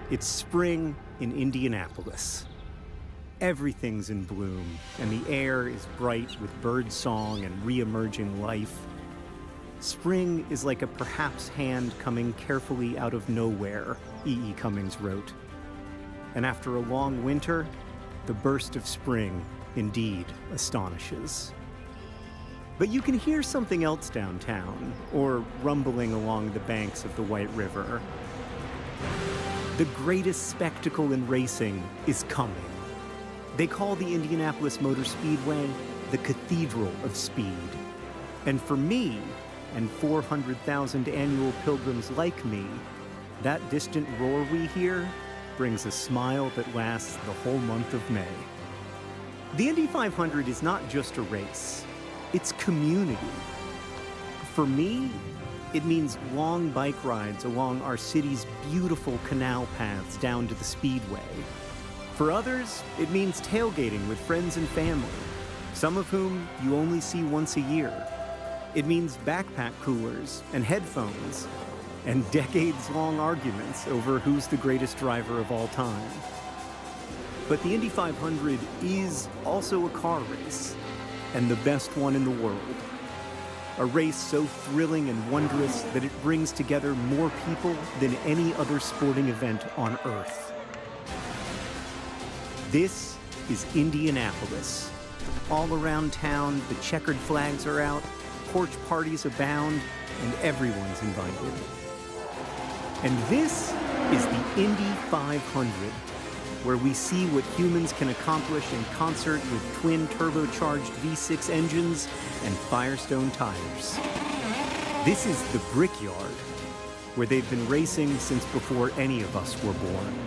It's spring in Indianapolis. Everything's in bloom, and the air is bright with bird song and re-emerging life. Spring is like a perhaps hand coming carefully out of nowhere, E.E. Cummings wrote. And after a long winter, the burst of spring indeed astonishes. But you can hear something else downtown, or rumbling along the banks of the White River. The greatest spectacle in racing is coming. They call the Indianapolis Motor Speedway the Cathedral of Speed. And for me, and 400,000 annual pilgrims like me, that distant roar we hear brings a smile that lasts the whole month of May. The Indy 500 is not just a race, it's community. For me, it means long bike rides along our city's beautiful canal paths down to the speedway. For others, it means tailgating with friends and family, some of whom you only see once a year. It means backpack coolers and headphones, and decades-long arguments over who's the greatest driver of all time. But the Indy 500 is also a car race, and the best one in the world. A race so thrilling and wondrous that it brings together more people than any other sporting event on Earth. This is Indianapolis. All around town, the checkered flags are out, porch parties abound, and everyone's invited. And this is the Indy 500, where we see what humans can accomplish in concert with twin turbocharged V6 engines and Firestone tires. This is the Brickyard, where they've been racing since before any of us were born.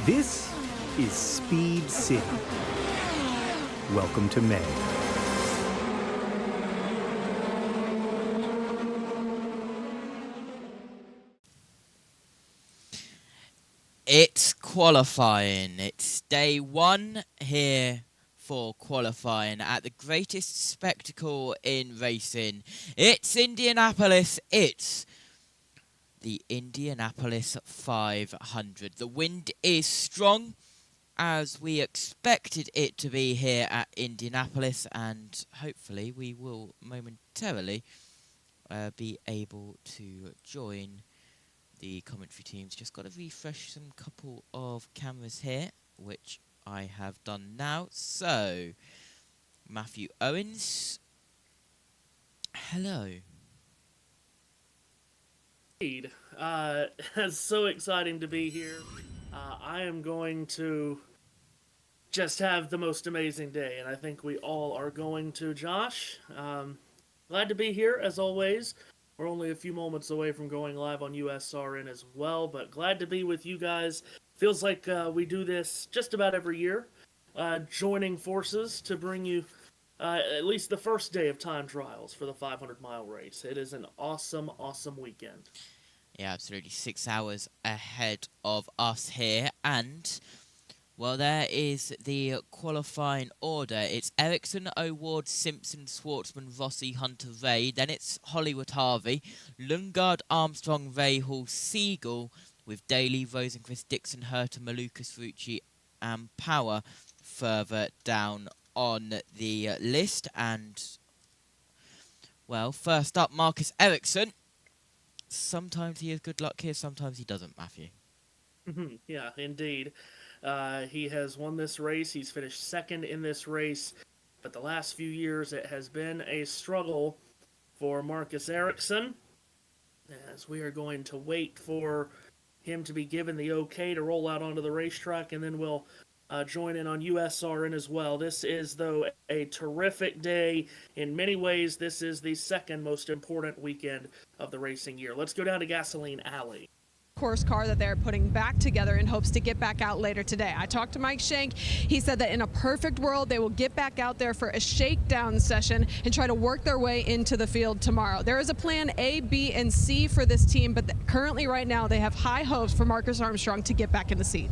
This is Speed City. Welcome to May. It's qualifying. It's day one here for qualifying at the greatest spectacle in racing. It's Indianapolis. It's the Indianapolis 500. The wind is strong, as we expected it to be here at Indianapolis, and hopefully we will momentarily be able to join the commentary teams. Just got to refresh some couple of cameras here, which I have done now. So, Matthew Owens, hello. Indeed. It's so exciting to be here. I am going to just have the most amazing day, and I think we all are going to. Josh, glad to be here, as always. We're only a few moments away from going live on USRN as well, but glad to be with you guys. Feels like we do this just about every year, joining forces to bring you at least the first day of time trials for the 500-mile race. It is an awesome, awesome weekend. Yeah, absolutely. 6 hours ahead of us here, and well, there is the qualifying order. It's Ericsson, O'Ward, Simpson, Shwartzman, Rossi, Hunter-Reay. Then it's Hollywood, Harvey, Lundgaard, Armstrong, Rahal, Siegel, with Daly, Rosenqvist, Dixon, Herta, Malukas, Ferrucci, and Power further down on the list. And, well, first up, Marcus Ericsson. Sometimes he has good luck here, sometimes he doesn't, Matthew. Yeah, indeed. He has won this race. He's finished second in this race. But the last few years, it has been a struggle for Marcus Ericsson, as we are going to wait for him to be given the okay to roll out onto the racetrack, and then we'll join in on USRN as well. This is, though, a terrific day. In many ways, this is the second most important weekend of the racing year. Let's go down to Gasoline Alley. Course car that they're putting back together in hopes to get back out later today. I talked to Mike Shank. He said that in a perfect world, they will get back out there for a shakedown session and try to work their way into the field tomorrow. There is a plan A, B, and C for this team, but currently right now they have high hopes for Marcus Armstrong to get back in the seat.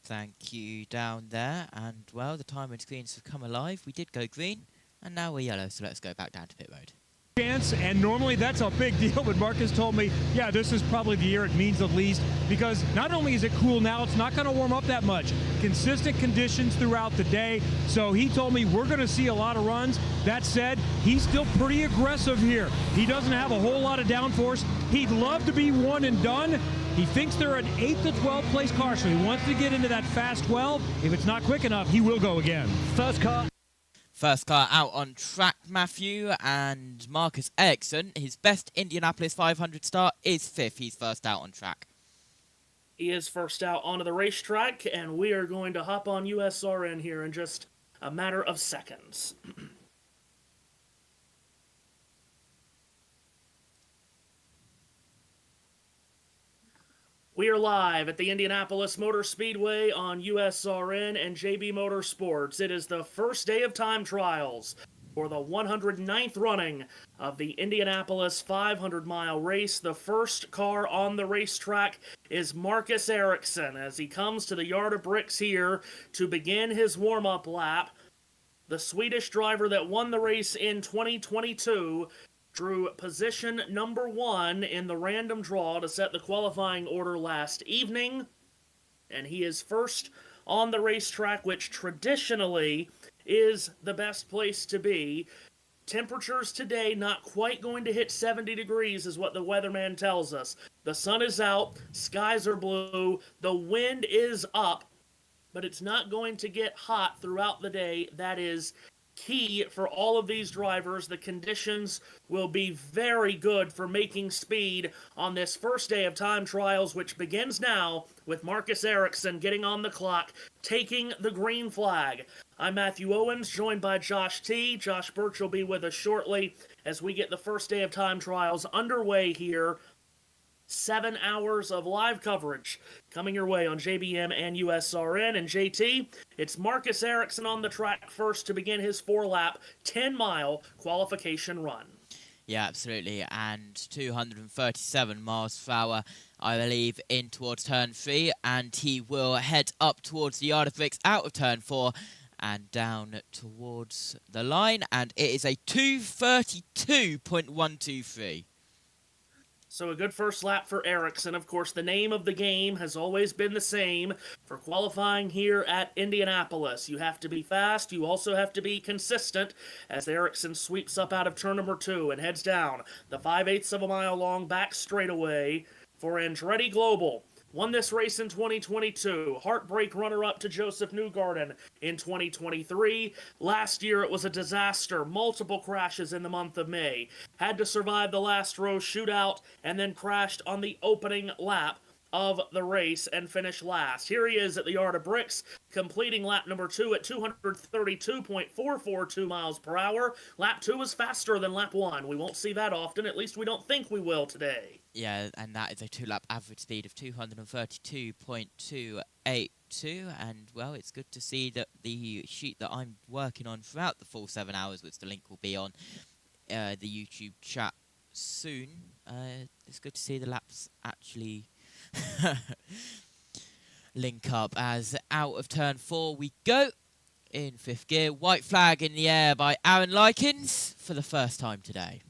Thank you down there. And, well, the timing screens have come alive. We did go green, and now we're yellow, so let's go back down to pit road. chance, and normally that's a big deal, but Marcus told me, yeah, this is probably the year it means the least, because not only is it cool now, it's not going to warm up that much. Consistent conditions throughout the day, so he told me we're going to see a lot of runs. That said, he's still pretty aggressive here. He doesn't have a whole lot of downforce. He'd love to be one and done. He thinks they're an 8th to 12th place car, so he wants to get into that fast 12. If it's not quick enough, he will go again. First car out on track, Matthew, and Marcus Ericsson, his best Indianapolis 500 start, is 5th. He's first out on track. He is first out onto the racetrack, and we are going to hop on USRN here in just a matter of seconds. We are live at the Indianapolis Motor Speedway on USRN and JB Motorsports. It is the first day of time trials for the 109th running of the Indianapolis 500-mile race. The first car on the racetrack is Marcus Ericsson as he comes to the Yard of Bricks here to begin his warm-up lap. The Swedish driver that won the race in 2022 drew position number 1 in the random draw to set the qualifying order last evening, and he is first on the racetrack, which traditionally is the best place to be. Temperatures today not quite going to hit 70 degrees is what the weatherman tells us. The sun is out, skies are blue, the wind is up, but it's not going to get hot throughout the day. That is key for all of these drivers. The conditions will be very good for making speed on this first day of time trials, which begins now with Marcus Ericsson getting on the clock, taking the green flag. I'm Matthew Owens, joined by Josh T. Josh Birch will be with us shortly as we get the first day of time trials underway here. 7 hours of live coverage coming your way on JBM and USRN. And JT, it's Marcus Ericsson on the track first to begin his 4-lap, 10-mile qualification run. Yeah, absolutely. And 237 miles per hour, I believe, in towards turn 3. And he will head up towards the Yard of Bricks out of turn 4 and down towards the line. And it is a 2:32.123. So a good first lap for Ericsson. Of course, the name of the game has always been the same for qualifying here at Indianapolis. You have to be fast. You also have to be consistent as Ericsson sweeps up out of turn number 2 and heads down the 5/8 of a mile long back straightaway for Andretti Global. Won this race in 2022. Heartbreak runner-up to Joseph Newgarden in 2023. Last year it was a disaster. Multiple crashes in the month of May. Had to survive the last row shootout and then crashed on the opening lap of the race and finished last. Here he is at the Yard of Bricks, completing lap number 2 at 232.442 miles per hour. Lap 2 was faster than lap 1. We won't see that often. At least we don't think we will today. Yeah, and that is a 2-lap average speed of 232.282. And, well, it's good to see that the sheet that I'm working on throughout the full 7 hours, which the link will be on the YouTube chat soon, it's good to see the laps actually link up as out of turn 4 we go in 5th gear. White flag in the air by Aaron Likens for the first time today.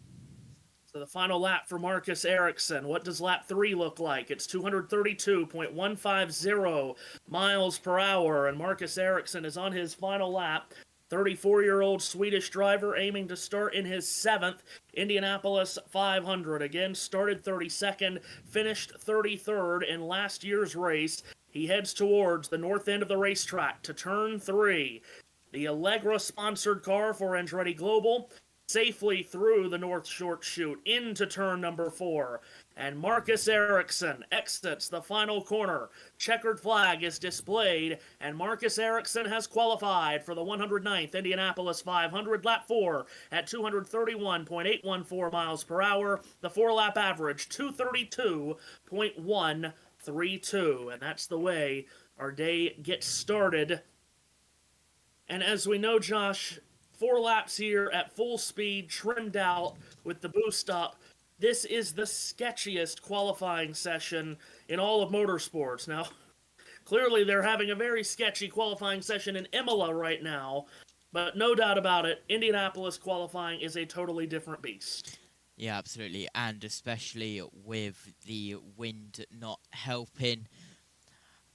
So the final lap for Marcus Ericsson. What does lap 3 look like? It's 232.150 miles per hour, and Marcus Ericsson is on his final lap. 34-year-old Swedish driver aiming to start in his 7th Indianapolis 500. Again, started 32nd, finished 33rd in last year's race. He heads towards the north end of the racetrack to turn 3. The Allegra-sponsored car for Andretti Global safely through the north short chute into turn number 4. And Marcus Ericsson exits the final corner. Checkered flag is displayed, and Marcus Ericsson has qualified for the 109th Indianapolis 500, lap 4 at 231.814 miles per hour. The 4-lap average, 232.132. And that's the way our day gets started. And as we know, Josh, 4 laps here at full speed, trimmed out with the boost up. This is the sketchiest qualifying session in all of motorsports. Now, clearly they're having a very sketchy qualifying session in Imola right now, But no doubt about it, Indianapolis qualifying is a totally different beast. Yeah, absolutely, and especially with the wind not helping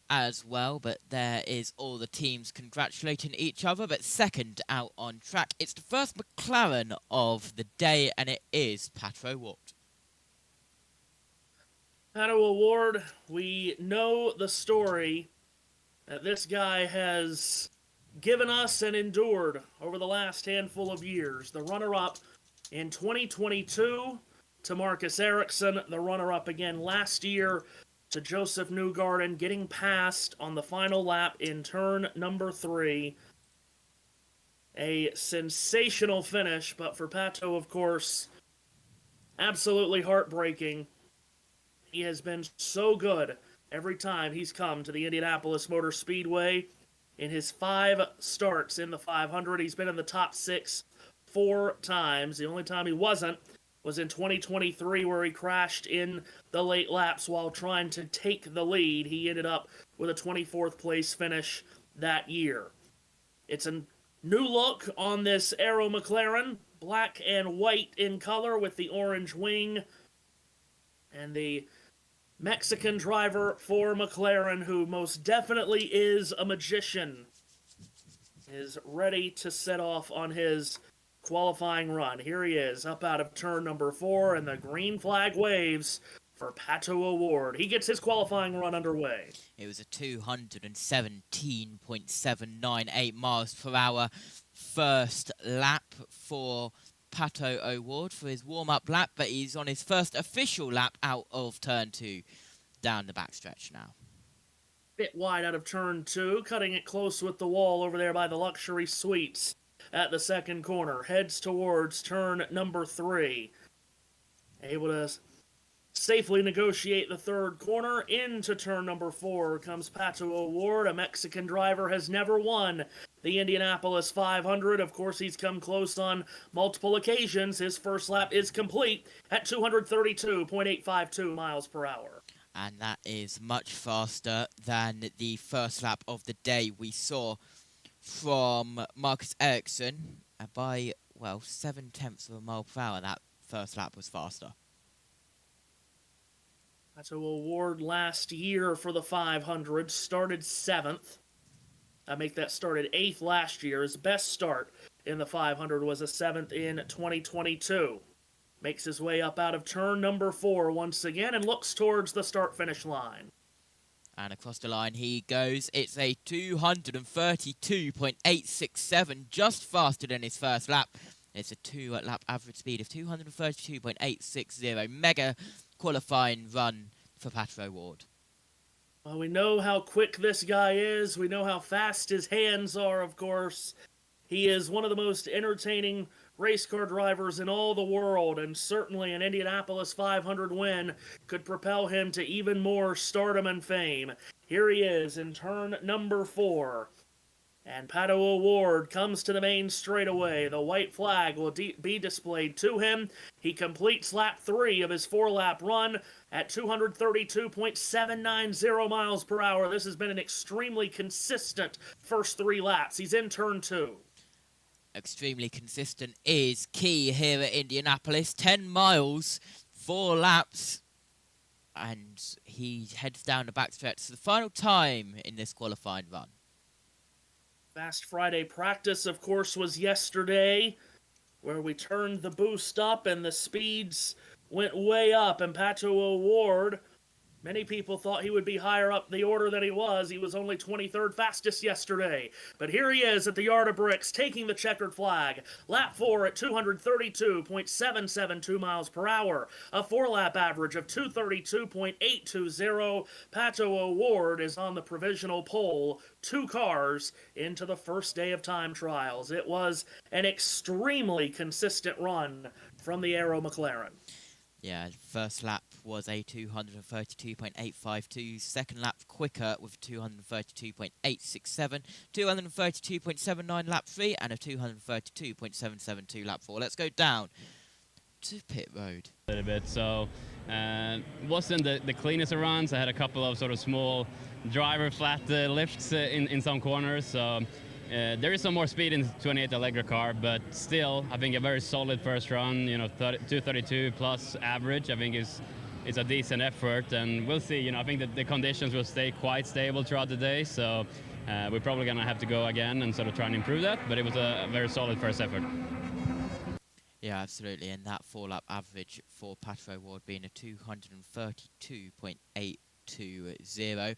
as well, but there is all the teams congratulating each other. But second out on track, it's the first McLaren of the day, and it is Pato O'Ward. Pato O'Ward, we know the story that this guy has given us and endured over the last handful of years. The runner-up in 2022 to Marcus Ericsson, the runner-up again last year to Joseph Newgarden, getting past on the final lap in turn number 3. A sensational finish, but for Pato, of course, absolutely heartbreaking. He has been so good every time he's come to the Indianapolis Motor Speedway. In his 5 starts in the 500, he's been in the top 6 4 times. The only time he wasn't was in 2023, where he crashed in the late laps while trying to take the lead. He ended up with a 24th place finish that year. It's a new look on this Aero McLaren, black and white in color with the orange wing. And the Mexican driver for McLaren, who most definitely is a magician, is ready to set off on his qualifying run. Here he is, up out of turn number 4, and the green flag waves for Pato O'Ward. He gets his qualifying run underway. It was a 217.798 miles per hour first lap for Pato O'Ward for his warm-up lap, but he's on his first official lap out of turn 2 down the backstretch now. Bit wide out of turn 2, cutting it close with the wall over there by the luxury suites at the second corner. Heads towards turn number 3. Able to safely negotiate the third corner. Into turn number 4 comes Pato O'Ward. A Mexican driver has never won the Indianapolis 500. Of course, he's come close on multiple occasions. His first lap is complete at 232.852 miles per hour. And that is much faster than the first lap of the day we saw from Marcus Ericsson by, well, 0.7 of a mile per hour. That first lap was faster. Pato O'Ward last year for the 500 started 7th. Started 8th last year. His best start in the 500 was a 7th in 2022. Makes his way up out of turn number 4 once again and looks towards the start-finish line. And across the line he goes. It's a 232.867, just faster than his first lap. It's a 2-lap average speed of 232.860. Mega qualifying run for Pato O'Ward. Well, we know how quick this guy is. We know how fast his hands are, of course. He is one of the most entertaining race car drivers in all the world, and certainly an Indianapolis 500 win could propel him to even more stardom and fame. Here he is in turn number 4. And Pato O'Ward comes to the main straightaway. The white flag will be displayed to him. He completes lap 3 of his 4-lap run at 232.790 miles per hour. This has been an extremely consistent first 3 laps. He's in turn 2. Extremely consistent is key here at Indianapolis. 10 miles, 4 laps, and he heads down the backstretch for the final time in this qualifying run. Fast Friday practice, of course, was yesterday, where we turned the boost up and the speeds went way up. And Pato O'Ward, many people thought he would be higher up the order than he was. He was only 23rd fastest yesterday. But here he is at the Yard of Bricks, taking the checkered flag. Lap 4 at 232.772 miles per hour. A 4-lap average of 232.820. Pato O'Ward is on the provisional pole, 2 cars into the first day of time trials. It was an extremely consistent run from the Aero McLaren. Yeah, first lap was a 232.852. Second lap quicker with 232.867. 232.79 lap 3 and a 232.772 lap 4. Let's go down to pit road. A little bit, so wasn't the cleanest of runs. I had a couple of sort of small driver flat lifts in some corners, so there is some more speed in the 28 Allegra car, but still, I think a very solid first run. 232 plus average. I think is a decent effort, and we'll see. I think that the conditions will stay quite stable throughout the day, so we're probably gonna have to go again and sort of try and improve that. But it was a very solid first effort. Yeah, absolutely, and that 4-lap average for Pato O'Ward being a 232.820.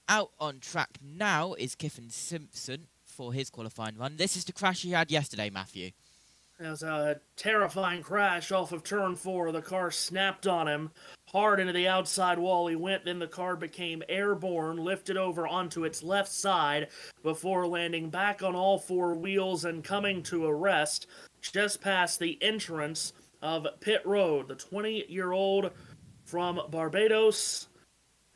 Out on track now is Kyffin Simpson for his qualifying run. This is the crash he had yesterday, Matthew. It was a terrifying crash off of turn 4. The car snapped on him. Hard into the outside wall he went, then the car became airborne, lifted over onto its left side before landing back on all 4 wheels and coming to a rest just past the entrance of pit road. The 20-year-old from Barbados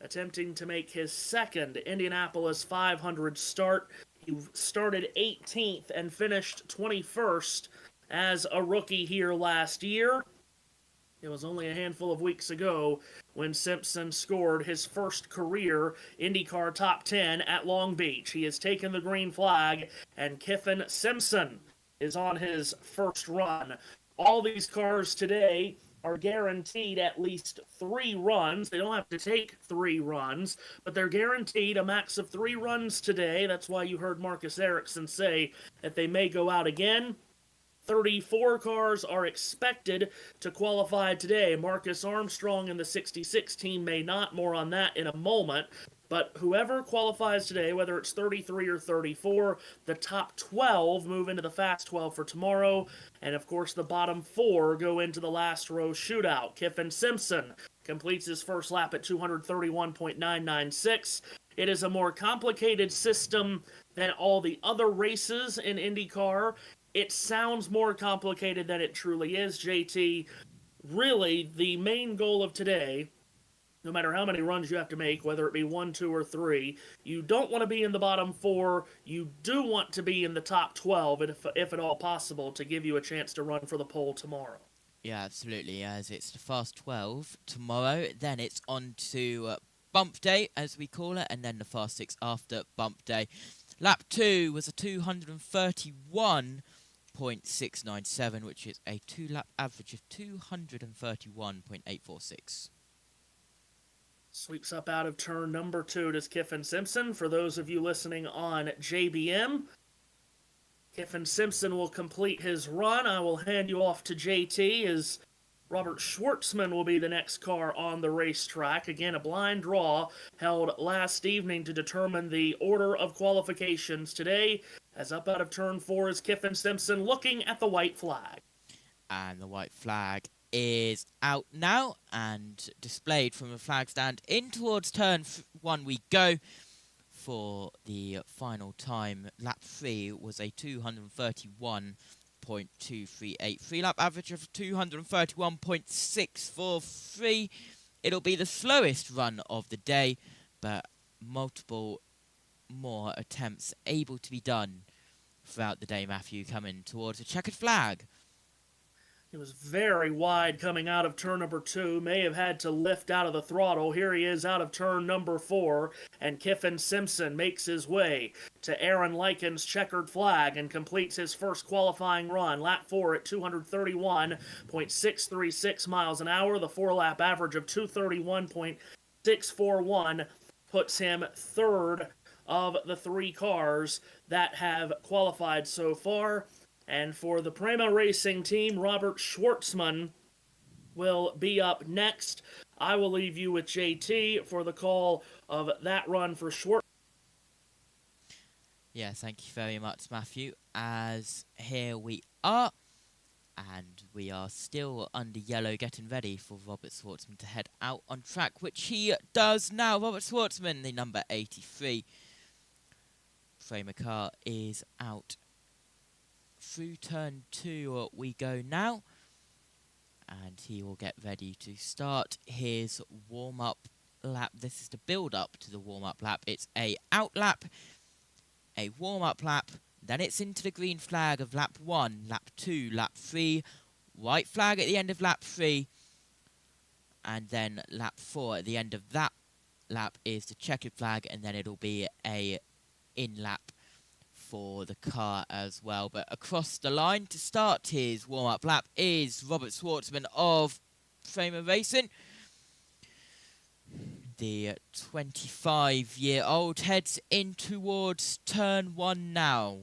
attempting to make his second Indianapolis 500 start. He started 18th and finished 21st as a rookie here last year. It was only a handful of weeks ago when Simpson scored his first career IndyCar top 10 at Long Beach. He has taken the green flag, and Kyffin Simpson is on his first run. All these cars today are guaranteed at least 3 runs. They don't have to take 3 runs, but they're guaranteed a max of 3 runs today. That's why you heard Marcus Ericsson say that they may go out again. 34 cars are expected to qualify today. Marcus Armstrong and the 66 team may not. More on that in a moment. But whoever qualifies today, whether it's 33 or 34, the top 12 move into the Fast 12 for tomorrow. And, of course, the bottom 4 go into the last row shootout. Kyffin Simpson completes his first lap at 231.996. It is a more complicated system than all the other races in IndyCar. It sounds more complicated than it truly is, JT. Really, the main goal of today, no matter how many runs you have to make, whether it be 1, 2, or 3, you don't want to be in the bottom 4. You do want to be in the top 12, if at all possible, to give you a chance to run for the pole tomorrow. Yeah, absolutely, as it's the Fast 12 tomorrow. Then it's on to Bump Day, as we call it, and then the Fast 6 after Bump Day. Lap 2 was a 231.697, which is a 2-lap average of 231.846. Sweeps up out of turn number 2 does Kyffin Simpson. For those of you listening on JBM, Kyffin Simpson will complete his run. I will hand you off to JT as Robert Shwartzman will be the next car on the racetrack. Again, a blind draw held last evening to determine the order of qualifications today. As up out of turn 4 is Kyffin Simpson looking at the white flag. And the white flag is out now and displayed from the flag stand. In towards turn 1 we go for the final time. Lap 3 was a 231.238. 3-lap average of 231.643. It'll be the slowest run of the day, but multiple more attempts able to be done throughout the day, Matthew, coming towards a checkered flag. He was very wide coming out of turn number 2, may have had to lift out of the throttle. Here he is out of turn number 4, and Kyffin Simpson makes his way to Aaron Lycan's checkered flag and completes his first qualifying run. Lap 4 at 231.636 miles an hour. The 4-lap average of 231.641 puts him third of the 3 cars that have qualified so far. And for the Prema Racing team, Robert Shwartzman will be up next. I will leave you with JT for the call of that run for Schwartzman. Yeah, thank you very much, Matthew. As here we are, and we are still under yellow, getting ready for Robert Shwartzman to head out on track, which he does now. Robert Shwartzman, the number 83 Prema car, is out. Through turn 2 we go now, and he will get ready to start his warm-up lap. This is the build-up to the warm-up lap. It's a out lap, a warm-up lap, then it's into the green flag of lap 1, lap 2, lap 3, white flag at the end of lap 3, and then lap 4 at the end of that lap is the checkered flag, and then it'll be a in-lap for the car as well. But across the line to start his warm-up lap is Robert Shwartzman of Framer Racing. The 25-year-old heads in towards turn 1 now.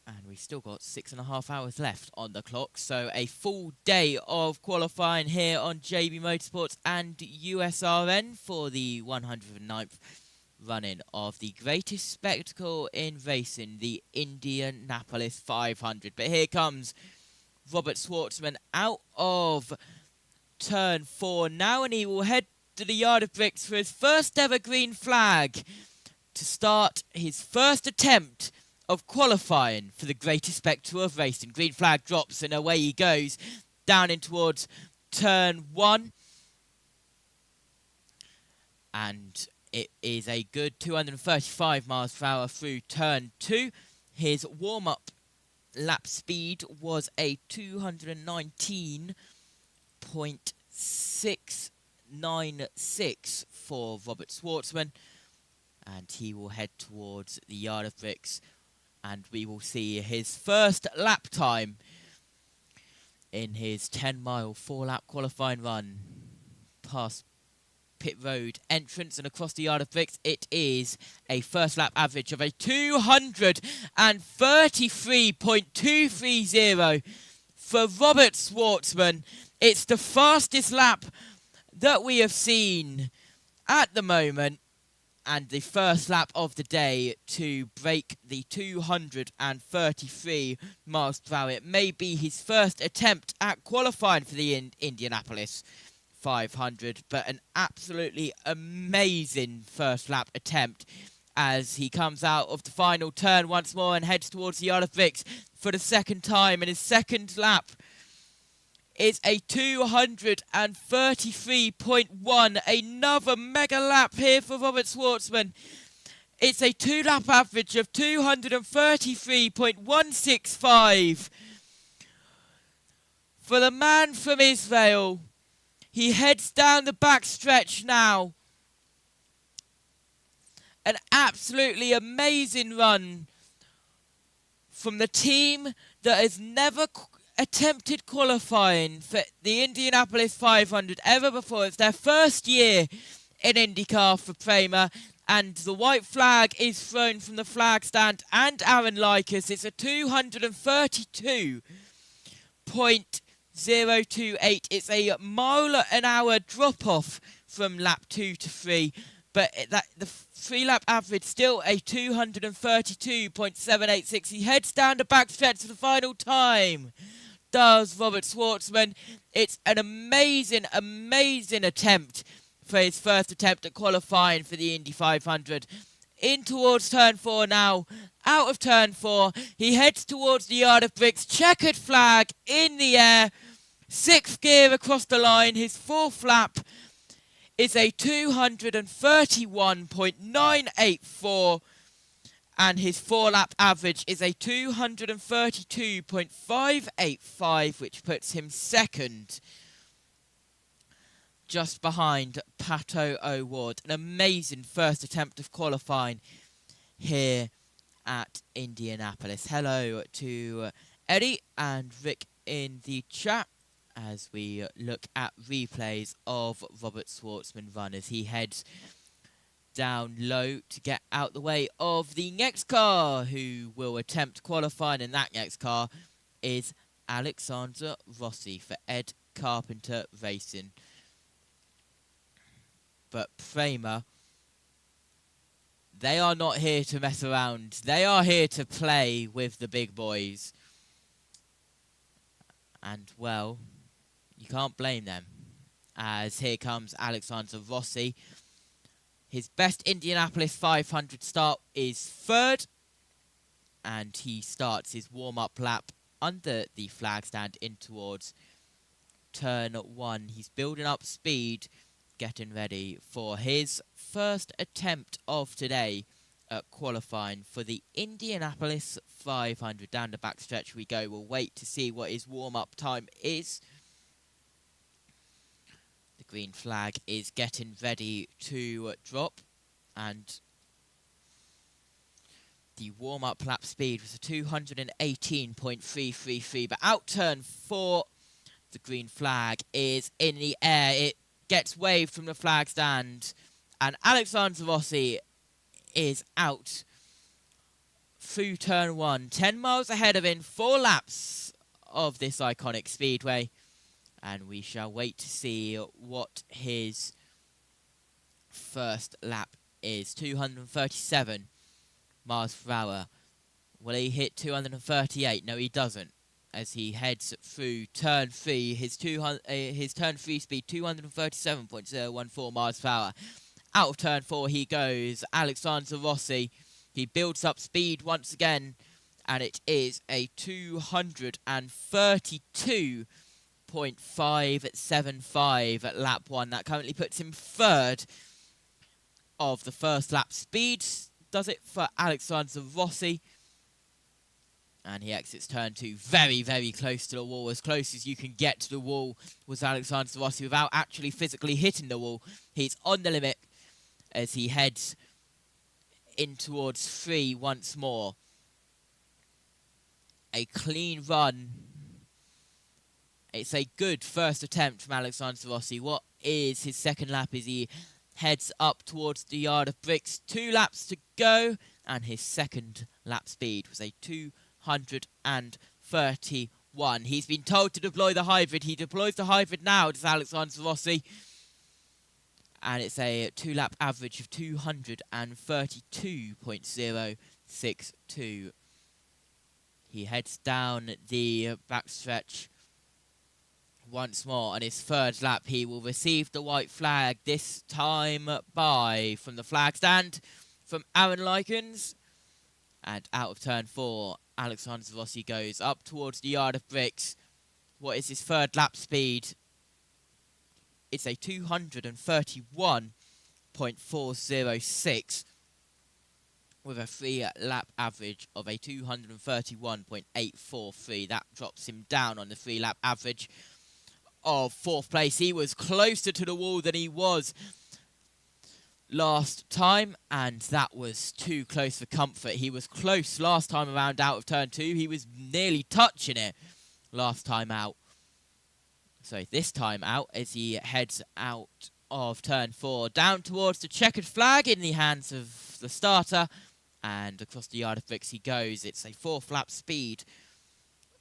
And we've still got 6.5 hours left on the clock. So a full day of qualifying here on JB Motorsports and USRN for the 109th running of the greatest spectacle in racing, the Indianapolis 500. But here comes Robert Shwartzman out of turn 4 now, and he will head to the yard of bricks for his first ever green flag to start his first attempt of qualifying for the greatest spectacle of racing. Green flag drops and away he goes down in towards turn 1. And it is a good 235 miles per hour through turn 2. His warm-up lap speed was a 219.696 for Robert Shwartzman. And he will head towards the yard of bricks. And we will see his first lap time in his 10-mile, 4-lap qualifying run past pit road entrance and across the yard of bricks. It is a first lap average of a 233.230 for Robert Shwartzman. It's the fastest lap that we have seen at the moment, and the first lap of the day to break the 233 miles per hour. It may be his first attempt at qualifying for the Indianapolis 500, but an absolutely amazing first lap attempt as he comes out of the final turn once more and heads towards the yard of bricks for the second time. In his second lap is a 233.1, another mega lap here for Robert Shwartzman. It's a 2-lap average of 233.165 for the man from Israel. He heads down the back stretch now. An absolutely amazing run from the team that has never attempted qualifying for the Indianapolis 500 ever before. It's their first year in INDYCAR for Prema, and the white flag is thrown from the flag stand and Aaron Likas. It's a 232.028. It's a mile an hour drop off from lap 2 to 3, but the 3-lap average still a 232.786. He heads down the backstretch for the final time. Does Robert Shwartzman. It's an amazing, amazing attempt for his first attempt at qualifying for the Indy 500. In towards turn 4 now. Out of turn 4. He heads towards the yard of bricks. Checkered flag in the air. 6th gear across the line. His 4th lap is a 231.984. And his 4-lap average is a 232.585, which puts him second, just behind Pato O'Ward. An amazing first attempt of qualifying here at Indianapolis. Hello to Eddie and Rick in the chat as we look at replays of Robert Shwartzman run as he heads down low to get out the way of the next car who will attempt qualifying, and that next car is Alexander Rossi for Ed Carpenter Racing. But Prema, they are not here to mess around. They are here to play with the big boys. And, well, you can't blame them, as here comes Alexander Rossi. His best Indianapolis 500 start is 3rd, and he starts his warm-up lap under the flag stand in towards turn 1. He's building up speed, getting ready for his first attempt of today at qualifying for the Indianapolis 500. Down the backstretch we go. We'll wait to see what his warm-up time is. The green flag is getting ready to drop, and The warm-up lap speed was a 218.333, but out turn 4, the green flag is in the air. It gets waved from the flag stand, and Alexander Rossi is out through turn 1, 10 miles ahead of him, 4 laps of this iconic speedway, and we shall wait to see what his first lap is. 237 miles per hour. Will he hit 238? No, he doesn't. As he heads through turn 3, his turn 3 speed 237.014 miles per hour. Out of turn 4 he goes. Alexander Rossi. He builds up speed once again, and it is a 232.575 at lap 1. That currently puts him third of the first lap speed. Does it for Alexander Rossi. And he exits turn 2 very, very close to the wall. As close as you can get to the wall was Alexander Rossi without actually physically hitting the wall. He's on the limit as he heads in towards 3 once more. A clean run. It's a good first attempt from Alexander Rossi. What is his second lap as he heads up towards the yard of bricks? 2 laps to go, and his second lap speed was a 231. He's been told to deploy the hybrid. He deploys the hybrid now, does Alexander Rossi. And it's a 2-lap average of 232.062. He heads down the backstretch once more. On his third lap, he will receive the white flag, this time from the flag stand from Aaron Likens. And out of turn 4, Alexander Rossi goes up towards the yard of bricks. What is his third lap speed? It's a 231.406 with a 3-lap average of a 231.843. That drops him down on the 3-lap average of 4th place. He was closer to the wall than he was last time, and that was too close for comfort. He was close last time around out of turn 2. He was nearly touching it last time out. So this time out, as he heads out of turn 4, down towards the checkered flag in the hands of the starter, and across the yard of bricks he goes. It's a 4th lap speed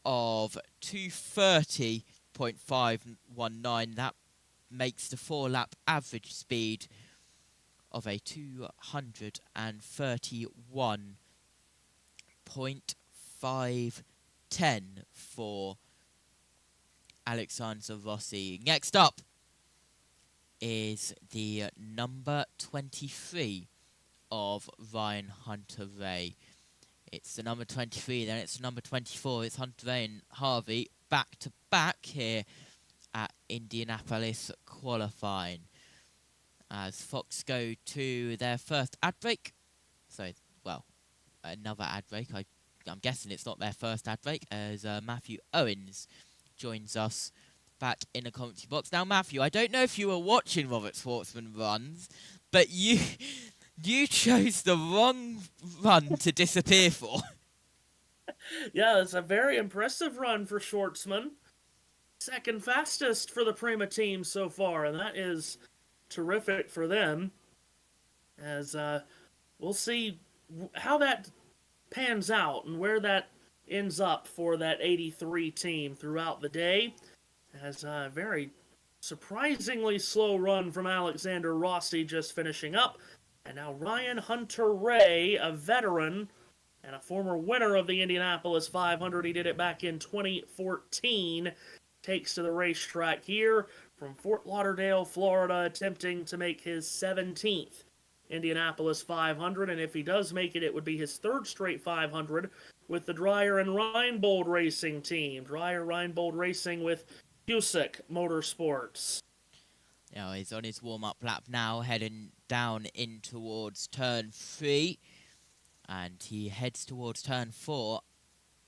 of 230.519. That makes the 4-lap average speed of a 231.510 for Alexander Rossi. Next up is the number 23 of Ryan Hunter-Reay. It's the number 23, then it's the number 24. It's Hunter-Reay and Harvey back to back here at Indianapolis qualifying. As Fox go to their first ad break. So, well, another ad break. I'm guessing it's not their first ad break, as Matthew Owens joins us back in the commentary box. Now, Matthew, I don't know if you were watching Robert Shwartzman runs, but you chose the wrong run to disappear for. Yeah, it's a very impressive run for Shwartzman. Second fastest for the Prima team so far, and that is terrific for them. As we'll see how that pans out and where that ends up for that 83 team throughout the day. As a very surprisingly slow run from Alexander Rossi just finishing up. And now Ryan Hunter-Reay, a veteran and a former winner of the Indianapolis 500. He did it back in 2014. Takes to the racetrack here from Fort Lauderdale, Florida, attempting to make his 17th Indianapolis 500. And if he does make it, it would be his 3rd straight 500 with the Dreyer and Reinbold Racing team. Dreyer Reinbold Racing with JBMotorsports. Now he's on his warm-up lap now, heading down in towards turn 3. And he heads towards turn 4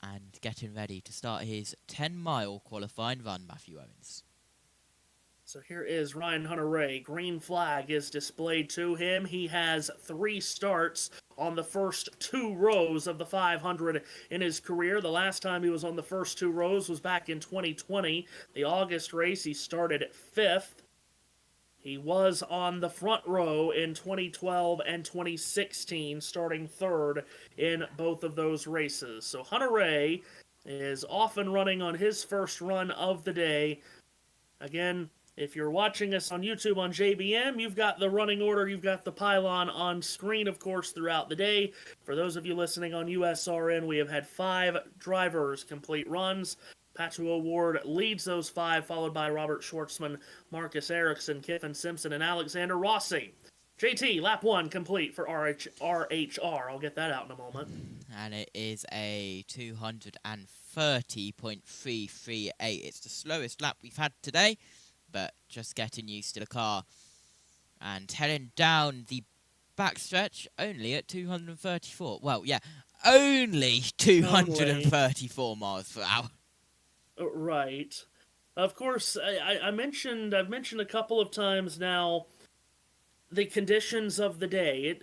and getting ready to start his 10-mile qualifying run, Matthew Owens. So here is Ryan Hunter-Reay. Green flag is displayed to him. He has 3 starts on the first 2 rows of the 500 in his career. The last time he was on the first 2 rows was back in 2020. The August race, he started 5th. He was on the front row in 2012 and 2016, starting 3rd in both of those races. So Hunter-Reay is off and running on his first run of the day. Again, if you're watching us on YouTube on JBM, you've got the running order, you've got the pylon on screen, of course, throughout the day. For those of you listening on USRN, we have had 5 drivers complete runs. Pato O'Ward leads those 5, followed by Robert Shwartzman, Marcus Ericsson, Kyffin Simpson, and Alexander Rossi. JT, lap 1 complete for RHR. I'll get that out in a moment. And it is a 230.338. It's the slowest lap we've had today, but just getting used to the car. And heading down the backstretch only at 234. Well, yeah, only 234 miles per hour. Right. Of course, I've mentioned a couple of times now the conditions of the day.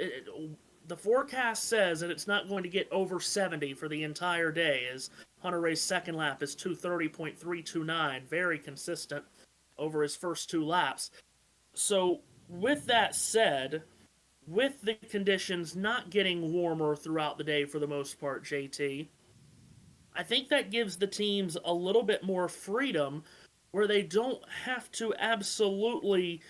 The forecast says that it's not going to get over 70 for the entire day, as Hunter-Reay's second lap is 230.329, very consistent over his first 2 laps. So, with that said, with the conditions not getting warmer throughout the day for the most part, JT, I think that gives the teams a little bit more freedom where they don't have to absolutely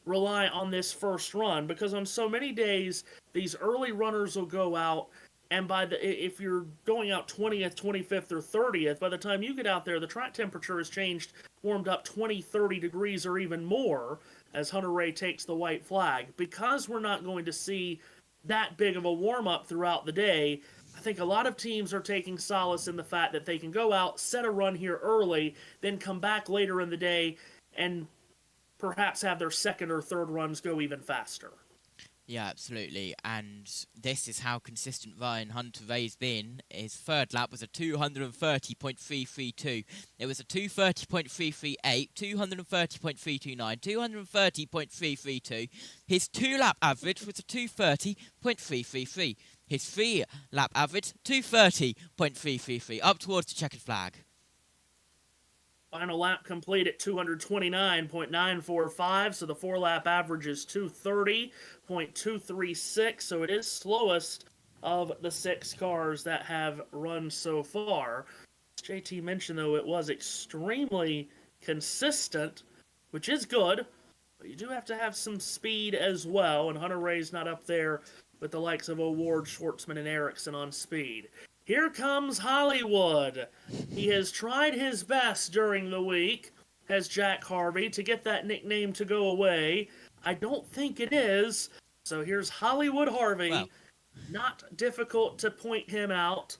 rely on this first run, because on so many days, these early runners will go out, and if you're going out 20th, 25th, or 30th, by the time you get out there, the track temperature has changed, warmed up 20, 30 degrees or even more, as Hunter-Reay takes the white flag. Because we're not going to see that big of a warm-up throughout the day, I think a lot of teams are taking solace in the fact that they can go out, set a run here early, then come back later in the day and perhaps have their second or third runs go even faster. Yeah, absolutely. And this is how consistent Ryan Hunter-Reay's been. His third lap was a 230.332. It was a 230.338, 230.329, 230.332. His 2-lap average was a 230.333. His 3-lap average, 230.333, up towards the checkered flag. Final lap complete at 229.945, so the 4-lap average is 230.236, so it is slowest of the 6 cars that have run so far. As JT mentioned, though, it was extremely consistent, which is good, but you do have to have some speed as well, and Hunter-Reay's not up there with the likes of O'Ward, Shwartzman, and Ericsson on speed. Here comes Hollywood. He has tried his best during the week, has Jack Harvey, to get that nickname to go away. I don't think it is. So here's Hollywood Harvey. Wow. Not difficult to point him out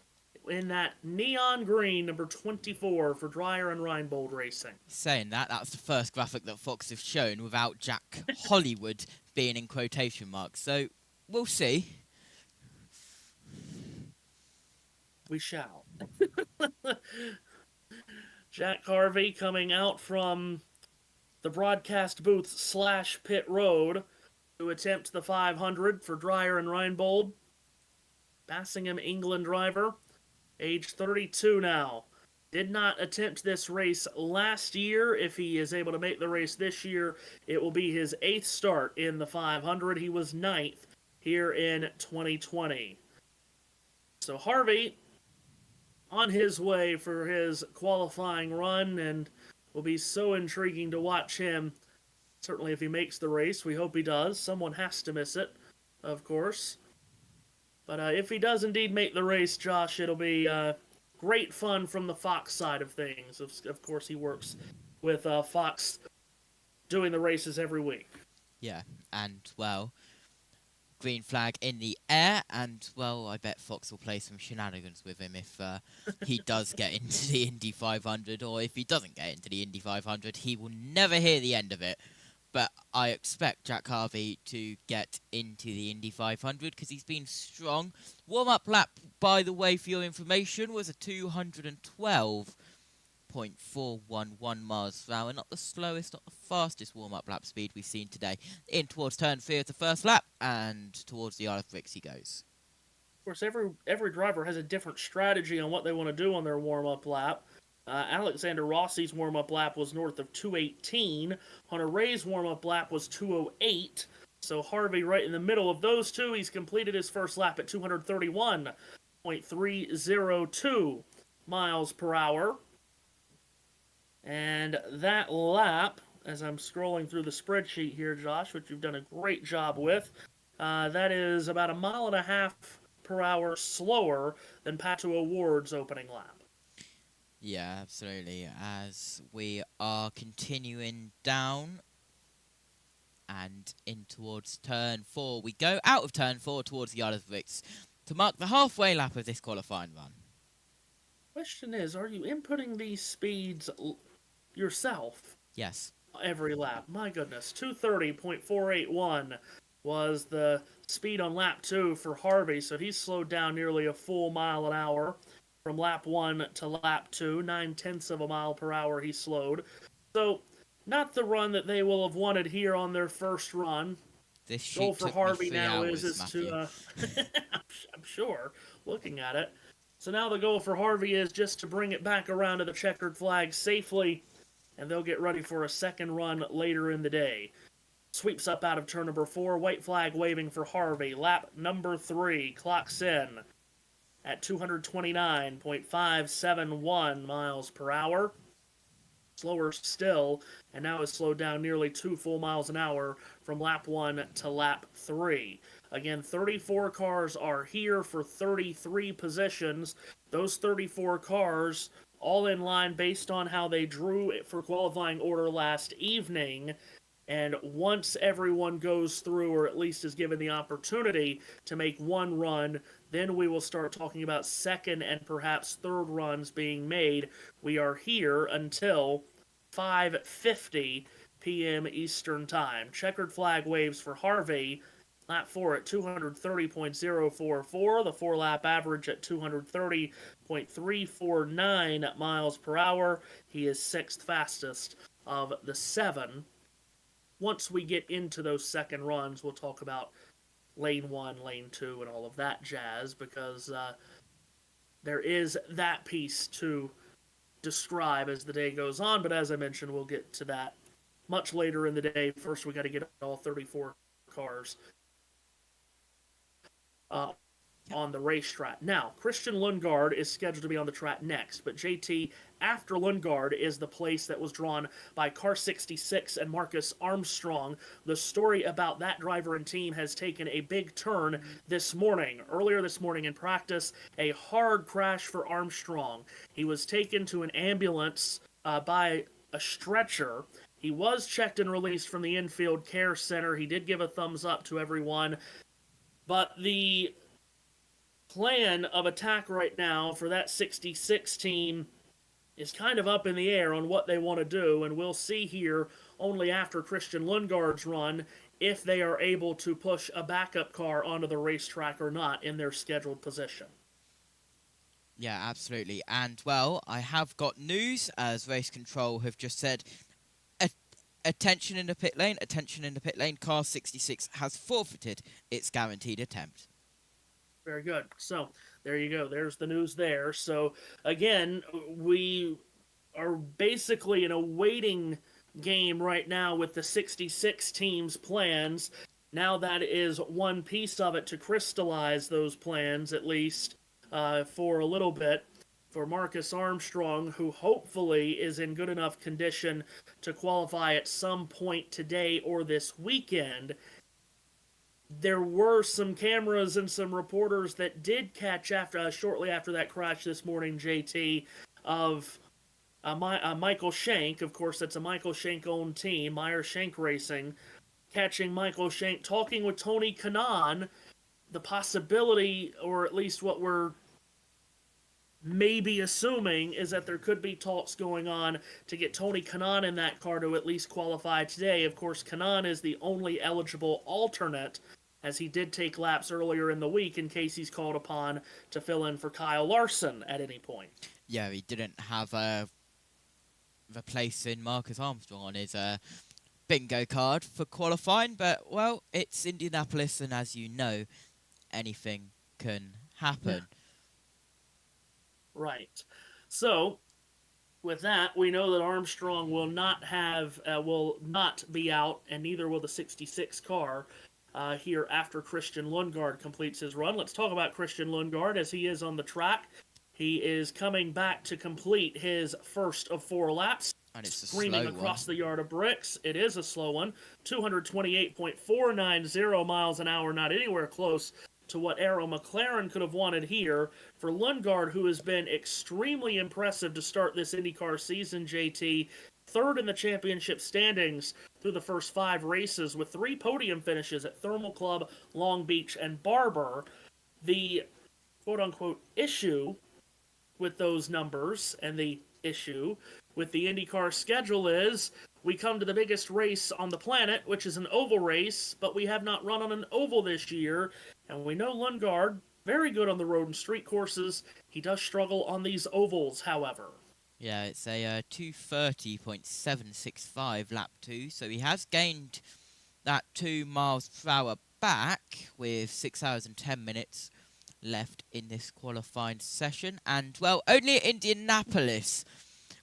in that neon green, number 24 for Dreyer and Reinbold Racing. Saying that was the first graphic that Fox have shown without Jack Hollywood being in quotation marks. So we'll see. We shall. Jack Harvey coming out from the broadcast booth / pit road to attempt the 500 for Dreyer and Reinbold. Bassingham, England driver, age 32 now. Did not attempt this race last year. If he is able to make the race this year, it will be his 8th start in the 500. He was 9th here in 2020. So Harvey on his way for his qualifying run, and will be so intriguing to watch him. Certainly if he makes the race, we hope he does. Someone has to miss it, of course. But if he does indeed make the race, Josh, it'll be great fun from the Fox side of things. Of course, he works with Fox doing the races every week. Yeah, and, well, green flag in the air, and, well, I bet Fox will play some shenanigans with him if he does get into the Indy 500, or if he doesn't get into the Indy 500, he will never hear the end of it. But I expect Jack Harvey to get into the Indy 500 because he's been strong. Warm-up lap, by the way, for your information, was a 212.9 230.411 miles per hour. Not the slowest, not the fastest warm-up lap speed we've seen today. In towards turn 3 of the first lap, and towards the Isle of Bricks he goes. Of course, every driver has a different strategy on what they want to do on their warm-up lap. Alexander Rossi's warm-up lap was north of 218. Hunter-Reay's warm-up lap was 208. So Harvey right in the middle of those two. He's completed his first lap at 231.302 miles per hour. And that lap, as I'm scrolling through the spreadsheet here, Josh, which you've done a great job with, that is about 1.5 miles per hour slower than Pato O'Ward's opening lap. Yeah, absolutely. As we are continuing down and in towards turn 4, we go out of turn 4 towards the Isle of Bricks to mark the halfway lap of this qualifying run. Question is, are you inputting these speeds yourself? Yes. Every lap. My goodness. 230.481 was the speed on lap 2 for Harvey, so he's slowed down nearly a full mile an hour from lap 1 to lap 2. 0.9 of a mile per hour he slowed. So, not the run that they will have wanted here on their first run. This Goal sheet for took Harvey me 3 now hours, is Matthew. to, I'm sure, looking at it. So now the goal for Harvey is just to bring it back around to the checkered flag safely, and they'll get ready for a second run later in the day. Sweeps up out of turn number 4, white flag waving for Harvey. Lap number 3 clocks in at 229.571 miles per hour. Slower still, and now has slowed down nearly 2 full miles an hour from lap 1 to lap 3. Again, 34 cars are here for 33 positions. Those 34 cars all in line based on how they drew it for qualifying order last evening. And once everyone goes through, or at least is given the opportunity to make one run, then we will start talking about second and perhaps third runs being made. We are here until 5:50 p.m. Eastern Time. Checkered flag waves for Harvey. Lap 4 at 230.044. The 4-lap average at 230.349 miles per hour. He is 6th fastest of the 7. Once we get into those second runs, we'll talk about lane 1, lane 2, and all of that jazz, because there is that piece to describe as the day goes on. But as I mentioned, we'll get to that much later in the day. First, we got to get all 34 cars on the racetrack. Now, Christian Lundgaard is scheduled to be on the track next, but JT, after Lundgaard, is the place that was drawn by Car 66 and Marcus Armstrong. The story about that driver and team has taken a big turn this morning. Earlier this morning in practice, a hard crash for Armstrong. He was taken to an ambulance by a stretcher. He was checked and released from the infield care center. He did give a thumbs up to everyone. But the plan of attack right now for that 66 team is kind of up in the air on what they want to do, and we'll see here only after Christian Lundgaard's run if they are able to push a backup car onto the racetrack or not in their scheduled position. Yeah, absolutely. And, well, I have got news, as Race Control have just said. Attention in the pit lane, attention in the pit lane. Car 66 has forfeited its guaranteed attempt. Very good. So, there you go. There's the news there. So, again, we are basically in a waiting game right now with the 66 team's plans. Now that is one piece of it to crystallize those plans, at least for a little bit, for Marcus Armstrong, who hopefully is in good enough condition to qualify at some point today or this weekend. There were some cameras and some reporters that did catch shortly after that crash this morning, JT, of Michael Shank. Of course, that's a Michael Shank-owned team, Meyer Shank Racing, catching Michael Shank talking with Tony Kanaan. The possibility, or at least what we're maybe assuming, is that there could be talks going on to get Tony Kanaan in that car to at least qualify today. Of course, Kanaan is the only eligible alternate, as he did take laps earlier in the week in case he's called upon to fill in for Kyle Larson at any point. Yeah, he didn't have a replacing Marcus Armstrong on his bingo card for qualifying. But, well, it's Indianapolis, and as you know, anything can happen. Right. So, with that, we know that Armstrong will not be out, and neither will the 66 car here after Christian Lundgaard completes his run. Let's talk about Christian Lundgaard as he is on the track. He is coming back to complete his first of 4 laps. And it's a screaming slow across one. the yard of bricks. It is a slow one. 228.490 miles an hour, not anywhere close to what Arrow McLaren could have wanted here. For Lundgaard, who has been extremely impressive to start this IndyCar season, JT, third in the championship standings through the first 5 races with 3 podium finishes at Thermal Club, Long Beach, and Barber. The quote-unquote issue with those numbers and the issue with the IndyCar schedule is we come to the biggest race on the planet, which is an oval race, but we have not run on an oval this year, and we know Lundgaard, very good on the road and street courses. He does struggle on these ovals, however. Yeah, it's a 2:30.765 lap 2, so he has gained that 2 miles per hour back with 6 hours and 10 minutes left in this qualifying session. And, well, only at Indianapolis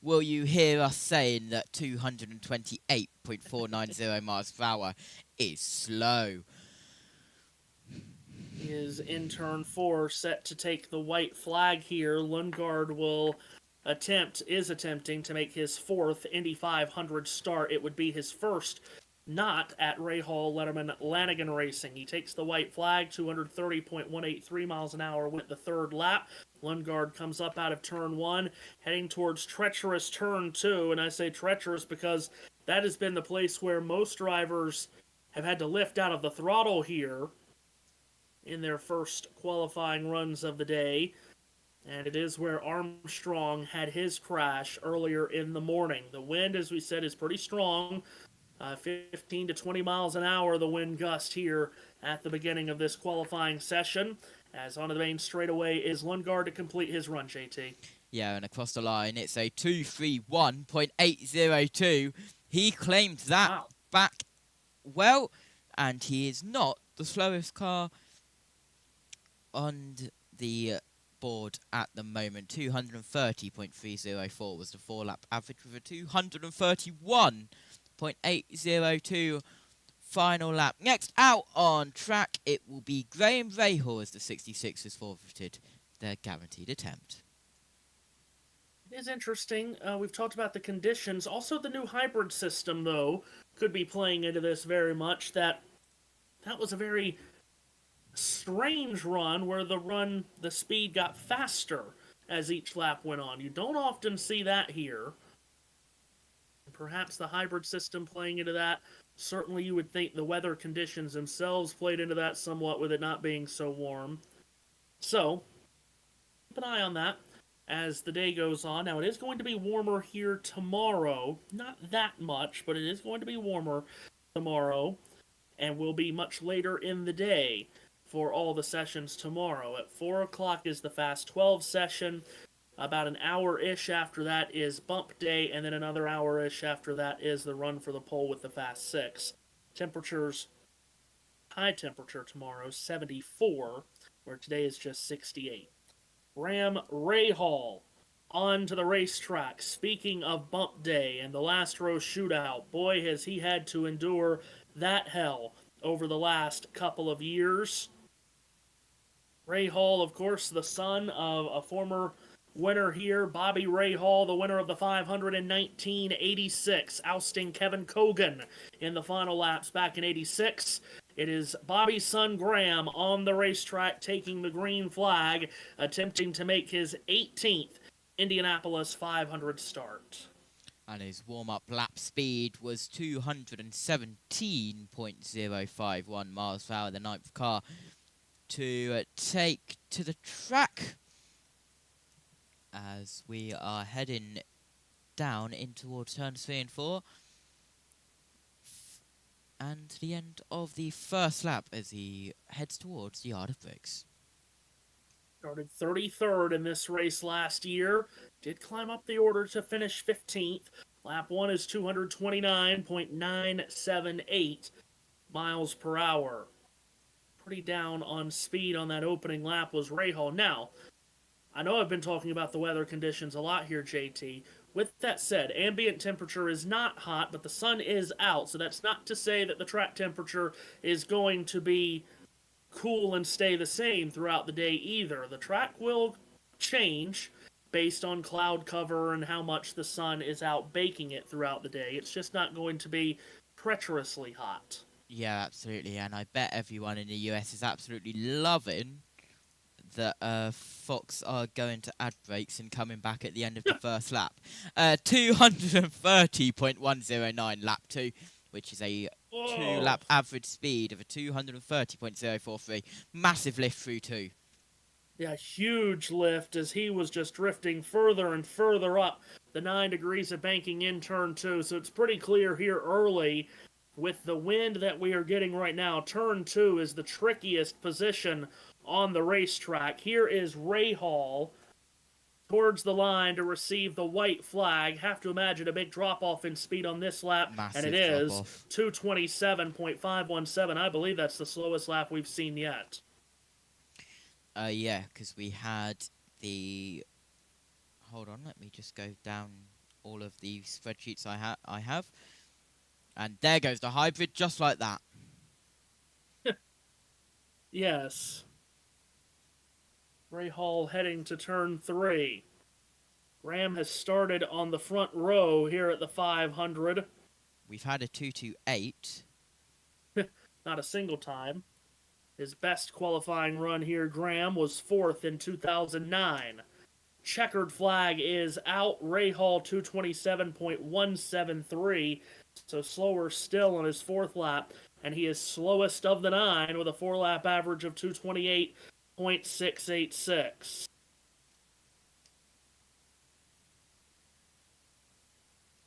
will you hear us saying that 228.490 miles per hour is slow. He is in turn 4, set to take the white flag here. Lundgaard is attempting to make his 4th Indy 500 start. It would be his first not at Rahal, Letterman, Lanigan Racing. He takes the white flag, 230.183 miles an hour, went the 3rd lap. Lundgaard comes up out of turn 1, heading towards treacherous turn 2, and I say treacherous because that has been the place where most drivers have had to lift out of the throttle here in their first qualifying runs of the day, and it is where Armstrong had his crash earlier in the morning. The wind, as we said, is pretty strong. 15 to 20 miles an hour, the wind gust here at the beginning of this qualifying session. As onto the main straightaway is Lundgaard to complete his run, JT. Yeah, and across the line, it's a 2:31.802. He claimed that back well, and he is not the slowest car on the board at the moment. 230.304 was the 4-lap average with a 231.802 final lap. Next out on track, it will be Graham Rahal as the 66 has forfeited their guaranteed attempt. It is interesting. We've talked about the conditions. Also, the new hybrid system, though, could be playing into this very much. That was a very strange run where the speed got faster as each lap went on. You don't often see that here. Perhaps the hybrid system playing into that. Certainly you would think the weather conditions themselves played into that somewhat with it not being so warm. So, keep an eye on that as the day goes on. Now, it is going to be warmer here tomorrow. Not that much, but it is going to be warmer tomorrow and will be much later in the day for all the sessions tomorrow. At 4 o'clock is the Fast 12 session. About an hour-ish after that is bump day, and then another hour-ish after that is the run for the pole with the Fast 6. Temperatures, high temperature tomorrow, 74, where today is just 68. Graham Rahal on to the racetrack. Speaking of bump day and the last row shootout, boy, has he had to endure that hell over the last couple of years. Rahal, of course, the son of a former winner here, Bobby Rahal, the winner of the 500 in 1986, ousting Kevin Cogan in the final laps back in 86. It is Bobby's son Graham on the racetrack taking the green flag, attempting to make his 18th Indianapolis 500 start. And his warm-up lap speed was 217.051 miles per hour, the 9th car to take to the track as we are heading down in towards turns 3 and 4. And the end of the first lap as he heads towards the yard of bricks. Started 33rd in this race last year. Did climb up the order to finish 15th. Lap 1 is 229.978 miles per hour. Pretty down on speed on that opening lap was Rahal. Now, I know I've been talking about the weather conditions a lot here, JT. With that said, ambient temperature is not hot, but the sun is out, so that's not to say that the track temperature is going to be cool and stay the same throughout the day either. The track will change based on cloud cover and how much the sun is out baking it throughout the day. It's just not going to be treacherously hot. Yeah, absolutely, and I bet everyone in the US is absolutely loving that Fox are going to ad breaks and coming back at the end of the first lap. 230.109 lap 2, which is a 2-lap average speed of a 230.043. Massive lift through 2. Yeah, huge lift as he was just drifting further and further up the 9 degrees of banking in turn 2. So it's pretty clear here early with the wind that we are getting right now. Turn 2 is the trickiest position on the racetrack. Here is Rahal towards the line to receive the white flag. Have to imagine a big drop-off in speed on this lap. Massive and it is drop-off. 227.517. I believe that's the slowest lap we've seen yet. Yeah, because we had the... Hold on, let me just go down all of the spreadsheets I have. And there goes the hybrid, just like that. Yes. Rahal heading to turn 3. Graham has started on the front row here at the 500. We've had a 228. Not a single time. His best qualifying run here, Graham, was 4th in 2009. Checkered flag is out. Rahal 227.173, so slower still on his 4th lap, and he is slowest of the 9 with a 4-lap average of 228.686.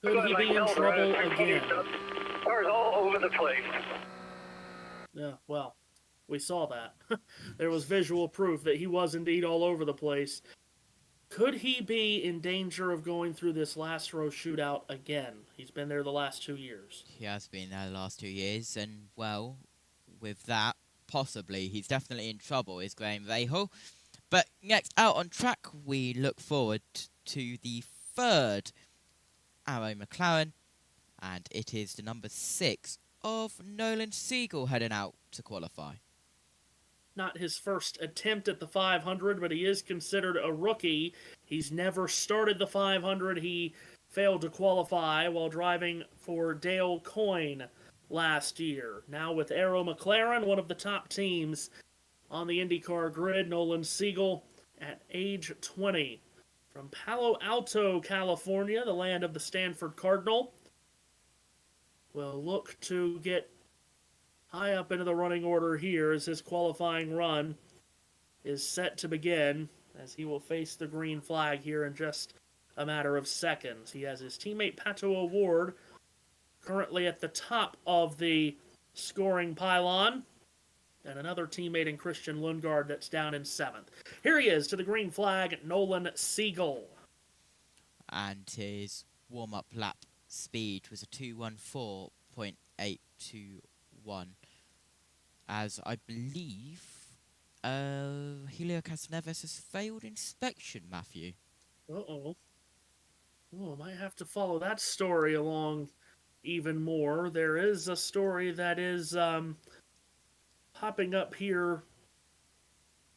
Could he be in trouble again? Cars all over the place. Yeah, well, we saw that. There was visual proof that he was indeed all over the place. Could he be in danger of going through this last row shootout again? He's been there the last 2 years. He has been there the last 2 years, and, well, with that, possibly, he's definitely in trouble, is Graham Rahal. But next out on track, we look forward to the 3rd Arrow McLaren, and it is the number 6 of Nolan Siegel heading out to qualify. Not his first attempt at the 500, but he is considered a rookie. He's never started the 500. He failed to qualify while driving for Dale Coyne last year. Now with Arrow McLaren, one of the top teams on the INDYCAR grid, Nolan Siegel at age 20. From Palo Alto, California, the land of the Stanford Cardinal, will look to get high up into the running order here as his qualifying run is set to begin, as he will face the green flag here in just a matter of seconds. He has his teammate Pato O'Ward currently at the top of the scoring pylon, and another teammate in Christian Lundgaard that's down in 7th. Here he is to the green flag, Nolan Siegel. And his warm-up lap speed was a 214.821. As I believe Helio Castroneves has failed inspection, Matthew. Uh-oh. Oh, I might have to follow that story along even more. There is a story that is popping up here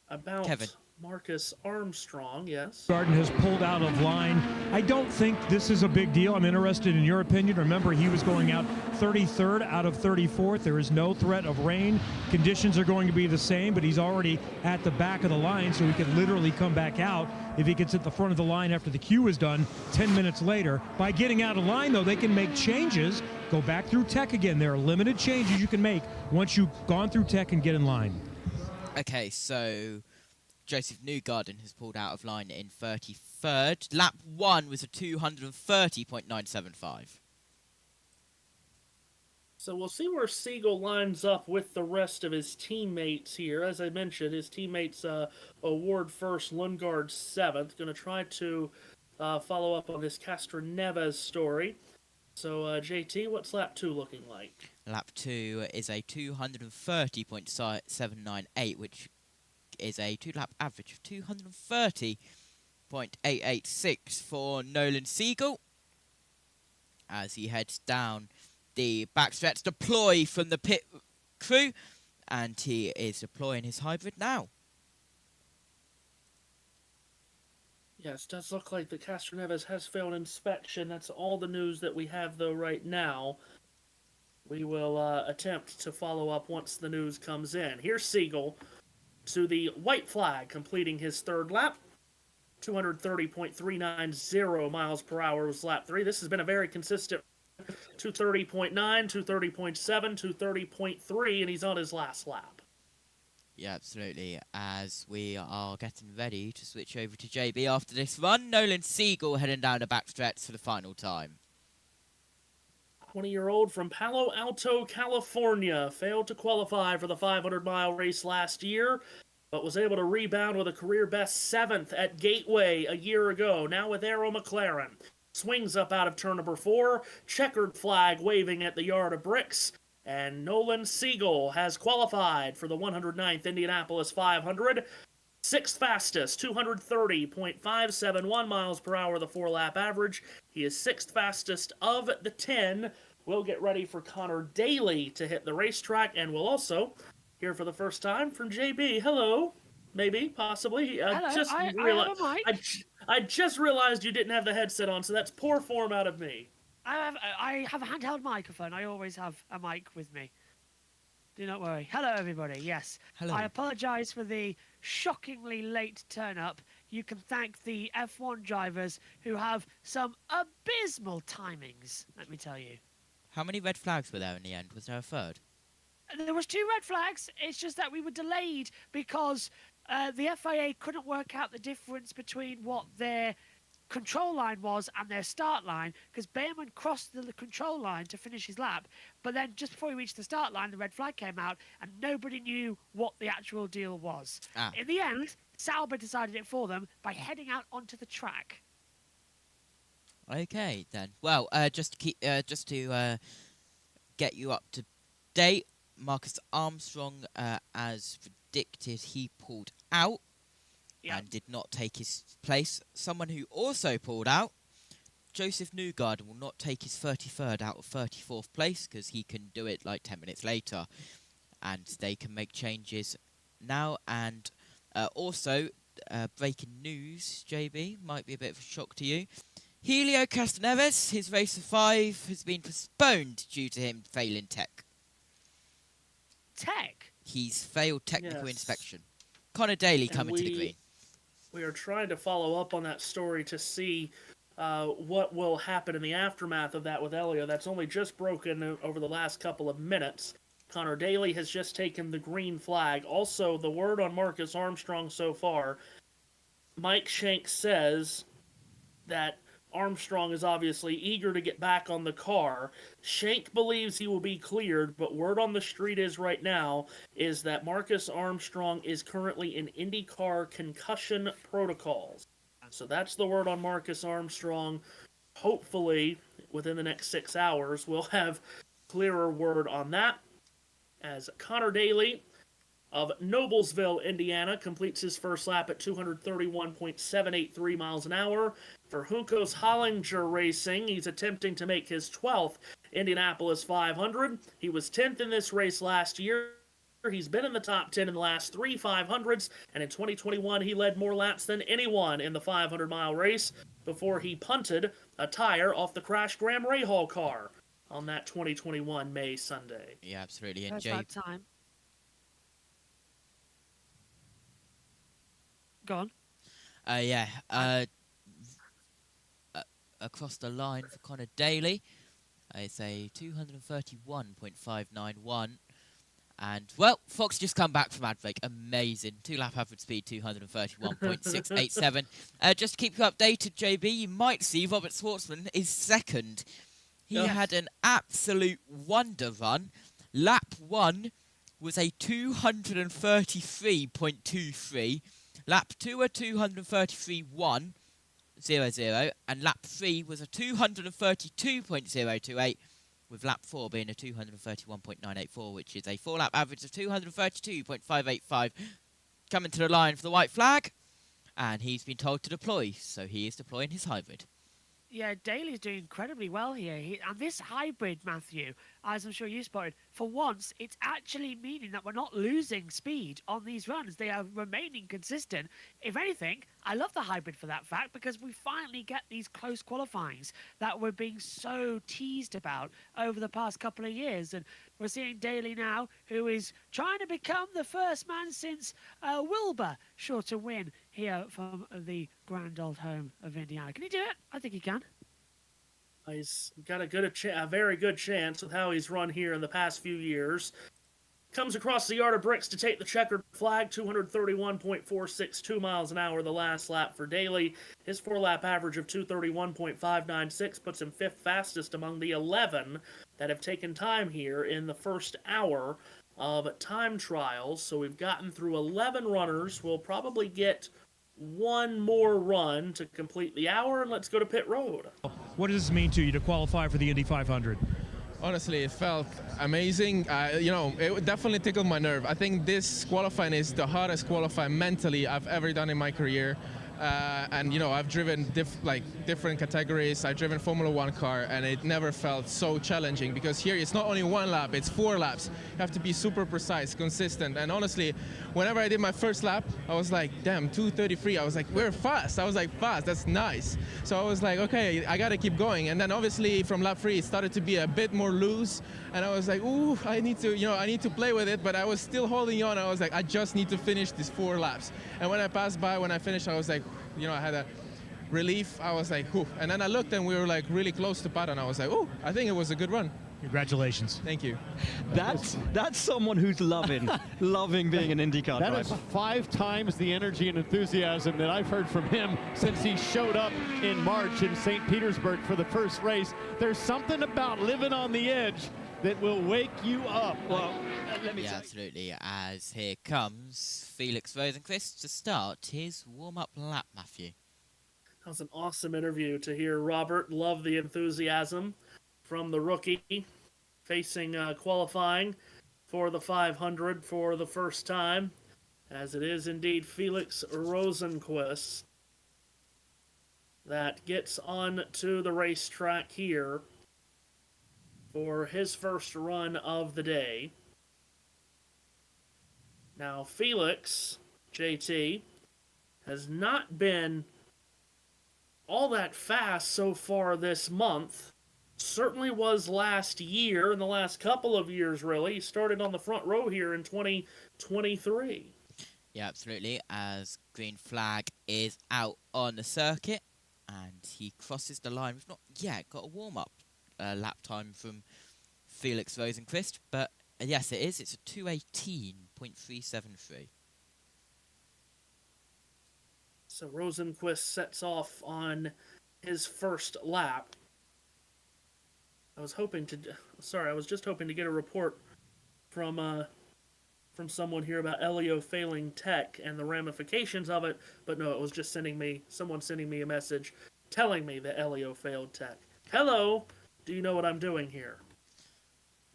about Kevin. Marcus Armstrong, yes. Garden has pulled out of line. I don't think this is a big deal. I'm interested in your opinion. Remember, he was going out 33rd out of 34th. There is no threat of rain. Conditions are going to be the same, but he's already at the back of the line, so he could literally come back out if he gets at the front of the line after the queue is done 10 minutes later. By getting out of line, though, they can make changes, go back through tech again. There are limited changes you can make once you've gone through tech and get in line. Okay, so Joseph Newgarden has pulled out of line in 33rd. Lap 1 was a 230.975. So we'll see where Siegel lines up with the rest of his teammates here. As I mentioned, his teammates O'Ward first, Lundgaard 7th. Going to try to follow up on this Castroneves story. So, JT, what's lap 2 looking like? Lap 2 is a 230.798, which is a 2-lap average of 230.886 for Nolan Siegel as he heads down the backstretch, deploy from the pit crew, and he is deploying his hybrid now. Yes, it does look like the Castroneves has failed inspection. That's all the news that we have, though, right now. We will attempt to follow up once the news comes in. Here's Siegel to the white flag, completing his 3rd lap. 230.390 miles per hour was lap 3. This has been a very consistent 230.9, 230.7, 230.3, and he's on his last lap. Yeah, absolutely. As we are getting ready to switch over to JB after this run, Nolan Siegel heading down the backstretch for the final time. 20-year-old from Palo Alto, California, failed to qualify for the 500-mile race last year, but was able to rebound with a career-best 7th at Gateway a year ago, now with Arrow McLaren. Swings up out of turn number 4, checkered flag waving at the yard of bricks, and Nolan Siegel has qualified for the 109th Indianapolis 500. 6th fastest, 230.571 miles per hour, the 4-lap average. He is 6th fastest of the 10. We'll get ready for Connor Daly to hit the racetrack, and we'll also hear for the first time from JB. Hello. Maybe, possibly. Hello, I just realized you didn't have the headset on, so that's poor form out of me. I have a handheld microphone. I always have a mic with me. Do not worry. Hello, everybody. Yes. Hello. I apologise for the shockingly late turn-up. You can thank the F1 drivers who have some abysmal timings, let me tell you. How many red flags were there in the end? Was there a 3rd? There was 2 red flags. It's just that we were delayed because the FIA couldn't work out the difference between what their control line was and their start line, because Behrman crossed the control line to finish his lap, but then just before he reached the start line, the red flag came out, and nobody knew what the actual deal was. In the end, Sauber decided it for them by heading out onto the track. Okay, then. Well, just to get you up to date, Marcus Armstrong, as predicted, he pulled out. Yep. And did not take his place. Someone who also pulled out, Joseph Newgarden, will not take his 33rd out of 34th place because he can do it like 10 minutes later. And they can make changes now. And also, breaking news, JB, might be a bit of a shock to you. Helio Castroneves, his race of 5 has been postponed due to him failing tech. Tech? He's failed technical Yes. inspection. Connor Daly coming to the green. We are trying to follow up on that story to see what will happen in the aftermath of that with Elio. That's only just broken over the last couple of minutes. Connor Daly has just taken the green flag. Also, the word on Marcus Armstrong so far, Mike Shank says that Armstrong is obviously eager to get back on the car. Shank believes he will be cleared, but word on the street is right now is that Marcus Armstrong is currently in INDYCAR concussion protocols. So that's the word on Marcus Armstrong. Hopefully, within the next 6 hours, we'll have clearer word on that. As Connor Daly of Noblesville, Indiana, completes his first lap at 231.783 miles an hour. For Juncos Hollinger Racing, he's attempting to make his 12th Indianapolis 500. He was 10th in this race last year. He's been in the top 10 in the last 3 500s, and in 2021 he led more laps than anyone in the 500-mile race before he punted a tire off the crashed Graham Rahal car on that 2021 May Sunday. Yeah, absolutely. And That's Jay, that time. Go on. Across the line for Connor Daly, it's a 231.591. And, well, Fox just come back from Advake. Amazing. 2-lap average speed, 231.687. Just to keep you updated, JB, you might see Robert Shwartzman is second. He had an absolute wonder run. Lap 1 was a 233.23. Lap 2 a 233.100, and lap 3 was a 232.028, with lap 4 being a 231.984, which is a 4-lap average of 232.585. Coming to the line for the white flag, and he's been told to deploy, so he is deploying his hybrid. Yeah, Daly's doing incredibly well here. And this hybrid, Matthew, as I'm sure you spotted, for once, it's actually meaning that we're not losing speed on these runs. They are remaining consistent. If anything, I love the hybrid for that fact, because we finally get these close qualifyings that we're being so teased about over the past couple of years. And we're seeing Daly now, who is trying to become the first man since Wilbur, sure to win here from the grand old home of Indiana. Can he do it? I think he can. He's got a very good chance with how he's run here in the past few years. Comes across the yard of bricks to take the checkered flag, 231.462 miles an hour the last lap for Daly. His 4-lap average of 231.596 puts him 5th fastest among the 11 that have taken time here in the first hour of time trials. So we've gotten through 11 runners. We'll probably get one more run to complete the hour, and let's go to pit road. What does this mean to you to qualify for the Indy 500? Honestly, it felt amazing. It definitely tickled my nerve. I think this qualifying is the hardest qualifying mentally I've ever done in my career. I've driven different categories. I've driven Formula 1 car, and it never felt so challenging, because here it's not only 1 lap, it's 4 laps. You have to be super precise, consistent. And honestly, whenever I did my first lap, I was like, damn, 2:33. I was like, we're fast. I was like, fast, that's nice. So I was like, okay, I gotta keep going. And then obviously from lap 3, it started to be a bit more loose. And I was like, ooh, I need to play with it. But I was still holding on. I was like, I just need to finish these 4 laps. And when I passed by, when I finished, I was like, I had a relief. I was like, whew. And then I looked, and we were like really close to Pato, and I was like, oh, I think it was a good run. Congratulations. Thank you. That's someone who's loving being an IndyCar driver. That is 5 times the energy and enthusiasm that I've heard from him since he showed up in March in St. Petersburg for the first race. There's something about living on the edge that will wake you up. Well, let me absolutely. As here comes Felix Rosenqvist to start his warm-up lap, Matthew. That was an awesome interview to hear, Robert. Love the enthusiasm from the rookie facing qualifying for the 500 for the first time, as it is indeed Felix Rosenqvist that gets on to the racetrack here for his first run of the day. Now, Felix, JT, has not been all that fast so far this month. Certainly was last year, in the last couple of years, really. He started on the front row here in 2023. Yeah, absolutely, as green flag is out on the circuit, and he crosses the line. We've not yet got a warm-up lap time from Felix Rosenqvist, but yes, it is. It's a 2:18.373. So Rosenqvist sets off on his first lap. I was just hoping to get a report from someone here about Elio failing tech and the ramifications of it, but no, it was just someone sending me a message telling me that Elio failed tech. Hello, do you know what I'm doing here?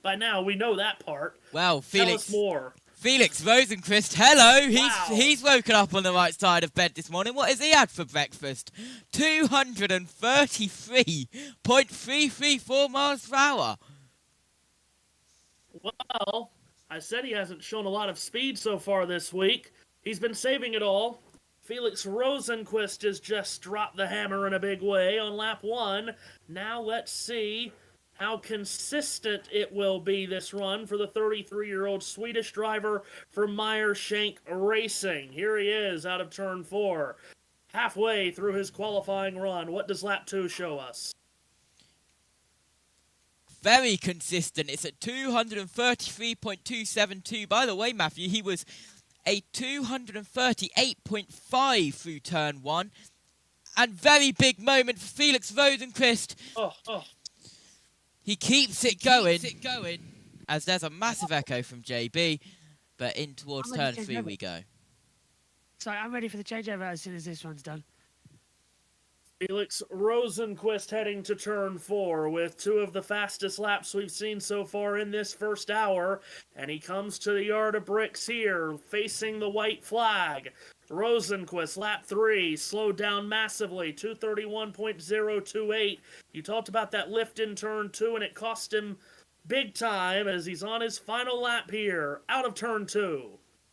By now, we know that part. Well, Tell us more. Felix Rosenqvist, hello. Wow. He's woken up on the right side of bed this morning. What has he had for breakfast? 233.334 miles per hour. Well, I said he hasn't shown a lot of speed so far this week. He's been saving it all. Felix Rosenqvist has just dropped the hammer in a big way on lap 1. Now let's see how consistent it will be this run for the 33-year-old Swedish driver for Meyer Shank Racing. Here he is out of turn 4. Halfway through his qualifying run. What does lap 2 show us? Very consistent. It's at 233.272. By the way, Matthew, he was a 238.5 through turn 1. And very big moment for Felix Rosenqvist. He keeps it going. As there's a massive echo from JB, but in towards turn 3 we go. Sorry, I'm ready for the changeover as soon as this one's done. Felix Rosenqvist heading to turn 4 with 2 of the fastest laps we've seen so far in this first hour. And he comes to the yard of bricks here, facing the white flag. Rosenqvist, lap 3, slowed down massively, 231.028. You talked about that lift in turn 2, and it cost him big time as he's on his final lap here, out of turn 2.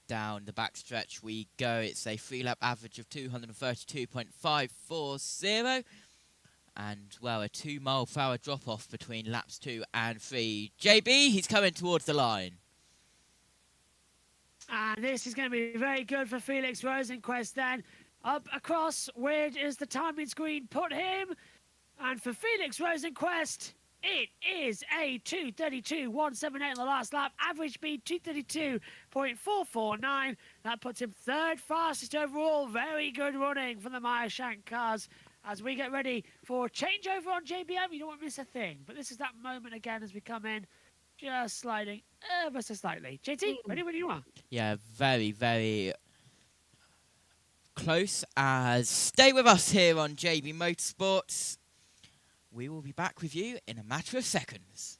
Down the backstretch we go. It's a 3-lap average of 232.540. And, well, a 2-mile-per-hour drop-off between laps 2 and 3. JB, he's coming towards the line. And this is going to be very good for Felix Rosenqvist then. Up across, where does the timing screen put him? And for Felix Rosenqvist, it is a 232.178 in the last lap. Average speed 232.449. That puts him 3rd fastest overall. Very good running from the Meyer Shank cars. As we get ready for changeover on JBM, you don't want to miss a thing. But this is that moment again as we come in, just sliding ever so slightly. JT, ready when you are. Yeah, very, very close. As stay with us here on JB Motorsports. We will be back with you in a matter of seconds.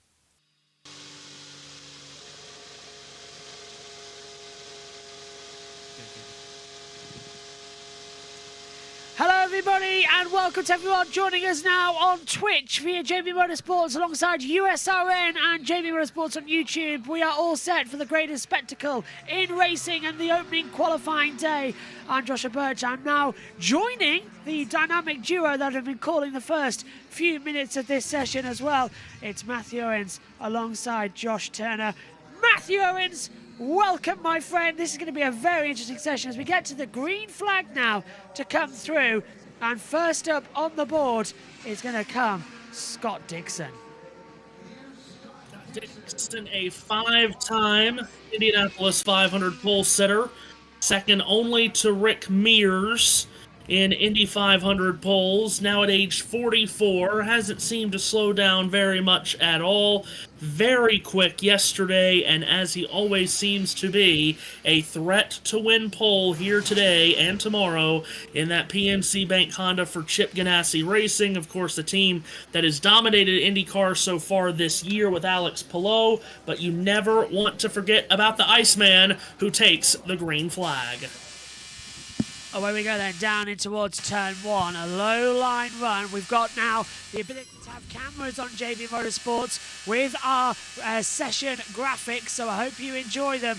Hello everybody and welcome to everyone joining us now on Twitch via JB Motorsports alongside USRN and JB Motorsports on YouTube. We are all set for the greatest spectacle in racing and the opening qualifying day. I'm Joshua Birch. I'm now joining the dynamic duo that have been calling the first few minutes of this session as well. It's Matthew Owens alongside Josh Turner. Matthew Owens, welcome, my friend. This is going to be a very interesting session as we get to the green flag now to come through. And first up on the board is going to come Scott Dixon. Dixon, a 5-time Indianapolis 500 pole sitter, second only to Rick Mears in Indy 500 poles. Now at age 44, hasn't seemed to slow down very much at all. Very quick yesterday, and as he always seems to be, a threat to win pole here today and tomorrow in that PNC Bank Honda for Chip Ganassi Racing. Of course, the team that has dominated IndyCar so far this year with Alex Palou, but you never want to forget about the Iceman who takes the green flag. Away we go then, down in towards turn 1, a low line run. We've got now the ability to have cameras on JB Motorsports with our session graphics, so I hope you enjoy them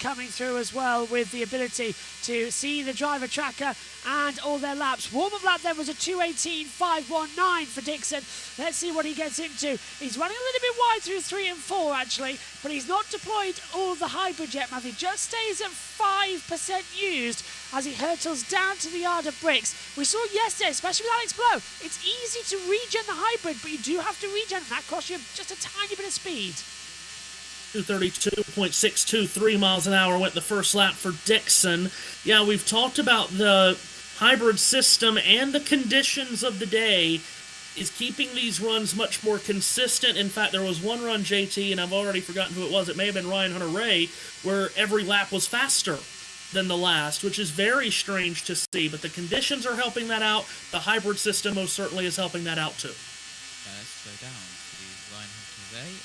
coming through as well, with the ability to see the driver tracker and all their laps. Warm-up lap then was a 2:18.519 for Dixon. Let's see what he gets into. He's running a little bit wide through 3 and 4 actually, but he's not deployed all the hybrid yet, Matthew. Just stays at 5% used as he hurtles down to the yard of bricks. We saw yesterday, especially with Alex Palou, it's easy to regen the hybrid, but you do have to regen, and that costs you just a tiny bit of speed. 232.623 miles an hour went the first lap for Dixon. Yeah, we've talked about the hybrid system and the conditions of the day is keeping these runs much more consistent. In fact, there was one run, JT, and I've already forgotten who it was. It may have been Ryan Hunter-Reay, where every lap was faster than the last, which is very strange to see, but the conditions are helping that out. The hybrid system most certainly is helping that out too. Let's go down to Ryan Hunter-Reay.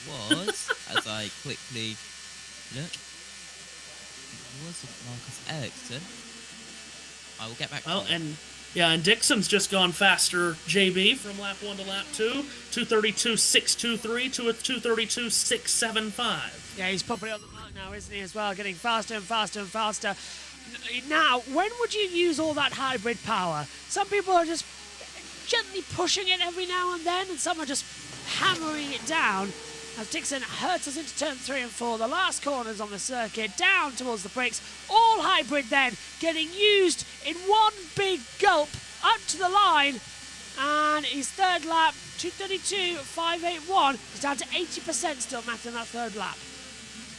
It was, as I quickly look, it was Marcus Ericsson. I will get back to you. And Dixon's just gone faster, JB, from lap 1 to lap 2. 232.623 to a 232.675. Yeah, he's probably on the mark now, isn't he, as well, getting faster and faster and faster. Now, when would you use all that hybrid power? Some people are just gently pushing it every now and then, and some are just hammering it down as Dixon hurtles into turn 3 and 4. The last corners on the circuit, down towards the bricks. All hybrid then, getting used in one big gulp up to the line. And his third lap, 232.581. He's down to 80% still, Matthew, in that third lap.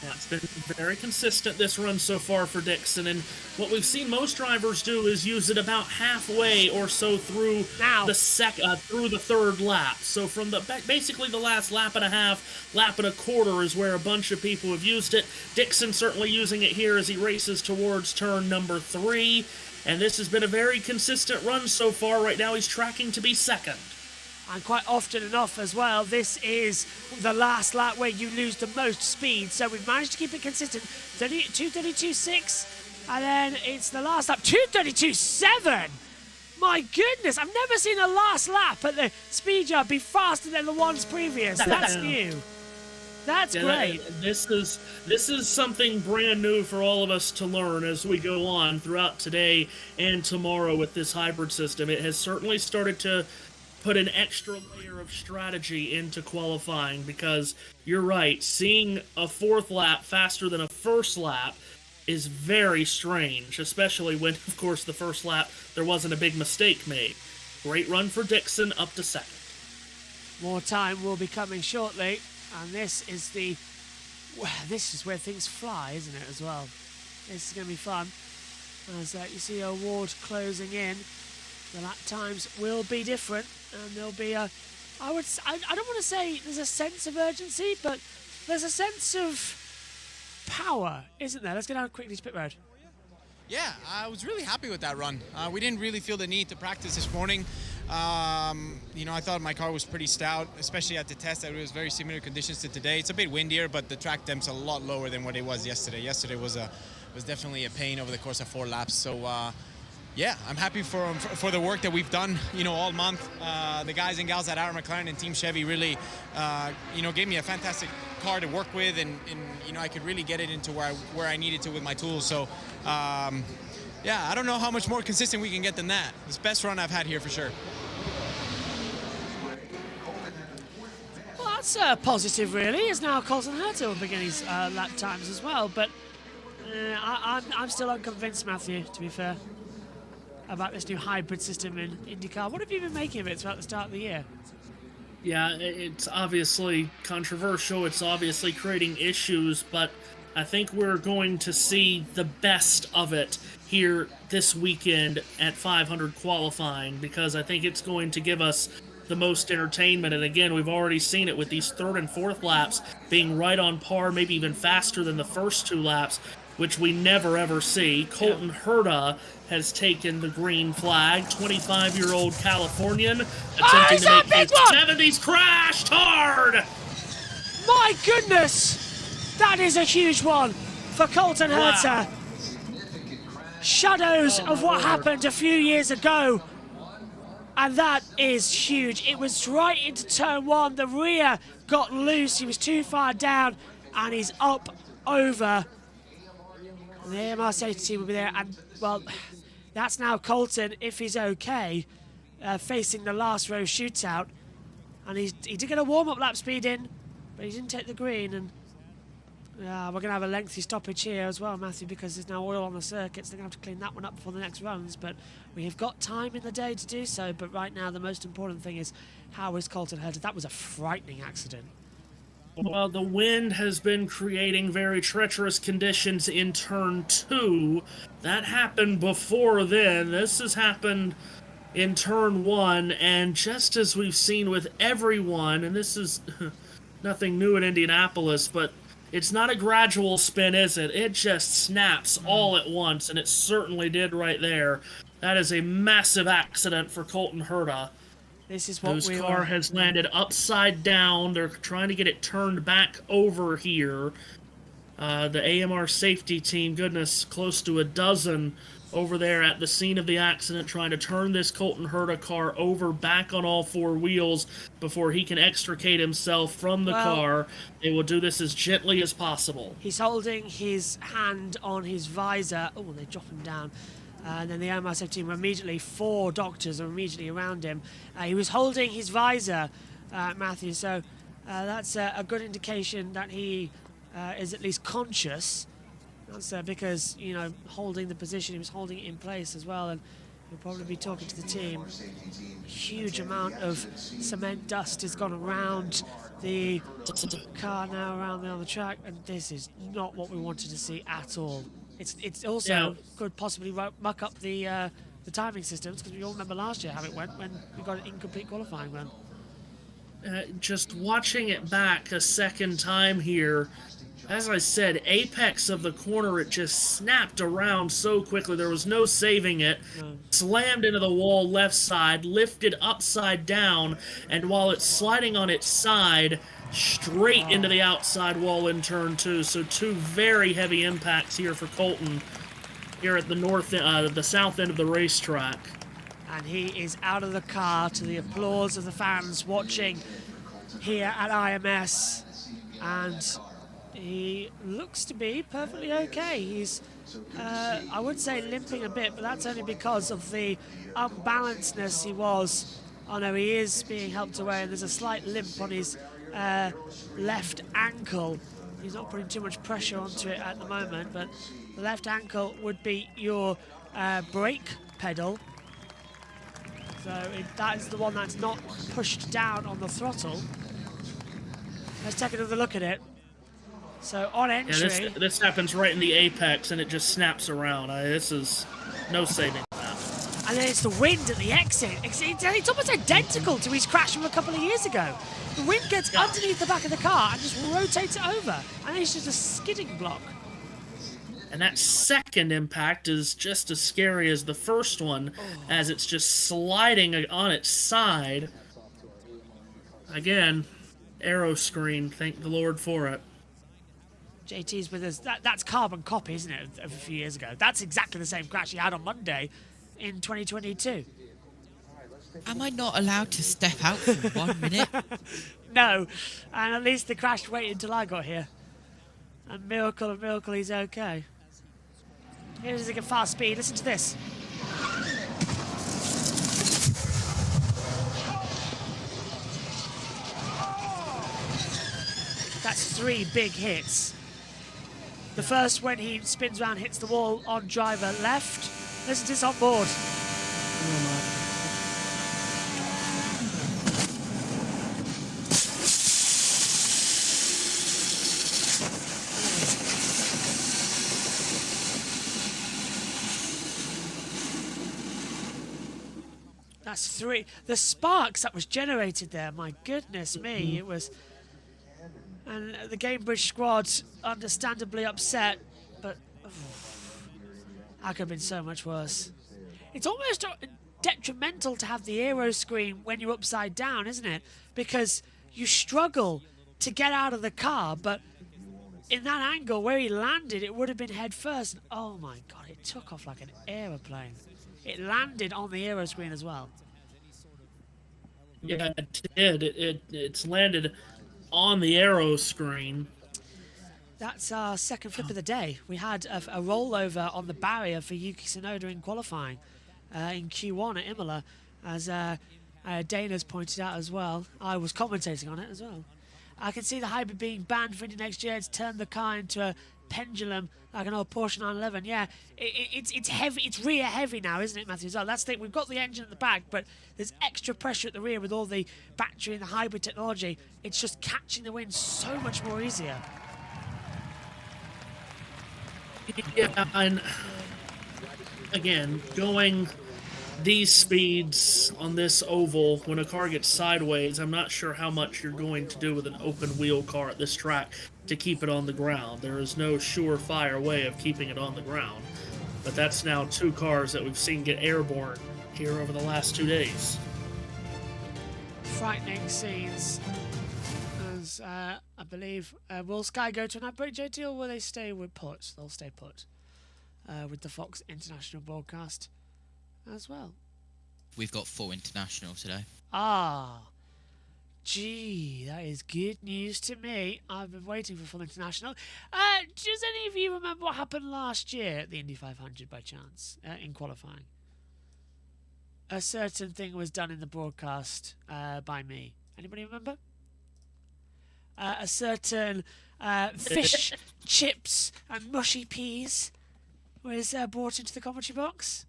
Yeah, it's been very consistent this run so far for Dixon, and what we've seen most drivers do is use it about halfway or so through through the third lap. So from basically the last lap and a half, lap and a quarter is where a bunch of people have used it. Dixon certainly using it here as he races towards turn number 3, and this has been a very consistent run so far. Right now he's tracking to be second. And quite often enough as well, this is the last lap where you lose the most speed. So we've managed to keep it consistent. 2:32.6, and then it's the last lap, 2:32.7. My goodness, I've never seen a last lap at the speed yard be faster than the ones previous. That's new. That's great. This is something brand new for all of us to learn as we go on throughout today and tomorrow with this hybrid system. It has certainly started to put an extra layer of strategy into qualifying, because you're right, seeing a fourth lap faster than a first lap is very strange, especially when, of course, the first lap there wasn't a big mistake made. Great run for Dixon, up to second. More time will be coming shortly, and this is where things fly, isn't it, as well? This is going to be fun. As you see O'Ward closing in, the lap times will be different, and there'll be I don't want to say there's a sense of urgency, but there's a sense of power, isn't there? Let's go down quickly to pit road. Yeah, I was really happy with that run. We didn't really feel the need to practice this morning. I thought my car was pretty stout, especially at the test. It was very similar conditions to today. It's a bit windier, but the track temp's a lot lower than what it was yesterday. Yesterday was definitely a pain over the course of 4 laps. So yeah, I'm happy for the work that we've done, all month. The guys and gals at Our McLaren and Team Chevy really, gave me a fantastic car to work with, and I could really get it into where I needed to with my tools. So, yeah, I don't know how much more consistent we can get than that. It's the best run I've had here for sure. Well, that's positive, really, as now Colton Herta will begin his lap times as well. But I'm still unconvinced, Matthew, to be fair, about this new hybrid system in IndyCar. What have you been making of it throughout the start of the year? Yeah, it's obviously controversial. It's obviously creating issues, but I think we're going to see the best of it here this weekend at 500 qualifying, because I think it's going to give us the most entertainment. And again, we've already seen it with these third and fourth laps being right on par, maybe even faster than the first 2 laps, which we never ever see. Colton Herta has taken the green flag. 25-year-old Californian attempting to make his 70s crashed hard. My goodness, that is a huge one for Colton Herta. Shadows of what happened a few years ago, and that is huge. It was right into turn 1. The rear got loose. He was too far down, and he's up over. The AMR safety team will be there, and, well, that's now Colton, if he's okay, facing the last row shootout. And he did get a warm-up lap speed in, but he didn't take the green, and we're going to have a lengthy stoppage here as well, Matthew, because there's now oil on the circuit, so they're going to have to clean that one up before the next runs. But we have got time in the day to do so, but right now the most important thing is, how is Colton Herta? That was a frightening accident. Well, the wind has been creating very treacherous conditions in turn 2. That happened before then. This has happened in turn 1, and just as we've seen with everyone, and this is nothing new in Indianapolis, but it's not a gradual spin, is it? It just snaps all at once, and it certainly did right there. That is a massive accident for Colton Herta. This is what whose car has landed upside down. They're trying to get it turned back over here. The AMR safety team, goodness, close to a dozen over there at the scene of the accident, trying to turn this Colton Herta car over back on all 4 wheels before he can extricate himself from the car. They will do this as gently as possible. He's holding his hand on his visor. Oh, they drop him down. And then the AMR safety team were immediately, 4 doctors are immediately around him. He was holding his visor, Matthew, so that's a good indication that he is at least conscious. That's because, holding the position, he was holding it in place as well, and We'll probably be talking to the team. A huge amount of cement dust has gone around the car now around the track, and this is not what we wanted to see at all. It's also could possibly muck up the timing systems, because we all remember last year how it went when we got an incomplete qualifying run. Just watching it back a second time here, as I said, apex of the corner, it just snapped around so quickly. There was no saving it. Slammed into the wall left side, lifted upside down, and while it's sliding on its side, straight into the outside wall in turn 2. So 2 very heavy impacts here for Colton here at the south end of the racetrack. And he is out of the car to the applause of the fans watching here at IMS, and he looks to be perfectly okay. He's, I would say, limping a bit, but that's only because of the unbalancedness he was. Oh no, he is being helped away, and there's a slight limp on his left ankle. He's not putting too much pressure onto it at the moment, but the left ankle would be your brake pedal. So that is the one that's not pushed down on the throttle. Let's take another look at it. So on entry... Yeah, this happens right in the apex, and it just snaps around. This is no saving that. And then it's the wind at the exit. It's almost identical to his crash from a couple of years ago. The wind gets underneath the back of the car and just rotates it over. And then it's just a skidding block. And that second impact is just as scary as the first one, as it's just sliding on its side. Again, aero screen, thank the Lord for it. JT's with us. That's carbon copy, isn't it, of a few years ago? That's exactly the same crash he had on Monday in 2022. Am I not allowed to step out for 1 minute? No, and at least the crash waited until I got here. And miracle of miracle, he's okay. Here's a fast speed. Listen to this. That's 3 big hits. The first when he spins around, hits the wall on driver left. Listen to this on board. That's 3. The sparks that was generated there, my goodness me, it was... And the Gamebridge squad, understandably upset, but that could have been so much worse. It's almost detrimental to have the aero screen when you're upside down, isn't it? Because you struggle to get out of the car, but in that angle where he landed, it would have been head first. And oh my God, it took off like an aeroplane. It landed on the aero screen as well. Yeah, it did. It's landed on the aero screen. That's our second flip of the day. We had a rollover on the barrier for Yuki Tsunoda in qualifying in Q1 at Imola, as Dana's pointed out as well. I was commentating on it as well. I can see the hybrid being banned for Indy next year. It's turned the car into a pendulum like an old Porsche 911. Yeah, it's heavy. It's rear heavy now, isn't it, Matthew? As well, that's the thing. We've got the engine at the back, but there's extra pressure at the rear with all the battery and the hybrid technology. It's just catching the wind so much more easier. Yeah, and again, going these speeds on this oval, when a car gets sideways, I'm not sure how much you're going to do with an open wheel car at this track to keep it on the ground. There is no surefire way of keeping it on the ground. But that's now 2 cars that we've seen get airborne here over the last 2 days. Frightening scenes. As I believe, will Sky go to an outbreak, JT, or will they stay with put? They'll stay put with the Fox International broadcast as well. We've got 4 international today. Ah, gee, that is good news to me. I've been waiting for full international. Does any of you remember what happened last year at the Indy 500 by chance in qualifying? A certain thing was done in the broadcast by me. Anybody remember? A certain fish, chips and mushy peas was brought into the commentary box.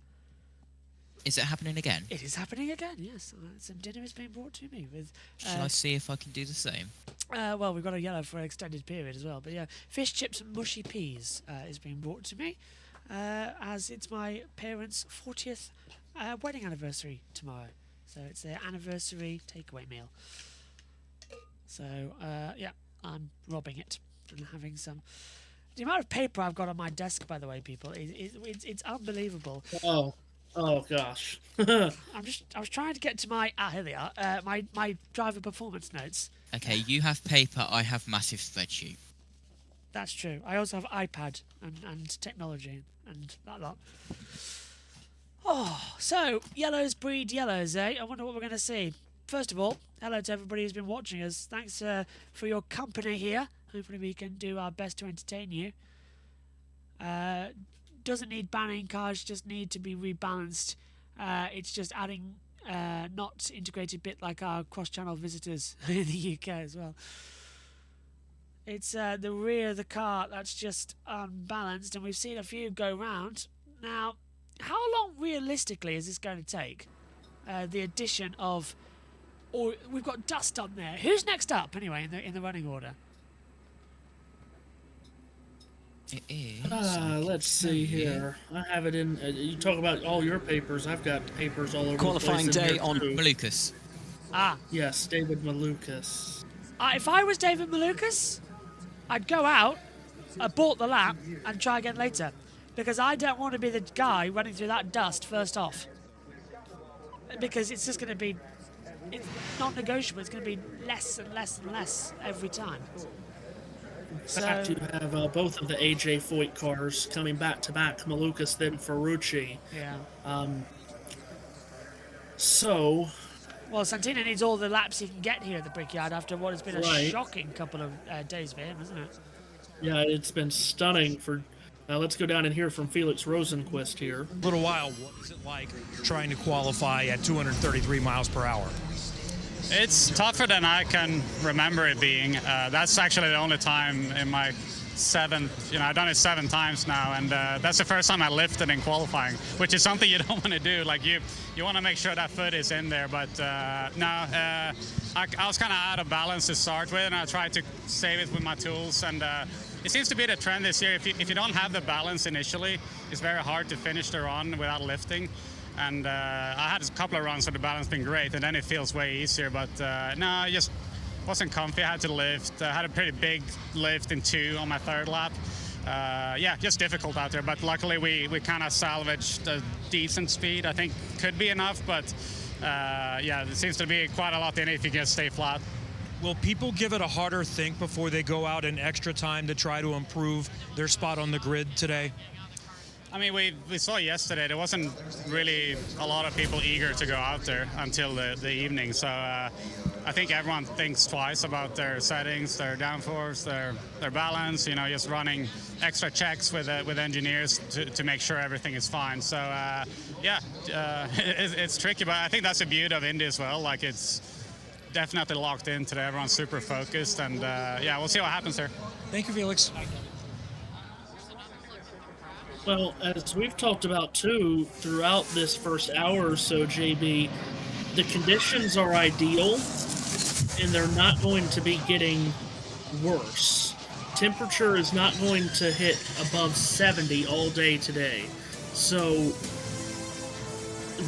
Is it happening again? It is happening again, yes. Some dinner is being brought to me with... Shall I see if I can do the same? Well, we've got a yellow for an extended period as well. But yeah, fish, chips and mushy peas is being brought to me as it's my parents' 40th wedding anniversary tomorrow. So it's their anniversary takeaway meal. So, yeah, I'm robbing it and having some... The amount of paper I've got on my desk, by the way, people, it's unbelievable. Oh gosh. I was trying to get to my here they are. My driver performance notes. Okay, you have paper, I have massive spreadsheet. That's true. I also have iPad and technology and that lot. Oh, so yellows breed yellows, eh? I wonder what we're going to see. First of all, hello to everybody who's been watching us. Thanks for your company here. Hopefully we can do our best to entertain you. Doesn't need banning cars, just need to be rebalanced. It's just adding not integrated bit like our cross-channel visitors in the UK as well. It's the rear of the car that's just unbalanced, and we've seen a few go round. Now, how long realistically is this going to take? The addition of, or we've got dust on there. Who's next up anyway in the running order? It is. Let's see here. I have it in. You talk about all your papers. I've got papers all over Qualifying the place. day on Malukas. Yes, David Malukas. If I was David Malukas, I'd go out, abort the lap, and try again later. Because I don't want to be the guy running through that dust first off. Because it's just going to be... It's not negotiable. It's going to be less and less and less every time. In fact, you have both of the AJ Foyt cars coming back-to-back. Malukas, then Ferrucci. Yeah. So... Well, Santino needs all the laps he can get here at the Brickyard after what has been a shocking couple of days for him, hasn't it? Yeah, it's been stunning for... let's go down and hear from Felix Rosenqvist here. A little while, what is it like trying to qualify at 233 miles per hour? It's tougher than I can remember it being. That's actually the only time in my I've done it 7 times now, and that's the first time I lifted in qualifying, which is something you don't want to do. Like you want to make sure that foot is in there, but I was kind of out of balance to start with, and I tried to save it with my tools, and it seems to be the trend this year. If you don't have the balance initially, it's very hard to finish the run without lifting. And I had a couple of runs where the balance been great, and then it feels way easier. But I just wasn't comfy. I had to lift. I had a pretty big lift in 2 on my 3rd lap. Just difficult out there. But luckily we kind of salvaged a decent speed. I think could be enough, but there seems to be quite a lot in it if you can stay flat. Will people give it a harder think before they go out in extra time to try to improve their spot on the grid today? I mean, we saw yesterday there wasn't really a lot of people eager to go out there until the evening. So I think everyone thinks twice about their settings, their downforce, their balance. Just running extra checks with engineers to make sure everything is fine. So it's tricky, but I think that's the beauty of Indy as well. Like it's definitely locked in today. Everyone's super focused, and we'll see what happens there. Thank you, Felix. Well, as we've talked about, too, throughout this first hour or so, JB, the conditions are ideal, and they're not going to be getting worse. Temperature is not going to hit above 70 all day today. So,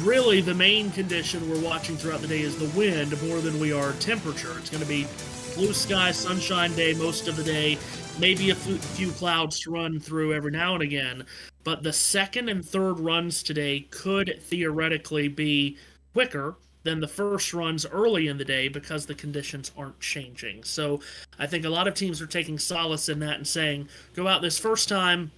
really, the main condition we're watching throughout the day is the wind more than we are temperature. It's going to be blue sky, sunshine day most of the day, maybe a few clouds to run through every now and again. But the 2nd and 3rd runs today could theoretically be quicker than the first runs early in the day because the conditions aren't changing. So I think a lot of teams are taking solace in that and saying, go out this first time,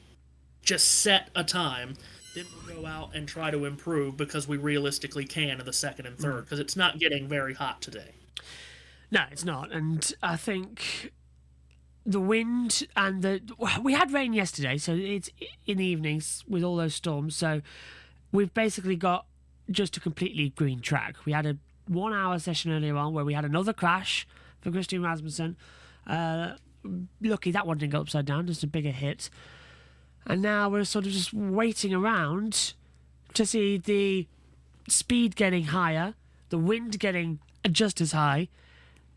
just set a time, then we'll go out and try to improve because we realistically can in the 2nd and 3rd because it's not getting very hot today. No, it's not. And I think the wind and we had rain yesterday, so it's in the evenings with all those storms. So we've basically got just a completely green track. We had a 1-hour session earlier on where we had another crash for Christian Rasmussen. Lucky that one didn't go upside down, just a bigger hit. And now we're sort of just waiting around to see the speed getting higher, the wind getting just as high,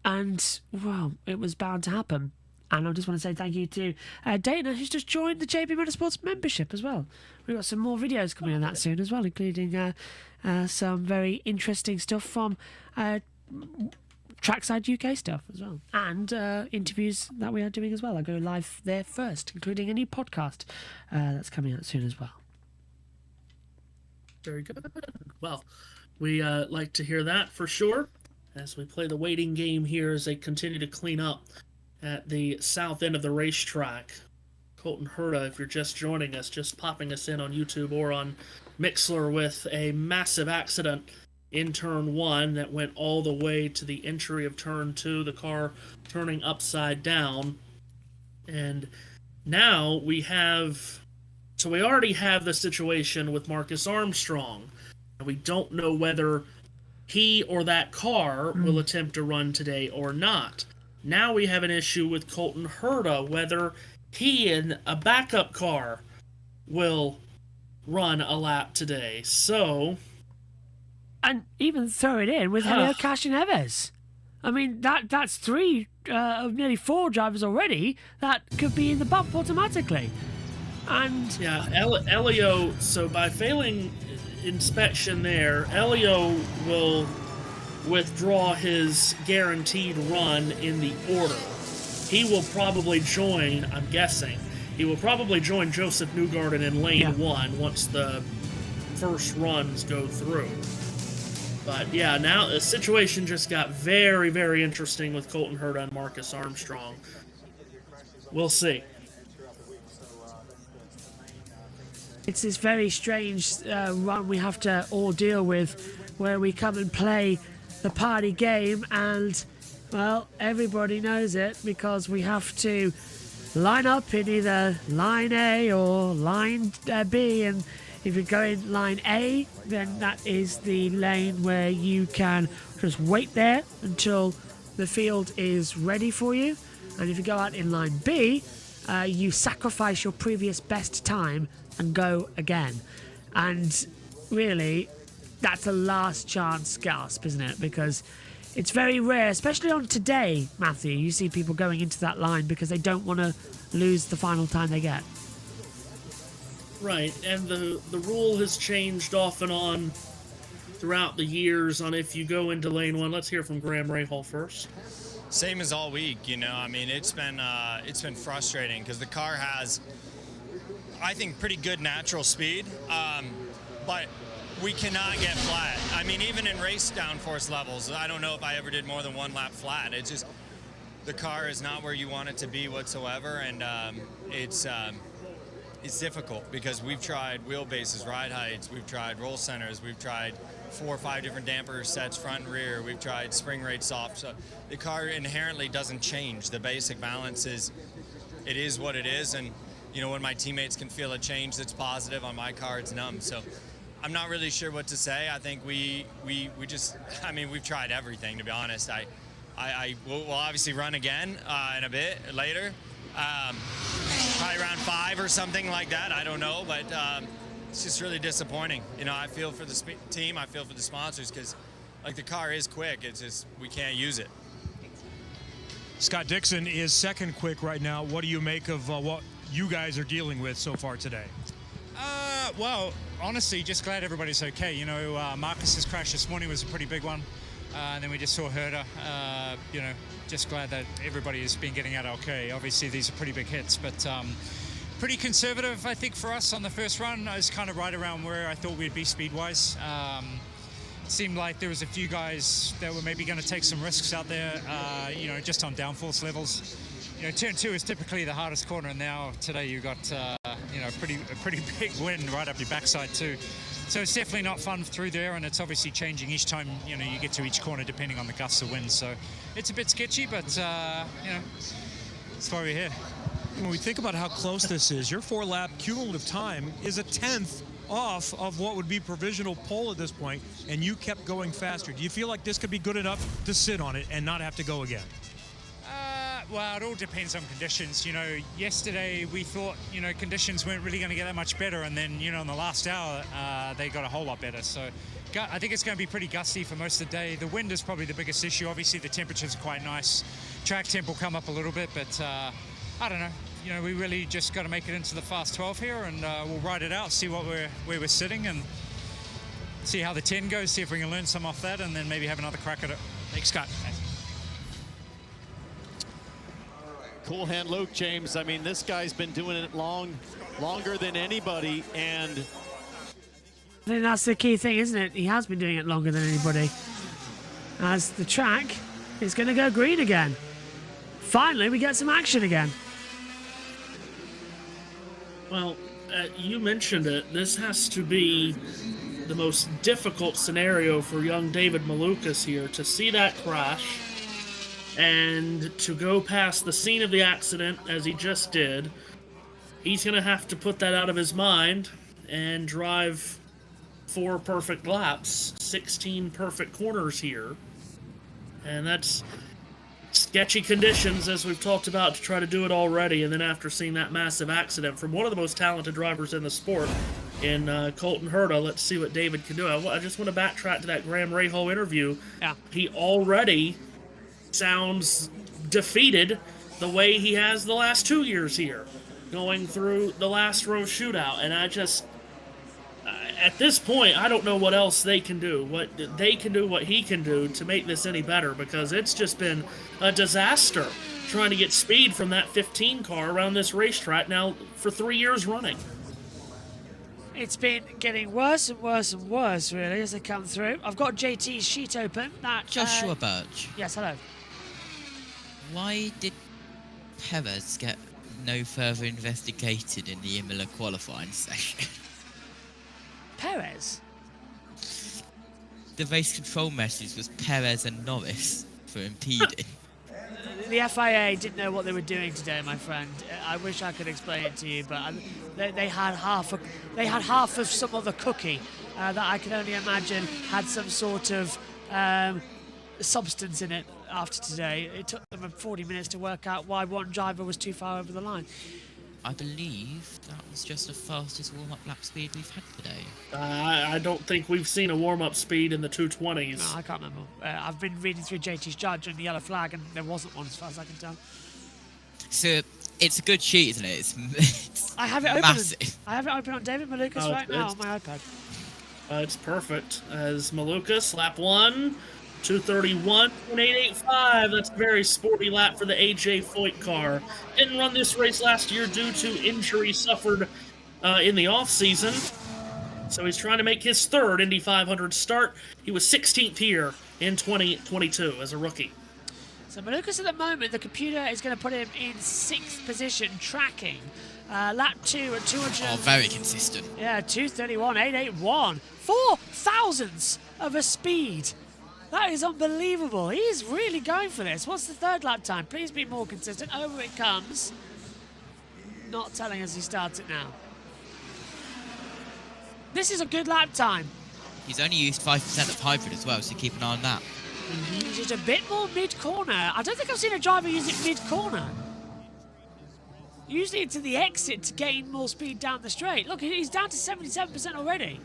and, well, it was bound to happen. And I just want to say thank you to Dana, who's just joined the JB Motorsports membership as well. We've got some more videos coming on that soon as well, including some very interesting stuff from Trackside UK stuff as well. And interviews that we are doing as well. I go live there first, including a new podcast that's coming out soon as well. Very good. Well, we like to hear that for sure, as we play the waiting game here as they continue to clean up at the south end of the racetrack. Colton Herta, if you're just joining us, just popping us in on YouTube or on Mixler, with a massive accident in turn 1 that went all the way to the entry of turn 2, the car turning upside down. And now we already have the situation with Marcus Armstrong. We don't know whether he or that car will attempt to run today or not. Now we have an issue with Colton Herta, whether he and a backup car will run a lap today. So... And even throw it in with Helio Cashin-Neves. I mean, that's 3 of nearly 4 drivers already that could be in the bump automatically. And... yeah, Elio, so by failing inspection there, Elio will withdraw his guaranteed run in the order. He will probably join, I'm guessing, he will probably join Joseph Newgarden in lane 1 once the first runs go through. But yeah, now the situation just got very, very interesting with Colton Herta and Marcus Armstrong. We'll see. It's this very strange run we have to all deal with, where we come and play the party game, and, well, everybody knows it because we have to line up in either line A or line B, and if you go in line A, then that is the lane where you can just wait there until the field is ready for you, and if you go out in line B, you sacrifice your previous best time and go again. And really, that's a last chance gasp, isn't it? Because it's very rare, especially on today, Matthew, you see people going into that line because they don't want to lose the final time they get. Right, and the rule has changed off and on throughout the years on if you go into lane 1. Let's hear from Graham Rahal first. Same as all week, you know. I mean, it's been frustrating because the car has, I think, pretty good natural speed, but we cannot get flat. I mean, even in race downforce levels, I don't know if I ever did more than 1 lap flat. It's just, the car is not where you want it to be whatsoever, and it's difficult because we've tried wheelbases, ride heights, we've tried roll centers, we've tried 4 or 5 different damper sets, front and rear, we've tried spring rate soft. So the car inherently doesn't change. The basic balance is, it is what it is, and you know, when my teammates can feel a change that's positive, on my car it's numb. So I'm not really sure what to say. I think we just, I mean, we've tried everything, to be honest. We'll obviously run again in a bit later. Probably around 5 or something like that. I don't know, but it's just really disappointing. You know, I feel for the team, I feel for the sponsors, because like the car is quick. It's just we can't use it. Scott Dixon is second quick right now. What do you make of what you guys are dealing with so far today? Well, honestly, just glad everybody's okay. You know, Marcus's crash this morning was a pretty big one. And then we just saw Herta. You know, just glad that everybody has been getting out okay. Obviously, these are pretty big hits, but pretty conservative, I think, for us on the first run. I was kind of right around where I thought we'd be speed-wise. It seemed like there was a few guys that were maybe going to take some risks out there, you know, just on downforce levels. You know, turn 2 is typically the hardest corner, and now today you got, you know, a pretty big wind right up your backside too. So it's definitely not fun through there, and it's obviously changing each time, you know, you get to each corner depending on the gusts of wind. So it's a bit sketchy, but, you know, that's why we're here. When we think about how close this is, your 4-lap cumulative time is a 10th off of what would be provisional pole at this point, and you kept going faster. Do you feel like this could be good enough to sit on it and not have to go again? Well, it all depends on conditions. You know, yesterday we thought, you know, conditions weren't really going to get that much better, and then, you know, in the last hour, they got a whole lot better. So I think it's going to be pretty gusty for most of the day. The wind is probably the biggest issue. Obviously, the temperatures are quite nice. Track temp will come up a little bit, but I don't know. You know, we really just got to make it into the fast 12 here, and we'll ride it out, see where we're sitting, and see how the 10 goes, see if we can learn some off that, and then maybe have another crack at it. Thanks, Scott. Cool hand Luke, James. I mean, this guy's been doing it longer than anybody, and I think that's the key thing, isn't it? He has been doing it longer than anybody. As the track is going to go green again. Finally, we get some action again. Well, you mentioned it. This has to be the most difficult scenario for young David Malukas here, to see that crash and to go past the scene of the accident as he just did. He's going to have to put that out of his mind and drive 4 perfect laps, 16 perfect corners here. And that's sketchy conditions, as we've talked about, to try to do it already. And then after seeing that massive accident from one of the most talented drivers in the sport, in Colton Herta, let's see what David can do. I just want to backtrack to that Graham Rahal interview. Yeah. He already sounds defeated the way he has the last 2 years here, going through the last row shootout. And I just, at this point, I don't know what else they can do. What he can do to make this any better, because it's just been a disaster trying to get speed from that 15 car around this racetrack now for 3 years running. It's been getting worse and worse and worse, really, as they come through. I've got JT's sheet open. That Joshua Birch. Yes, hello. Why did Perez get no further investigated in the Imola qualifying session? Perez? The race control message was Perez and Norris for impeding. The FIA didn't know what they were doing today, my friend. I wish I could explain it to you, but they had half of some other cookie that I can only imagine had some sort of substance in it after today. It took them 40 minutes to work out why one driver was too far over the line. I believe that was just the fastest warm-up lap speed we've had today. I don't think we've seen a warm-up speed in the 220s. No, I can't remember. I've been reading through JT's judge and the yellow flag, and there wasn't one as far as I can tell. So it's a good sheet, isn't it? It's I have it open. massive. I have it open on David Malukas right now on my iPad. It's perfect. As Malukas, lap 1, 231.885. That's a very sporty lap for the AJ Foyt car. Didn't run this race last year due to injury suffered in the off-season. So he's trying to make his 3rd Indy 500 start. He was 16th here in 2022 as a rookie. So Malukas at the moment, the computer is going to put him in 6th position, tracking. Lap 2 at 200. Oh, very consistent. Yeah, 231.881. 4 thousandths of a speed. That is unbelievable. He's really going for this. What's the 3rd lap time? Please be more consistent. Over it comes. Not telling us he starts it now. This is a good lap time. He's only used 5% of hybrid as well, so keep an eye on that. He used it a bit more mid-corner. I don't think I've seen a driver use it mid-corner. Usually it's to the exit to gain more speed down the straight. Look, he's down to 77% already.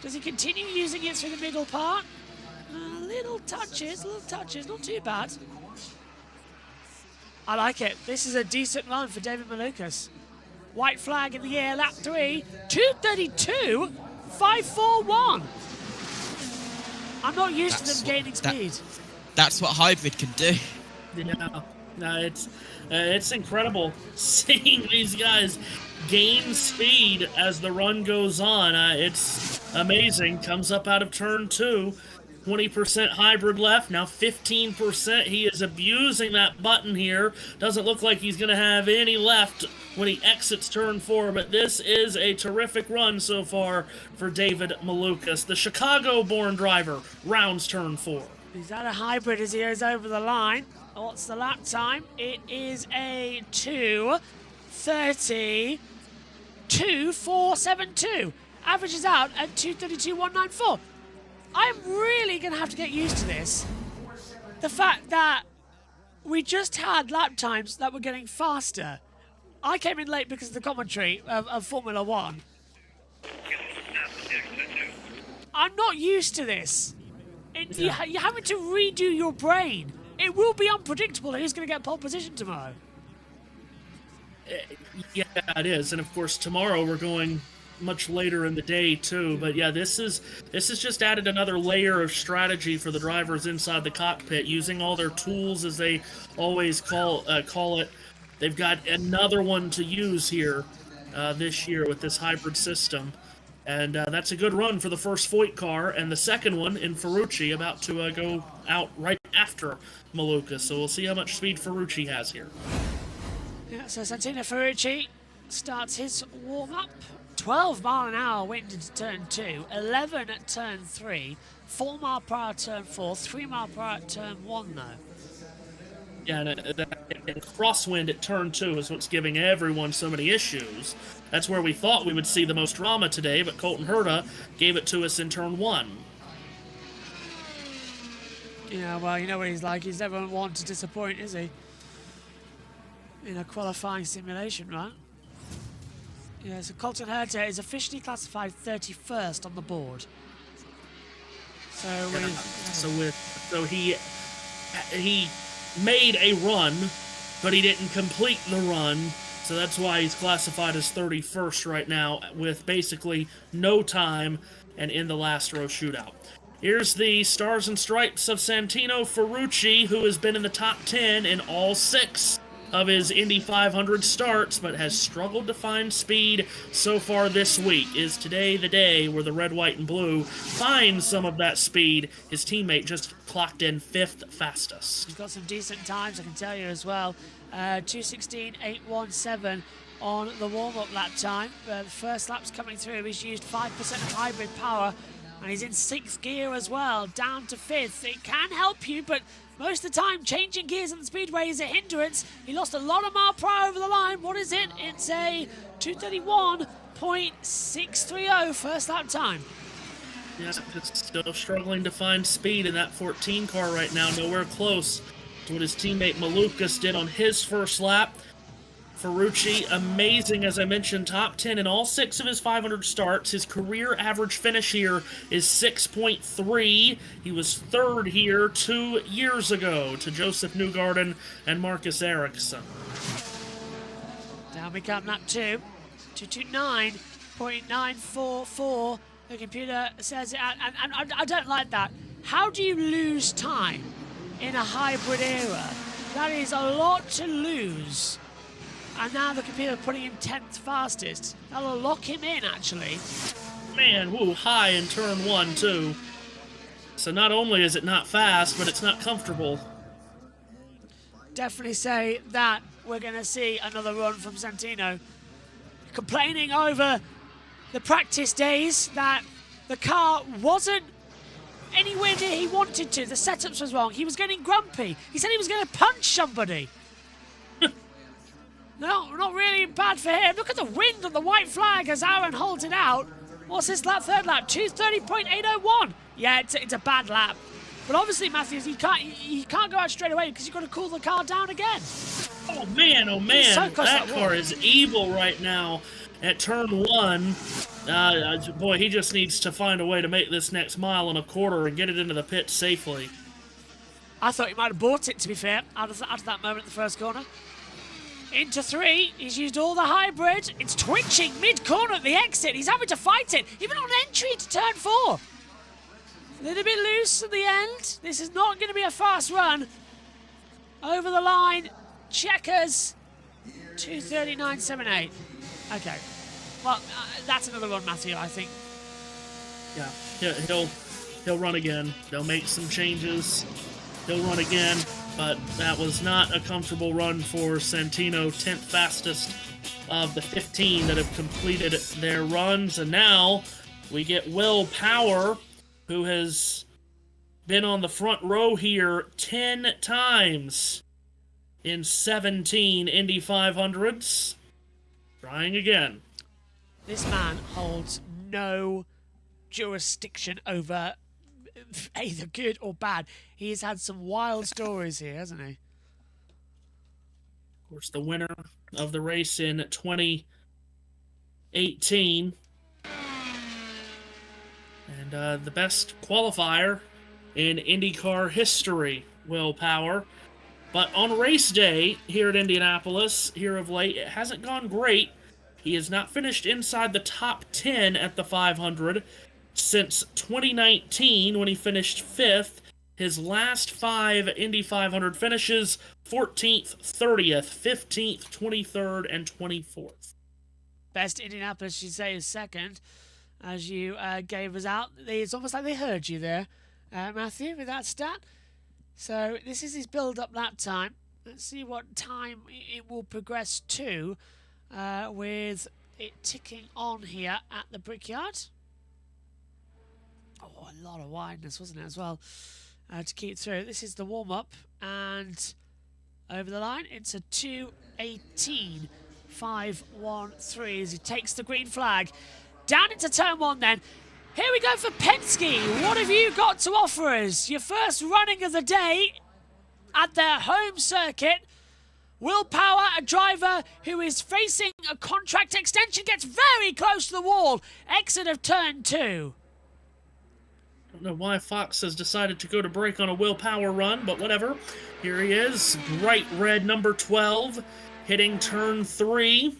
Does he continue using it through the middle part? Little touches, not too bad. I like it. This is a decent run for David Malukas. White flag in the air, lap 3, 232.541. I'm not used to them gaining speed. That's what hybrid can do. Yeah, no, it's incredible seeing these guys gain speed as the run goes on. It's amazing. Comes up out of turn 2. 20% hybrid left, now 15%. He is abusing that button here. Doesn't look like he's going to have any left when he exits turn 4, but this is a terrific run so far for David Malukas. The Chicago-born driver rounds turn 4. He's at a hybrid as he goes over the line. What's the lap time? It is a 2:32.472. Averages out at 2:32.194. I'm really going to have to get used to this. The fact that we just had lap times that were getting faster. I came in late because of the commentary of Formula One. I'm not used to this. You're having to redo your brain. It will be unpredictable who's going to get pole position tomorrow. Yeah, it is. And of course, tomorrow we're going much later in the day too. But yeah, this has just added another layer of strategy for the drivers inside the cockpit, using all their tools, as they always call it. They've got another one to use here this year with this hybrid system. And that's a good run for the first Foyt car, and the second one in Ferrucci about to go out right after Malukas. So we'll see how much speed Ferrucci has here. Yeah, so Santino Ferrucci starts his warm-up. 12 mile an hour went into turn 2, 11 at turn 3, 4 mile per hour turn 4, 3 mile per hour turn 1 though. Yeah, and crosswind at turn 2 is what's giving everyone so many issues. That's where we thought we would see the most drama today, but Colton Herta gave it to us in turn 1. Yeah, well, you know what he's like. He's never one to disappoint, is he? In a qualifying simulation run. Yeah, so Colton Herta is officially classified 31st on the board. So he made a run, but he didn't complete the run, so that's why he's classified as 31st right now, with basically no time and in the last row shootout. Here's the stars and stripes of Santino Ferrucci, who has been in the top 10 in all 6 of his Indy 500 starts, but has struggled to find speed so far this week. Is today the day where the red, white, and blue find some of that speed? His teammate just clocked in 5th fastest. He's got some decent times, I can tell you as well. 2:16.817 on the warm-up lap time. The first lap's coming through. He's used 5% hybrid power, and he's in 6th gear as well, down to 5th. It can help you, but most of the time, changing gears on the speedway is a hindrance. He lost a lot of mile per hour over the line. What is it? It's a 2:31.630 first lap time. Yeah, just still struggling to find speed in that 14 car right now. Nowhere close to what his teammate Malukas did on his first lap. Ferrucci, amazing, as I mentioned, top 10 in all 6 of his 500 starts. His career average finish here is 6.3. He was 3rd here 2 years ago to Joseph Newgarden and Marcus Ericsson. Down we come, lap 2. 2:29.944. The computer says it, and I don't like that. How do you lose time in a hybrid era? That is a lot to lose. And now the computer putting him 10th fastest. That'll lock him in, actually. Man, woo, high in turn 1, too. So not only is it not fast, but it's not comfortable. Definitely say that we're going to see another run from Santino. Complaining over the practice days that the car wasn't anywhere near he wanted to. The setups was wrong. He was getting grumpy. He said he was going to punch somebody. No, not really bad for him. Look at the wind on the white flag as Aaron holds it out. What's this lap? 3rd lap, 2:30.801. Yeah, it's a bad lap. But obviously, Matthews, he can't go out straight away because you've got to cool the car down again. Oh man, so that car is evil right now at turn 1. Boy, he just needs to find a way to make this next 1.25 miles and get it into the pit safely. I thought he might have bought it, to be fair, out of that moment in the first corner. Into 3, he's used all the hybrid. It's twitching mid-corner at the exit. He's having to fight it, even on entry to turn 4. A little bit loose at the end. This is not going to be a fast run. Over the line, checkers, 2:39.78. Okay, well, that's another run, Matthew, I think. Yeah, he'll run again. They'll make some changes. He'll run again. But that was not a comfortable run for Santino, 10th fastest of the 15 that have completed their runs. And now we get Will Power, who has been on the front row here 10 times in 17 Indy 500s. Trying again. This man holds no jurisdiction over either good or bad. He has had some wild stories here, hasn't he? Of course, the winner of the race in 2018. And the best qualifier in IndyCar history, Will Power. But on race day here at Indianapolis, here of late, it hasn't gone great. He has not finished inside the top 10 at the 500 since 2019 when he finished 5th. His last 5 Indy 500 finishes, 14th, 30th, 15th, 23rd, and 24th. Best Indianapolis, you say, is second, as you gave us out. It's almost like they heard you there, Matthew, with that stat. So this is his build-up lap time. Let's see what time it will progress to with it ticking on here at the Brickyard. Oh, a lot of wideness, wasn't it, as well, to keep through. This is the warm-up, and over the line, it's a 2:18.513 as he takes the green flag. Down into turn 1 then. Here we go for Penske. What have you got to offer us? Your first running of the day at their home circuit. Will Power, a driver who is facing a contract extension, gets very close to the wall. Exit of turn 2. I don't know why Fox has decided to go to break on a Will Power run, but whatever. Here he is, bright red number 12, hitting turn 3.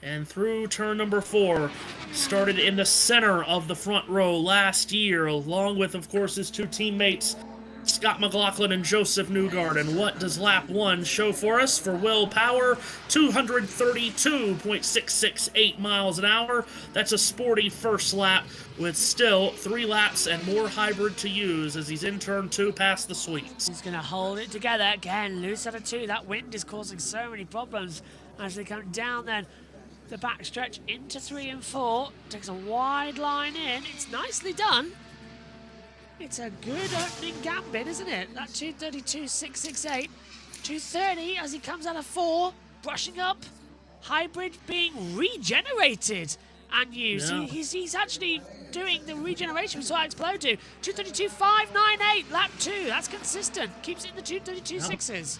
And through turn number 4, started in the center of the front row last year, along with, of course, his 2 teammates, Scott McLaughlin and Joseph Newgard. And what does lap 1 show for us for Will Power? 232.668 miles an hour. That's a sporty first lap with still 3 laps and more hybrid to use as he's in turn 2 past the sweeps. He's going to hold it together again. Loose out of 2. That wind is causing so many problems as they come down then. The backstretch into 3 and 4. Takes a wide line in. It's nicely done. It's a good opening gambit, isn't it? That 232.668. 230 as he comes out of 4. Brushing up. Hybrid being regenerated and used. Yeah. He's actually doing the regeneration we saw explode to. 232.598. Lap 2. That's consistent. Keeps it in the 232.6s.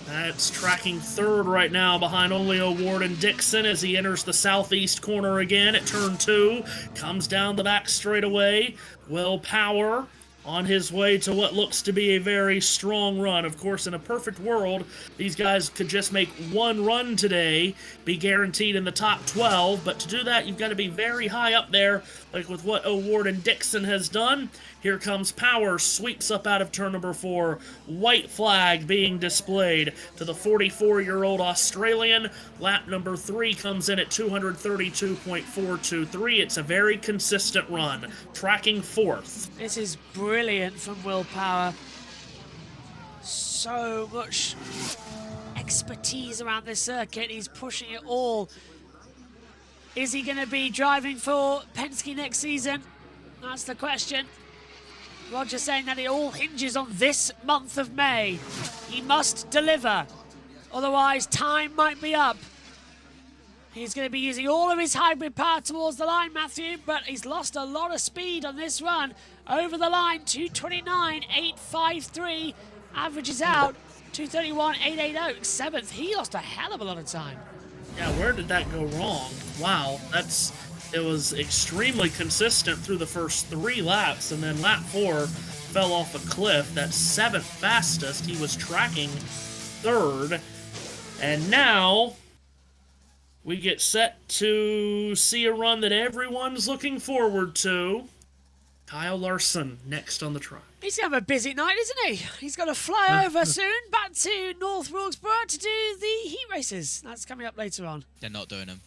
That's tracking 3rd right now behind only O'Ward and Dixon as he enters the southeast corner again at turn 2. Comes down the back straightaway. Will Power on his way to what looks to be a very strong run. Of course, in a perfect world, these guys could just make 1 run today, be guaranteed in the top 12, but to do that, you've got to be very high up there, like with what O'Ward and Dixon has done. Here comes Power, sweeps up out of turn number 4. White flag being displayed to the 44-year-old Australian. Lap number 3 comes in at 232.423. It's a very consistent run, tracking 4th. This is brilliant from Will Power. So much expertise around this circuit. He's pushing it all. Is he going to be driving for Penske next season? That's the question. Roger saying that it all hinges on this month of May. He must deliver. Otherwise, time might be up. He's going to be using all of his hybrid power towards the line, Matthew, but he's lost a lot of speed on this run. Over the line, 229.853. Averages out, 231.880. 7th. He lost a hell of a lot of time. Yeah, where did that go wrong? Wow, it was extremely consistent through the first 3 laps, and then lap 4 fell off a cliff. That's 7th fastest. He was tracking 3rd. And now we get set to see a run that everyone's looking forward to. Kyle Larson next on the track. He's going to have a busy night, isn't he? He's got to fly over soon back to North Wilkesboro to do the heat races. That's coming up later on. They're not doing them.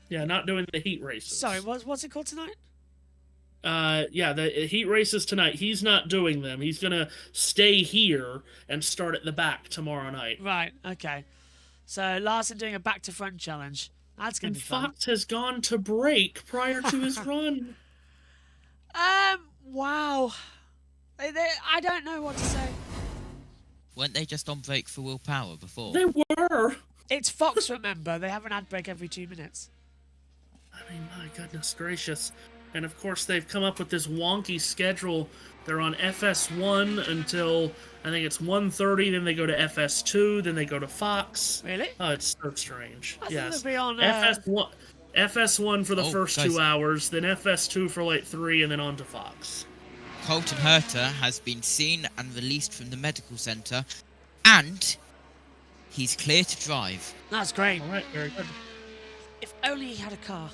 Yeah, not doing the heat races. Sorry, what's it called tonight? Yeah, the heat races tonight. He's not doing them. He's going to stay here and start at the back tomorrow night. Right, okay. So Larson doing a back-to-front challenge. That's going to be fun. Fox has gone to break prior to his run. Wow. I don't know what to say. Weren't they just on break for Will Power before? They were. It's Fox, remember. They have an ad break every 2 minutes. I mean, my goodness gracious. And of course, they've come up with this wonky schedule. They're on FS1 until, I think it's 1:30, then they go to FS2, then they go to Fox. Really? Oh, it's so strange. I thought Yes. they'd be on, FS1 for the first guys. 2 hours, then FS2 for like 3, and then on to Fox. Colton Herta has been seen and released from the medical centre, and he's clear to drive. That's great. All right, very good. If only he had a car.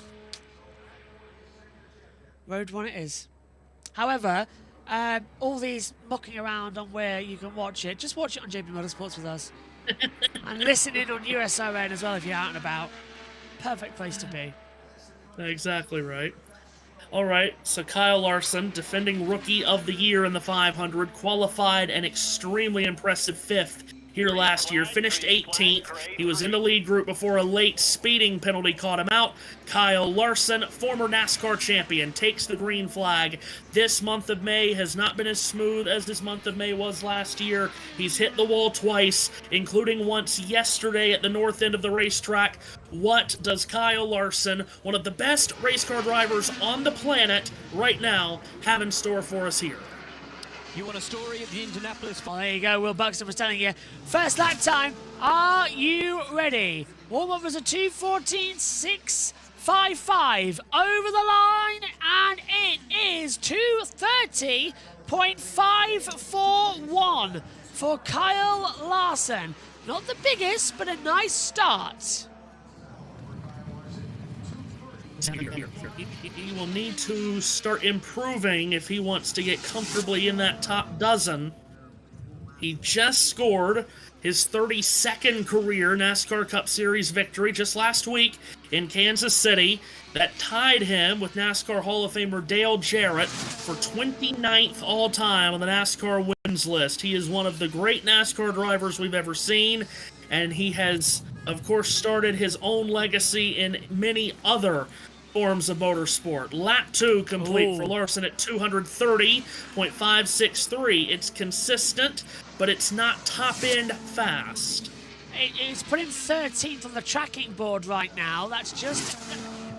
Road one it is. However, all these mucking around on where you can watch it, just watch it on JB Motorsports with us. And listen in on USON as well if you're out and about. Perfect place to be. Exactly right. All right, so Kyle Larson, defending Rookie of the Year in the 500, qualified an extremely impressive 5th here last year, finished 18th. He was in the lead group before a late speeding penalty caught him out. Kyle Larson, former NASCAR champion, takes the green flag. This month of May has not been as smooth as this month of May was last year. He's hit the wall twice, including once yesterday at the north end of the racetrack. What does Kyle Larson, one of the best race car drivers on the planet right now, have in store for us here? You want a story of the Indianapolis? Well, there you go. Will Buxton was telling you. First lap time. Are you ready? Warm-up was a 2:14.655 over the line, and it is 2:30.541 for Kyle Larson. Not the biggest, but a nice start. He will need to start improving if he wants to get comfortably in that top dozen. He just scored his 32nd career NASCAR Cup Series victory just last week in Kansas City. That tied him with NASCAR Hall of Famer Dale Jarrett for 29th all-time on the NASCAR wins list. He is one of the great NASCAR drivers we've ever seen, and he has, of course, started his own legacy in many other forms of motorsport. Lap 2 complete for Larson at 230.563. It's consistent, but it's not top-end fast. It's put him 13th on the tracking board right now. That's just...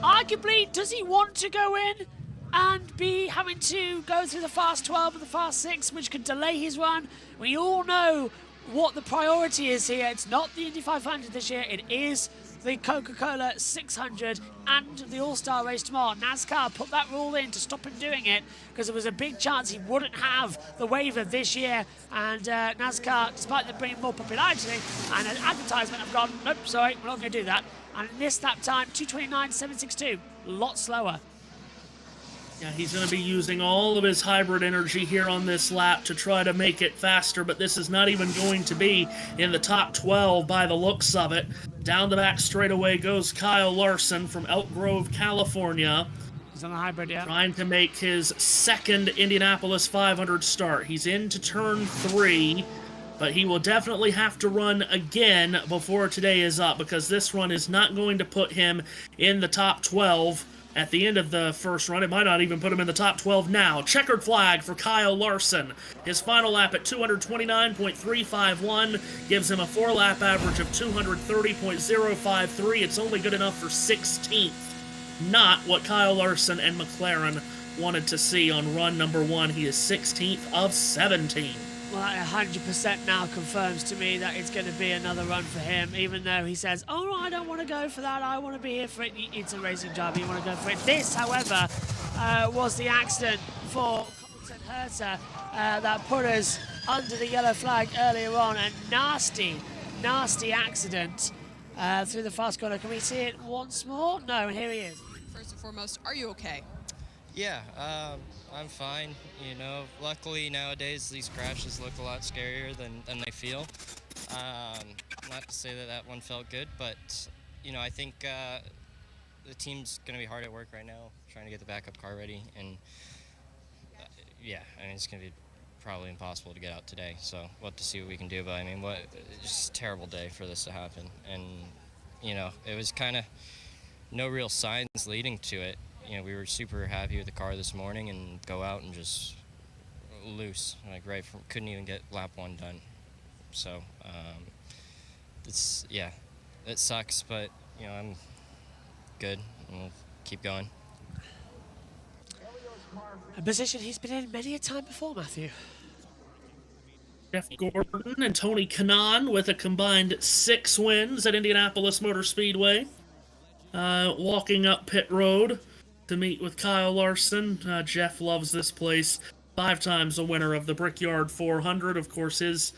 Arguably, does he want to go in and be having to go through the fast 12 and the fast 6, which could delay his run? We all know what the priority is here. It's not the Indy 500 this year. It is the Coca-Cola 600 and the All-Star race tomorrow. NASCAR put that rule in to stop him doing it because there was a big chance he wouldn't have the waiver this year. And NASCAR, despite them bringing more popularity and an advertisement, have gone, nope, sorry, we're not going to do that. And in this lap time, 2:29.762, a lot slower. Yeah, he's going to be using all of his hybrid energy here on this lap to try to make it faster, but this is not even going to be in the top 12 by the looks of it. Down the back straightaway goes Kyle Larson from Elk Grove, California. He's on a hybrid, yeah. Trying to make his second Indianapolis 500 start. He's into turn 3, but he will definitely have to run again before today is up, because this run is not going to put him in the top 12 at the end of the first run. It might not even put him in the top 12 now. Checkered flag for Kyle Larson. His final lap at 229.351 gives him a 4-lap average of 230.053. It's only good enough for 16th. Not what Kyle Larson and McLaren wanted to see on run number 1. He is 16th of 17. Well, that 100% now confirms to me that it's going to be another run for him, even though he says, oh, I don't want to go for that, I want to be here for it. It's a racing job, you want to go for it. This, however, was the accident for Colton Herta that put us under the yellow flag earlier on. A nasty, nasty accident through the fast corner. Can we see it once more? No, and here he is. First and foremost, are you okay? Yeah, I'm fine. You know, luckily nowadays these crashes look a lot scarier than they feel. Not to say that that one felt good, but you know, I think the team's going to be hard at work right now, trying to get the backup car ready, and yeah, I mean it's going to be probably impossible to get out today. So we'll have to see what we can do. But I mean, just a terrible day for this to happen, and you know, it was kind of no real signs leading to it. You know, we were super happy with the car this morning and go out and just loose, like right from, couldn't even get lap 1 done. So it's, yeah, it sucks, but you know, I'm good and we'll keep going. A position he's been in many a time before, Matthew. Jeff Gordon and Tony Kanaan with a combined 6 wins at Indianapolis Motor Speedway. Walking up pit road to meet with Kyle Larson. Jeff loves this place. 5 times a winner of the Brickyard 400. Of course, his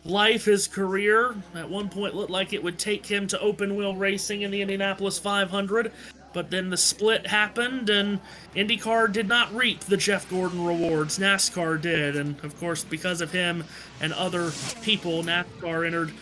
life, his career, at one point looked like it would take him to open wheel racing in the Indianapolis 500. But then the split happened, and IndyCar did not reap the Jeff Gordon rewards. NASCAR did, and of course, because of him and other people, NASCAR entered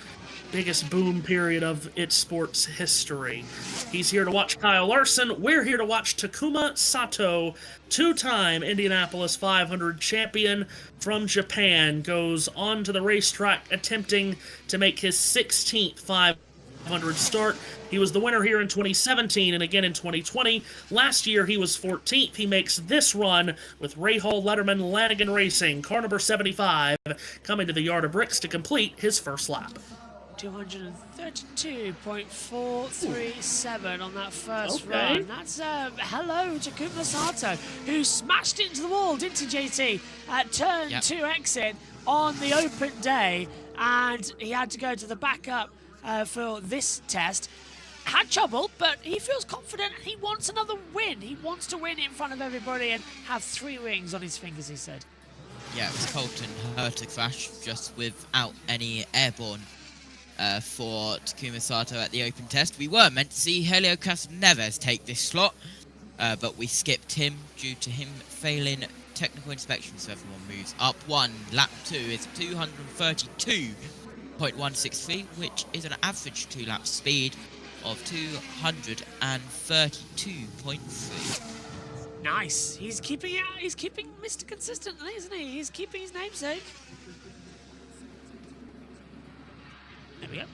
biggest boom period of its sports history. He's here to watch Kyle Larson. We're here to watch Takuma Sato, 2-time Indianapolis 500 champion from Japan, goes onto the racetrack attempting to make his 16th 500 start. He was the winner here in 2017 and again in 2020. Last year he was 14th. He makes this run with Rahal, Letterman, Lanigan Racing, car number 75, coming to the Yard of Bricks to complete his first lap. 232.437 on that first run. That's hello Takuma Sato, who smashed into the wall, didn't he, JT, at turn 2 exit on the open day, and he had to go to the backup for this test. Had trouble, but he feels confident and he wants another win. He wants to win in front of everybody and have 3 rings on his fingers, he said. Yeah, it was Colton Herta crash, just without any airborne for Takuma Sato at the open test. We were meant to see Helio Castroneves take this slot, but we skipped him due to him failing technical inspection, so everyone moves up 1. Lap 2 is 232.163, which is an average 2-lap speed of 232.3. Nice. He's keeping Mr. Consistent, isn't he? He's keeping his namesake. There we go.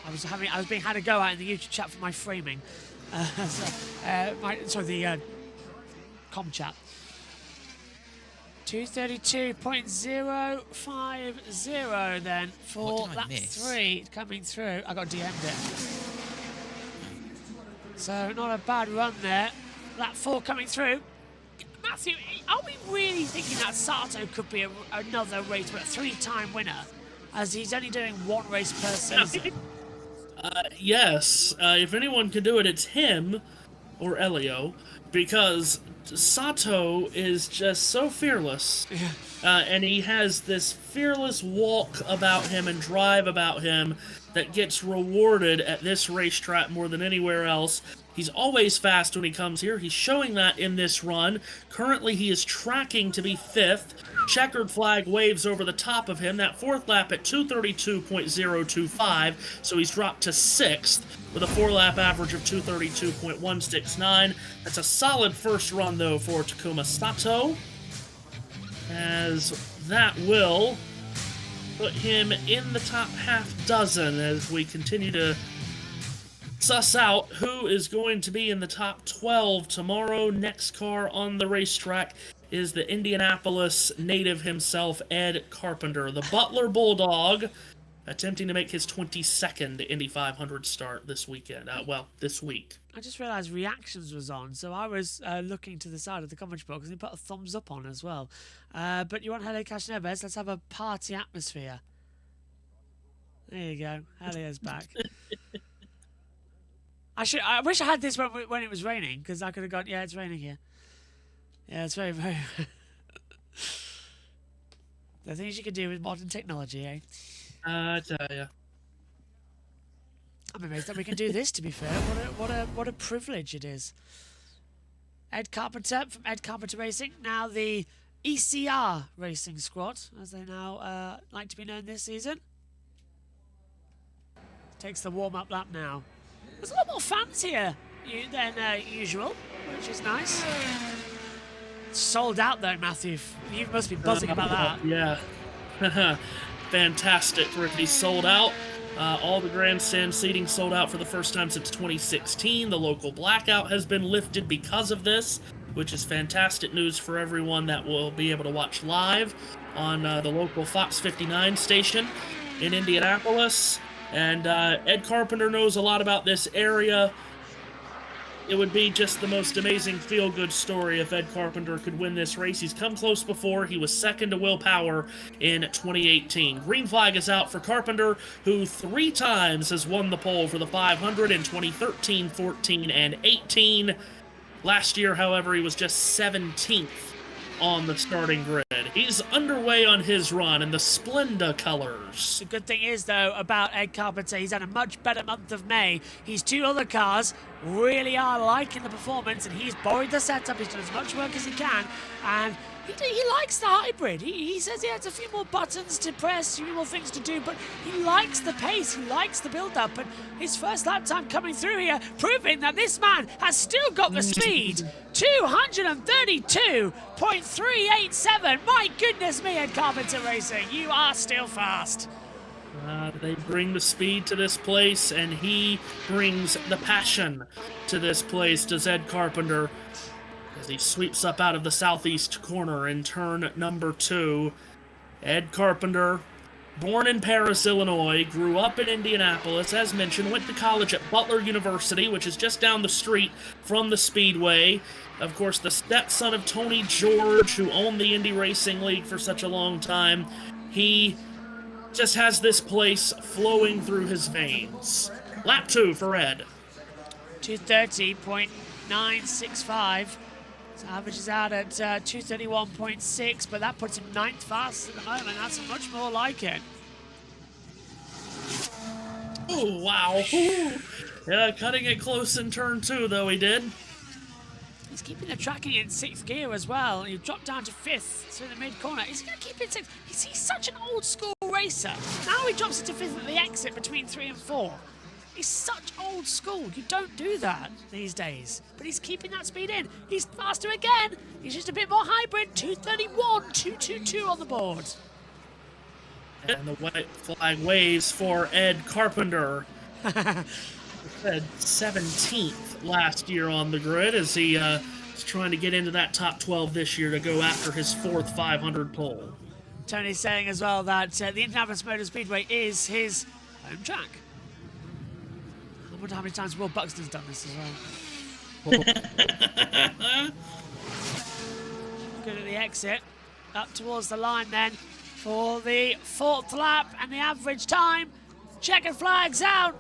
I was being had a go at in the YouTube chat for my framing. The com chat. 232.050 then for lap 3 coming through. I got DM'd it. So not a bad run there. Lap 4 coming through. Matthew, are we really thinking that Sato could be another race, but a 3-time winner, as he's only doing 1 race per season? Yes. If anyone can do it, it's him or Elio, because Sato is just so fearless. And he has this fearless walk about him and drive about him that gets rewarded at this racetrack more than anywhere else. He's always fast when he comes here. He's showing that in this run. Currently, he is tracking to be 5th. Checkered flag waves over the top of him. That 4th lap at 232.025, so he's dropped to 6th with a 4-lap average of 232.169. That's a solid first run, though, for Takuma Sato, as that will put him in the top half dozen as we continue to suss out who is going to be in the top 12 tomorrow. Next car on the racetrack is the Indianapolis native himself, Ed Carpenter, the Butler Bulldog, attempting to make his 22nd Indy 500 start this weekend. This week. I just realised reactions was on, so I was looking to the side of the comment box and he put a thumbs up on as well. But you want Helio Castroneves? Let's have a party atmosphere. There you go. Helio's back. I wish I had this when it was raining, because I could have gone, yeah, it's raining here. Yeah, it's very, very... The things you can do with modern technology, eh? I tell ya. I'm amazed that we can do this, to be fair. What a privilege it is. Ed Carpenter from Ed Carpenter Racing, now the ECR Racing Squad, as they now like to be known this season. Takes the warm-up lap now. There's a lot more fans here than usual, which is nice. Sold out though, Matthew. You must be buzzing about that. Yeah. Fantastic for it to be sold out. All the grandstand seating sold out for the first time since 2016. The local blackout has been lifted because of this, which is fantastic news for everyone that will be able to watch live on the local Fox 59 station in Indianapolis. And Ed Carpenter knows a lot about this area. it would be just the most amazing feel-good story if Ed Carpenter could win this race. He's come close before. He was second to Will Power in 2018. Green flag is out for Carpenter, who 3 times has won the pole for the 500 in 2013, 14, and 18. Last year, however, he was just 17th on the starting grid. He's underway on his run in the Splenda colors. The good thing is, though, about Ed Carpenter, he's had a much better month of May. His 2 other cars really are liking the performance, and he's borrowed the setup. He's done as much work as he can, and he likes the hybrid. He says he has a few more buttons to press, a few more things to do, but he likes the pace, he likes the build-up, and his first lap time coming through here, proving that this man has still got the speed. 232.387. My goodness me, Ed Carpenter Racing, you are still fast. They bring the speed to this place, and he brings the passion to this place, does Ed Carpenter, as he sweeps up out of the southeast corner in turn number 2. Ed Carpenter, born in Paris, Illinois, grew up in Indianapolis, as mentioned, went to college at Butler University, which is just down the street from the Speedway. Of course, the stepson of Tony George, who owned the Indy Racing League for such a long time. He just has this place flowing through his veins. Lap 2 for Ed. 230.965. So average is out at 231.6, but that puts him 9th fast at the moment. That's much more like it. Oh, wow. Ooh. Yeah, cutting it close in turn 2, though, he did. He's keeping the tracking in 6th gear as well. He dropped down to 5th through the mid-corner. He's going to keep it 6th. He's such an old-school racer. Now he drops it to 5th at the exit between 3 and 4. He's such old school. You don't do that these days. But he's keeping that speed in. He's faster again. He's just a bit more hybrid. 231, 222 on the board. And the white flag waves for Ed Carpenter. Said 17th last year on the grid as he is trying to get into that top 12 this year to go after his 4th 500 pole. Tony's saying as well that the Indianapolis Motor Speedway is his home track. I wonder how many times Will Buxton's done this as well. Good at the exit. Up towards the line then for the 4th lap, and the average time. Checkered flags out.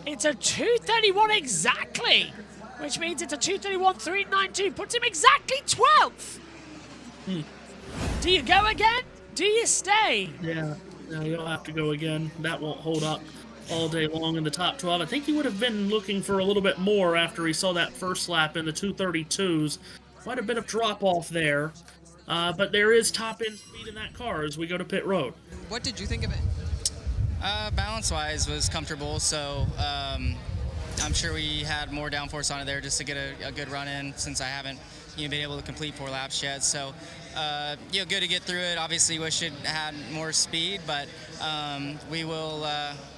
It's a 231 exactly, which means it's a 231.392. Puts him exactly 12th. Do you go again? Do you stay? Yeah, no, you'll have to go again. That won't hold up all day long in the top 12. I think he would have been looking for a little bit more after he saw that first lap in the 232s. Quite a bit of drop-off there. But there is top-end speed in that car as we go to pit road. What did you think of it? Balance-wise was comfortable, so I'm sure we had more downforce on it there just to get a good run in since I haven't been able to complete 4 laps yet. So, good to get through it. Obviously, wish it had more speed, but we will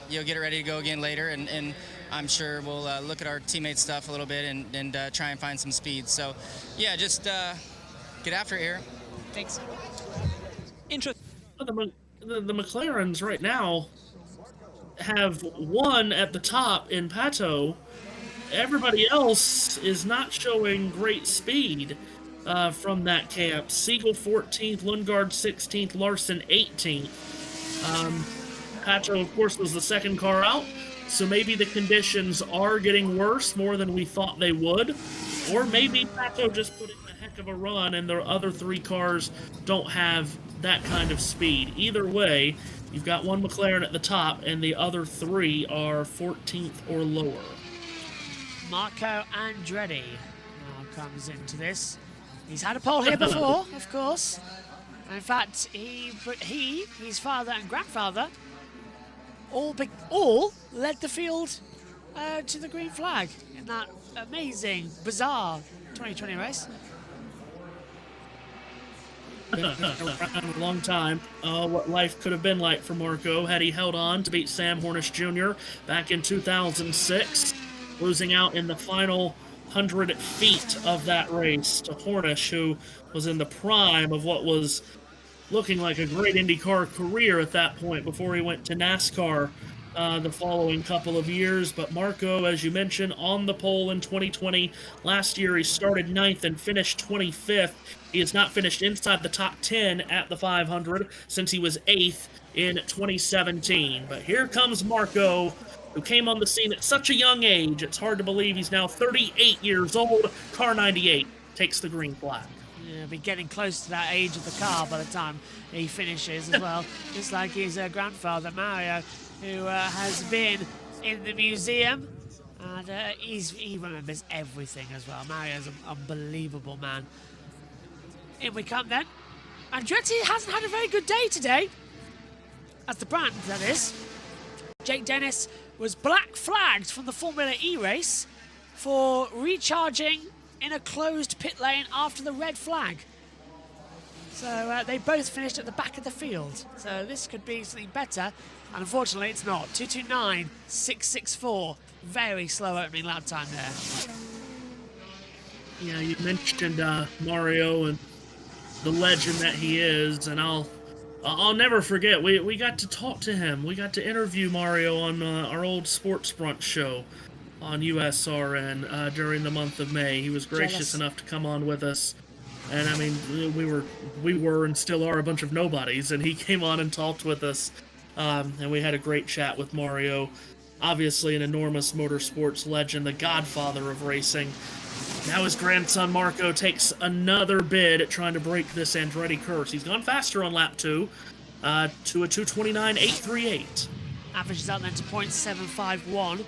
get it ready to go again later, and I'm sure we'll look at our teammates' stuff a little bit and try and find some speed. So, yeah, just get after it here. Thanks. Interesting. The McLarens right now have one at the top in Pato. Everybody else is not showing great speed from that camp. Siegel 14th, Lundgaard 16th, Larson 18th. Pato, of course, was the second car out, so maybe the conditions are getting worse more than we thought they would. Or maybe Pato just put in a heck of a run and the other 3 cars don't have that kind of speed. Either way, you've got one McLaren at the top and the other 3 are 14th or lower. Marco Andretti now comes into this. He's had a pole here before, of course. In fact, his father and grandfather all led the field to the green flag in that amazing, bizarre 2020 race. Been around a long time. What life could have been like for Marco had he held on to beat Sam Hornish Jr. back in 2006, losing out in the final 100 feet of that race to Hornish, who was in the prime of what was looking like a great IndyCar career at that point before he went to NASCAR the following couple of years. But Marco, as you mentioned, on the pole in 2020. Last year, he started 9th and finished 25th. He has not finished inside the top 10 at the 500 since he was 8th in 2017. But here comes Marco, who came on the scene at such a young age. It's hard to believe he's now 38 years old. Car 98 takes the green flag. Yeah, be getting close to that age of the car by the time he finishes as well. Just like his grandfather, Mario, who has been in the museum. And he remembers everything as well. Mario's an unbelievable man. In we come then. Andretti hasn't had a very good day today. That's the brand, that is. Jake Dennis was black flagged from the Formula E race for recharging in a closed pit lane after the red flag. So they both finished at the back of the field. So this could be something better. And unfortunately, it's not. 229.664. Very slow opening lap time there. Yeah, you mentioned Mario and the legend that he is, and I'll never forget. We got to talk to him. We got to interview Mario on our old Sports Brunch show on USRN during the month of May. He was gracious enough to come on with us, and I mean, we were and still are a bunch of nobodies, and he came on and talked with us, and we had a great chat with Mario. Obviously, an enormous motorsports legend, the godfather of racing. Now his grandson Marco takes another bid at trying to break this Andretti curse. He's gone faster on lap 2 to a 229.838. Averages out then to 0.751.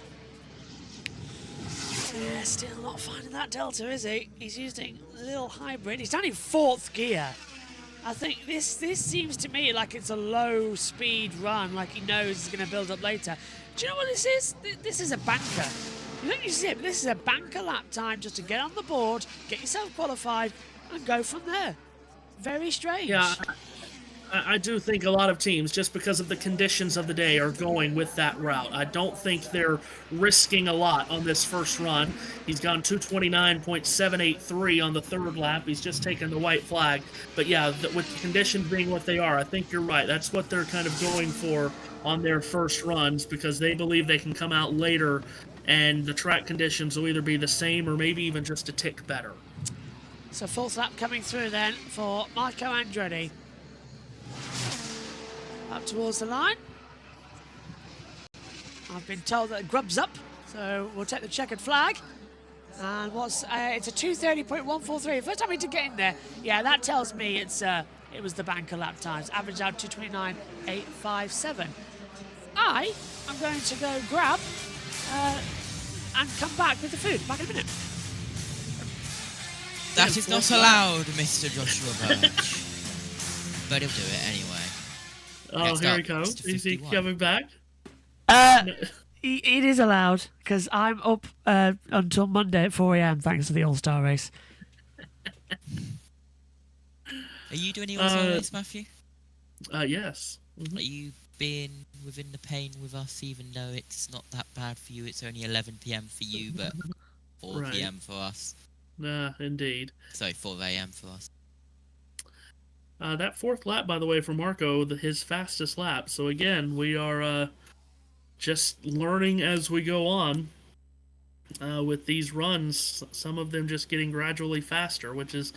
Yeah, still not finding that delta, is he? He's using a little hybrid. He's down in 4th gear. I think this seems to me like it's a low speed run, like he knows he's going to build up later. Do you know what this is? This is a banker. You don't see it, but this is a banker lap time just to get on the board, get yourself qualified, and go from there. Very strange. Yeah, I do think a lot of teams, just because of the conditions of the day, are going with that route. I don't think they're risking a lot on this first run. He's gone 229.783 on the 3rd lap. He's just taken the white flag. But yeah, with the conditions being what they are, I think you're right. That's what they're kind of going for on their first runs, because they believe they can come out later and the track conditions will either be the same or maybe even just a tick better. So 4th lap coming through then for Marco Andretti. Up towards the line. I've been told that Grub's up, so we'll take the checkered flag. And it's a 230.143. First time we did get in there. Yeah, that tells me it was the banker lap times. Average out 229.857. I am going to go grab and come back with the food. Back in a minute. That is not allowed, Mr. Joshua Birch. But he'll do it anyway. Oh, here he comes. Is he coming back? It is allowed, because I'm up until Monday at 4 a.m. thanks to the All-Star race. Are you doing the All-Star race, Matthew? Yes. Are you being within the pain with us, even though it's not that bad for you? It's only 11 p.m. for you, but 4 Right. p.m. for us. Indeed. Sorry, 4 a.m. for us. That 4th lap, by the way, for Marco, his fastest lap. So again, we are just learning as we go on with these runs. Some of them just getting gradually faster, which is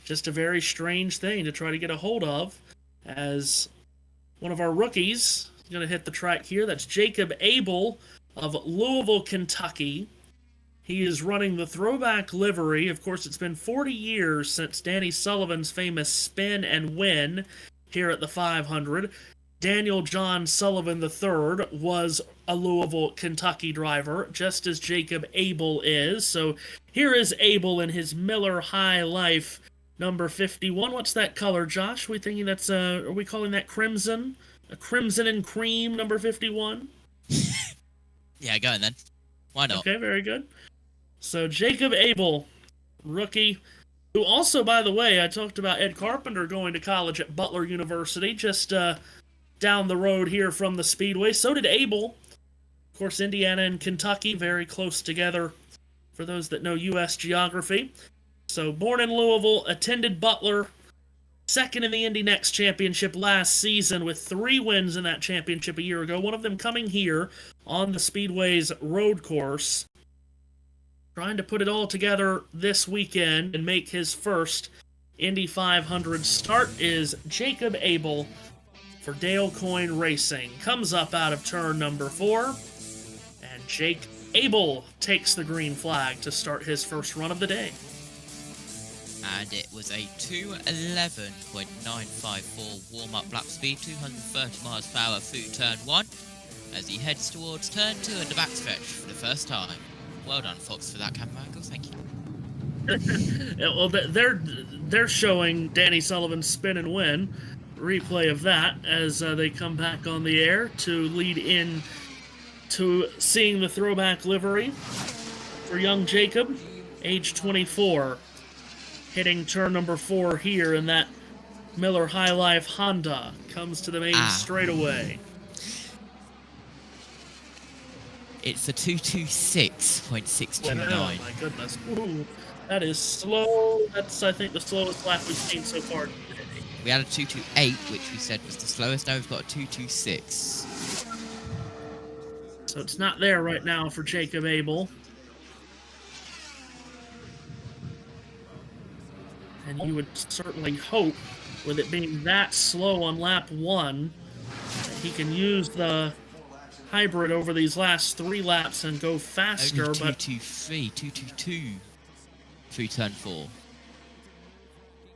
just a very strange thing to try to get a hold of. As one of our rookies is going to hit the track here. That's Jacob Abel of Louisville, Kentucky. He is running the throwback livery. Of course, it's been 40 years since Danny Sullivan's famous spin and win here at the 500. Daniel John Sullivan III was a Louisville, Kentucky driver, just as Jacob Abel is. So here is Abel in his Miller High Life number 51. What's that color, Josh? We thinking that's are we calling that crimson? A crimson and cream number 51? Yeah, go on then. Why not? Okay, very good. So Jacob Abel, rookie, who also, by the way, I talked about Ed Carpenter going to college at Butler University, just down the road here from the Speedway. So did Abel. Of course, Indiana and Kentucky, very close together for those that know U.S. geography. So born in Louisville, attended Butler, second in the Indy Next Championship last season with 3 wins in that championship a year ago. One of them coming here on the Speedway's road course. Trying to put it all together this weekend and make his first Indy 500 start is Jacob Abel for Dale Coyne Racing. Comes up out of turn number 4, and Jake Abel takes the green flag to start his first run of the day. And it was a 2:11.954 warm-up lap speed, 230 miles per hour through turn 1, as he heads towards turn 2 in the backstretch for the first time. Well done, Fox, for that camera angle. Thank you. Well, they're showing Danny Sullivan's spin and win replay of that as they come back on the air to lead in to seeing the throwback livery for young Jacob, age 24, hitting turn number 4 here in that Miller High Life Honda. Comes to the main straightaway. It's a 2:26.629. Oh my goodness. Ooh, that is slow. That's, I think, the slowest lap we've seen so far today. We had a 2:28, which we said was the slowest. Now we've got a 2:26. So it's not there right now for Jacob Abel. And you would certainly hope, with it being that slow on lap 1, that he can use the hybrid over these last 3 laps and go faster. Only but 2:22 through turn 4.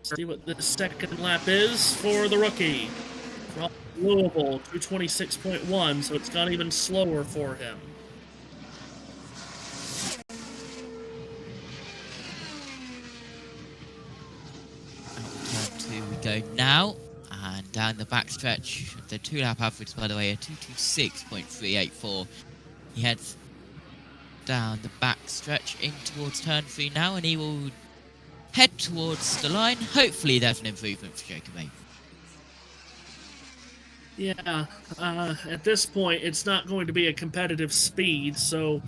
See what the second lap is for the rookie. From Louisville, 2:26.1, so it's gone even slower for him. Turn 2 we go now, and down the backstretch, the 2-lap average, by the way, a 2:26.384. He heads down the backstretch in towards turn 3 now, and he will head towards the line. Hopefully there's an improvement for Jacob Abel. Yeah, at this point, it's not going to be a competitive speed, so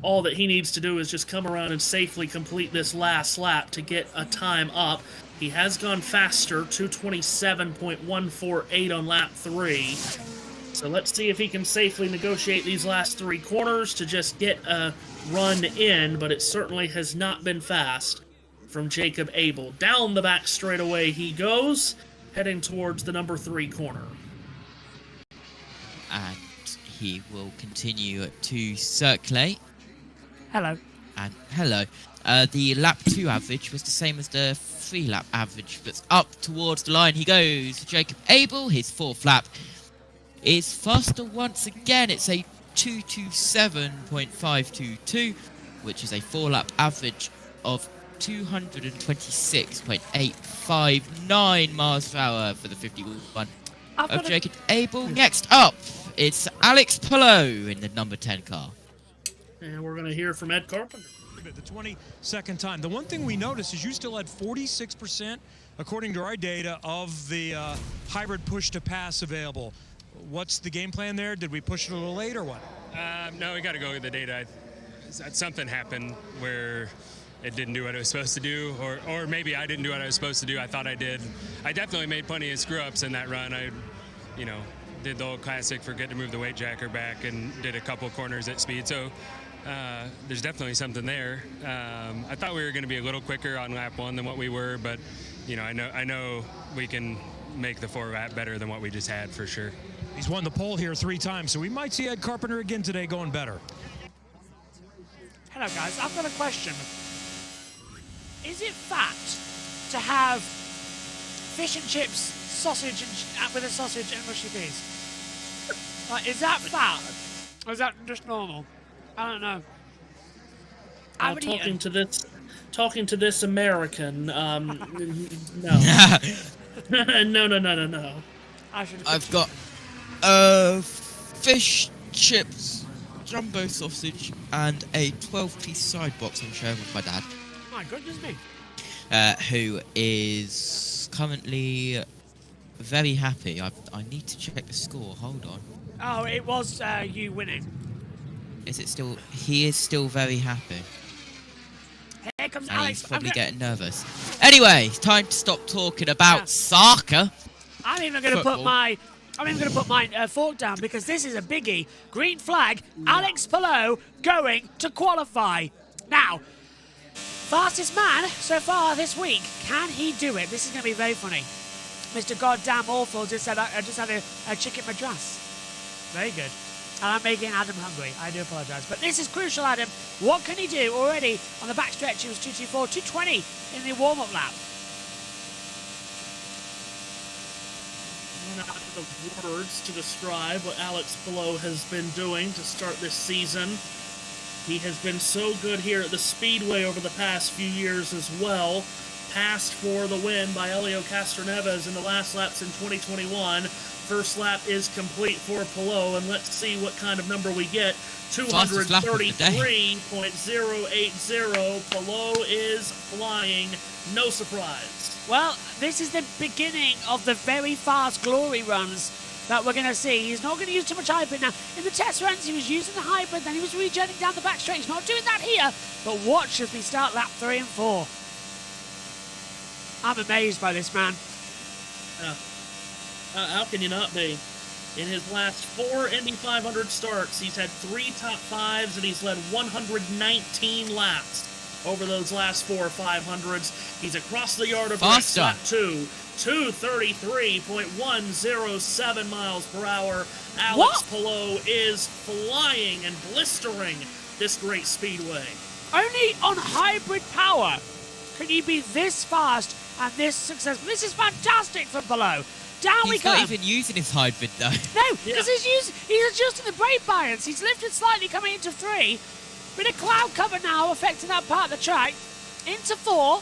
all that he needs to do is just come around and safely complete this last lap to get a time up. He has gone faster, 2:27.148 on lap 3. So let's see if he can safely negotiate these last 3 corners to just get a run in, but it certainly has not been fast from Jacob Abel. Down the back straightaway he goes, heading towards the number 3 corner. And he will continue to circulate. Hello. And hello. The lap 2 average was the same as the 3-lap average, but up towards the line he goes. Jacob Abel, his 4th lap, is faster once again. It's a 2:27.522, which is a 4-lap average of 226.859 miles per hour for the 51 of Jacob Abel. Next up, it's Alex Polo in the number 10 car. And we're going to hear from Ed Carpenter. The 22nd time. The one thing we noticed is you still had 46%, according to our data, of the hybrid push-to-pass available. What's the game plan there? Did we push it a little late or what? No, we got to go with the data. Something happened where it didn't do what it was supposed to do, or maybe I didn't do what I was supposed to do. I thought I did. I definitely made plenty of screw-ups in that run. I, did the old classic, forget to move the weight jacker back, and did a couple corners at speed. So there's definitely something there. I thought we were going to be a little quicker on lap 1 than what we were, but I know we can make the 4-lap better than what we just had for sure. He's won the pole here 3 times, so we might see Ed Carpenter again today going better. Hello, guys. I've got a question. Is it fat to have fish and chips, sausage, and with a sausage and mushy peas? Like, is that fat, or is that just normal? I don't know. Talking to this American, no. No. I've got fish, chips, jumbo sausage, and a 12-piece side box I'm sharing with my dad. My goodness me. Who is currently very happy. I need to check the score. Hold on. Oh, it was you winning. Is it still? He is still very happy. Here comes And Alex. he's probably getting nervous. Anyway, time to stop talking about soccer. I'm even going to put my fork down because this is a biggie. Green flag. Alex Palou going to qualify. Now, fastest man so far this week. Can he do it? This is going to be very funny. Mr. Goddamn Awful just said I just had a chicken madras. Very good. And I'm making Adam hungry. I do apologise. But this is crucial, Adam. What can he do already on the backstretch? He was 224, 220 in the warm-up lap. Not the words to describe what Alex Palou has been doing to start this season. He has been so good here at the Speedway over the past few years as well. Passed for the win by Helio Castroneves in the last laps in 2021. First lap is complete for Palou, and let's see what kind of number we get. 233.080. Palou is flying. No surprise. Well, this is the beginning of the very fast glory runs that we're going to see. He's not going to use too much hybrid now. In the test runs, he was using the hybrid, then he was regenerating down the back straight. He's not doing that here, but watch as we start lap 3 and 4. I'm amazed by this man. How can you not be? In his last 4 Indy 500 starts, he's had 3 top 5s, and he's led 119 laps over those last 4 500s. He's across the yard of race lap 2. 233.107 miles per hour. Alex Palou is flying and blistering this great speedway. Only on hybrid power can he be this fast and this successful. This is fantastic for Palou. Down we go. He's not even using his hybrid though. No, because he's adjusting the brake balance. He's lifted slightly coming into 3. Bit of cloud cover now affecting that part of the track. Into 4.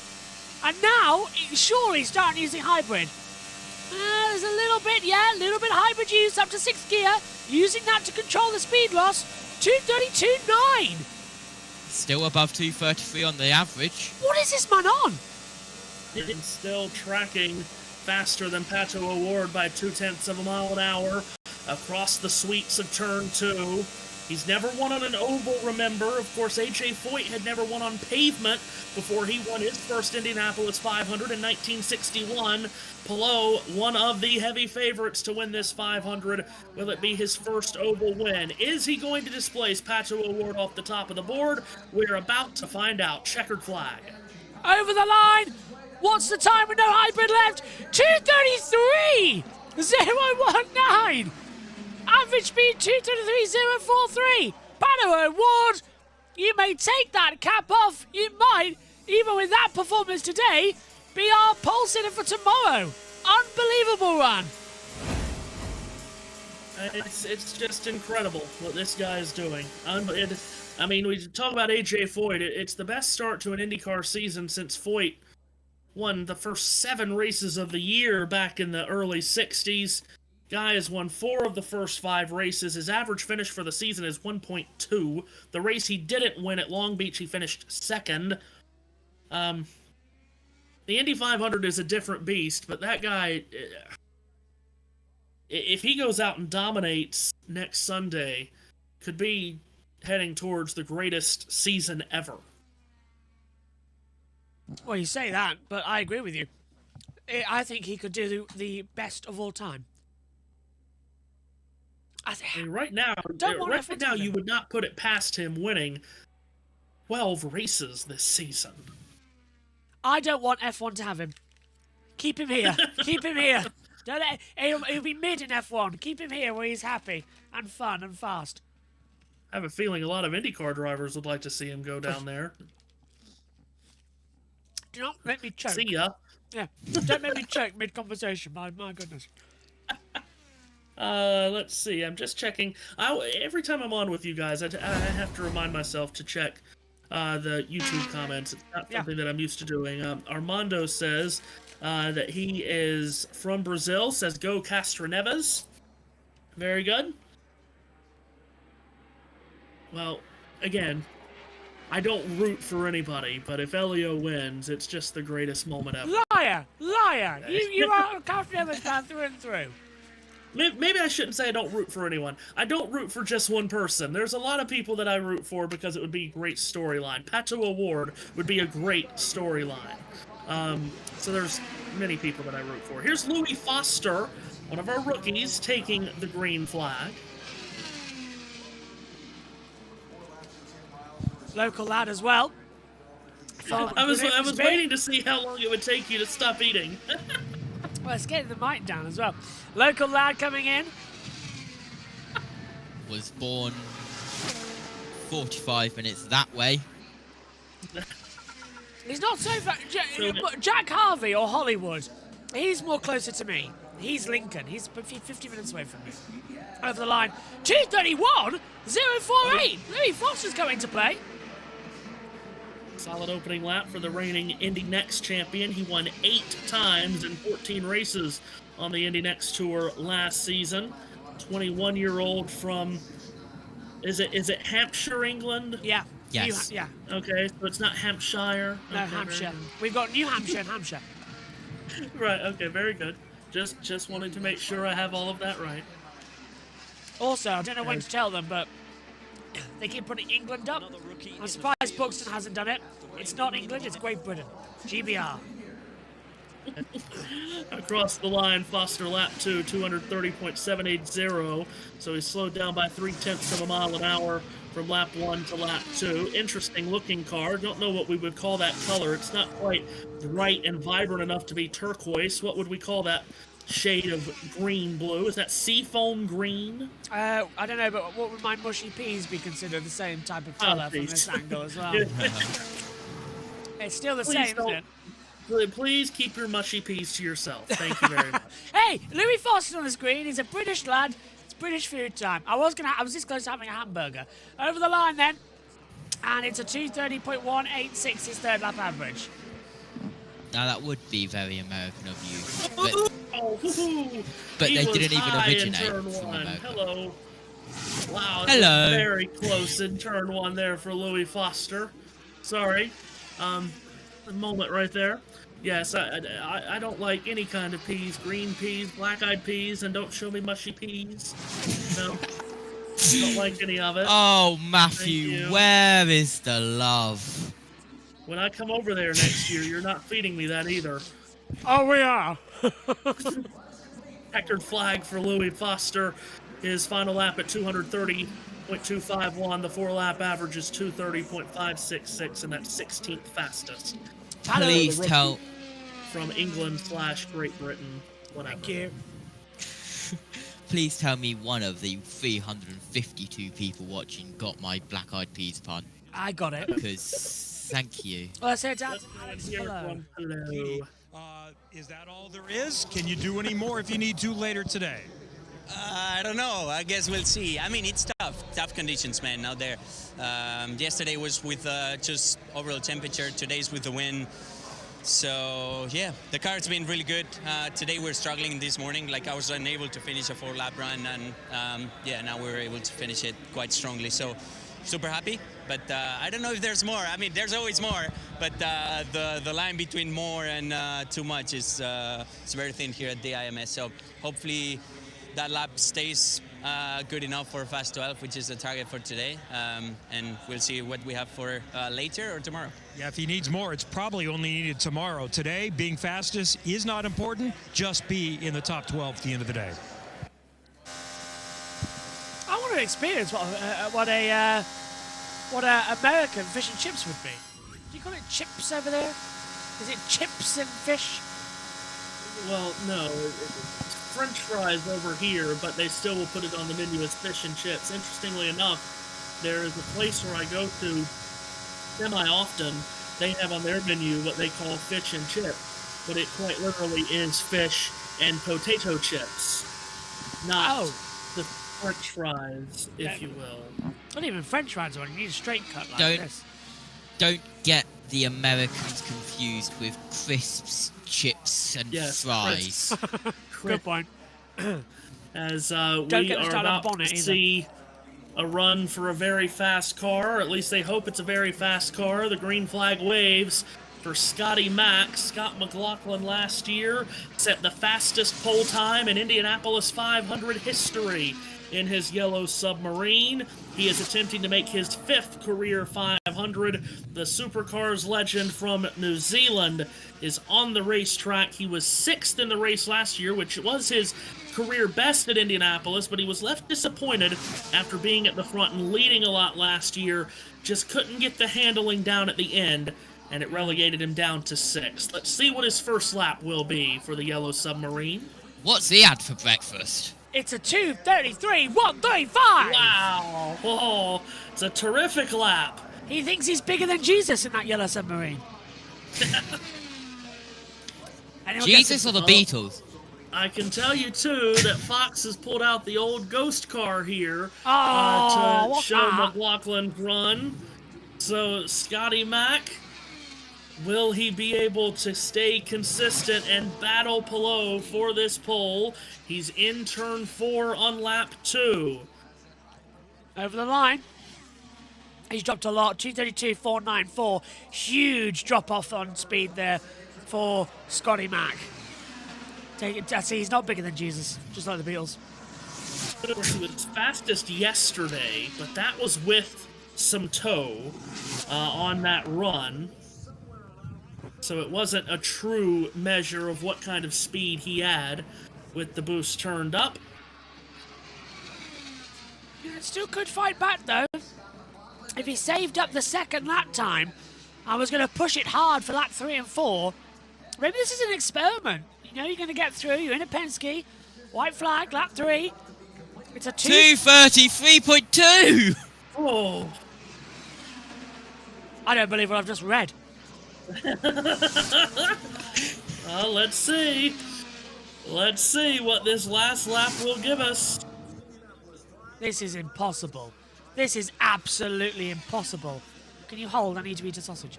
And now, surely starting using hybrid. There's a little bit hybrid use up to 6th gear. Using that to control the speed loss. 232.9. Still above 233 on the average. What is this man on? It's still tracking faster than Pato O'Ward by 0.2 of a mile an hour across the sweeps of turn 2. He's never won on an oval, remember. Of course, A.J. Foyt had never won on pavement before he won his first Indianapolis 500 in 1961. Palou, one of the heavy favorites to win this 500. Will it be his first oval win? Is he going to displace Pato O'Ward off the top of the board? We're about to find out. Checkered flag. Over the line. What's the time with no hybrid left? 233.019. Average speed 233.043. Pato O'Ward, you may take that cap off. You might, even with that performance today, be our pole sitter for tomorrow. Unbelievable run. It's just incredible what this guy is doing. I mean, we talk about A.J. Foyt. It's the best start to an IndyCar season since Foyt won the first 7 races of the year back in the early 60s. Guy has won 4 of the first 5 races. His average finish for the season is 1.2. The race he didn't win at Long Beach, he finished 2nd. The Indy 500 is a different beast, but that guy, if he goes out and dominates next Sunday, could be heading towards the greatest season ever. Well, you say that, but I agree with you. I think he could do the best of all time. I mean, right now, you would not put it past him winning 12 races this season. I don't want F1 to have him. Keep him here. Keep him here. Don't let, he'll be mid in F1. Keep him here where he's happy and fun and fast. I have a feeling a lot of IndyCar drivers would like to see him go down there. Do not let me choke. See ya. Yeah, don't make me choke mid-conversation. My goodness. Let's see. I'm just checking. Every time I'm on with you guys, I have to remind myself to check the YouTube comments. It's not something that I'm used to doing. Armando says that he is from Brazil. Says go Castroneves. Very good. Well, again, I don't root for anybody, but if Elio wins, it's just the greatest moment ever. Liar! Liar! You are a Castroneves fan through and through. Maybe I shouldn't say I don't root for anyone. I don't root for just one person. There's a lot of people that I root for because it would be a great storyline. Pato O'Ward would be a great storyline. So there's many people that I root for. Here's Louis Foster, one of our rookies, taking the green flag. Local lad as well. I was waiting to see how long it would take you to stop eating. Well, let's get the mic down as well. Local lad coming in. Was born 45 minutes that way. He's not so far. Jack Harvey or Hollywood. He's more closer to me. He's Lincoln. He's 50 minutes away from me. Over the line. 2:31, 0:48. Louis Foster's going to play. Solid opening lap for the reigning Indy Next champion. He won 8 times in 14 races on the Indy Next Tour last season. 21-year-old from, is it Hampshire, England? Yeah. Yes. Yeah. Okay, so it's not Hampshire. No, Okay, Hampshire. We've got New Hampshire and Hampshire. Right, okay, very good. Just wanted to make sure I have all of that right. Also, I don't know when to tell them, but they keep putting England up. I'm surprised Buxton hasn't done it. It's not England, it's Great Britain. GBR. Across the line, Foster lap 2, 230.780. So he's slowed down by 0.3 of a mile an hour from lap 1 to lap 2. Interesting looking car. Don't know what we would call that color. It's not quite bright and vibrant enough to be turquoise. What would we call that shade of green blue? Is that seafoam green? I don't know, but what would my mushy peas be considered the same type of colour from this angle as well? It's still the same, isn't it? Please keep your mushy peas to yourself. Thank you very much. Hey, Louis Foster on the screen. He's a British lad. It's British food time. I was this close to having a hamburger. Over the line then, and it's a 2:30.186 his third lap average. Now that would be very American of you, but He they was didn't even high in originate turn from one. America. Hello. Wow. Hello. Very close in turn 1 there for Louis Foster. Sorry. A moment right there. Yes, I don't like any kind of peas. Green peas, black-eyed peas, and don't show me mushy peas. No. Don't like any of it. Oh, Matthew, where is the love? When I come over there next year, you're not feeding me that either. Oh, we are. Checkered flag for Louis Foster. His final lap at 230.251. The 4-lap average is 230.566, and that's 16th fastest. Please tell. From England/Great Britain. Whatever. Thank you. Please tell me one of the 352 people watching got my black-eyed peas pun. I got it. Because, thank you. Well, I said Alex, hello. Hello. Is that all there is? Can you do any more if you need to later today? I don't know. I guess we'll see. I mean, it's tough conditions, man, out there. Yesterday was with just overall temperature. Today's with the wind. So, yeah, the car's been really good. Today we're struggling this morning. Like, I was unable to finish a 4-lap run, and, yeah, now we're able to finish it quite strongly. So, super happy. But I don't know if there's more. I mean, there's always more. But the line between more and too much is very thin here at the IMS. So, hopefully that lap stays good enough for Fast 12, which is the target for today. And we'll see what we have for later or tomorrow. Yeah, if he needs more, it's probably only needed tomorrow. Today, being fastest is not important. Just be in the top 12 at the end of the day. I want to experience what a American fish and chips would be. Do you call it chips over there? Is it chips and fish? Well, no. It's French fries over here, but they still will put it on the menu as fish and chips. Interestingly enough, there is a place where I go to semi-often. They have on their menu what they call fish and chip, but it quite literally is fish and potato chips, not the French fries, if you will. Not even French fries on. You need a straight cut like this. Don't get the Americans confused with crisps, chips, and fries. Good point. As we are about to see a run for a very fast car, or at least they hope it's a very fast car. The green flag waves for Scotty Mack. Scott McLaughlin last year set the fastest pole time in Indianapolis 500 history in his yellow Submarine. He is attempting to make his 5th career 500. The Supercars legend from New Zealand is on the racetrack. He was 6th in the race last year, which was his career best at Indianapolis, but he was left disappointed after being at the front and leading a lot last year. Just couldn't get the handling down at the end, and it relegated him down to 6th. Let's see what his first lap will be for the yellow Submarine. What's he had for breakfast? It's a 2:33.135. Wow! Oh, it's a terrific lap. He thinks he's bigger than Jesus in that yellow Submarine. Jesus or the Beatles? I can tell you, too, that Fox has pulled out the old ghost car here Oh, to show McLaughlin's run. So, Scotty Mack, will he be able to stay consistent and battle Palou for this pole? He's in turn 4 on lap 2. Over the line. He's dropped a lot. 2:32.494. Huge drop off on speed there for Scotty Mack. I see he's not bigger than Jesus, just like the Beatles. He was fastest yesterday, but that was with some tow on that run. So it wasn't a true measure of what kind of speed he had with the boost turned up. Yeah, still could fight back, though. If he saved up the second lap time, I was going to push it hard for lap 3 and 4. Maybe this is an experiment. You know you're going to get through. You're in a Penske. White flag, lap 3. It's a 2:33.2. Oh. I don't believe what I've just read. Well, let's see. Let's see what this last lap will give us. This is impossible. This is absolutely impossible. Can you hold? I need to eat a sausage.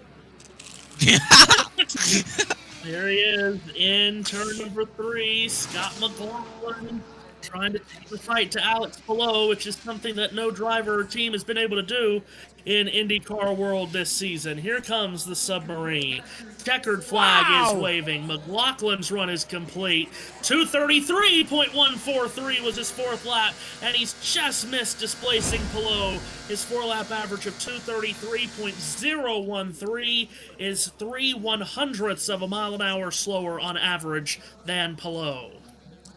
There he is in turn number 3. Scott McLaughlin trying to take the fight to Alex Palou, which is something that no driver or team has been able to do in IndyCar world this season. Here comes the Submarine. Checkered flag is waving. McLaughlin's run is complete. 2:33.143 was his 4th lap, and he's just missed displacing Palou. His 4-lap average of 2:33.013 is 3/100ths of a mile an hour slower on average than Palou.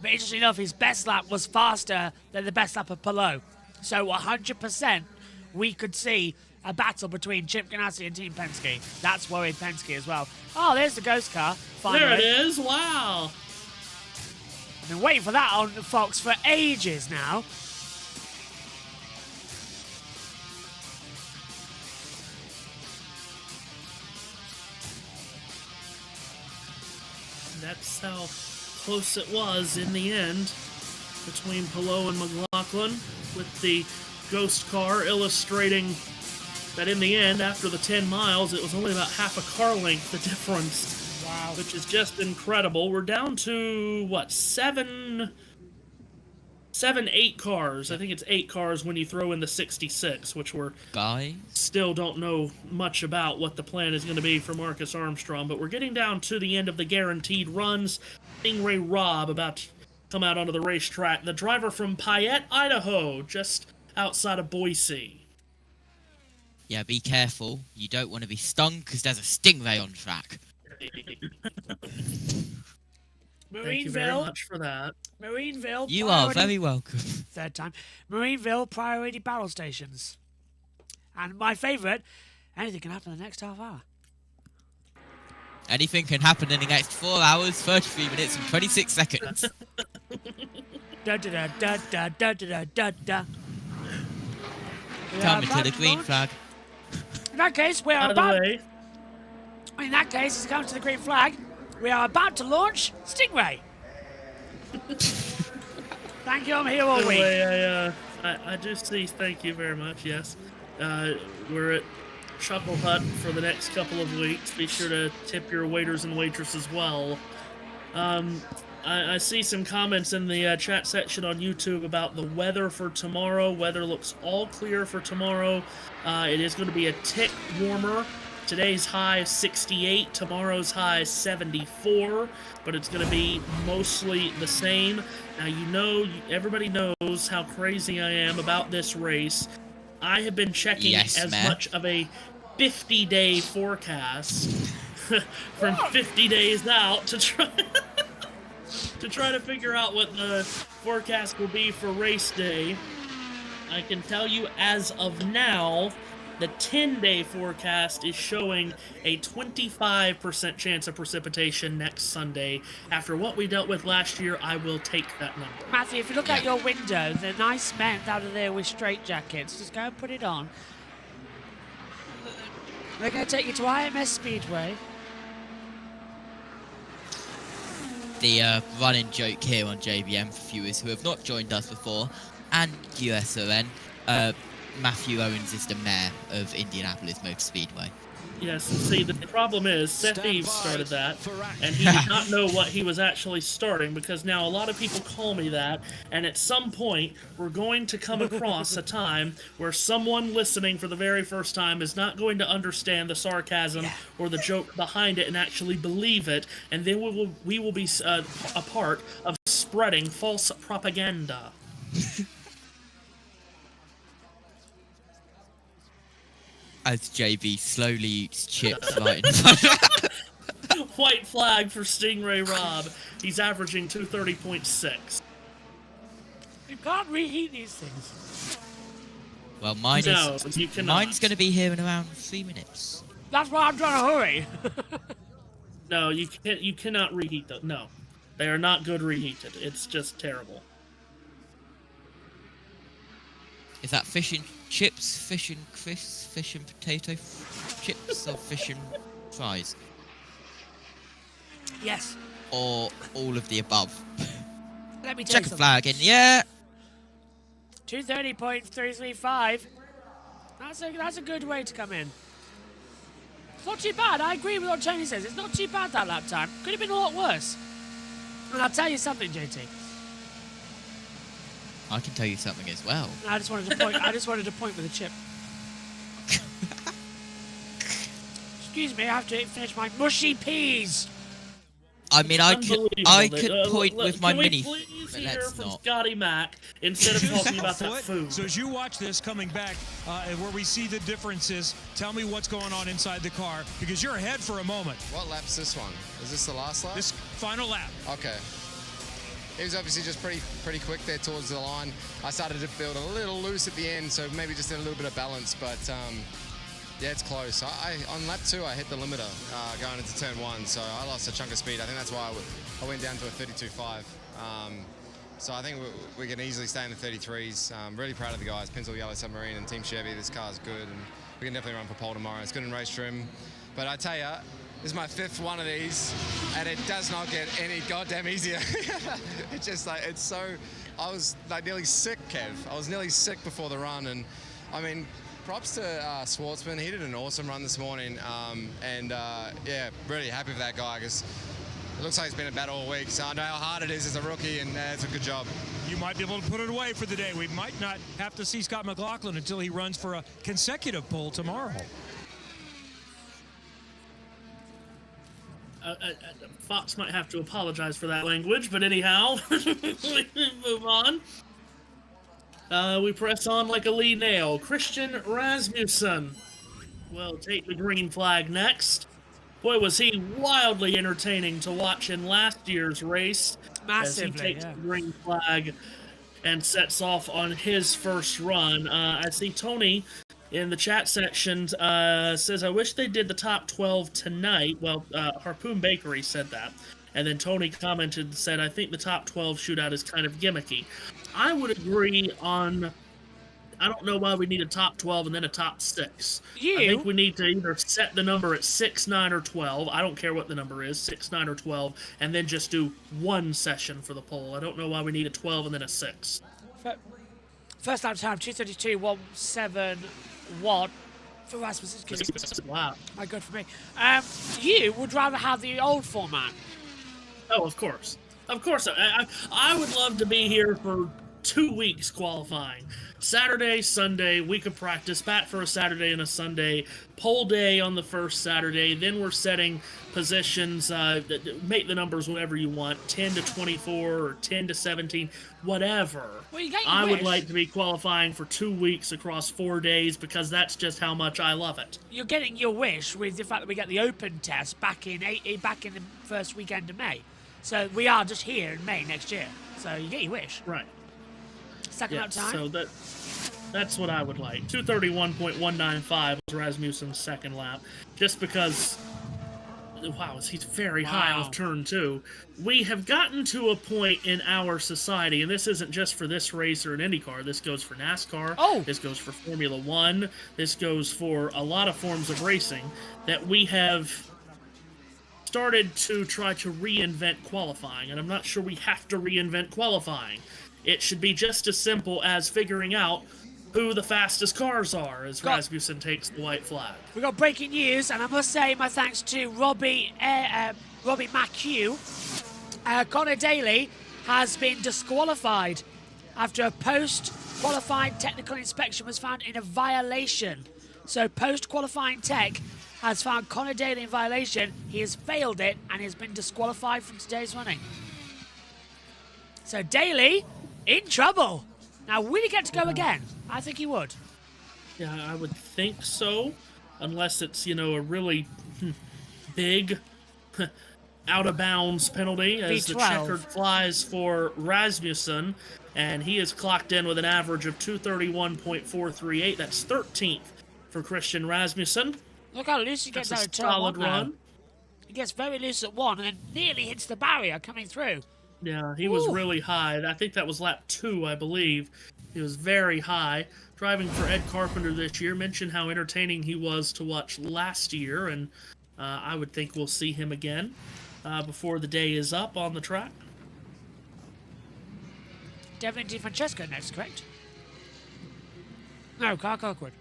But interestingly enough, his best lap was faster than the best lap of Palou. So 100% we could see a battle between Chip Ganassi and Team Penske. That's worried Penske as well. Oh, there's the ghost car. Finally. There it is. Wow. I've been waiting for that on Fox for ages now. That's how close it was in the end between Palou and McLaughlin, with the ghost car illustrating that in the end, after the 10 miles, it was only about half a car length, the difference. Wow. Which is just incredible. We're down to, what, 8 cars. I think it's 8 cars when you throw in the 66, which we're still don't know much about what the plan is going to be for Marcus Armstrong. But we're getting down to the end of the guaranteed runs. Stingray Robb about to come out onto the racetrack. The driver from Payette, Idaho, just outside of Boise. Yeah, be careful. You don't want to be stung because there's a stingray on track. Thank you very much for that. Marineville. You are very welcome. 3rd time. Marineville priority battle stations. And my favourite, anything can happen in the next half hour. Anything can happen in the next 4 hours, 33 minutes, and 26 seconds. Da da da da da da da da da. Coming to the green flag. In that case, we are about. In that case, it's coming to the green flag. We are about to launch Stingray. Thank you. I'm here all week. I do see. Thank you very much. Yes, we're at Chuckle Hut for the next couple of weeks. Be sure to tip your waiters and waitresses well. I see some comments in the chat section on YouTube about the weather for tomorrow. Weather looks all clear for tomorrow. It is going to be a tick warmer Today's high 68, tomorrow's high 74, but it's going to be mostly the same. Now, you know, everybody knows how crazy I am about this race. I have been checking much of a 50-day forecast from 50 days out to try to figure out what the forecast will be for race day. I can tell you as of now, the 10-day forecast is showing a 25% chance of precipitation next Sunday. After what we dealt with last year, I will take that number. Matthew, if you look out your window, the nice men out of there with straight jackets, just go and put it on. They're going to take you to IMS Speedway. The running joke here on JBM for viewers who have not joined us before, and USON, Matthew Owens is the mayor of Indianapolis Motor Speedway. Yes, see, the problem is Seth Eves started that, and he did not know what he was actually starting, because now a lot of people call me that, and at some point, we're going to come across a time where someone listening for the very first time is not going to understand the sarcasm or the joke behind it and actually believe it, and then we will be a part of spreading false propaganda. As JB slowly eats chips right in front. White flag for Stingray Rob. He's averaging 230.6. You can't reheat these things. Well, mine's going to be here in around 3 minutes. That's why I'm trying to hurry. No, you can't. You cannot reheat them. No, they are not good reheated. It's just terrible. Is that fish and chips, fish and crisps, fish and potato chips, or fish and fries? Yes. Or all of the above? Let me check a flag in. Yeah. 230.335. That's a good way to come in. It's not too bad. I agree with what Tony says. It's not too bad that lap time. Could have been a lot worse. And I'll tell you something, JT. I can tell you something as well. I just wanted to point. I just wanted to point with a chip. Excuse me, I have to finish my mushy peas. I mean, I could point with my mini. Can we please but hear let's from not. Scotty Mac instead of talking about that food? So as you watch this coming back, where we see the differences, tell me what's going on inside the car, because you're ahead for a moment. What lap's this one? Is this the last lap? This final lap. Okay. He was obviously just pretty quick there towards the line. I started to build a little loose at the end, so maybe just did a little bit of balance, but yeah, it's close. On lap 2, I hit the limiter going into turn 1, so I lost a chunk of speed. I think that's why I went down to a 32.5. So I think we can easily stay in the 33s. Really proud of the guys, Pencil Yellow Submarine and Team Chevy. This car's good, and we can definitely run for pole tomorrow. It's good in race trim, but I tell you, this is my 5th one of these, and it does not get any goddamn easier. It's just like, it's so, I was like nearly sick, Kev. I was nearly sick before the run, and I mean, props to Shwartzman. He did an awesome run this morning, yeah, really happy for that guy, because it looks like it's been a battle all week, so I know how hard it is as a rookie, and it's a good job. You might be able to put it away for the day. We might not have to see Scott McLaughlin until he runs for a consecutive pole tomorrow. Fox might have to apologize for that language, but anyhow, we move on. We press on like a Lee nail. Christian Rasmussen will take the green flag next. Boy, was he wildly entertaining to watch in last year's race. Massively, as he takes the green flag and sets off on his first run. I see Tony in the chat section says, I wish they did the top 12 tonight. Well, Harpoon Bakery said that. And then Tony commented and said, I think the top 12 shootout is kind of gimmicky. I would agree on, I don't know why we need a top 12 and then a top 6. I think we need to either set the number at 6, 9, or 12. I don't care what the number is, 6, 9, or 12, and then just do one session for the poll. I don't know why we need a 12 and then a 6. First lap time, 2:32.171 for Rasmussen. Wow. My God for me. You would rather have the old format. Oh, of course. Of course. I would love to be here for 2 weeks qualifying. Saturday, Sunday, week of practice, bat for a Saturday and a Sunday, pole day on the first Saturday, then we're setting positions, make the numbers whatever you want, 10 to 24 or 10 to 17, whatever. Well, you get your I would wish. like to be qualifying for 2 weeks across 4 days because that's just how much I love it. You're getting your wish with the fact that we get the open test back in the first weekend of May. So we are just here in May next year. So you get your wish. Right. Second out time. So that's what I would like. 231.195 was Rasmussen's second lap. Just because, wow, he's very high off turn 2. We have gotten to a point in our society, and this isn't just for this race or an IndyCar. This goes for NASCAR. Oh. This goes for Formula One. This goes for a lot of forms of racing, that we have started to try to reinvent qualifying, and I'm not sure we have to reinvent qualifying. It should be just as simple as figuring out who the fastest cars are as Rasmussen takes the white flag. We've got breaking news, and I must say my thanks to Robbie McHugh. Connor Daly has been disqualified after a post-qualifying technical inspection was found in a violation. So post-qualifying tech has found Connor Daly in violation. He has failed it and has been disqualified from today's running. So Daly in trouble. Now, will he get to go again? I think he would. Yeah, I would think so, unless it's, a really big out-of-bounds penalty as the V12. checkered flies for Rasmussen, and he is clocked in with an average of 231.438. That's 13th for Christian Rasmussen. Look how loose he gets That's out a of turn solid 1 now. run. He gets very loose at 1 and then nearly hits the barrier coming through. Yeah, he was really high. I think that was lap 2, I believe. He was very high. Driving for Ed Carpenter this year. Mentioned how entertaining he was to watch last year, and I would think we'll see him again before the day is up on the track. Devin DiFrancesco next, correct? No, Carl Kirkwood.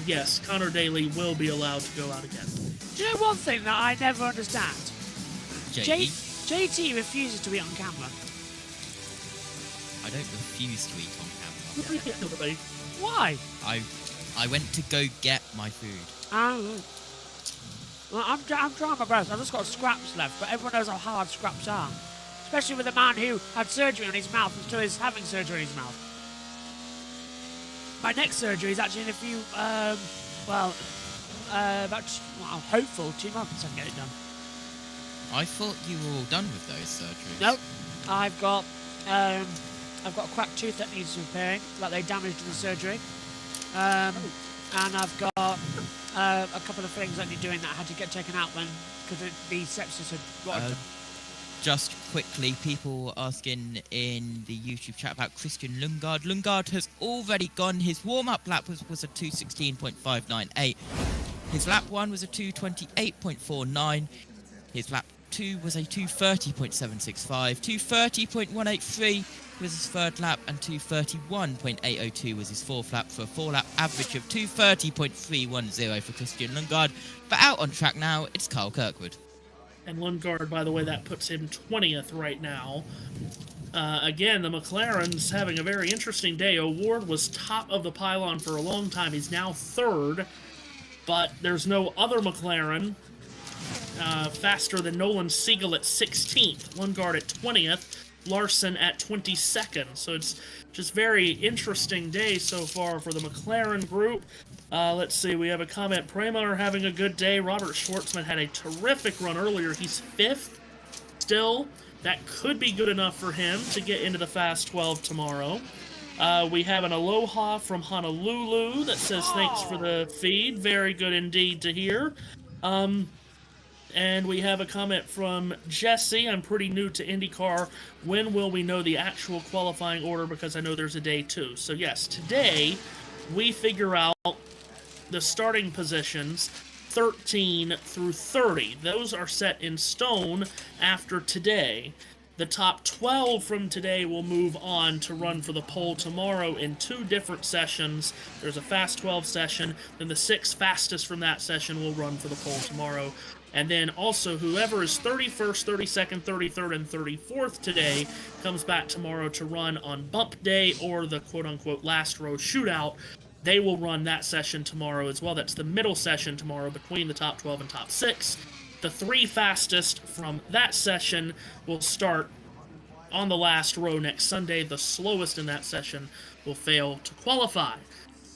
Yes, Connor Daly will be allowed to go out again. Do you know one thing that I never understand? JT? JT refuses to eat on camera. I don't refuse to eat on camera. Why? I went to go get my food. Oh. Well, I'm trying my best. I've just got scraps left, but everyone knows how hard scraps are. Especially with a man who had surgery on his mouth and still is having surgery on his mouth. My next surgery is actually in a few, I'm hopeful 2 months I can get it done. I thought you were all done with those surgeries. Nope. I've got a cracked tooth that needs repairing, like they damaged in the surgery. And I've got a couple of things that need doing that I had to get taken out when, because the sepsis had rotted them. Just quickly, people asking in the YouTube chat about Christian Lundgaard. Lundgaard has already gone. His warm-up lap was a 2:16.598. His lap 1 was a 2:28.49. His lap 2 was a 2:30.765. 2:30.183 was his third lap, and 2:31.802 was his fourth lap, for a 4-lap average of 2:30.310 for Christian Lundgaard. But out on track now, it's Carl Kirkwood. And Lundgaard, by the way, that puts him 20th right now. Again, the McLaren's having a very interesting day. O'Ward was top of the pylon for a long time. He's now 3rd, but there's no other McLaren faster than Nolan Siegel at 16th. Lundgaard at 20th. Larson at 22nd. So it's just very interesting day so far for the McLaren group. Let's see, we have a comment. Prema having a good day. Robert Shwartzman had a terrific run earlier. He's 5th still. That could be good enough for him to get into the Fast 12 tomorrow. We have an aloha from Honolulu that says thanks for the feed. Very good indeed to hear. And we have a comment from Jesse. I'm pretty new to IndyCar. When will we know the actual qualifying order? Because I know there's a day 2. So yes, today we figure out the starting positions 13 through 30. Those are set in stone after today. The top 12 from today will move on to run for the pole tomorrow in 2 different sessions. There's a Fast 12 session, then the 6 fastest from that session will run for the pole tomorrow. And then also whoever is 31st, 32nd, 33rd, and 34th today comes back tomorrow to run on bump day or the quote-unquote last row shootout. They will run that session tomorrow as well. That's the middle session tomorrow between the top 12 and top 6. The 3 fastest from that session will start on the last row next Sunday. The slowest in that session will fail to qualify.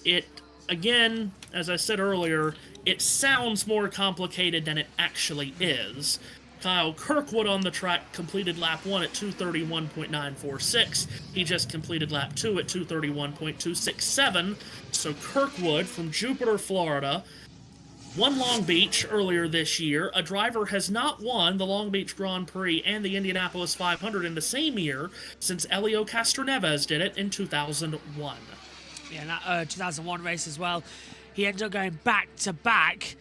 It, again, as I said earlier, it sounds more complicated than it actually is. Kyle Kirkwood on the track completed lap 1 at 2:31.946. He just completed lap 2 at 2:31.267. So Kirkwood from Jupiter, Florida, won Long Beach earlier this year. A driver has not won the Long Beach Grand Prix and the Indianapolis 500 in the same year since Elio Castroneves did it in 2001. Yeah, that 2001 race as well. He ended up going back-to-back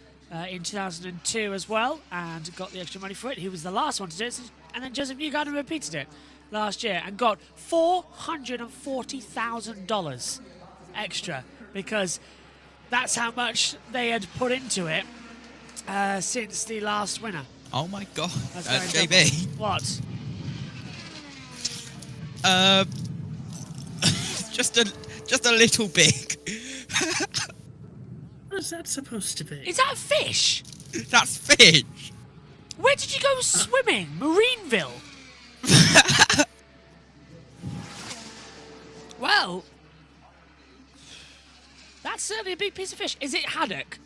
in 2002 as well, and got the extra money for it. He was the last one to do it, and then Joseph Newgarden repeated it last year and got $440,000 extra, because that's how much they had put into it since the last winner. Oh my god, JB. What? just a little big. What is that supposed to be? Is that a fish? That's fish. Where did you go swimming? Marineville? Well, that's certainly a big piece of fish. Is it haddock?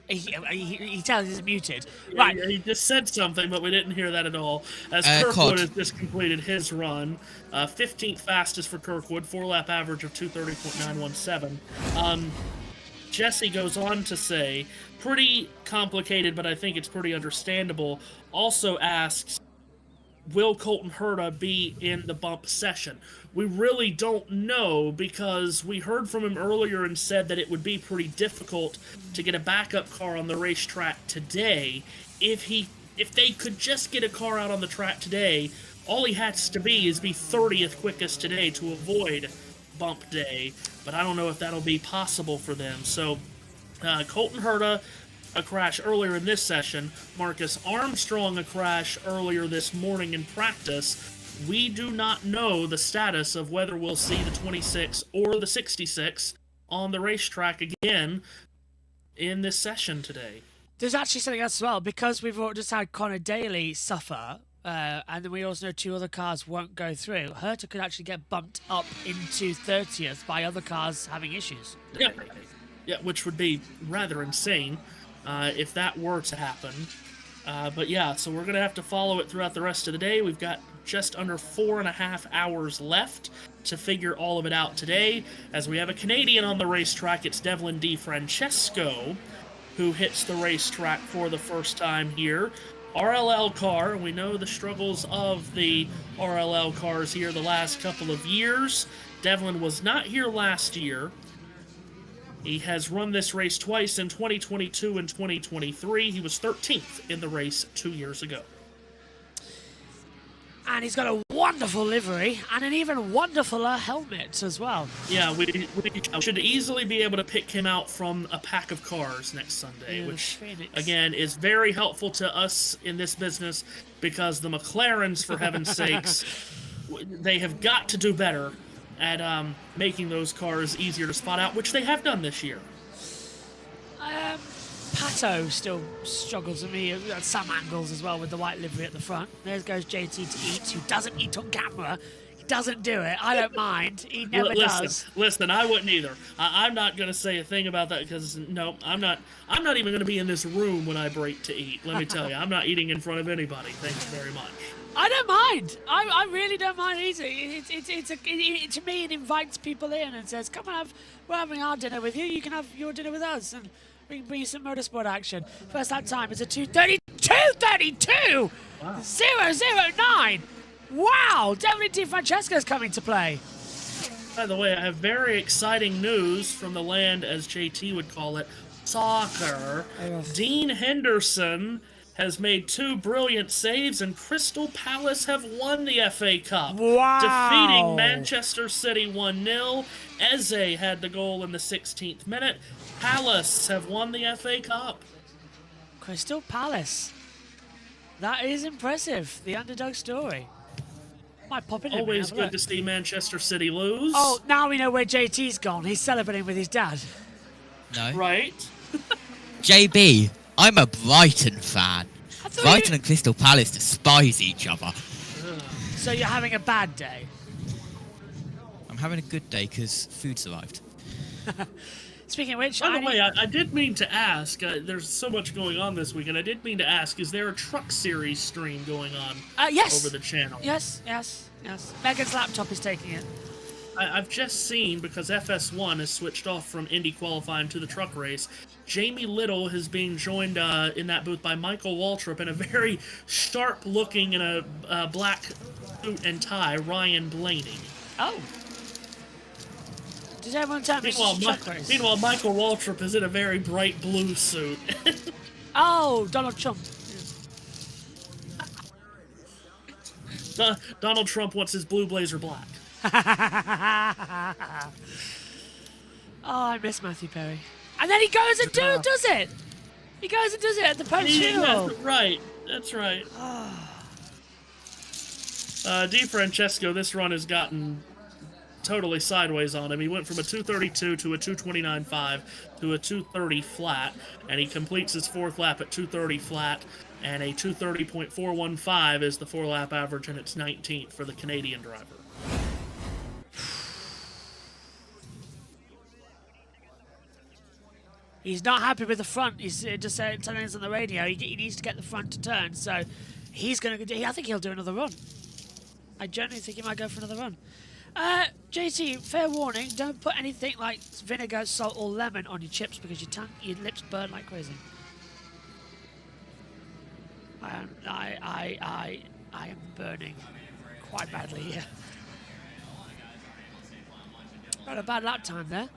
He tells he's muted. Yeah, Right. yeah, he just said something, but we didn't hear that at all. As Cod. Kirkwood has just completed his run. 15th fastest for Kirkwood, 4-lap average of 2:30.917. Jesse goes on to say, pretty complicated, but I think it's pretty understandable. Also asks, will Colton Herta be in the bump session? We really don't know, because we heard from him earlier and said that it would be pretty difficult to get a backup car on the racetrack today. If they could just get a car out on the track today, all he has to be is 30th quickest today to avoid bump day. But I don't know if that'll be possible for them. So Colton Herta, a crash earlier in this session. Marcus Armstrong, a crash earlier this morning in practice. We do not know the status of whether we'll see the 26 or the 66 on the racetrack again in this session today. There's actually something else as well, because we've just had Connor Daly suffer, and then we also know 2 other cars won't go through. Herta could actually get bumped up into 30th by other cars having issues. Yeah, which would be rather insane if that were to happen. But yeah, so we're going to have to follow it throughout the rest of the day. We've got just under 4.5 hours left to figure all of it out today. As we have a Canadian on the racetrack, it's Devlin DeFrancesco, who hits the racetrack for the first time here. RLL car, we know the struggles of the RLL cars here the last couple of years. Devlin was not here last year. He has run this race twice in 2022 and 2023. He was 13th in the race 2 years ago. And he's got a wonderful livery and an even wonderfuler helmet as well. Yeah, we should easily be able to pick him out from a pack of cars next Sunday, which, again, is very helpful to us in this business, because the McLarens, for heaven's sakes, they have got to do better at making those cars easier to spot out, which they have done this year. Pato still struggles with me at some angles as well with the white livery at the front. There goes JT to eat, who doesn't eat on camera. He doesn't do it. I don't mind. He never does. Listen, I wouldn't either. I'm not going to say a thing about that, because no, I'm not even going to be in this room when I break to eat. Let me tell you, I'm not eating in front of anybody. Thank you very much. I don't mind. I really don't mind eating. To me, it invites people in and says, "Come and we're having our dinner with you. You can have your dinner with us, and we can bring you some motorsport action." First lap time is a 2:32. Wow. 0:09. Wow, Devlin DeFrancesco's coming to play. By the way, I have very exciting news from the land, as JT would call it, soccer. Dean Henderson has made 2 brilliant saves, and Crystal Palace have won the FA Cup. Wow. Defeating Manchester City 1-0. Eze had the goal in the 16th minute. Palace have won the FA Cup. Crystal Palace. That is impressive. The underdog story. Might pop in. Always good to see Manchester City lose. Oh, now we know where JT's gone. He's celebrating with his dad. No. Right. JB, I'm a Brighton fan. Brighton and Crystal Palace despise each other. So you're having a bad day? I'm having a good day because food's arrived. Speaking of which, by the way, I did mean to ask, there's so much going on this weekend, I did mean to ask, is there a truck series stream going on yes. over the channel? Yes. Megan's laptop is taking it. I've just seen, because FS1 has switched off from Indy qualifying to the truck race, Jamie Little has been joined in that booth by Michael Waltrip and a very sharp-looking in a black suit and tie, Ryan Blaney. Oh. Did everyone tell me it's a truck race? Meanwhile, Michael Waltrip is in a very bright blue suit. Oh, Donald Trump. Donald Trump wants his blue blazer black. Oh, I miss Matthew Perry. And then he goes and does it. He goes and does it at the Pope's funeral. That's right. Di Francesco, this run has gotten totally sideways on him. He went from a 232 to a 229.5 to a 230 flat, and he completes his 4th lap at 230 flat, and a 230.415 is the 4-lap average, and it's 19th for the Canadian driver. He's not happy with the front. He's just telling us on the radio he needs to get the front to turn, so he's going to. I think he'll do another run. I genuinely think he might go for another run. JT, fair warning, don't put anything like vinegar, salt, or lemon on your chips because your lips burn like crazy. I am burning quite badly here. Got a bad lap time there.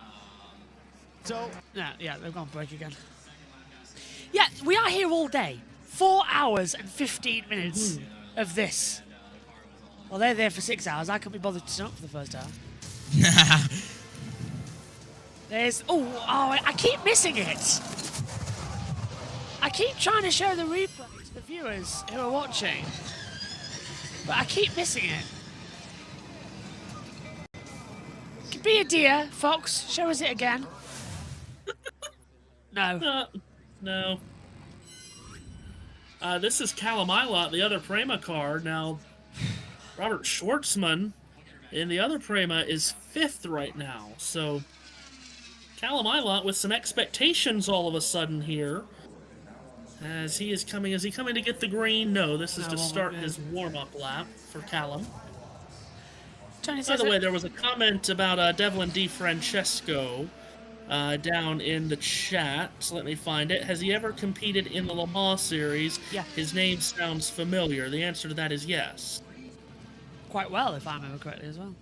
So yeah, they've gone break again. Yeah, we are here all day. 4 hours and 15 minutes of this. Well, they're there for 6 hours. I can't be bothered to turn up for the first hour. There's... Oh, I keep missing it. I keep trying to show the replay to the viewers who are watching. But I keep missing it. Be a dear, Fox. Show us it again. No. No. This is Callum Ilott, the other Prema car. Now... Robert Shwartzman in the other Prema is 5th right now. So Callum Ilott with some expectations all of a sudden here. Is he coming to get the green? No, this is to start his warm-up lap for Callum. By the way, there was a comment about Devlin Di Francesco down in the chat. So let me find it. Has he ever competed in the Le Mans series? Yeah. His name sounds familiar. The answer to that is yes. Quite well, if I remember correctly, as well.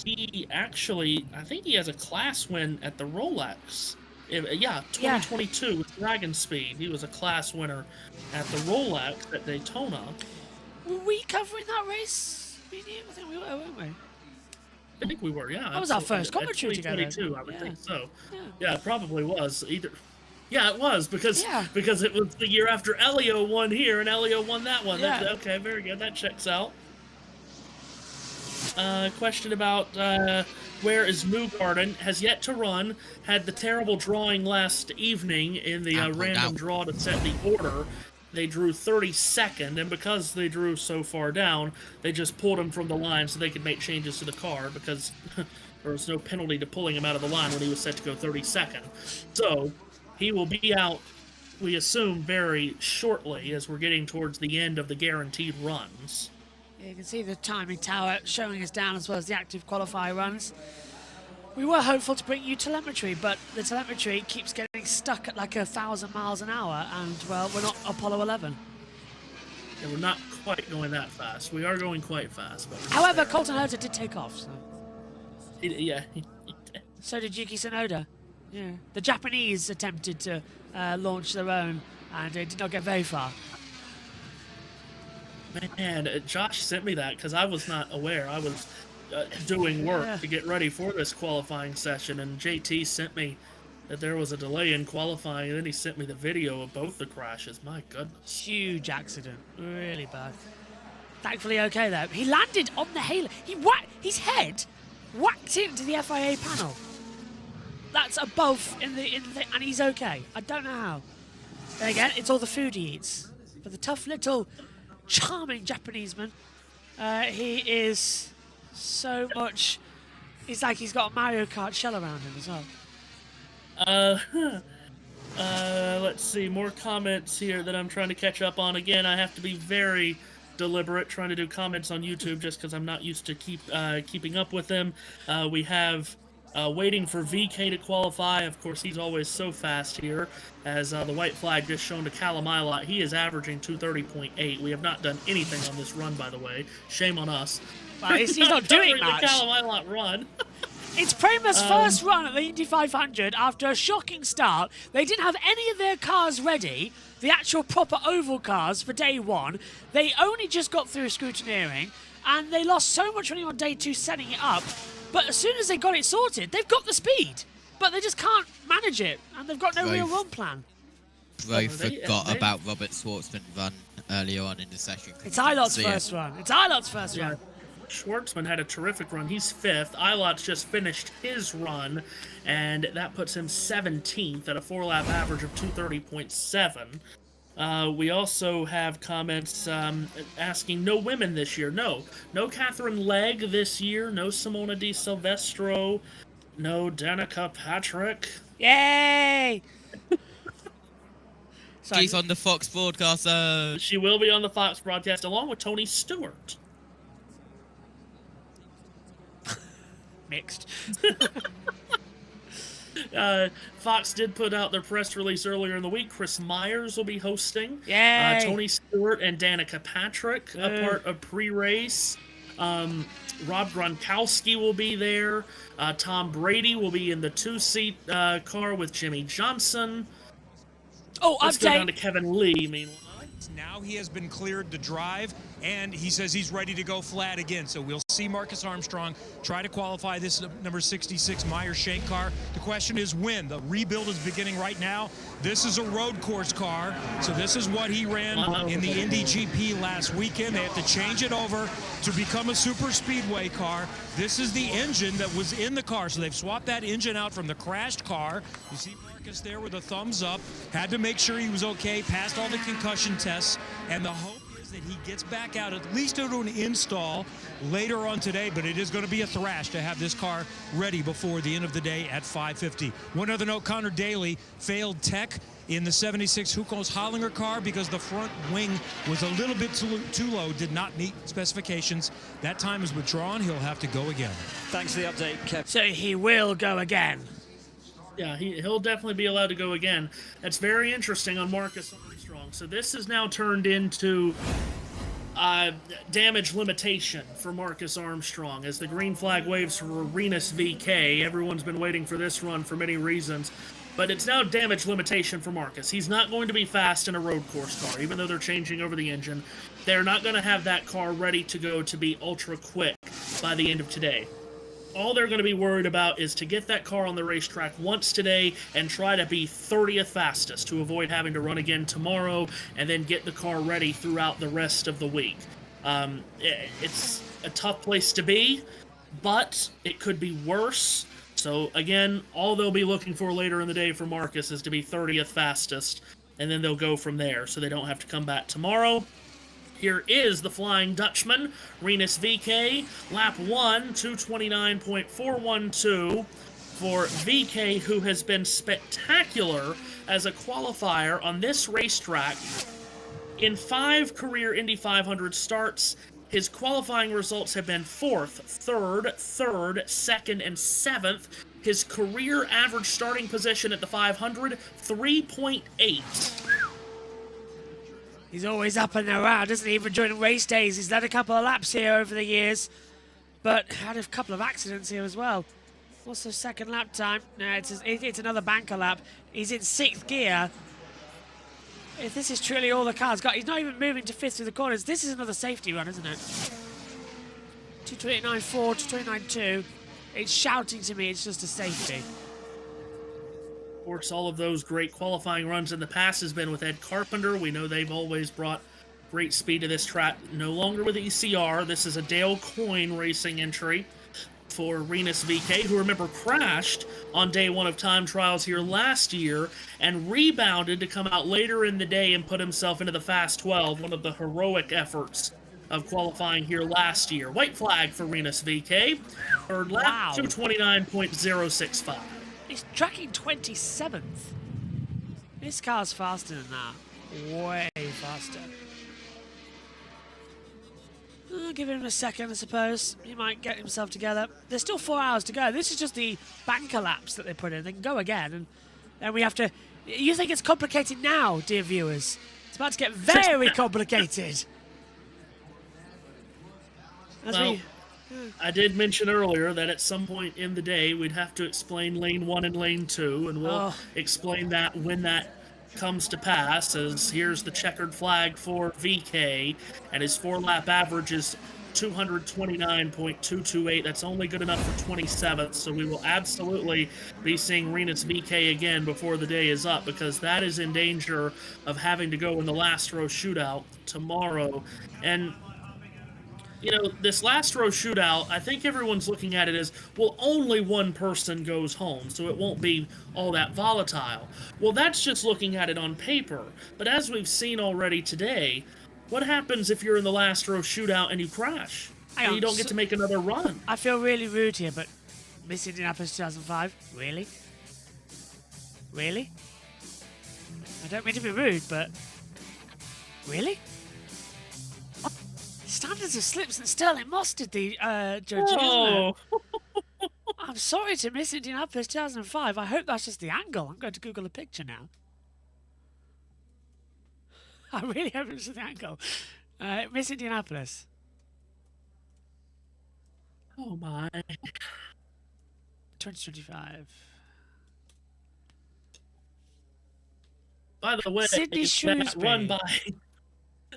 He actually, I think he has a class win at the Rolex. 2022 with Dragon Speed. He was a class winner at the Rolex at Daytona. Were we covering that race? I think we were, weren't we? I think we were, yeah. That was our first commentary together. 2022, I would think so. Yeah, it probably was. Yeah, it was, because it was the year after Elio won here, and Elio won that one. Yeah. Okay, very good. That checks out. Question about where is Newgarden? Has yet to run. Had the terrible drawing last evening in the random draw to set the order. They drew 32nd, and because they drew so far down, they just pulled him from the line so they could make changes to the car, because there was no penalty to pulling him out of the line when he was set to go 32nd. So... he will be out, we assume, very shortly as we're getting towards the end of the guaranteed runs. Yeah, you can see the timing tower showing us down as well as the active qualifier runs. We were hopeful to bring you telemetry, but the telemetry keeps getting stuck at like 1,000 miles an hour, and, well, we're not Apollo 11. Yeah, we're not quite going that fast. We are going quite fast. But however, Colton Herta did take off, so... Yeah. So did Yuki Tsunoda. Yeah. The Japanese attempted to launch their own, and it did not get very far. Man, Josh sent me that because I was not aware. I was doing work to get ready for this qualifying session, and JT sent me that there was a delay in qualifying, and then he sent me the video of both the crashes. My goodness. Huge accident. Really bad. Thankfully okay, though. He landed on the halo. His head whacked into the FIA panel. That's above in the and he's okay. I don't know how. Then again, it's all the food he eats. But the tough little charming Japanese man, he is so much. It's like he's got a Mario Kart shell around him as well. Let's see, more comments here that I'm trying to catch up on. Again, I have to be very deliberate trying to do comments on YouTube just because I'm not used to keeping up with them. We have waiting for VK to qualify. Of course, he's always so fast here. As the white flag just shown to Callum Ilott, he is averaging 230.8. We have not done anything on this run, by the way. Shame on us. Well, he's not doing much. The Callum Ilott run. It's Prema's first run at the Indy 500 after a shocking start. They didn't have any of their cars ready, the actual proper oval cars for day one. They only just got through scrutineering, and they lost so much money on day two setting it up. But as soon as they got it sorted, they've got the speed, but they just can't manage it, and they've got no real run plan. Bro forgot about Robert Shwartzman run earlier on in the session. It's Ilott's first run. It's Ilott's first run. Schwartzman had a terrific run. He's 5th. Ilott's just finished his run, and that puts him 17th at a 4-lap average of 230.7. We also have comments asking, no women this year. No Catherine Legg this year. No Simona Di Silvestro. No Danica Patrick. Yay! She's on the Fox broadcast. She will be on the Fox broadcast along with Tony Stewart. Mixed. Fox did put out their press release earlier in the week. Chris Myers will be hosting. Yay! Tony Stewart and Danica Patrick, a part of pre-race. Rob Gronkowski will be there. Tom Brady will be in the 2-seat car with Jimmy Johnson. Let's go down to Kevin Lee, meanwhile. Now he has been cleared to drive, and he says he's ready to go flat again. So we'll see Marcus Armstrong try to qualify this number 66 Meyer-Shank car. The question is when. The rebuild is beginning right now. This is a road course car, so this is what he ran in the Indy GP last weekend. They have to change it over to become a super speedway car. This is the engine that was in the car, so they've swapped that engine out from the crashed car. You see Marcus there with a thumbs up. Had to make sure he was okay, passed all the concussion tests, and the hope is that he gets back out at least to an install later on today, but it is going to be a thrash to have this car ready before the end of the day at 5:50. One other note, Connor Daly failed tech in the 76 Hucos Hollinger car because the front wing was a little bit too low, did not meet specifications. That time is withdrawn. He'll have to go again. Thanks for the update, Kev. So he will go again. Yeah, he'll definitely be allowed to go again. That's very interesting on Marcus Armstrong. So this has now turned into damage limitation for Marcus Armstrong as the green flag waves for Renus VK. Everyone's been waiting for this run for many reasons. But it's now damage limitation for Marcus. He's not going to be fast in a road course car, even though they're changing over the engine. They're not going to have that car ready to go to be ultra quick by the end of today. All they're going to be worried about is to get that car on the racetrack once today and try to be 30th fastest to avoid having to run again tomorrow and then get the car ready throughout the rest of the week. It's a tough place to be, but it could be worse. So again, all they'll be looking for later in the day for Marcus is to be 30th fastest, and then they'll go from there so they don't have to come back tomorrow. Here is the Flying Dutchman, Renus VK, lap 1, 229.412 for VK, who has been spectacular as a qualifier on this racetrack. In 5 career Indy 500 starts, his qualifying results have been 4th, 3rd, 2nd, and 7th. His career average starting position at the 500, 3.8. He's always up and around, doesn't he? Even during race days. He's done a couple of laps here over the years, but had a couple of accidents here as well. What's the second lap time? No, it's another banker lap. He's in 6th gear. If this is truly all the car's got, he's not even moving to 5th through the corners. This is another safety run, isn't it? 229.4, 229.2. It's shouting to me it's just a safety. Of course, all of those great qualifying runs in the past has been with Ed Carpenter. We know they've always brought great speed to this track. No longer with ECR. This is a Dale Coyne racing entry for Rinus VeeKay, who, remember, crashed on day 1 of time trials here last year and rebounded to come out later in the day and put himself into the Fast 12, one of the heroic efforts of qualifying here last year. White flag for Rinus VeeKay. Third lap, 229.065. He's tracking 27th. This car's faster than that. Way faster. I'll give him a second, I suppose. He might get himself together. There's still 4 hours to go. This is just the banker laps that they put in. They can go again, and then we have to... You think it's complicated now, dear viewers? It's about to get very complicated. I did mention earlier that at some point in the day we'd have to explain lane 1 and lane 2, and we'll explain that when that comes to pass, as here's the checkered flag for VeeKay, and his 4-lap average is 229.228. That's only good enough for 27th, so we will absolutely be seeing Rinus VeeKay again before the day is up, because that is in danger of having to go in the last row shootout tomorrow. And you know, this last row shootout, I think everyone's looking at it as, well, only one person goes home, so it won't be all that volatile. Well, that's just looking at it on paper. But as we've seen already today, what happens if you're in the last row shootout and you crash? And you don't get to make another run? I feel really rude here, but Miss Indianapolis 2005? Really? Really? I don't mean to be rude, but... Really? Standards of slips and Sterling Moss did the judging, isn't it? I'm sorry to miss Indianapolis 2005. I hope that's just the angle. I'm going to Google a picture now. I really hope it's just the angle. Miss Indianapolis. Oh my. 2025. By the way, Sydney Shrewsbury.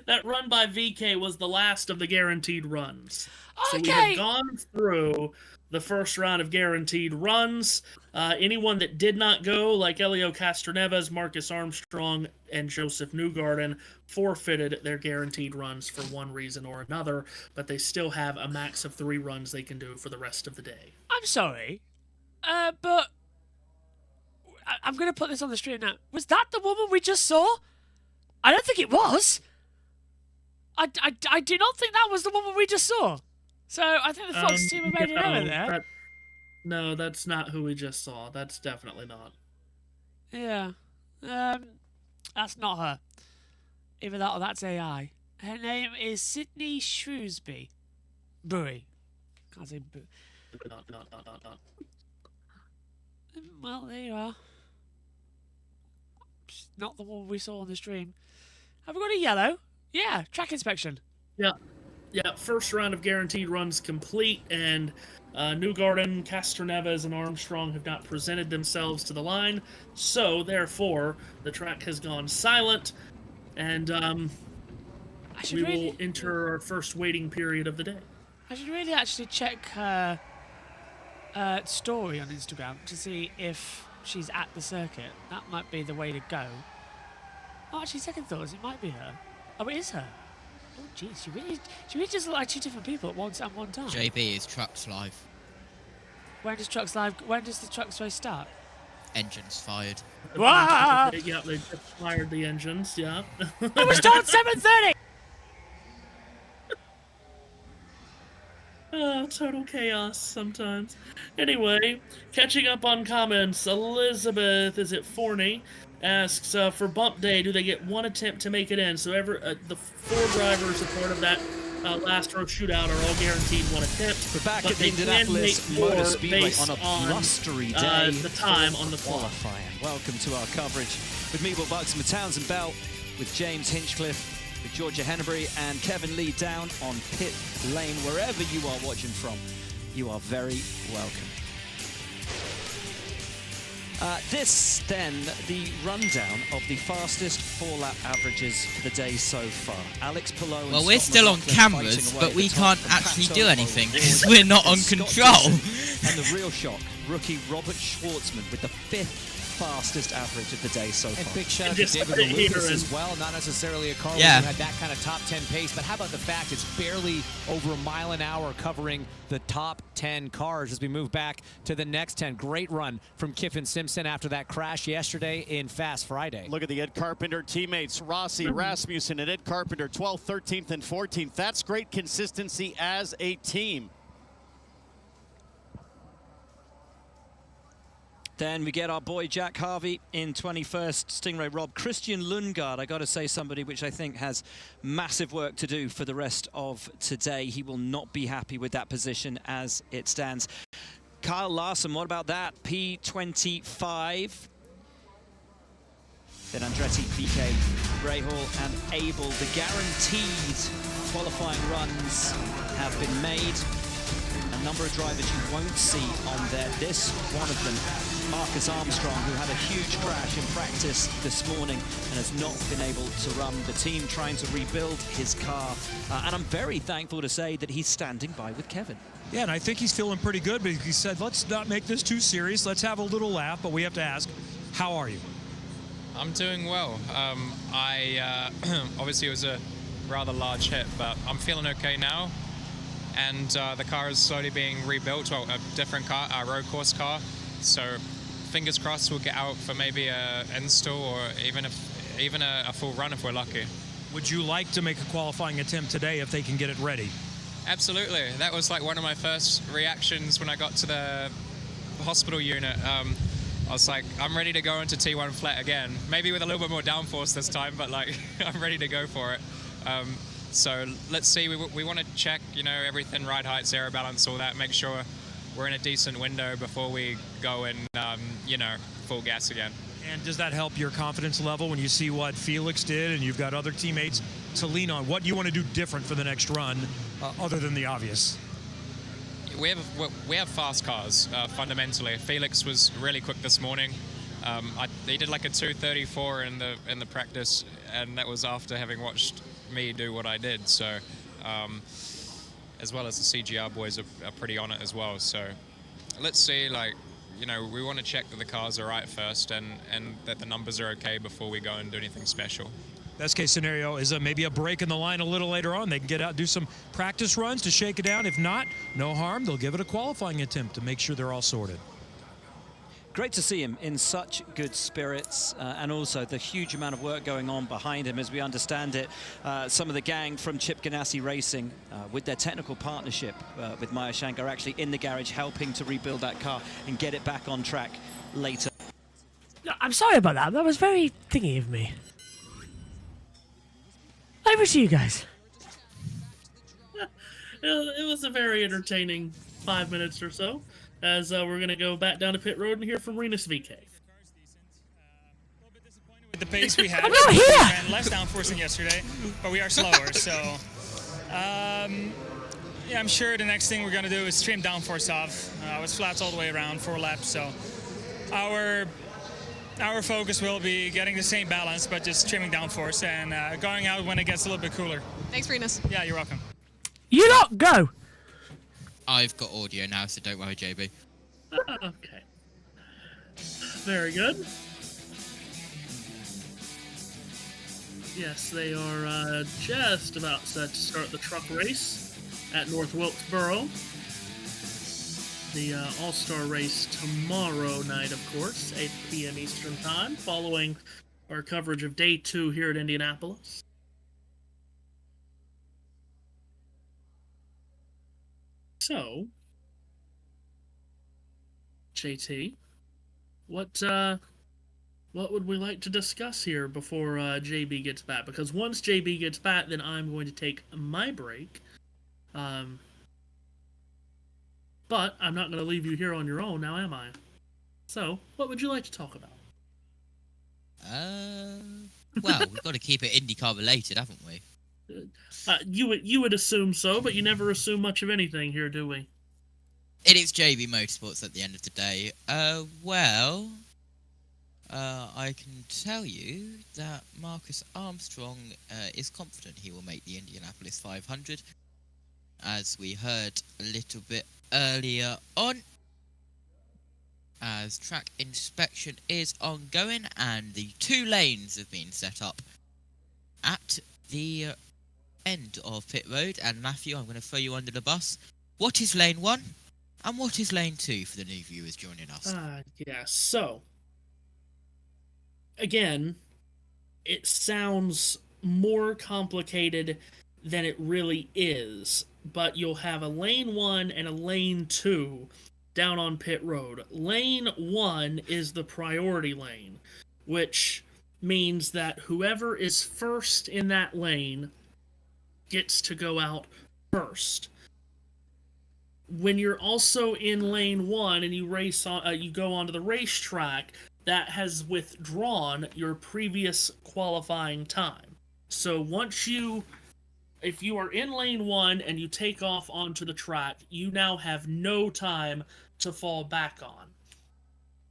That run by VeeKay was the last of the guaranteed runs. So Okay. we have gone through the first round of guaranteed runs. Anyone that did not go, like Elio Castroneves, Marcus Armstrong, and Joseph Newgarden, forfeited their guaranteed runs for one reason or another, but they still have a max of 3 runs they can do for the rest of the day. I'm sorry, but I'm going to put this on the stream now. Was that the woman we just saw? I don't think it was. I do not think that was the woman we just saw. So I think the Fox team have made an error there. No, that's not who we just saw. That's definitely not. Yeah. That's not her. Either that or that's AI. Her name is Sydney Shrewsbury. Bury. Can't say Bury. Not. Well, there you are. Not the one we saw on the stream. Have we got a yellow? Yeah, track inspection. Yeah, first round of guaranteed runs complete, and Newgarden, Castroneves, and Armstrong have not presented themselves to the line, so therefore the track has gone silent, and we will enter our first waiting period of the day. I should really actually check her story on Instagram to see if she's at the circuit. That might be the way to go. Oh, actually, second thoughts, it might be her. Oh, it is her. Oh, jeez, she really does look like 2 different people at one time. JB is Trucks Live. When does Trucks Live? When does the Trucks race start? Engines fired. Wow! Yeah, they just fired the engines. Yeah. It was start 7:30. Total chaos sometimes. Anyway, catching up on comments. Elizabeth, is it Forney? Asks, for bump day, do they get 1 attempt to make it in? So the 4 drivers a part of that last row shootout are all guaranteed 1 attempt. We're back but at the they Indianapolis can make Motor more Speedway based on a blustery day. the time on the clock. Qualifying. Welcome to our coverage with me, Will Buxton, with Townsend Bell, with James Hinchcliffe, with Georgia Hennebury, and Kevin Lee down on pit lane. Wherever you are watching from, you are very welcome. This, then, the rundown of the fastest 4-lap averages for the day so far. Alex Palou. Well, we're still on cameras, but we can't actually do anything because we're not on control. And the real shock, rookie Robert Shwartzman with the 5th fastest average of the day so far. And big shout out to David Malukas as well. Not necessarily a car where you had that kind of top 10 pace, but how about the fact it's barely over a mile an hour covering the top 10 cars as we move back to the next 10. Great run from Kyffin Simpson after that crash yesterday in Fast Friday. Look at the Ed Carpenter teammates, Rossi, Rasmussen, and Ed Carpenter, 12th, 13th, and 14th. That's great consistency as a team. Then we get our boy Jack Harvey in 21st, Stingray Rob. Christian Lundgaard, I got to say somebody which I think has massive work to do for the rest of today. He will not be happy with that position as it stands. Kyle Larson, what about that? P25. Then Andretti, BK, Rahal and Abel. The guaranteed qualifying runs have been made. A number of drivers you won't see on there. This one of them, Marcus Armstrong, who had a huge crash in practice this morning and has not been able to run. The team trying to rebuild his car. And I'm very thankful to say that he's standing by with Kevin. Yeah, and I think he's feeling pretty good, but he said, let's not make this too serious. Let's have a little laugh, but we have to ask, how are you? I'm doing well. Obviously it was a rather large hit, but I'm feeling okay now. And the car is slowly being rebuilt, well, a different car, a road course car. So fingers crossed we'll get out for maybe an install or even a full run if we're lucky. Would you like to make a qualifying attempt today if they can get it ready? Absolutely. That was like one of my first reactions when I got to the hospital unit. I was like, I'm ready to go into T1 flat again. Maybe with a little bit more downforce this time, but like, I'm ready to go for it. So let's see, we want to check, everything, ride heights, aero balance, all that, make sure we're in a decent window before we go in, full gas again. And does that help your confidence level when you see what Felix did and you've got other teammates to lean on? What do you want to do different for the next run, other than the obvious? We have fast cars, fundamentally. Felix was really quick this morning. He did like a 2:34 in the practice, and that was after having watched me do what I did. So, as well as the CGR boys are pretty on it as well. So, let's see. We want to check that the cars are right first, and that the numbers are okay before we go and do anything special. Best case scenario is maybe a break in the line a little later on. They can get out, do some practice runs to shake it down. If not, no harm. They'll give it a qualifying attempt to make sure they're all sorted. Great to see him in such good spirits, and also the huge amount of work going on behind him. As we understand it, some of the gang from Chip Ganassi Racing, with their technical partnership with Maya Shank, are actually in the garage helping to rebuild that car and get it back on track later. I'm sorry about that. That was very thingy of me. Over to you guys. It was a very entertaining 5 minutes or so, as we're going to go back down to pit road and hear from Renus VK. With the pace we had, we ran less downforce than yesterday, but we are slower. So, yeah, I'm sure the next thing we're going to do is trim downforce off. I was flats all the way around 4 laps, so our focus will be getting the same balance, but just trimming downforce and going out when it gets a little bit cooler. Thanks, Renus. Yeah, you're welcome. You lot go. I've got audio now, so don't worry, JB. Okay. Very good. Yes, they are just about set to start the truck race at North Wilkesboro. The All-Star race tomorrow night, of course, 8 p.m. Eastern Time, following our coverage of Day 2 here at Indianapolis. So, JT, what would we like to discuss here before JB gets back? Because once JB gets back, then I'm going to take my break. But I'm not going to leave you here on your own, now am I? So, what would you like to talk about? Well, we've got to keep it IndyCar related, haven't we? You would assume so, but you never assume much of anything here, do we? It is JB Motorsports at the end of the day. Well, I can tell you that Marcus Armstrong is confident he will make the Indianapolis 500, as we heard a little bit earlier on, as track inspection is ongoing and the 2 lanes have been set up at the end of pit road. And Matthew, I'm going to throw you under the bus. What is lane 1 and what is lane 2 for the new viewers joining us? Yeah, so again, it sounds more complicated than it really is, but you'll have a lane 1 and a lane 2 down on pit road. Lane 1 is the priority lane, which means that whoever is first in that lane gets to go out first. When you're also in lane 1 and you race on, you go onto the racetrack, that has withdrawn your previous qualifying time. So once if you are in lane 1 and you take off onto the track, you now have no time to fall back on.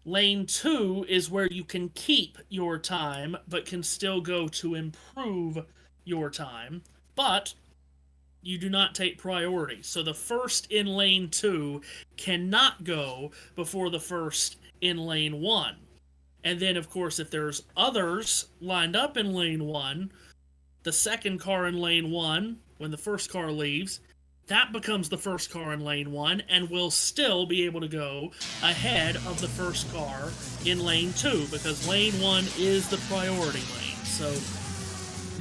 Lane 2 is where you can keep your time, but can still go to improve your time, but you do not take priority. So the first in lane 2 cannot go before the first in lane 1. And then, of course, if there's others lined up in lane 1, the second car in lane 1, when the first car leaves, that becomes the first car in lane 1 and will still be able to go ahead of the first car in lane 2, because lane 1 is the priority lane. So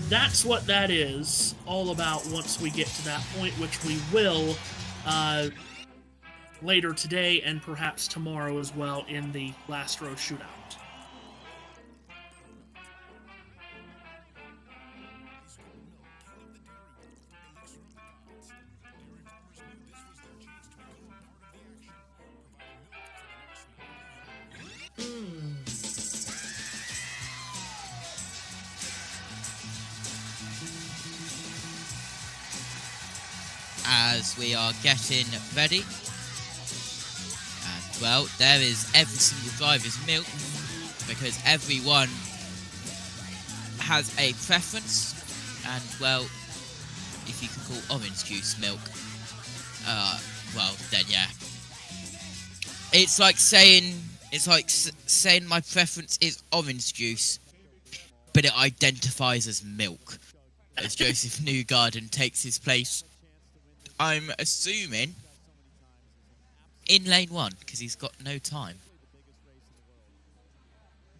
that's what that is all about once we get to that point, which we will later today and perhaps tomorrow as well in the last row shootout. As we are getting ready, and well, there is every single driver's milk, because everyone has a preference, and well, if you can call orange juice milk, well then yeah, it's like saying my preference is orange juice, but it identifies as milk, as Joseph Newgarden takes his place, I'm assuming, in lane 1, because he's got no time.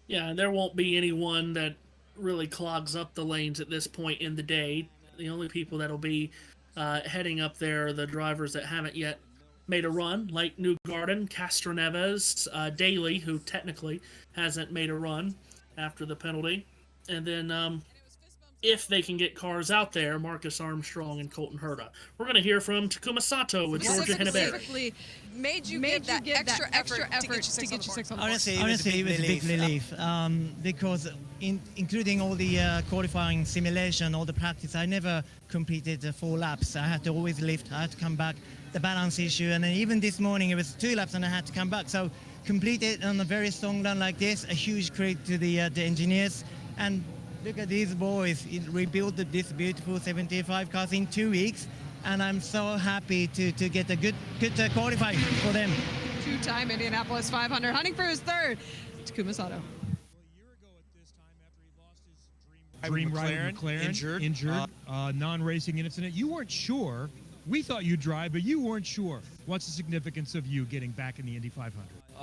Yeah, there won't be anyone that really clogs up the lanes at this point in the day. The only people that'll be heading up there are the drivers that haven't yet made a run, like Newgarden, Castroneves, Daly, who technically hasn't made a run after the penalty. And then if they can get cars out there, Marcus Armstrong and Colton Herta. We're going to hear from Takuma Sato with Georgia Henneberry. Specifically made you give that extra effort to get you 6 on the board? Honestly, it was a big relief because including all the qualifying simulation, all the practice, I never completed 4 laps. I had to always lift, I had to come back, the balance issue, and then even this morning it was 2 laps and I had to come back. So completed on a very strong run like this, a huge credit to the engineers. And look at these boys, rebuilt this beautiful 75 cars in 2 weeks, and I'm so happy to get a good qualifying for them. 2-time Indianapolis 500, hunting for his 3rd, Takuma Sato. Dream rider McLaren, injured, non-racing incident. You weren't sure. We thought you'd drive, but you weren't sure. What's the significance of you getting back in the Indy 500?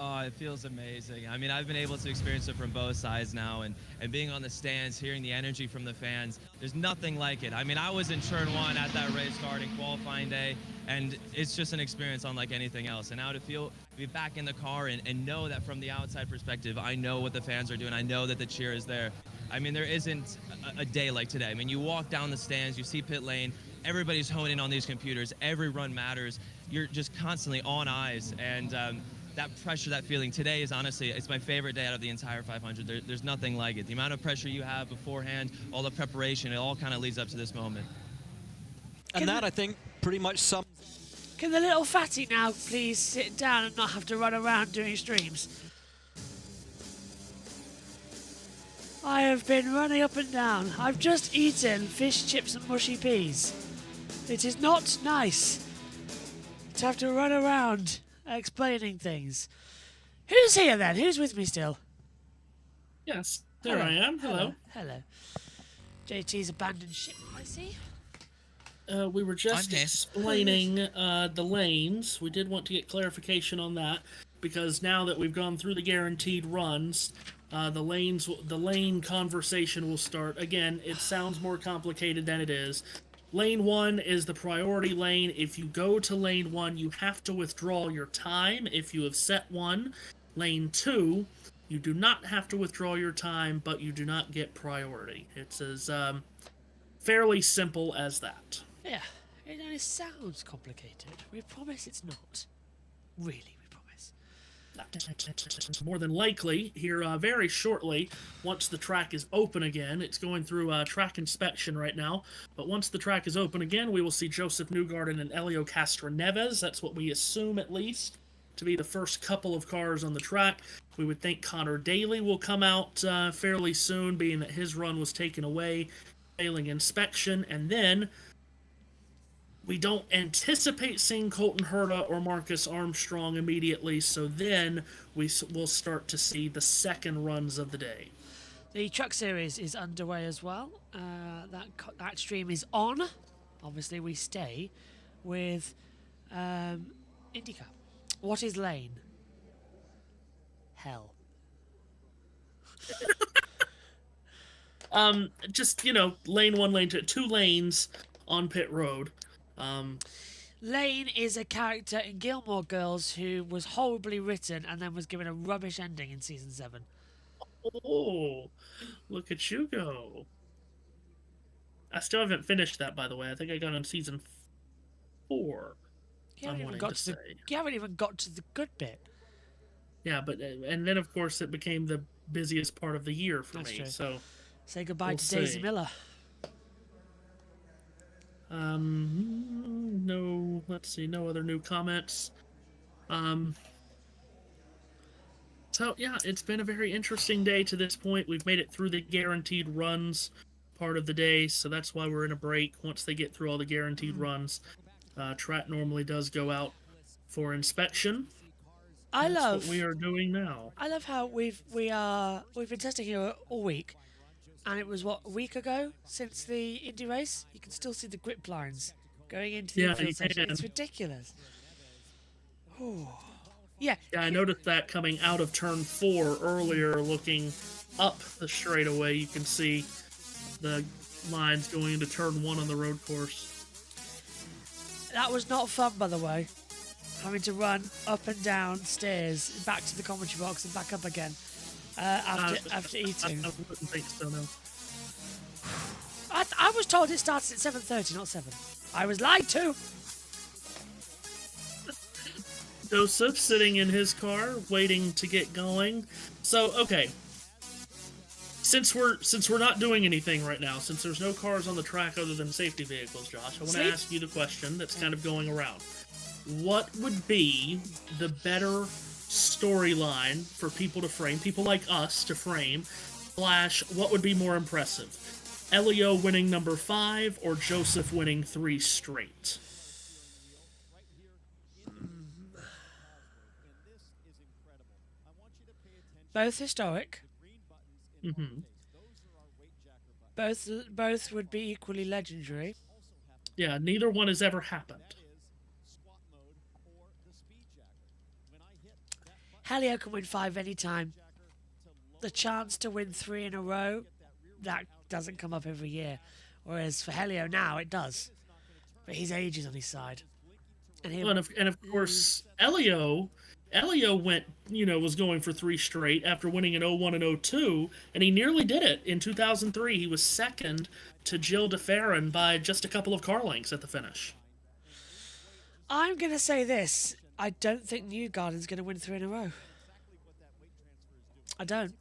Oh, it feels amazing. I mean, I've been able to experience it from both sides now, and being on the stands, hearing the energy from the fans, there's nothing like it. I mean, I was in turn 1 at that race starting qualifying day, and it's just an experience unlike anything else. And now to be back in the car and know that from the outside perspective, I know what the fans are doing. I know that the cheer is there. I mean, there isn't a day like today. I mean, you walk down the stands, you see pit lane, everybody's honing on these computers. Every run matters. You're just constantly on eyes, and that pressure, that feeling today is honestly, it's my favorite day out of the entire 500. There's nothing like it. The amount of pressure you have beforehand, all the preparation, it all kind of leads up to this moment. And that, I think, pretty much sums. Can the little fatty now please sit down and not have to run around doing streams? I have been running up and down. I've just eaten fish, chips and mushy peas. It is not nice to have to run around explaining things. Who's here then? Who's with me still? Yes, there Hello. I am. Hello. Hello. JT's abandoned ship, I see. We were just explaining the lanes. We did want to get clarification on that because now that we've gone through the guaranteed runs, the lane conversation will start. Again, it sounds more complicated than it is. Lane 1 is the priority lane. If you go to lane 1, you have to withdraw your time if you have set one. Lane 2, you do not have to withdraw your time, but you do not get priority. It's as fairly simple as that. Yeah, it only sounds complicated. We promise it's not. Really, we promise. More than likely, here very shortly, once the track is open again, it's going through track inspection right now, but once the track is open again, we will see Joseph Newgarden and Helio Castroneves. That's what we assume, at least, to be the first couple of cars on the track. We would think Connor Daly will come out fairly soon, being that his run was taken away, failing inspection, and then we don't anticipate seeing Colton Herta or Marcus Armstrong immediately, so then we'll start to see the second runs of the day. The Truck Series is underway as well. That stream is on. Obviously, we stay with INDYCAR. What is lane? Hell. Just, lane 1, lane 2, 2 lanes on pit road. Lane is a character in Gilmore Girls who was horribly written and then was given a rubbish ending in season 7. Oh, look at you go. I still haven't finished that, by the way. I think I got on season 4. You haven't even got to the good bit. Yeah, but and then of course it became the busiest part of the year for That's me. true. So say goodbye to Daisy Miller. No, let's see, no other new comments. So yeah, it's been a very interesting day to this point. We've made it through the guaranteed runs part of the day, so that's why we're in a break. Once they get through all the guaranteed runs, track normally does go out for inspection. That's what we are doing now. I love how we've been testing here all week, and it was a week ago since the Indy race. You can still see the grip lines going into the infield section. It's ridiculous. Yeah, I noticed that coming out of turn 4 earlier, looking up the straightaway. You can see the lines going into turn 1 on the road course. That was not fun, by the way. Having to run up and down stairs, back to the commentary box and back up again after eating. I wouldn't think so, no. I was told it starts at 7:30, not 7. I was lied to. Joseph sitting in his car, waiting to get going. So, okay. Since we're not doing anything right now, since there's no cars on the track other than safety vehicles, Josh, I want to ask you the question that's kind of going around. What would be the better storyline for people to frame, people like us to frame, / what would be more impressive? Elio winning number 5 or Joseph winning 3 straight? Both historic. Mm-hmm. Both would be equally legendary. Yeah, neither one has ever happened. Helio can win 5 anytime. The chance to win 3 in a row, that doesn't come up every year. Whereas for Helio now, it does. But his age is on his side. And of course, Elio went, was going for 3 straight after winning in 01 and 02, and he nearly did it in 2003. He was second to Jill DeFerrin by just a couple of car lengths at the finish. I'm going to say this. I don't think Newgarden's going to win 3 in a row. I don't.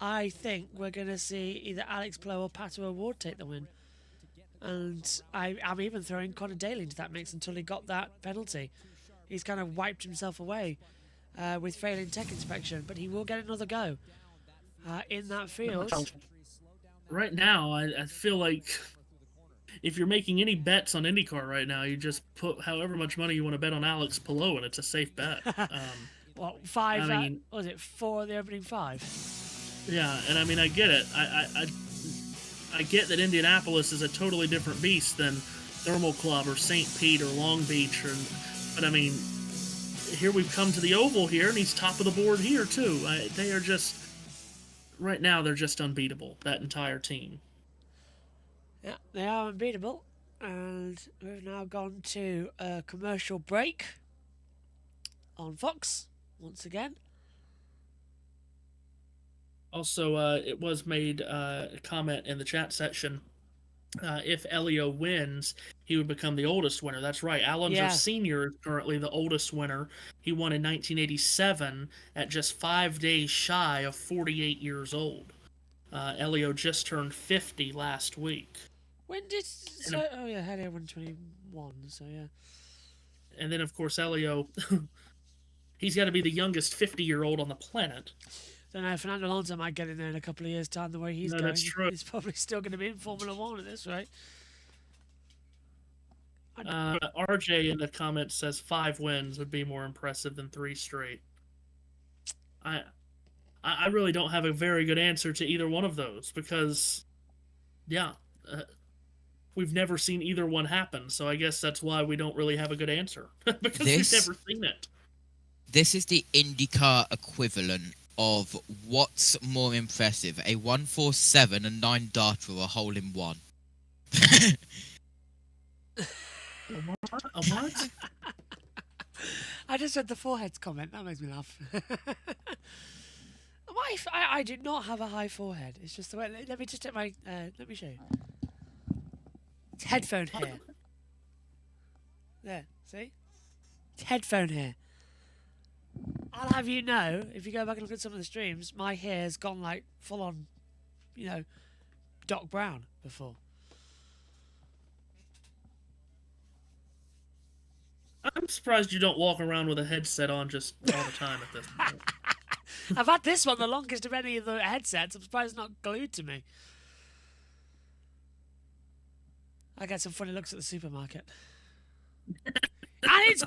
I think we're going to see either Alex Blow or Pato O'Ward take the win. And I'm even throwing Connor Daly into that mix until he got that penalty. He's kind of wiped himself away with failing tech inspection, but he will get another go. in that field. Right now, I feel like if you're making any bets on IndyCar right now, you just put however much money you want to bet on Alex Palou, and it's a safe bet. What, 5? I mean, was it 4 the opening 5? Yeah, and I mean, I get it. I get that Indianapolis is a totally different beast than Thermal Club or St. Pete or Long Beach, but I mean, here we've come to the oval here, and he's top of the board here too. They are just, right now, they're just unbeatable, that entire team. Yeah, they are unbeatable, and we've now gone to a commercial break on Fox once again. Also, it was made a comment in the chat section. If Elio wins, he would become the oldest winner. That's right. Alonso Sr. is currently the oldest winner. He won in 1987 at just 5 days shy of 48 years old. Elio just turned 50 last week. When did... oh, yeah, Elio won 21, so yeah. And then, of course, Elio... he's got to be the youngest 50-year-old on the planet. Don't know, Fernando Alonso might get in there in a couple of years' time the way he's going. That's true. He's probably still going to be in Formula 1 at this rate. RJ in the comments says 5 wins would be more impressive than 3 straight. I really don't have a very good answer to either one of those because, yeah, we've never seen either one happen. So I guess that's why we don't really have a good answer because we've never seen it. This is the IndyCar equivalent of what's more impressive, a 147, a 9 darter, or a hole-in-one. A what? I just read the foreheads comment. That makes me laugh. I do not have a high forehead. It's just the way. Let me just take my. Let me show you. It's headphone hair. There. See? It's headphone hair. I'll have you know, if you go back and look at some of the streams, my hair's gone like full on, you know, Doc Brown before. I'm surprised you don't walk around with a headset on just all the time at this point. I've had this one the longest of any of the headsets. I'm surprised it's not glued to me. I get some funny looks at the supermarket. And it's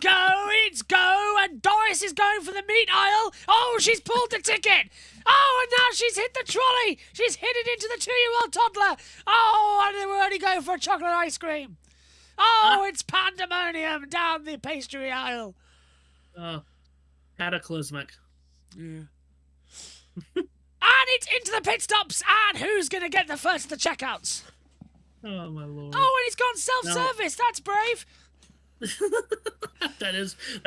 go, and Doris is going for the meat aisle. Oh, she's pulled the ticket. Oh, and now she's hit the trolley. She's hit it into the 2-year-old toddler. Oh, and we're only going for a chocolate ice cream. Oh, it's pandemonium down the pastry aisle. Cataclysmic. Yeah. And it's into the pit stops. And who's going to get the first of the checkouts? Oh, my Lord. Oh, and it's gone self-service. No. That's brave. that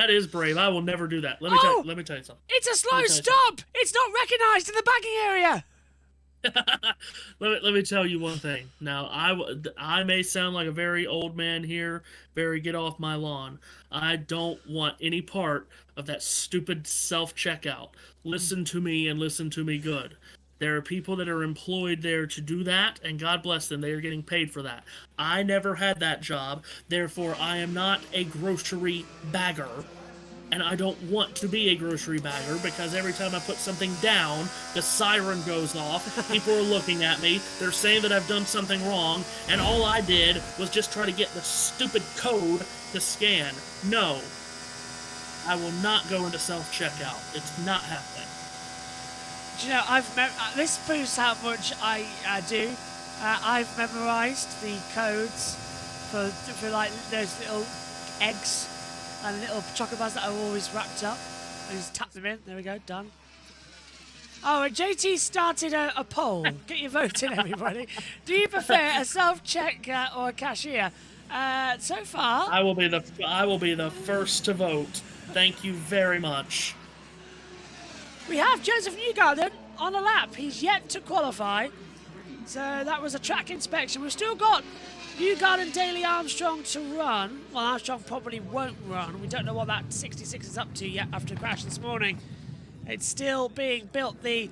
is brave. I will never do that. Let me tell you something. It's a slow stop. It's not recognized in the bagging area. let me tell you one thing. Now, I may sound like a very old man here, very get off my lawn. I don't want any part of that stupid self-checkout. Listen to me and listen to me good. There are people that are employed there to do that, and God bless them, they are getting paid for that. I never had that job, therefore I am not a grocery bagger, and I don't want to be a grocery bagger because every time I put something down, the siren goes off, people are looking at me, they're saying that I've done something wrong, and all I did was just try to get the stupid code to scan. No, I will not go into self-checkout. It's not happening. Do you know, this proves how much I do. I've memorised the codes for like those little eggs and little chocolate bars that are always wrapped up. I just tap them in. There we go, done. Oh, and JT started a poll. Get your vote in, everybody. Do you prefer a self-check or a cashier? So far, I will be the first to vote. Thank you very much. We have Joseph Newgarden on a lap. He's yet to qualify. So that was a track inspection. We've still got Newgarden, Daly, Armstrong to run. Well, Armstrong probably won't run. We don't know what that 66 is up to yet after the crash this morning. It's still being built, the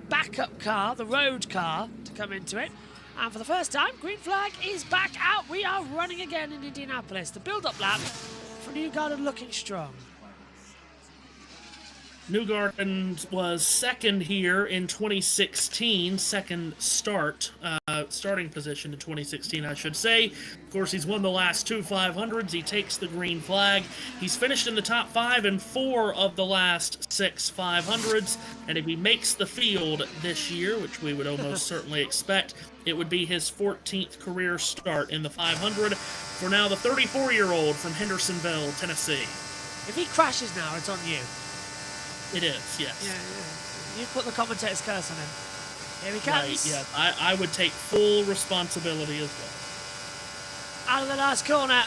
backup car, the road car, to come into it. And for the first time, green flag is back out. We are running again in Indianapolis. The build-up lap for Newgarden looking strong. Newgarden was second here in 2016, second starting position in 2016, I should say. Of course, he's won the last 2 500s. He takes the green flag. He's finished in the top 5 in 4 of the last 6 500s. And if he makes the field this year, which we would almost certainly expect, it would be his 14th career start in the 500 for now the 34-year-old from Hendersonville, Tennessee. If he crashes now, it's on you. It is, yes. Yeah. You put the commentator's curse on him. Here he comes. Right, yeah. I would take full responsibility as well. Out of the last corner.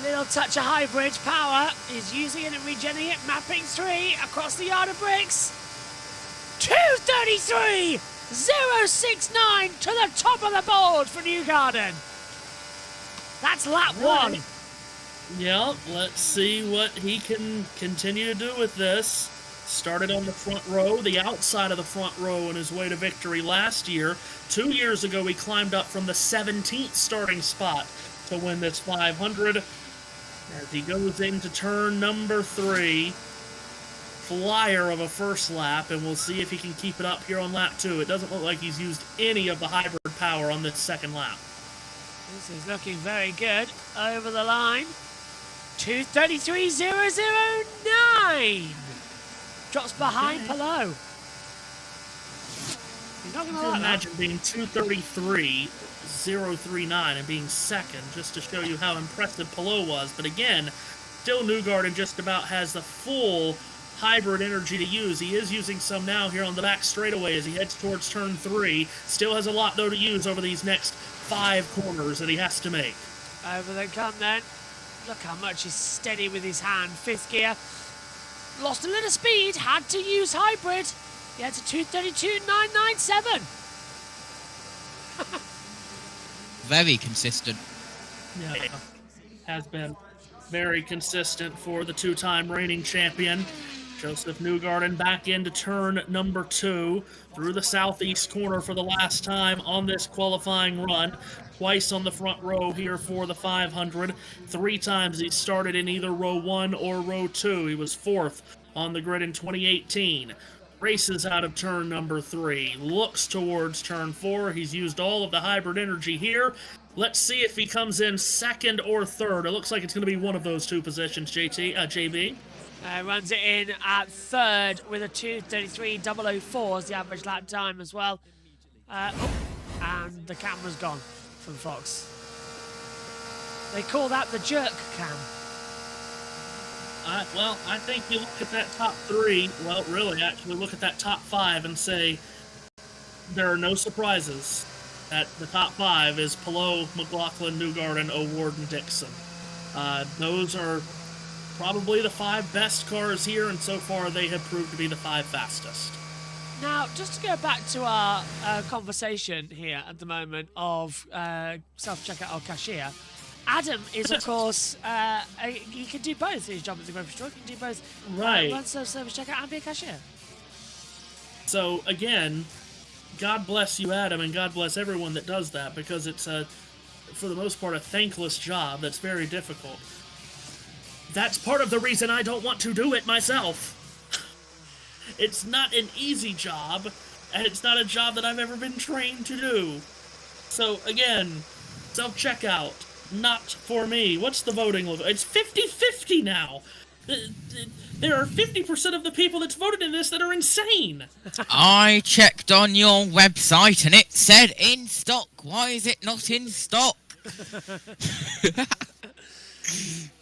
Little touch of hybrid power. He's using it and regenerating it. Mapping 3 across the yard of bricks. 2:33.069 to the top of the board for Newgarden. That's lap 1. Yeah, let's see what he can continue to do with this. Started on the front row, the outside of the front row on his way to victory last year. 2 years ago, he climbed up from the 17th starting spot to win this 500. As he goes into turn number 3, flyer of a first lap, and we'll see if he can keep it up here on lap 2. It doesn't look like he's used any of the hybrid power on this second lap. This is looking very good. Over the line. 2:33.009. Drops behind Palou. He's not going to imagine being 2:33.039 and being second, just to show you how impressive Palou was. But again, still Newgarden just about has the full hybrid energy to use. He is using some now here on the back straightaway as he heads towards turn 3. Still has a lot, though, to use over these next 5 corners that he has to make. Over they come then. Look how much he's steady with his hand. 5th gear. Lost a little speed. Had to use hybrid. He had to 2:32.997. Very consistent. Yeah, has been very consistent for the 2-time reigning champion. Joseph Newgarden back into turn number 2 through the southeast corner for the last time on this qualifying run. Twice on the front row here for the 500. 3 times he started in either row 1 or row 2. He was 4th on the grid in 2018. Races out of turn number 3. Looks towards turn 4. He's used all of the hybrid energy here. Let's see if he comes in 2nd or 3rd. It looks like it's going to be one of those 2 positions, JB. Runs it in at 3rd with a 2:33.004 as the average lap time as well. And the camera's gone from Fox. They call that the jerk cam. Well, I think you look at that top 3, well, really, actually look at that top 5 and say there are no surprises. At the top 5 is Palou, McLaughlin, Newgarden, O'Ward, and Dixon. Those are probably the 5 best cars here, and so far they have proved to be the 5 fastest. Now, just to go back to our conversation here at the moment of self-checkout or cashier, Adam is, of course, he can do both. His job as a grocery store, he can do both. Right. Run self-service checkout and be a cashier. So, again, God bless you, Adam, and God bless everyone that does that, because it's, for the most part, a thankless job that's very difficult. That's part of the reason I don't want to do it myself. It's not an easy job, and it's not a job that I've ever been trained to do. So, again, self-checkout, not for me. What's the voting look? It's 50-50 now. There are 50% of the people that's voted in this that are insane. I checked on your website and it said in stock. Why is it not in stock?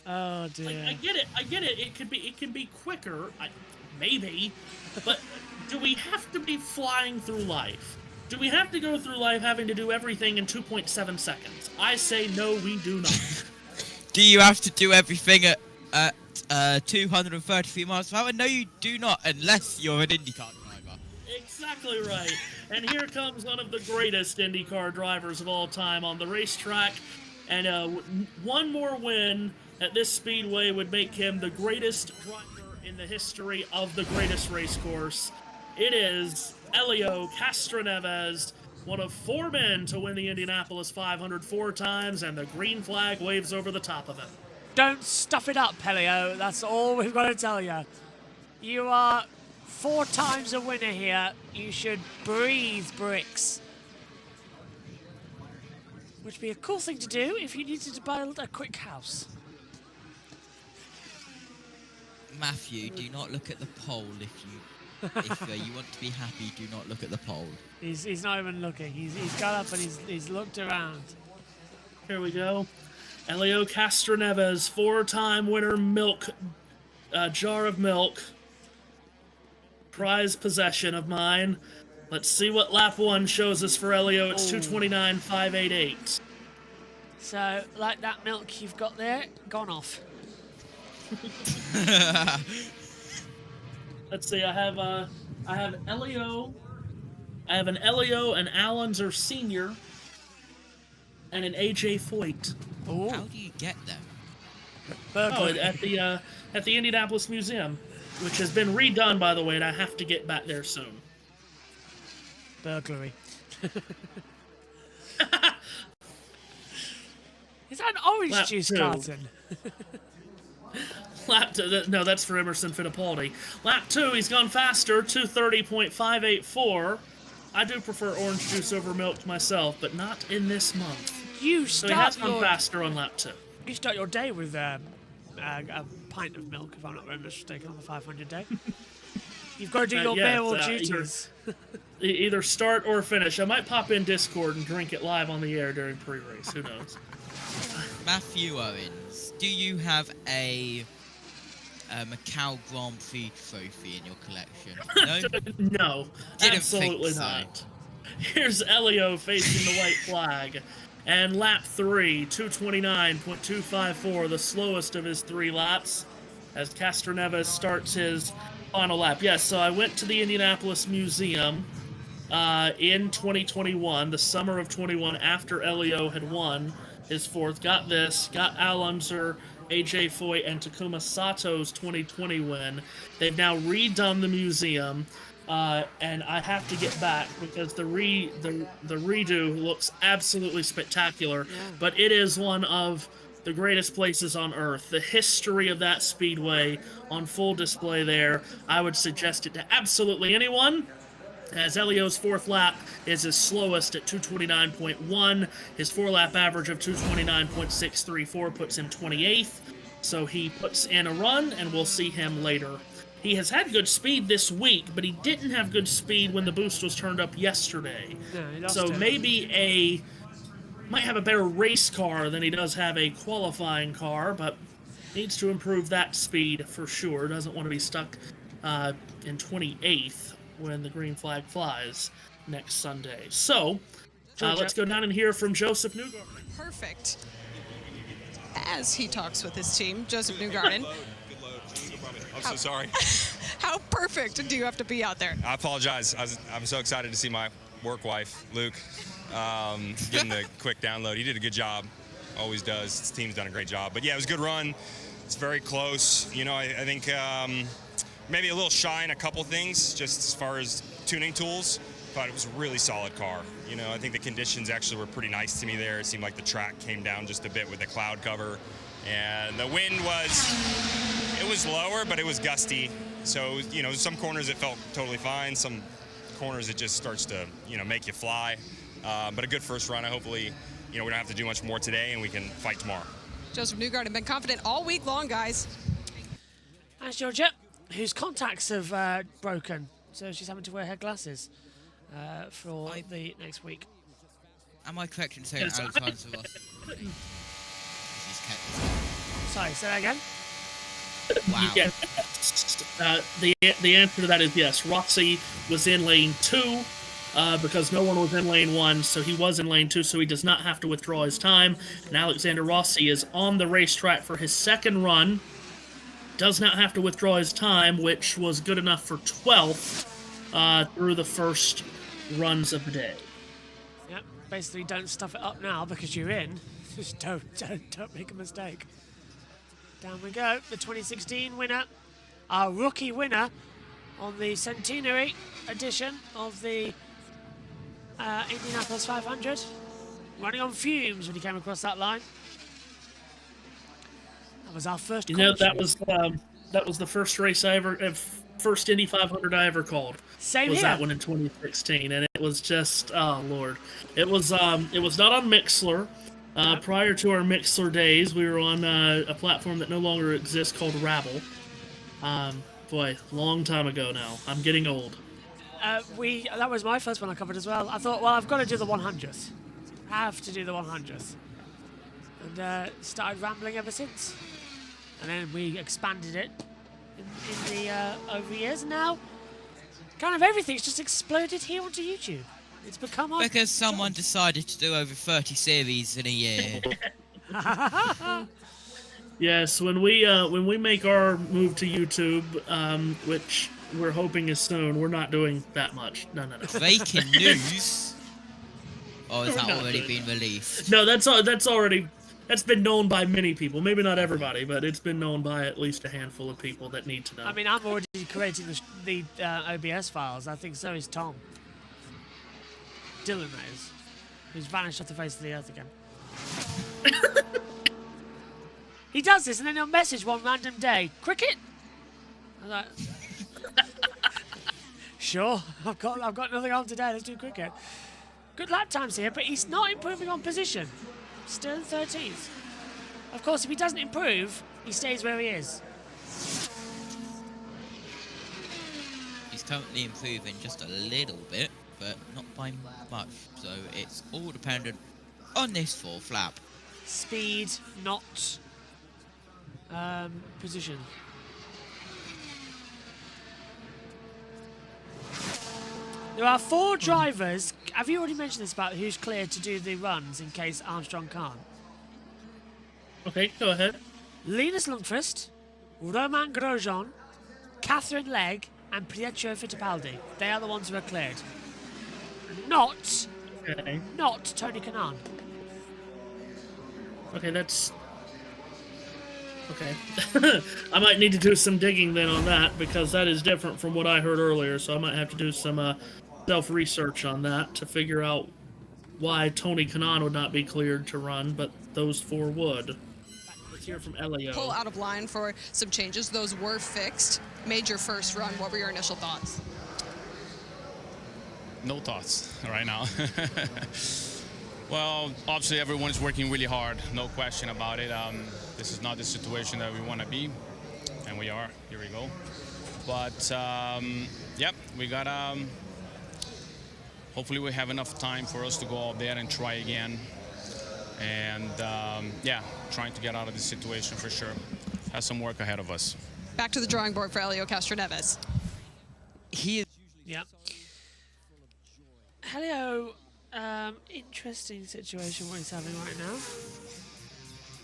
Oh dear. I get it. It can be quicker, maybe, but do we have to be flying through life? Do we have to go through life having to do everything in 2.7 seconds? I say no, we do not. Do you have to do everything at 233 miles per hour? No, you do not, unless you're an INDYCAR driver. Exactly right. And here comes one of the greatest INDYCAR drivers of all time on the racetrack. And one more win at this speedway would make him the greatest driver in the history of the greatest race course. It is Helio Castroneves, one of 4 men to win the Indianapolis 500 4 times, and the green flag waves over the top of it. Don't stuff it up, Helio. That's all we've got to tell you. You are 4 times a winner here. You should breathe bricks. Which would be a cool thing to do if you needed to build a quick house. Matthew, do not look at the poll if you want to be happy. Do not look at the poll. He's not even looking. He's got up and he's looked around. Here we go. Elio Castroneves, 4-time winner, milk, jar of milk. Prize possession of mine. Let's see what lap 1 shows us for Elio. It's 2:29.588. So, like that milk you've got there, gone off. Let's see. I have Elio. I have an Elio, an Allenzer Senior, and an AJ Foyt. Oh. How do you get them? Oh, at the Indianapolis Museum, which has been redone, by the way, and I have to get back there soon. Burglary. Is that an orange Lap juice 2. carton? Lap 2, no, that's for Emerson Fittipaldi. Lap 2, he's gone faster, 2:30.584. I do prefer orange juice over milk myself, but not in this month. So he has gone faster on lap 2. You start your day with a pint of milk, if I'm not very mistaken, on the 500 day. You've got to do your barrel duties. Either start or finish. I might pop in Discord and drink it live on the air during pre-race. Who knows? Matthew Owens, do you have a Macau Grand Prix trophy in your collection? No? No, absolutely not. Here's Elio facing the white flag. And lap 3, 2:29.254, the slowest of his 3 laps, as Castroneves starts his final lap. Yes, so I went to the Indianapolis Museum in 2021, the summer of 21, after Elio had won his 4th. Got Alonso, AJ Foyt, and Takuma Sato's 2020 win. They've now redone the museum. And I have to get back because the redo looks absolutely spectacular. Yeah. But it is one of the greatest places on earth. The history of that speedway on full display there. I would suggest it to absolutely anyone. As Elio's 4th lap is his slowest at 2:29.1. His 4-lap average of 2:29.634 puts him 28th. So he puts in a run, and we'll see him later. He has had good speed this week, but he didn't have good speed when the boost was turned up yesterday. No, so maybe might have a better race car than he does have a qualifying car, but needs to improve that speed for sure. Doesn't want to be stuck in 28th when the green flag flies next Sunday. So let's go down and hear from Joseph Newgarden. Perfect. As he talks with his team, Joseph Newgarden. I'm so sorry. How perfect do you have to be out there? I apologize. I'm so excited to see my work wife, Luke, getting the quick download. He did a good job. Always does. His team's done a great job. But yeah, it was a good run. It's very close. You know, I think maybe a little shy in a couple things, just as far as tuning tools. But it was a really solid car. You know, I think the conditions actually were pretty nice to me there. It seemed like the track came down just a bit with the cloud cover. And the wind was lower, but it was gusty. So, you know, some corners it felt totally fine. Some corners it just starts to, you know, make you fly. But a good first run. Hopefully, you know, we don't have to do much more today and we can fight tomorrow. Joseph Newgarden been confident all week long, guys. That's Georgia, whose contacts have broken. So she's having to wear her glasses for the next week. Am I correct in saying Alexander Rossi? Sorry, say that again? Wow. Yeah. The answer to that is yes. Rossi was in lane 2 because no one was in lane 1, so he was in lane 2, so he does not have to withdraw his time. And Alexander Rossi is on the racetrack for his 2nd run. Does not have to withdraw his time, which was good enough for 12th through the first runs of the day. Yep, basically don't stuff it up now because you're in. Just don't make a mistake. Down we go. The 2016 winner, our rookie winner on the centenary edition of the Indianapolis 500. Running on fumes when he came across that line. That was our first. You know, that was the first race I ever first Indy 500 I ever called. Same was here. that one in 2016, and it was just, oh Lord, it was not on Mixler. Prior to our Mixler days, we were on a platform that no longer exists called Rahal. Boy, long time ago now. I'm getting old. That was my first one I covered as well. I thought, well, I've got to do the 100th. I have to do the 100th. And started rambling ever since. And then we expanded it in the over the years. And now, kind of everything's just exploded here onto YouTube. It's become our Because someone decided to do over 30 series in a year. Yes, when we make our move to YouTube, which we're hoping is soon, we're not doing that much. No. Breaking news. Or has We're that not already doing been released? No, that's been known by many people. Maybe not everybody, but it's been known by at least a handful of people that need to know. I mean, I'm already creating the OBS files. I think so is Tom. Dylan knows. Who's vanished off the face of the earth again. He does this and then he'll message one random day. Cricket? I'm like, sure, I've got nothing on today, let's do cricket. Good lap times here, but he's not improving on position. Still in 13th. Of course, if he doesn't improve, he stays where he is. He's currently improving just a little bit, but not by much. So it's all dependent on this fourth lap. Speed, not position. There are 4 drivers. Have you already mentioned this about who's cleared to do the runs in case Armstrong can't? Okay, go ahead. Linus Lundqvist, Romain Grosjean, Catherine Legg, and Pietro Fittipaldi. They are the ones who are cleared. Not Tony Kanaan. Okay, that's... Okay. I might need to do some digging then on that, because that is different from what I heard earlier, so I might have to do some self-research on that to figure out why Tony Kanaan would not be cleared to run, but those 4 would. Let's hear from Elio. Pull out of line for some changes. Those were fixed. Made your first run. What were your initial thoughts? No thoughts right now. Well, obviously everyone is working really hard, no question about it. This is not the situation that we want to be, and we are. Here we go. But yep, we got. Hopefully, we have enough time for us to go out there and try again, and yeah, trying to get out of this situation for sure. Has some work ahead of us. Back to the drawing board for Helio Castroneves. He is. Yep. Helio, interesting situation what he's having right now.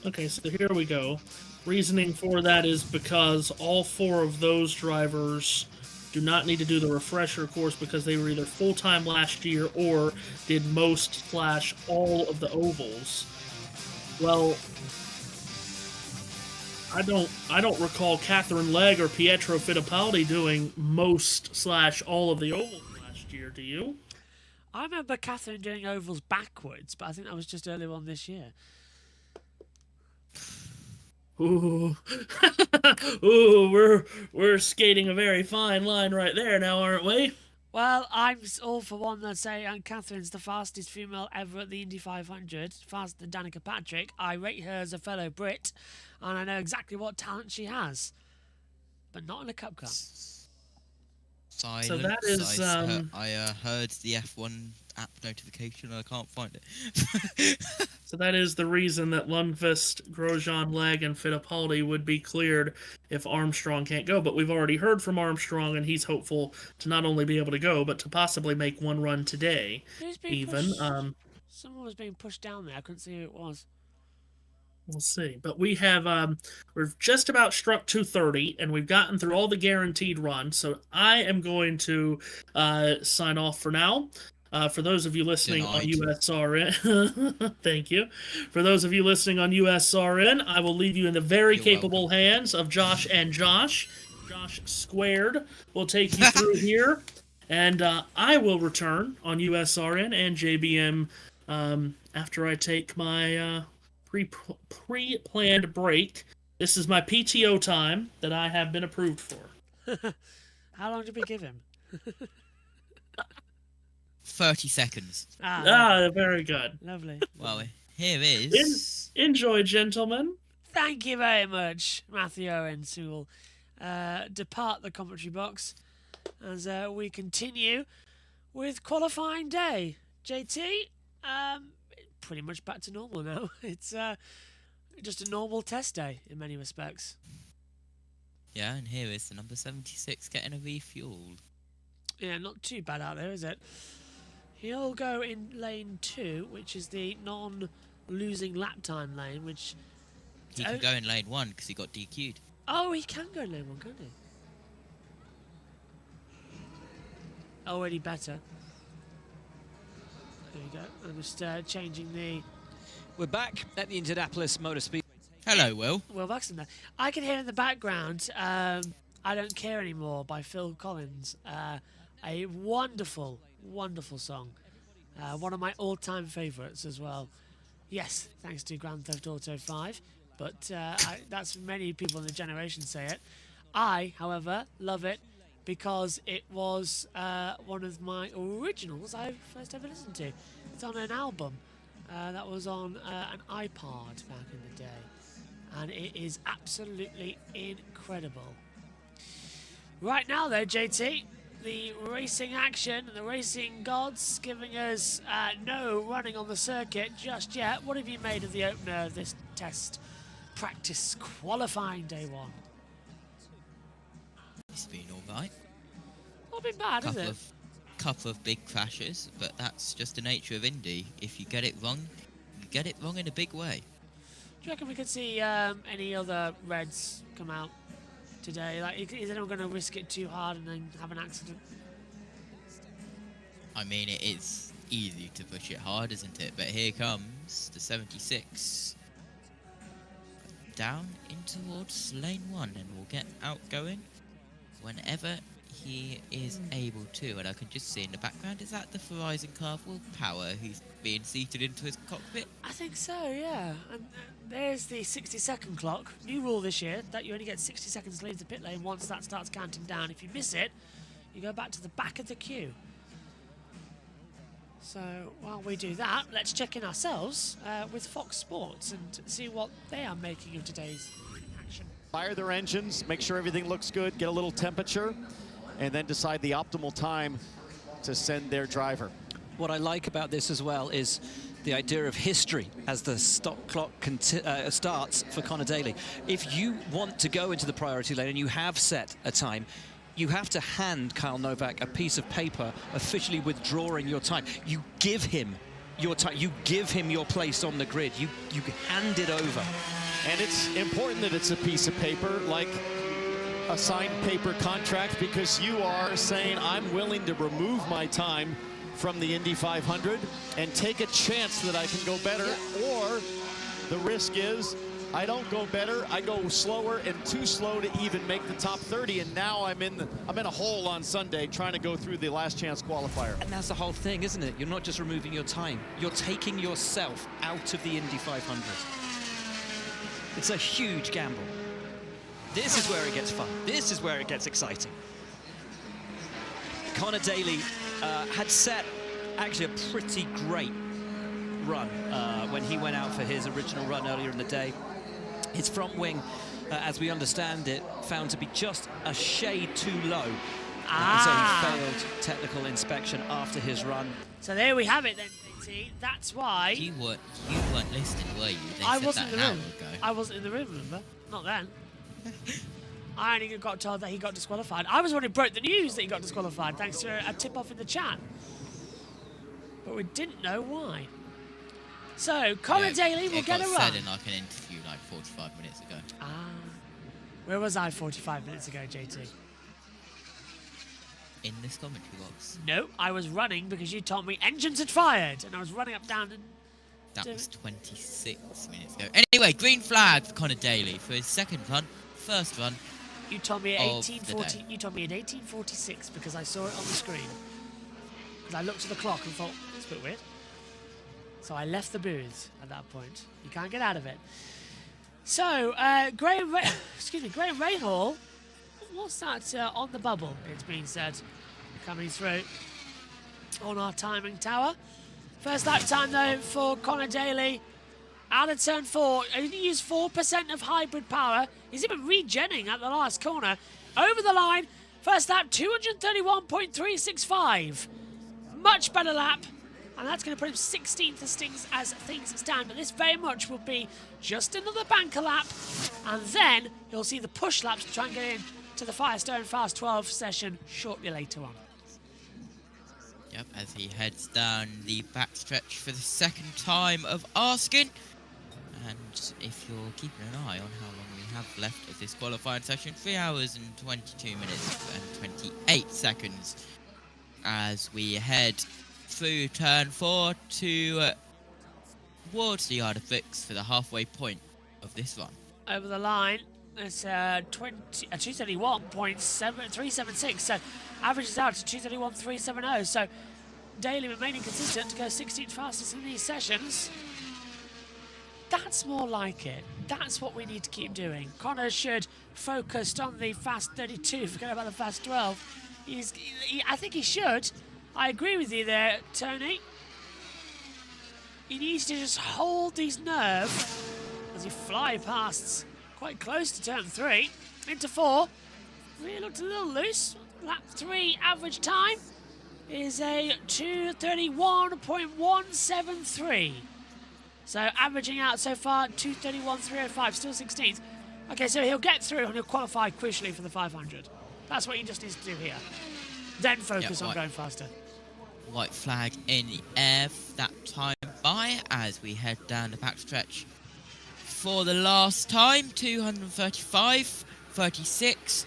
Okay, so here we go. Reasoning for that is because all 4 of those drivers do not need to do the refresher course because they were either full-time last year or did most/all of the ovals. Well, I don't recall Catherine Legg or Pietro Fittipaldi doing most/all of the ovals last year, do you? I remember Catherine doing ovals backwards, but I think that was just earlier on this year. Ooh, ooh, we're skating a very fine line right there now, aren't we? Well, I'm all for one that say Catherine's the fastest female ever at the Indy 500, faster than Danica Patrick. I rate her as a fellow Brit, and I know exactly what talent she has, but not in a Cup car. Silence. So that is, I heard the F1 app notification and I can't find it. So that is the reason that Lundqvist, Grosjean, Legg, and Fittipaldi would be cleared if Armstrong can't go. But we've already heard from Armstrong, and he's hopeful to not only be able to go, but to possibly make one run today. Who's being even. pushed? Someone was being pushed down there. I couldn't see who it was. We'll see. But we have, we've just about struck 2:30, and we've gotten through all the guaranteed runs. So I am going to sign off for now. For those of you listening on USRN, thank you. For those of you listening on USRN, I will leave you in the very capable hands of Josh and Josh. Josh Squared will take you through here. And I will return on USRN and JBM after I take my pre-planned break. This is my PTO time that I have been approved for. How long did we give him? 30 seconds. Very good. Lovely. Well, here is... Enjoy, gentlemen. Thank you very much, Matthew Owens, who will depart the commentary box as we continue with qualifying day. JT, pretty much back to normal now. It's just a normal test day in many respects. Yeah, and here is the number 76 getting a refueled. Yeah, not too bad out there, is it? He'll go in lane 2, which is the non-losing lap time lane, which... He can go in lane 1 because he got DQ'd. Oh, he can go in lane 1, can't he? Already better. There you go. I'm just changing the... We're back at the Indianapolis Motor Speedway. Hello, Will. Will Buxton there. I can hear in the background I Don't Care Anymore by Phil Collins. A wonderful, wonderful song. One of my all-time favourites as well. Yes, thanks to Grand Theft Auto 5. But that's many people in the generation say it. I, however, love it because it was one of my originals I first ever listened to. It's on an album that was on an iPod back in the day. And it is absolutely incredible. Right now, though, JT, the racing action and the racing gods giving us no running on the circuit just yet. What have you made of the opener of this test practice qualifying day 1? It's been alright. Not been bad, is it? Couple of big crashes, but that's just the nature of Indy. If you get it wrong, you get it wrong in a big way. Do you reckon we could see any other reds come out today? Like, is anyone going to risk it too hard and then have an accident? I mean, it is easy to push it hard, isn't it? But here comes the 76 down in towards lane 1, and will get outgoing whenever he is able to. And I can just see in the background, is that the Verizon car full power who's being seated into his cockpit? I think so, yeah. And there's the 60-second clock. New rule this year that you only get 60 seconds to leave the pit lane once that starts counting down. If you miss it, you go back to the back of the queue. So while we do that, let's check in ourselves with Fox Sports and see what they are making of today's action. Fire their engines, make sure everything looks good, get a little temperature, and then decide the optimal time to send their driver. What I like about this as well is the idea of history as the stop clock starts for Conor Daly. If you want to go into the priority lane and you have set a time, you have to hand Kyle Novak a piece of paper officially withdrawing your time. You give him your time. You give him your place on the grid. You hand it over. And it's important that it's a piece of paper, like a signed paper contract, because you are saying, I'm willing to remove my time from the Indy 500 and take a chance that I can go better, or the risk is I don't go better, I go slower and too slow to even make the top 30, and now I'm in a hole on Sunday trying to go through the last chance qualifier. And that's the whole thing, isn't it? You're not just removing your time, you're taking yourself out of the Indy 500. It's a huge gamble. This is where it gets fun. This is where it gets exciting. Conor Daly had set actually a pretty great run when he went out for his original run earlier in the day. His front wing, as we understand it, found to be just a shade too low. So he failed technical inspection after his run. So there we have it then, JT. That's why... You weren't listening, were you? They I said wasn't that in the an room. hour ago. I wasn't in the room, remember? Not then. I only got told that he got disqualified. I was the one who broke the news that he got disqualified, thanks to a tip-off in the chat. But we didn't know why. So, Conor Daly will get a run. It got said in like an interview like 45 minutes ago. Where was I 45 minutes ago, JT? In this commentary box. No, I was running because you told me engines had fired, and I was running up, down, and... That was 26 minutes ago. Anyway, green flag for Conor Daly for his second run, first run. You told me at 1840. You told me at 1846 because I saw it on the screen. Because I looked at the clock and thought, that's a bit weird. So I left the booth at that point. You can't get out of it. So Graham Rahal what's that on the bubble, it's been said, coming through on our timing tower. First lap time, though, for Connor Daly. Out of turn 4, he used 4% of hybrid power. He's even regenning at the last corner. Over the line, first lap, 231.365. Much better lap. And that's going to put him 16th as things stand. But this very much will be just another banker lap. And then you'll see the push laps to try and get in to the Firestone Fast 12 session shortly later on. Yep, as he heads down the backstretch for the second time of asking. And if you're keeping an eye on how long we have left of this qualifying session, 3 hours and 22 minutes and 28 seconds as we head through turn 4 towards the yard of Vix for the halfway point of this run. Over the line, it's 231.376, so averages out to 231.370. So Daly remaining consistent to go 16th fastest in these sessions. That's more like it. That's what we need to keep doing. Connor should focus on the fast 32, forget about the fast 12. I think he should. I agree with you there, Tony. He needs to just hold his nerve as he fly past quite close to turn 3. Into 4. Really looked a little loose. Lap 3 average time is a 231.173. So averaging out so far 231.305, still 16th. Okay, so he'll get through and he'll qualify crucially for the 500. That's what he just needs to do here. Then focus on going faster. White flag in the air that time by as we head down the backstretch for the last time. 235, 36,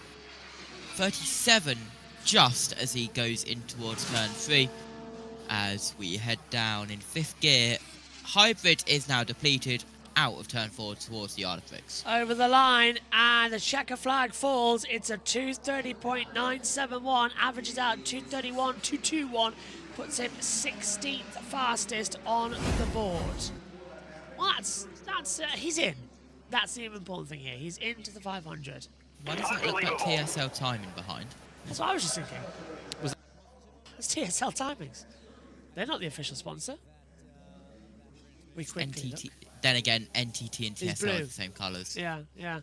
37 just as he goes in towards turn 3 as we head down in 5th gear. Hybrid is now depleted out of turn 4 towards the yard of Vix. Over the line and the checker flag falls. It's a 230.971, averages out 231.221, puts him 16th fastest on the board. Well, that's he's in. That's the important thing here. He's into the 500. Why does it look like TSL timing behind? That's what I was just thinking. It's TSL timings. They're not the official sponsor. NTT. Then again, NTT and TSL are the same colours. Yeah, yeah.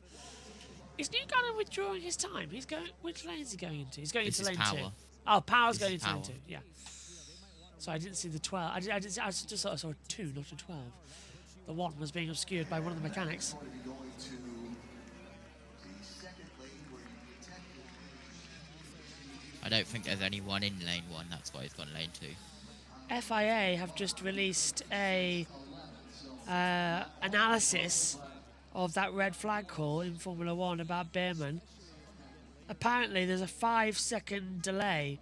Is Newgarden withdrawing his time? He's going. Which lane is he going into? He's going into lane 2. Oh, Power's going into lane 2. Yeah. So I didn't see the 12. I just thought I saw a 2, not a 12. The 1 was being obscured by one of the mechanics. I don't think there's anyone in lane 1. That's why he's gone lane 2. FIA have just released a analysis of that red flag call in Formula 1 about Behrman. Apparently there's a 5-second delay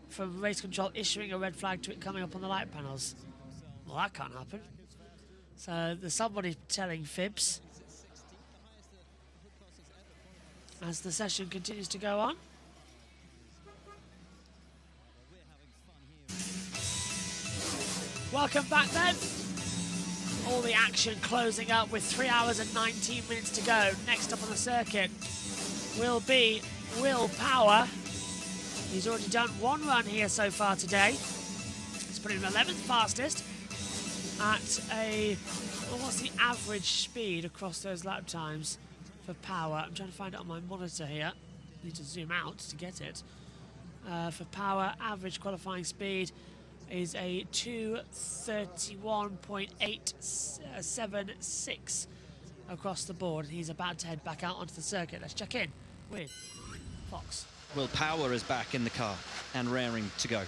from race control issuing a red flag to it coming up on the light panels. Well, that can't happen. So there's somebody telling fibs as the session continues to go on. Welcome back then. All the action closing up with 3 hours and 19 minutes to go. Next up on the circuit will be Will Power. He's already done 1 run here so far today. He's put him 11th fastest at what's the average speed across those lap times for Power? I'm trying to find it on my monitor here. I need to zoom out to get it. For Power, average qualifying speed is a 231.876 across the board. He's about to head back out onto the circuit. Let's check in with Fox. Will Power is back in the car and raring to go.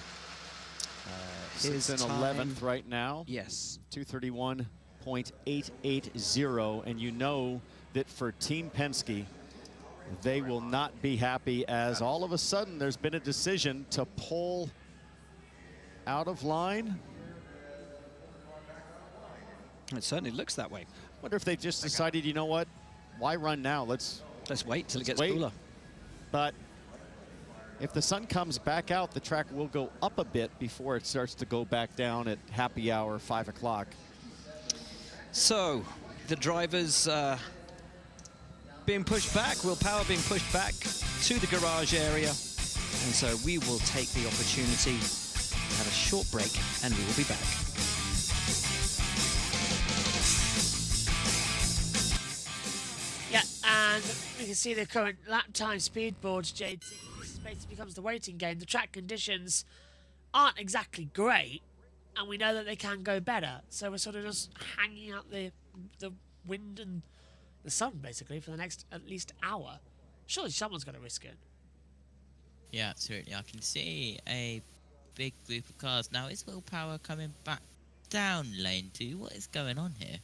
He's in 11th right now. Yes. 231.880, and you know that for Team Penske, they will not be happy as all of a sudden there's been a decision to pull out of line. It certainly looks that way. Wonder if they just decided, you know what, why run now? Let's wait till it gets cooler. But if the sun comes back out, the track will go up a bit before it starts to go back down at happy hour, 5 o'clock. So the drivers being pushed back. Will Power being pushed back to the garage area. And so we will take the opportunity to have a short break, and we will be back. Yeah, and we can see the current lap time speed boards, JT. This basically becomes the waiting game. The track conditions aren't exactly great, and we know that they can go better. So we're sort of just hanging out the wind and the sun, basically, for the next at least hour. Surely someone's got to risk it. Yeah, absolutely. I can see a big group of cars. Now, is Will Power coming back down lane 2? What is going on here?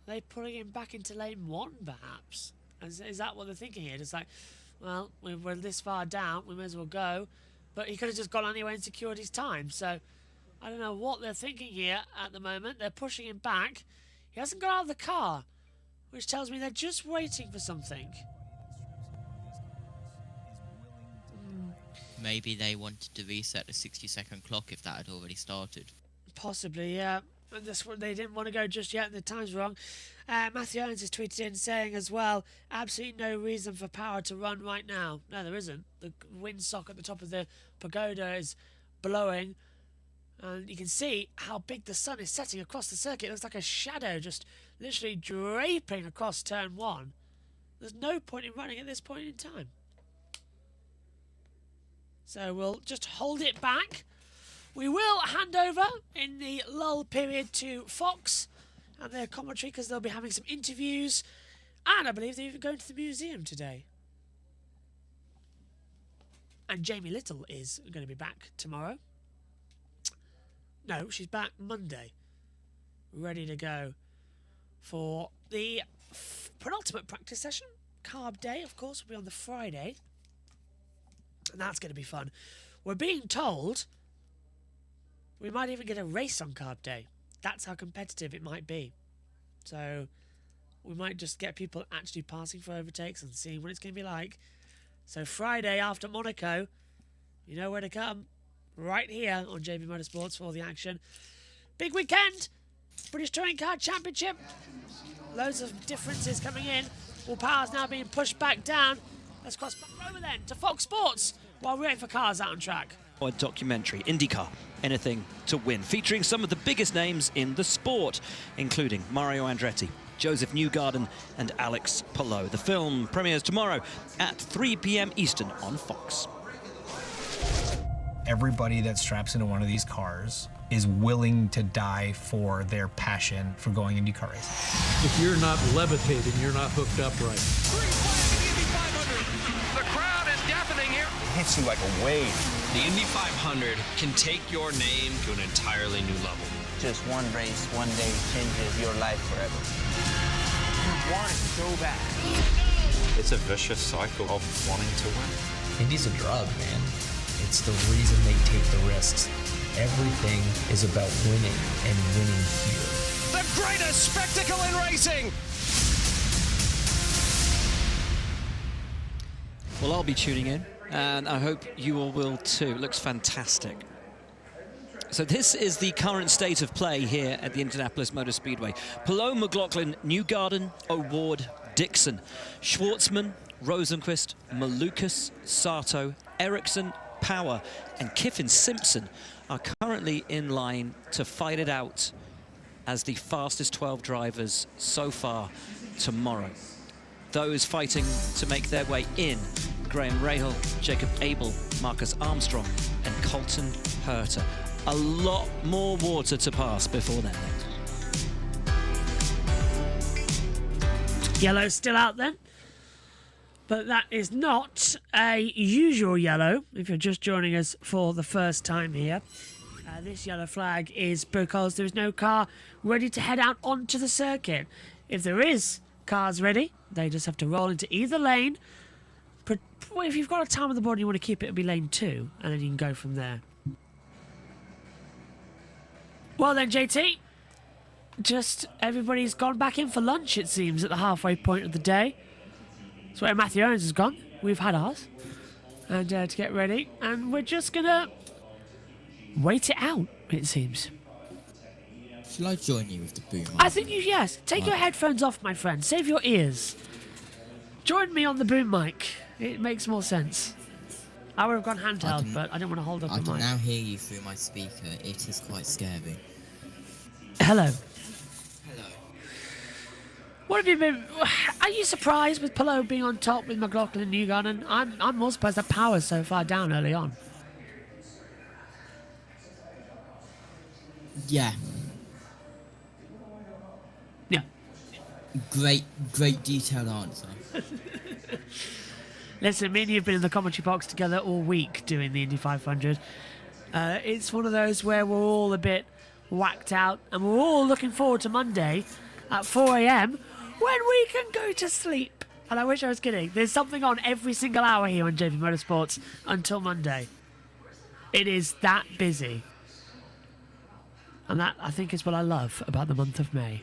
Are they putting him back into lane 1, perhaps? Is that what they're thinking here? Just like, well, we're this far down, we may as well go. But he could have just gone anyway and secured his time. So, I don't know what they're thinking here at the moment. They're pushing him back. He hasn't got out of the car, which tells me they're just waiting for something. Maybe they wanted to reset the 60-second clock if that had already started. Possibly, yeah. And that's what they didn't want to go just yet, and the time's wrong. Matthew Owens has tweeted in saying as well, absolutely no reason for Power to run right now. No, there isn't. The windsock at the top of the pagoda is blowing, and you can see how big the sun is setting across the circuit. It looks like a shadow just literally draping across turn 1. There's no point in running at this point in time. So we'll just hold it back. We will hand over in the lull period to Fox and their commentary, because they'll be having some interviews, and I believe they're even going to the museum today. And Jamie Little is going to be back tomorrow. No, she's back Monday, ready to go for the penultimate practice session. Carb Day, of course, will be on the Friday, and that's going to be fun. We're being told we might even get a race on Carb Day. That's how competitive it might be. So we might just get people actually passing for overtakes and seeing what it's going to be like. So Friday after Monaco, you know where to come. Right here on JB Motorsports for the action. Big weekend. British Touring Car Championship. Loads of differences coming in. Will Power's now being pushed back down. Let's cross back over then to Fox Sports while we're waiting for cars out on track. A documentary, INDYCAR, Anything to Win, featuring some of the biggest names in the sport, including Mario Andretti, Joseph Newgarden and Alex Palou. The film premieres tomorrow at 3 p.m. Eastern on Fox. Everybody that straps into one of these cars is willing to die for their passion for going IndyCar racing. If you're not levitating, you're not hooked up right. The crowd is deafening here. It hits you like a wave. The Indy 500 can take your name to an entirely new level. Just one race, one day changes your life forever. You want it so bad. It's a vicious cycle of wanting to win. Indy's a drug, man. It's the reason they take the risks. Everything is about winning, and winning here. The greatest spectacle in racing! Well, I'll be tuning in, and I hope you all will too. It looks fantastic. So this is the current state of play here at the Indianapolis Motor Speedway. Palou, McLaughlin, Newgarden, O'Ward, Dixon, Shwartzman, Rosenqvist, Malukas, Sato, Ericsson, Power and Kyffin Simpson are currently in line to fight it out as the fastest 12 drivers so far tomorrow. Those fighting to make their way in: Graham Rahal, Jacob Abel, Marcus Armstrong and Colton Herta. A lot more water to pass before then. Yellow's still out then. But that is not a usual yellow, if you're just joining us for the first time here. This yellow flag is because there is no car ready to head out onto the circuit. If there is cars ready, they just have to roll into either lane. But if you've got a time on the board and you want to keep it, it'll be lane 2, and then you can go from there. Well then, JT, just everybody's gone back in for lunch, it seems, at the halfway point of the day. That's where Matthew Owens has gone. We've had ours. And to get ready. And we're just going to wait it out, it seems. Shall I join you with the boom? I think you, yes. Take your headphones off, my friend. Save your ears. join me on the boom mic. It makes more sense. I would have gone handheld, but I didn't want to hold up I the can mic. now hear you through my speaker. It is quite scary. Hello. Hello. What have you been... Are you surprised with Palou being on top with McLaughlin and Newgarden? I'm more surprised that Power's so far down early on. Yeah. Yeah. Great detailed answer. Listen, me and you have been in the commentary box together all week doing the Indy 500. It's one of those where we're all a bit whacked out, and we're all looking forward to Monday at 4 a.m. when we can go to sleep. And I wish I was kidding. There's something on every single hour here on JB Motorsports until Monday. It is that busy. And that, I think, is what I love about the month of May.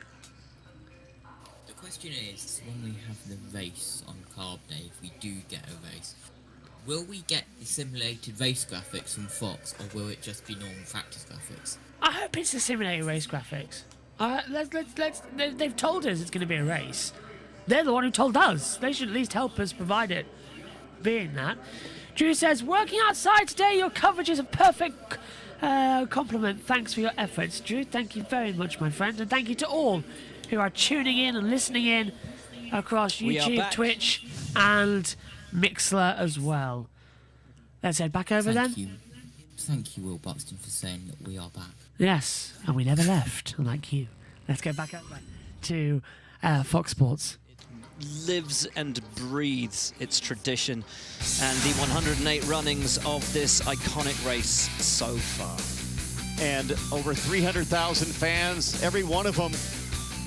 The question is, when we have the race on Carb Day, if we do get a race, will we get the simulated race graphics from Fox, or will it just be normal practice graphics? I hope it's the simulated race graphics. They've told us it's going to be a race. They're the one who told us. They should at least help us provide it. Being that, Drew says, working outside today, your coverage is a perfect compliment. Thanks for your efforts, Drew. Thank you very much, my friend, and thank you to all who are tuning in and listening in across YouTube, Twitch, and Mixler as well. Let's head back over then. Thank you, Will Buxton, for saying that we are back. Yes, and we never left, unlike you. Let's go back over to Fox Sports. Lives and breathes its tradition and the 108 runnings of this iconic race so far. And over 300,000 fans, every one of them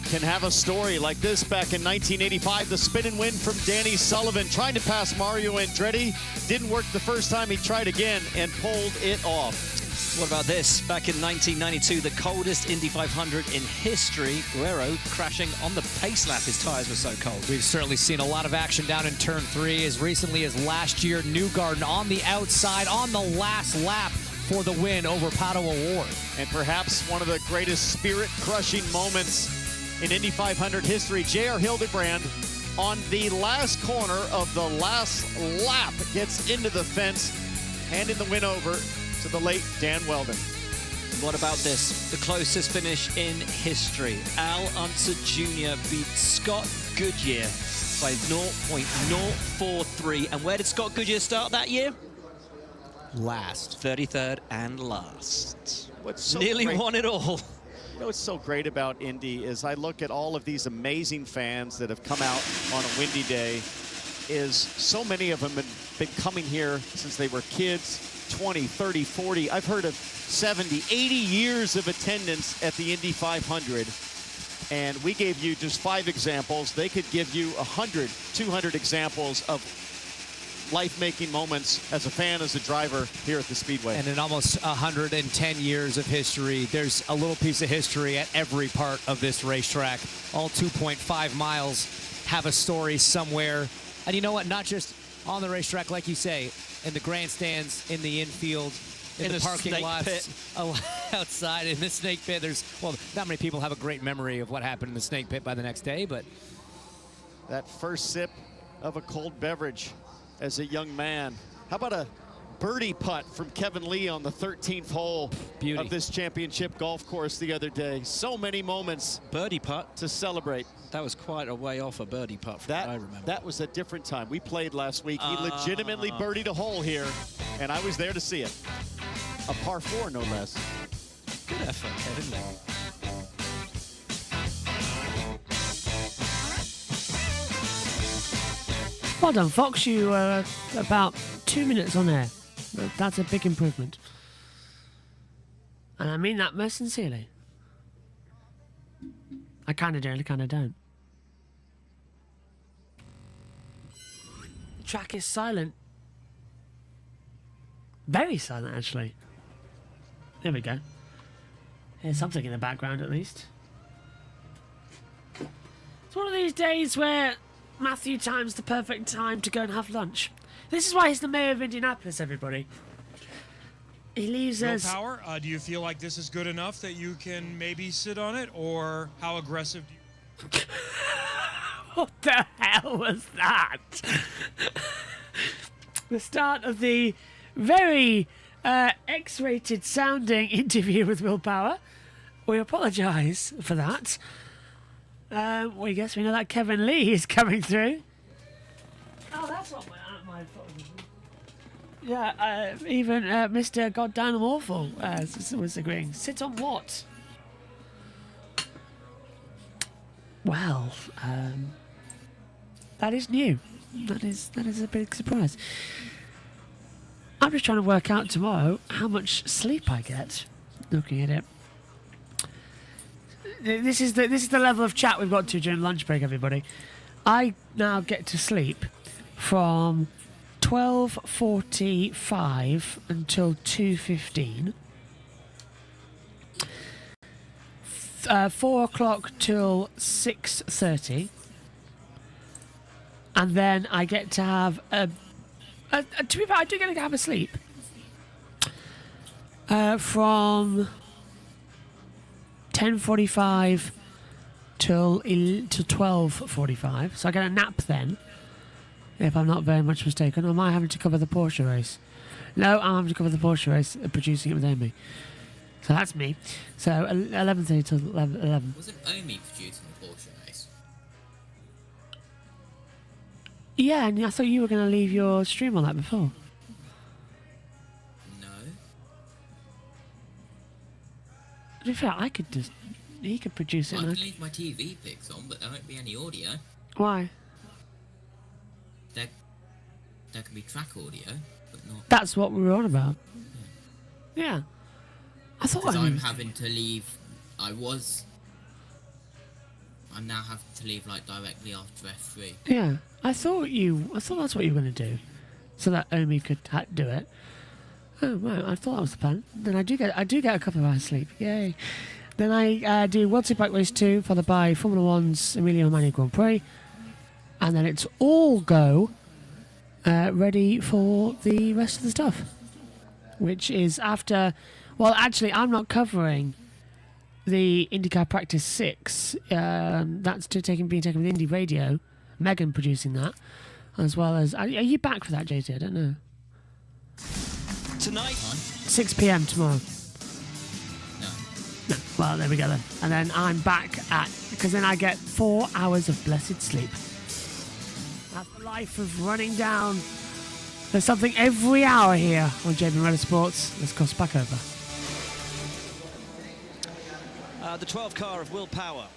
can have a story like this. Back in 1985, the spin and win from Danny Sullivan, trying to pass Mario Andretti. Didn't work the first time, he tried again and pulled it off. What about this? Back in 1992, the coldest Indy 500 in history, Guerrero crashing on the pace lap. His tires were so cold. We've certainly seen a lot of action down in turn 3 as recently as last year. Newgarden on the outside on the last lap for the win over Pato O'Ward. And perhaps one of the greatest spirit-crushing moments in Indy 500 history, J.R. Hildebrand on the last corner of the last lap gets into the fence, handing the win over to the late Dan Weldon. What about this? The closest finish in history. Al Unser Jr. beat Scott Goodyear by 0.043. And where did Scott Goodyear start that year? Last. 33rd and last. What's so Nearly great, won it all. You know what's so great about Indy is I look at all of these amazing fans that have come out on a windy day, is so many of them have been coming here since they were kids, 20, 30, 40. I've heard of 70, 80 years of attendance at the Indy 500. And we gave you just 5 examples. They could give you 100, 200 examples of life-making moments as a fan, as a driver here at the Speedway. And in almost 110 years of history, there's a little piece of history at every part of this racetrack. All 2.5 miles have a story somewhere. And you know what? Not just on the racetrack, like you say, in the grandstands, in the infield, in the parking lots, outside, in the snake pit. There's, well, not many people have a great memory of what happened in the snake pit by the next day, but that first sip of a cold beverage as a young man. How about a birdie putt from Kevin Lee on the 13th hole of this championship golf course the other day? So many moments. Birdie putt to celebrate. That was quite a way off a birdie putt from what I remember. That was a different time. We played last week. He legitimately birdied a hole here, and I was there to see it. A par 4, no less. Good effort, Kevin Lee. Well done, Fox. You were about 2 minutes on air. That's a big improvement. And I mean that most sincerely. I kind of do, I kind of don't. The track is silent. Very silent, actually. There we go. There's something in the background, at least. It's one of these days where Matthew times the perfect time to go and have lunch. This is why he's the mayor of Indianapolis, everybody. He leaves us... Power, do you feel like this is good enough that you can maybe sit on it, or how aggressive do you... What the hell was that? The start of the very X-rated sounding interview with Will Power. We apologise for that. We guess we know that Kevin Lee is coming through. Oh, that's what my phone. Yeah, even Mr. Goddamn Awful was agreeing. Sit on what? Well, that is new. That is a big surprise. I'm just trying to work out tomorrow how much sleep I get. Looking at it. This is the level of chat we've got to during lunch break, everybody. I now get to sleep from 12:45 until 2:15. 4 o'clock till 6:30. And then I get to have to be fair, I do get to have a sleep. From 10:45 till 12:45. So I get a nap then, if I'm not very much mistaken. Or am I having to cover the Porsche race? No, I'm having to cover the Porsche race, producing it with Amy. So that's me. So 11:30 till 11. Wasn't Omi producing the Porsche race? Yeah, and I thought you were going to leave your stream on that before. No. To be fair, he could produce it. I can leave my TV pics on, but there won't be any audio. Why? There can be track audio, but not... That's what we were on about. Yeah. I thought I'm having to leave... I'm now having to leave, like, directly after F3. Yeah. I thought that's what you were going to do. So that Omi could do it. Oh, right. I thought that was the plan. Then I do get a couple of hours sleep. Yay. Then I do World Superbike Race 2, followed by Formula 1's Emilia Romagna Grand Prix. And then it's all go ready for the rest of the stuff. Which is after... Well, actually, I'm not covering the INDYCAR Practice 6. That's being taken with Indy Radio. Megan producing that. As well as... Are you back for that, JT? I don't know. Tonight? 6 p.m. tomorrow. No. Well, there we go then. And then I'm back because then I get 4 hours of blessed sleep. That's the life of running down. There's something every hour here on JB Motorsports. Let's cross back over. The 12 car of Will Power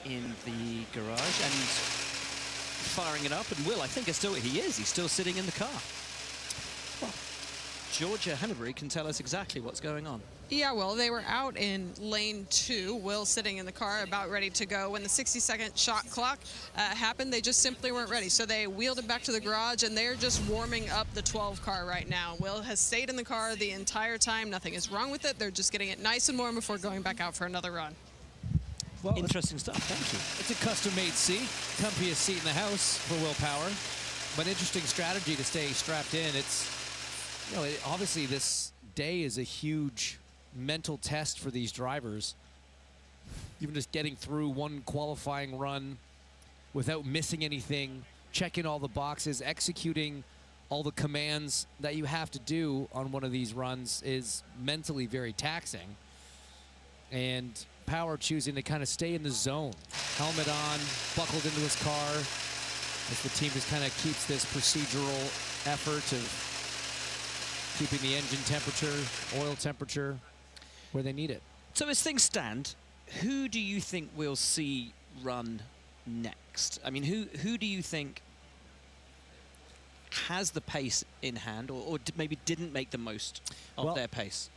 in the garage and firing it up. And Will, I think, he's still sitting in the car. Well, Georgia Henry can tell us exactly what's going on. Yeah, well, they were out in lane 2, Will sitting in the car about ready to go. When the 60-second shot clock happened, they just simply weren't ready. So they wheeled it back to the garage, and they're just warming up the 12 car right now. Will has stayed in the car the entire time. Nothing is wrong with it. They're just getting it nice and warm before going back out for another run. Well, interesting stuff, thank you. It's a custom-made seat, comfiest seat in the house for Will Power, but interesting strategy to stay strapped in. It's, obviously this day is a huge mental test for these drivers. Even just getting through one qualifying run without missing anything, checking all the boxes, executing all the commands that you have to do on one of these runs is mentally very taxing. And Power choosing to kind of stay in the zone. Helmet on, buckled into his car, as the team just kind of keeps this procedural effort of keeping the engine temperature, oil temperature, where they need it. So as things stand, who do you think we'll see run next? I mean, who do you think has the pace in hand or maybe didn't make the most of their pace?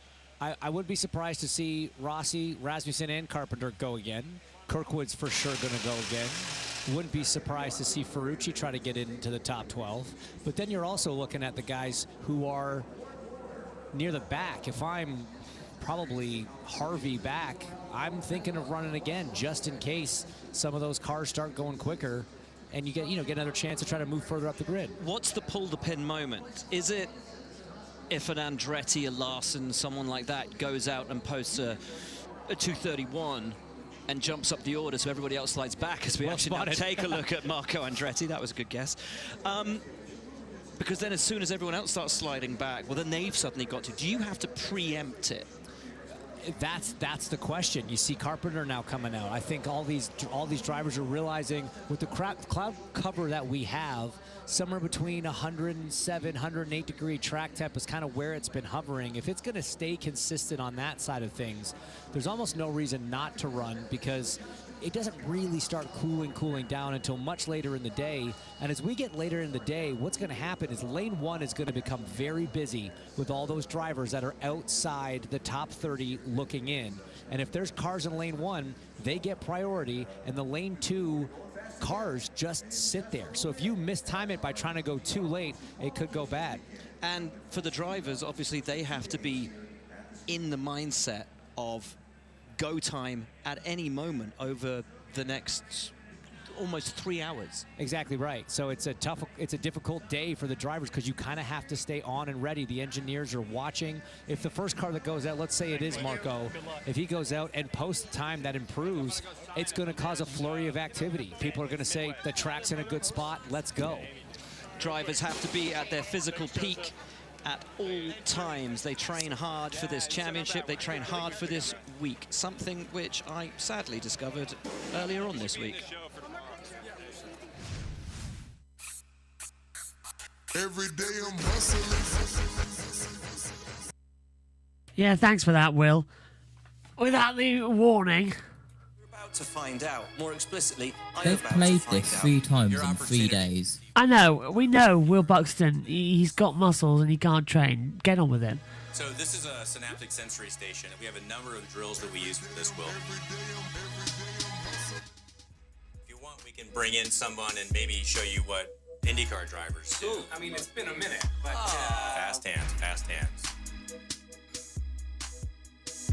I would be surprised to see Rossi, Rasmussen, and Carpenter go again. Kirkwood's for sure going to go again. Wouldn't be surprised to see Ferrucci try to get into the top 12. But then you're also looking at the guys who are near the back. If I'm probably Harvey back, I'm thinking of running again just in case some of those cars start going quicker and you get another chance to try to move further up the grid. What's the pull the pin moment? Is it if an Andretti, a Larson, someone like that goes out and posts a 231 and jumps up the order so everybody else slides back as we actually now take a look at Marco Andretti. That was a good guess. Because then as soon as everyone else starts sliding back, well, then they've suddenly got to. Do you have to preempt it? That's the question. You see Carpenter now coming out. I think all these drivers are realizing with the cloud cover that we have, somewhere between 107, 108 degree track temp is kind of where it's been hovering. If it's going to stay consistent on that side of things, there's almost no reason not to run, because it doesn't really start cooling down until much later in the day. And as we get later in the day, what's going to happen is lane 1 is going to become very busy with all those drivers that are outside the top 30 looking in. And if there's cars in lane 1, they get priority, and the lane 2 cars just sit there. So if you mistime it by trying to go too late, it could go bad. And for the drivers, obviously, they have to be in the mindset of go time at any moment over the next almost 3 hours. Exactly right. So it's a difficult day for the drivers, because you kind of have to stay on and ready. The engineers are watching. If the first car that goes out, let's say it is Marco, if he goes out and posts a time that improves, it's going to cause a flurry of activity. People are going to say the track's in a good spot, let's go. Drivers have to be at their physical peak at all times. They train hard for this championship. They train hard for this week, something which I sadly discovered earlier on this week. Every day I'm hustling. Yeah, thanks for that, Will. Without the warning. To find out more explicitly. They've played this 3 times in 3 days. I know, we know Will Buxton, he's got muscles and he can't train. Get on with it. So this is a synaptic sensory station. We have a number of drills that we use for this, Will. If you want, we can bring in someone and maybe show you what IndyCar drivers do. I mean, it's been a minute, but... Fast hands, fast hands.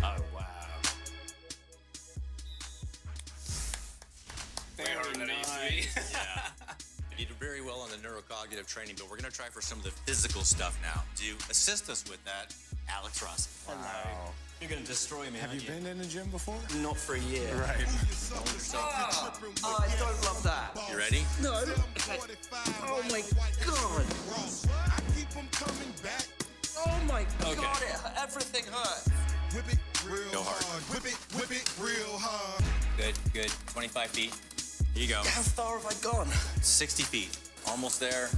Oh, wow. Very nice. Yeah. You did very well on the neurocognitive training, but we're going to try for some of the physical stuff now. To assist us with that, Alex Rossi. Wow. You're going to destroy me, Have you been in the gym before? Not for a year. Right. Oh, I don't love that. You ready? No. Okay. Oh, my God. Oh, my God. Everything hurts. Whip it real Go hard. Whip it real hard. Good. 25 feet. Here you go. How far have I gone? 60 feet. Almost there.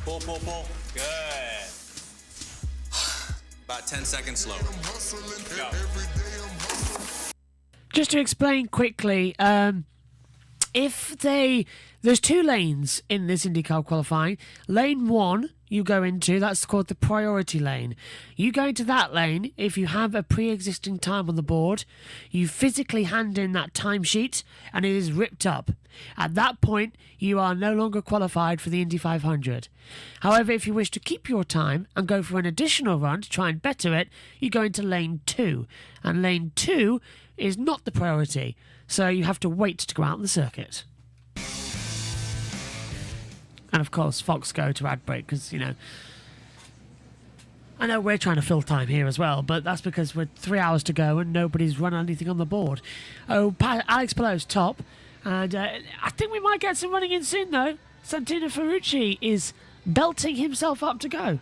Pull. Good. About 10 seconds slow. Go. Just to explain quickly, there's 2 lanes in this IndyCar qualifying. Lane 1 you go into, that's called the priority lane. You go into that lane if you have a pre-existing time on the board. You physically hand in that timesheet and it is ripped up. At that point, you are no longer qualified for the Indy 500. However, if you wish to keep your time and go for an additional run to try and better it, you go into lane 2. And lane 2 is not the priority, so you have to wait to go out on the circuit. And of course, Fox go to ad break because, you know, I know we're trying to fill time here as well, but that's because we're 3 hours to go and nobody's run anything on the board. Oh, Alex Pallot's top, and I think we might get some running in soon, though. Santino Ferrucci is belting himself up to go.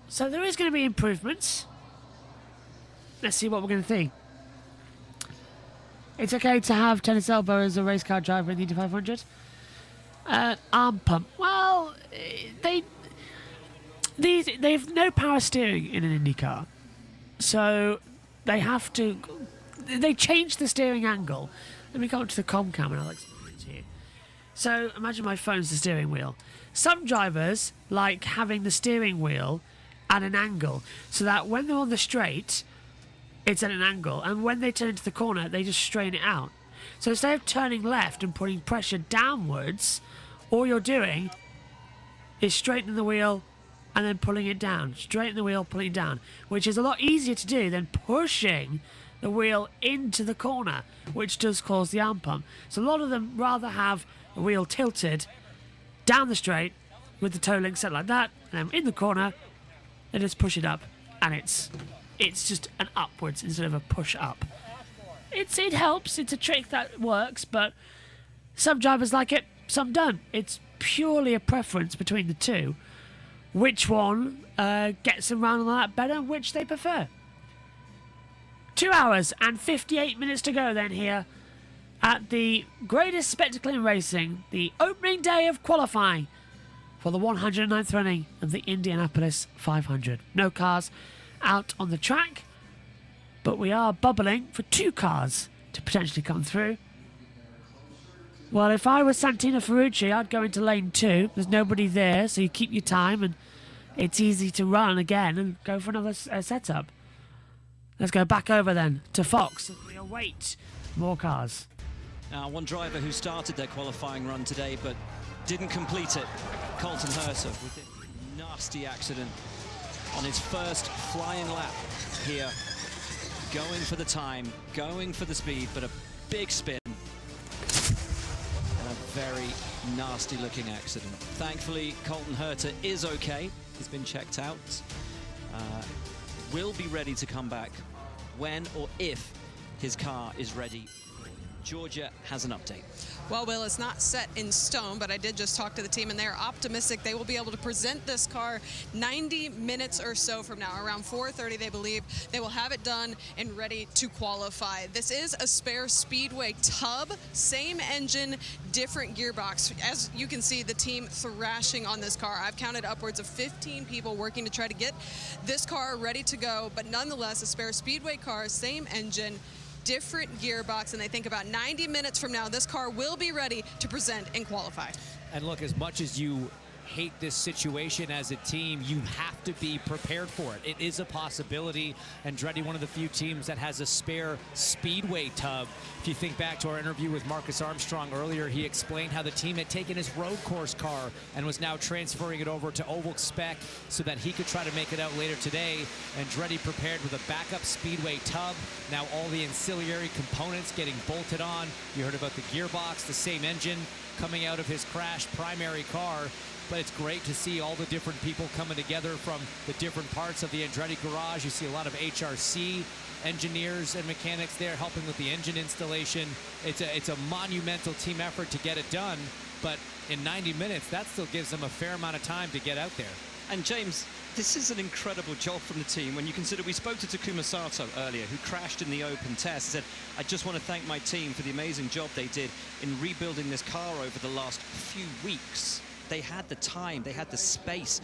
So there is going to be improvements. Let's see what we're going to see. It's okay to have tennis elbow as a race car driver in the Indy 500. Arm pump. Well, they have no power steering in an Indy car, so they have to. They change the steering angle. Let me go up to the com cam and I'll explain it to you. So imagine my phone's the steering wheel. Some drivers like having the steering wheel at an angle, so that when they're on the straight, it's at an angle, and when they turn into the corner, they just strain it out. So instead of turning left and putting pressure downwards, all you're doing is straightening the wheel and then pulling it down. Straighten the wheel, pulling it down, which is a lot easier to do than pushing the wheel into the corner, which does cause the arm pump. So a lot of them rather have the wheel tilted down the straight with the toe link set like that, and then in the corner, they just push it up, and it's it's just an upwards instead of a push up. It helps. It's a trick that works, but some drivers like it, some don't. It's purely a preference between the two. Which one gets them round on that better, which they prefer. 2 hours and 58 minutes to go then here at the greatest spectacle in racing, the opening day of qualifying for the 109th running of the Indianapolis 500. No cars out on the track, but we are bubbling for 2 cars to potentially come through. Well, if I was Santino Ferrucci, I'd go into lane 2. There's nobody there, so you keep your time, and it's easy to run again and go for another setup. Let's go back over then to Fox as we await more cars. Now, one driver who started their qualifying run today but didn't complete it, Colton Herta, with a nasty accident on his first flying lap here. Going for the time, going for the speed, but a big spin. And a very nasty looking accident. Thankfully, Colton Herta is okay. He's been checked out. Will be ready to come back when or if his car is ready. Georgia has an update. Well, Will, it's not set in stone, but I did just talk to the team, and they're optimistic they will be able to present this car 90 minutes or so from now. Around 4:30, they believe they will have it done and ready to qualify. This is a spare Speedway tub, same engine, different gearbox. As you can see, the team thrashing on this car. I've counted upwards of 15 people working to try to get this car ready to go, but nonetheless, a spare Speedway car, same engine, different gearbox, and they think about 90 minutes from now, this car will be ready to present and qualify. And look, as much as you hate this situation as a team, you have to be prepared for it. It is a possibility. Andretti, one of the few teams that has a spare Speedway tub. If you think back to our interview with Marcus Armstrong earlier, he explained how the team had taken his road course car and was now transferring it over to oval spec so that he could try to make it out later today. Andretti prepared with a backup Speedway tub. Now all the ancillary components getting bolted on. You heard about the gearbox, the same engine coming out of his crashed primary car. But it's great to see all the different people coming together from the different parts of the Andretti garage. You see a lot of HRC engineers and mechanics there helping with the engine installation. It's a monumental team effort to get it done, but in 90 minutes, that still gives them a fair amount of time to get out there. And James, this is an incredible job from the team when you consider we spoke to Takuma Sato earlier, who crashed in the open test. He said, I just want to thank my team for the amazing job they did in rebuilding this car over the last few weeks. They had the time, they had the space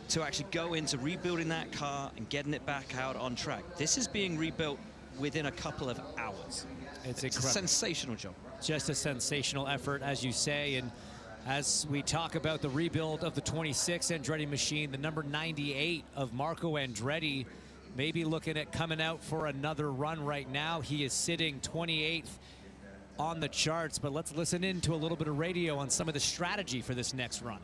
to actually go into rebuilding that car and getting it back out on track. This is being rebuilt within a couple of hours. It's a sensational job. Just a sensational effort, as you say. And as we talk about the rebuild of the 26 Andretti machine, the number 98 of Marco Andretti may be looking at coming out for another run right now. He is sitting 28th on the charts, but let's listen in to a little bit of radio on some of the strategy for this next run.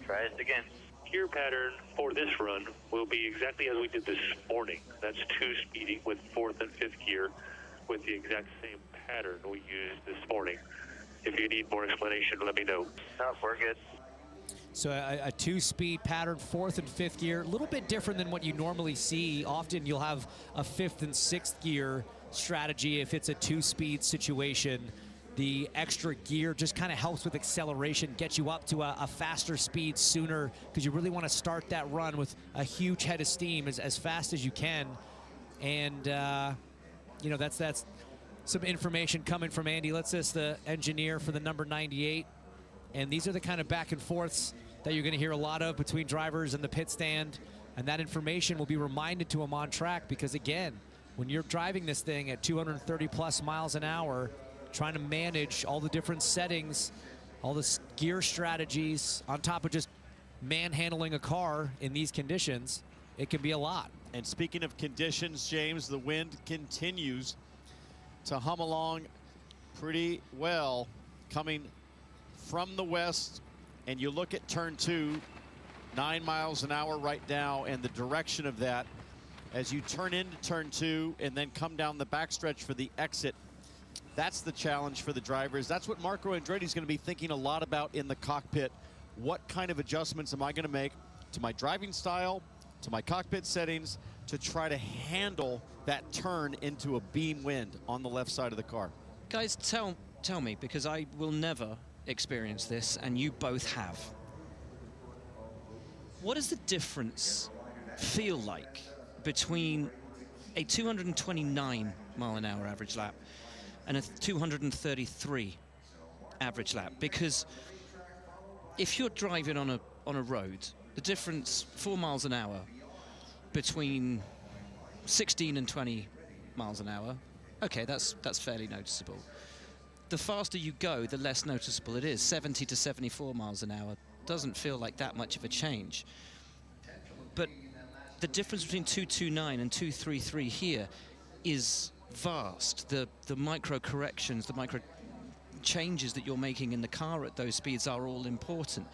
Try it again. Gear pattern for this run will be exactly as we did this morning. That's 2-speeding with 4th and 5th gear with the exact same pattern we used this morning. If you need more explanation, let me know. No, we're good. So a 2-speed pattern, 4th and 5th gear, a little bit different than what you normally see. Often you'll have a 5th and 6th gear strategy if it's a 2-speed situation. The extra gear just kind of helps with acceleration, gets you up to a faster speed sooner, because you really want to start that run with a huge head of steam as fast as you can. And you know, that's some information coming from Andy Litzis, the engineer for the number 98. And these are the kind of back and forths that you're going to hear a lot of between drivers and the pit stand. And that information will be reminded to them on track, because again, when you're driving this thing at 230 plus miles an hour, trying to manage all the different settings, all the gear strategies, on top of just manhandling a car in these conditions, it can be a lot. And speaking of conditions, James, the wind continues to hum along pretty well, coming from the west. And you look at turn 2, 9 miles an hour right now, and the direction of that as you turn into turn 2 and then come down the backstretch for the exit. That's the challenge for the drivers. That's what Marco Andretti is going to be thinking a lot about in the cockpit. What kind of adjustments am I going to make to my driving style, to my cockpit settings to try to handle that turn into a beam wind on the left side of the car. Guys, tell me, because I will never experience this, and you both have. What does the difference feel like between a 229 mile an hour average lap and a 233 average lap? Because if you're driving on a road, the difference 4 miles an hour between 16 and 20 miles an hour, okay, that's fairly noticeable. The faster you go, the less noticeable it is. 70 to 74 miles an hour doesn't feel like that much of a change. But the difference between 229 and 233 here is vast. The micro corrections, the micro changes that you're making in the car at those speeds are all important.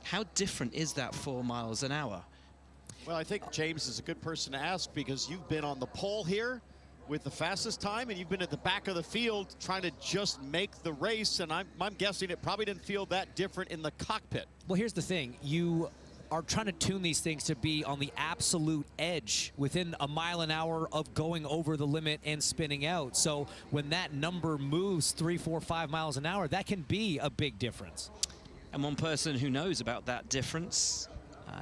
How different is that 4 miles an hour? Well, I think James is a good person to ask because you've been on the pole here with the fastest time, and you've been at the back of the field trying to just make the race, and I'm guessing it probably didn't feel that different in the cockpit. Well, here's the thing. You are trying to tune these things to be on the absolute edge within a mile an hour of going over the limit and spinning out. So when that number moves 3, 4, 5 miles an hour, that can be a big difference. And one person who knows about that difference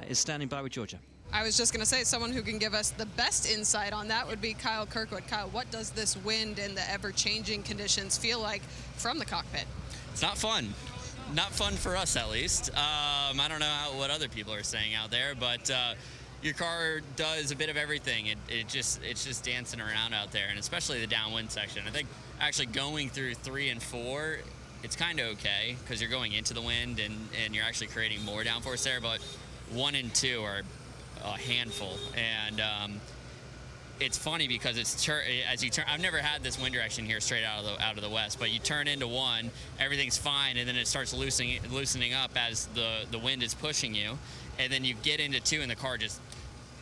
is standing by with Georgia. I was just going to say, someone who can give us the best insight on that would be Kyle Kirkwood. Kyle, what does this wind and the ever-changing conditions feel like from the cockpit? It's not fun. Not fun for us, at least. I don't know what other people are saying out there, but your car does a bit of everything. It's just dancing around out there, and especially the downwind section. I think actually going through 3 and 4, it's kind of okay because you're going into the wind and you're actually creating more downforce there, but 1 and 2 are a handful, and it's funny because as you turn. I've never had this wind direction here straight out of the west, but you turn into 1, everything's fine, and then it starts loosening up as the wind is pushing you, and then you get into 2, and the car just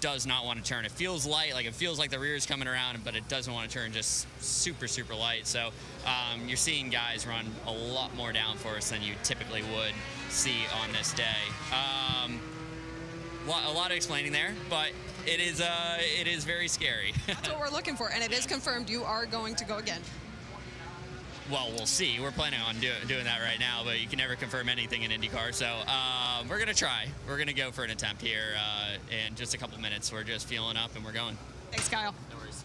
does not want to turn. It feels light, like it feels like the rear is coming around, but it doesn't want to turn, just super light. So you're seeing guys run a lot more downforce than you typically would see on this day. A lot of explaining there, but it is very scary. That's what we're looking for, and it is confirmed you are going to go again. Well, we'll see. We're planning on doing that right now, but you can never confirm anything in IndyCar. So we're going to try. We're going to go for an attempt here in just a couple minutes. We're just fueling up, and we're going. Thanks, Kyle. No worries.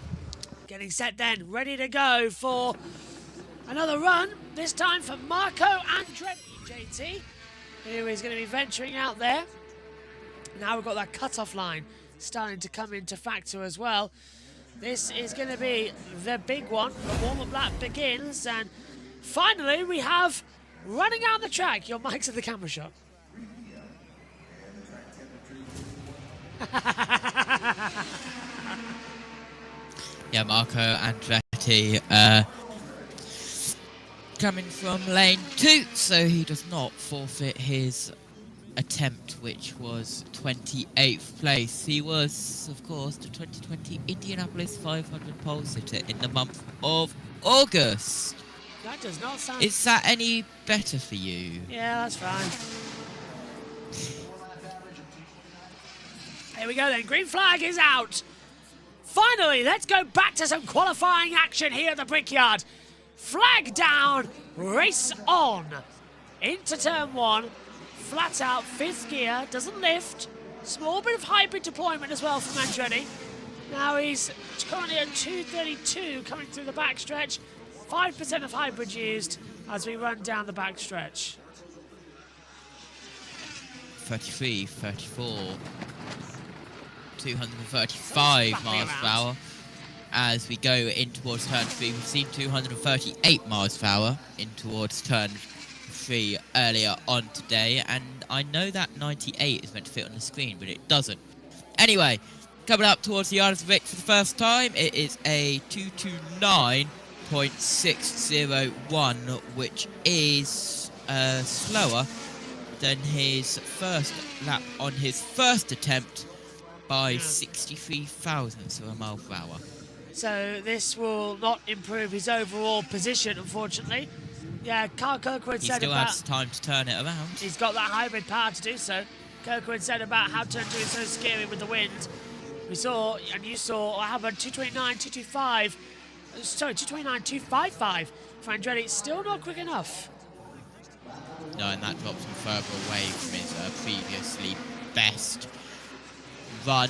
Getting set then, ready to go for another run, this time for Marco Andretti, JT, who is going to be venturing out there. Now we've got that cutoff line starting to come into factor as well. This is going to be the big one. The warm-up lap begins, and finally we have running out the track. Your mic's at the camera shot. Yeah, Marco Andretti coming from lane 2, so he does not forfeit his attempt, which was 28th place. He was, of course, the 2020 Indianapolis 500 pole sitter in the month of August. That does not sound... Is that any better for you? Yeah, that's fine. Here we go then. Green flag is out. Finally, let's go back to some qualifying action here at the Brickyard. Flag down, race on. Into turn 1. Flat out, 5th gear, doesn't lift. Small bit of hybrid deployment as well from Andretti. Now he's currently at 232 coming through the backstretch. 5% of hybrid used as we run down the backstretch. 33, 34, 235 miles per hour. As we go in towards turn 3, we've seen 238 miles per hour in towards turn 3 earlier on today, and I know that 98 is meant to fit on the screen, but it doesn't. Anyway, coming up towards the Isles of Wight for the first time, it is a 229.601, which is slower than his first lap on his first attempt by 63 thousandths of a mile per hour. So this will not improve his overall position, unfortunately. Yeah, Carl Kirkwood said about... He still has time to turn it around. He's got that hybrid power to do so. Kirkwood said about how turn 2 is so scary with the wind. We saw, and you saw, how about 229, 225, sorry, 229, 255 for Andretti. Still not quick enough. No, and that drops him further away from his previously best run,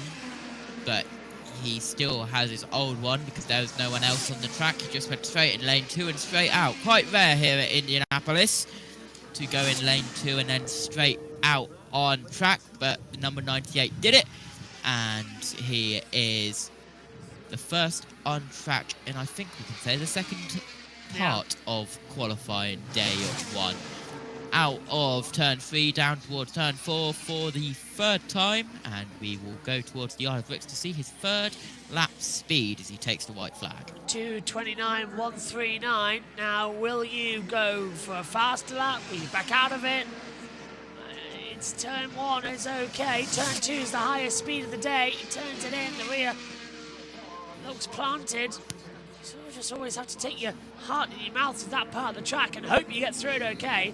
but he still has his old one because there was no one else on the track. He just went straight in lane 2 and straight out. Quite rare here at Indianapolis to go in lane 2 and then straight out on track, but number 98 did it, and he is the first on track, and I think we can say the second part of qualifying day 1. Out of turn 3 down towards turn 4 for the 3rd time, and we will go towards the Isle of Bricks to see his 3rd lap speed as he takes the white flag. 229.139. Now, will you go for a faster lap? Will you back out of it? It's turn 1 is okay. Turn 2 is the highest speed of the day. He turns it in. The rear looks planted. So you just always have to take your heart in your mouth to that part of the track and hope you get through it okay.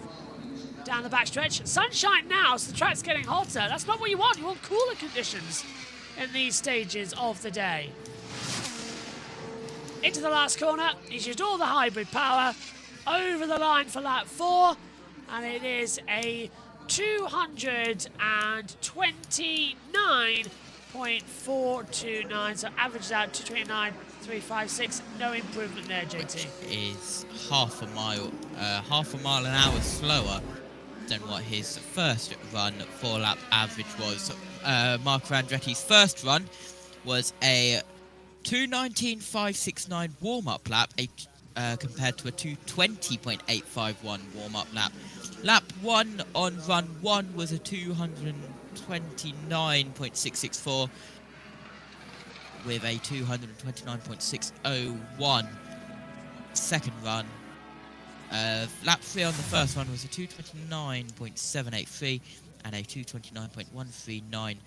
Down the backstretch. Sunshine now, so the track's getting hotter. That's not what you want. You want cooler conditions in these stages of the day. Into the last corner. He's used all the hybrid power. Over the line for lap 4. And it is a 229.429. So averages out 229.356. No improvement there, JT. Is half a mile an hour slower than what his first run 4-lap average was. Marco Andretti's first run was a 2:19.569 warm-up lap, compared to a 2:20.851 warm-up lap. Lap 1 on run 1 was a 229.664 with a 229.601 second run. Lap 3 on the first one was a 229.783 and a 229.139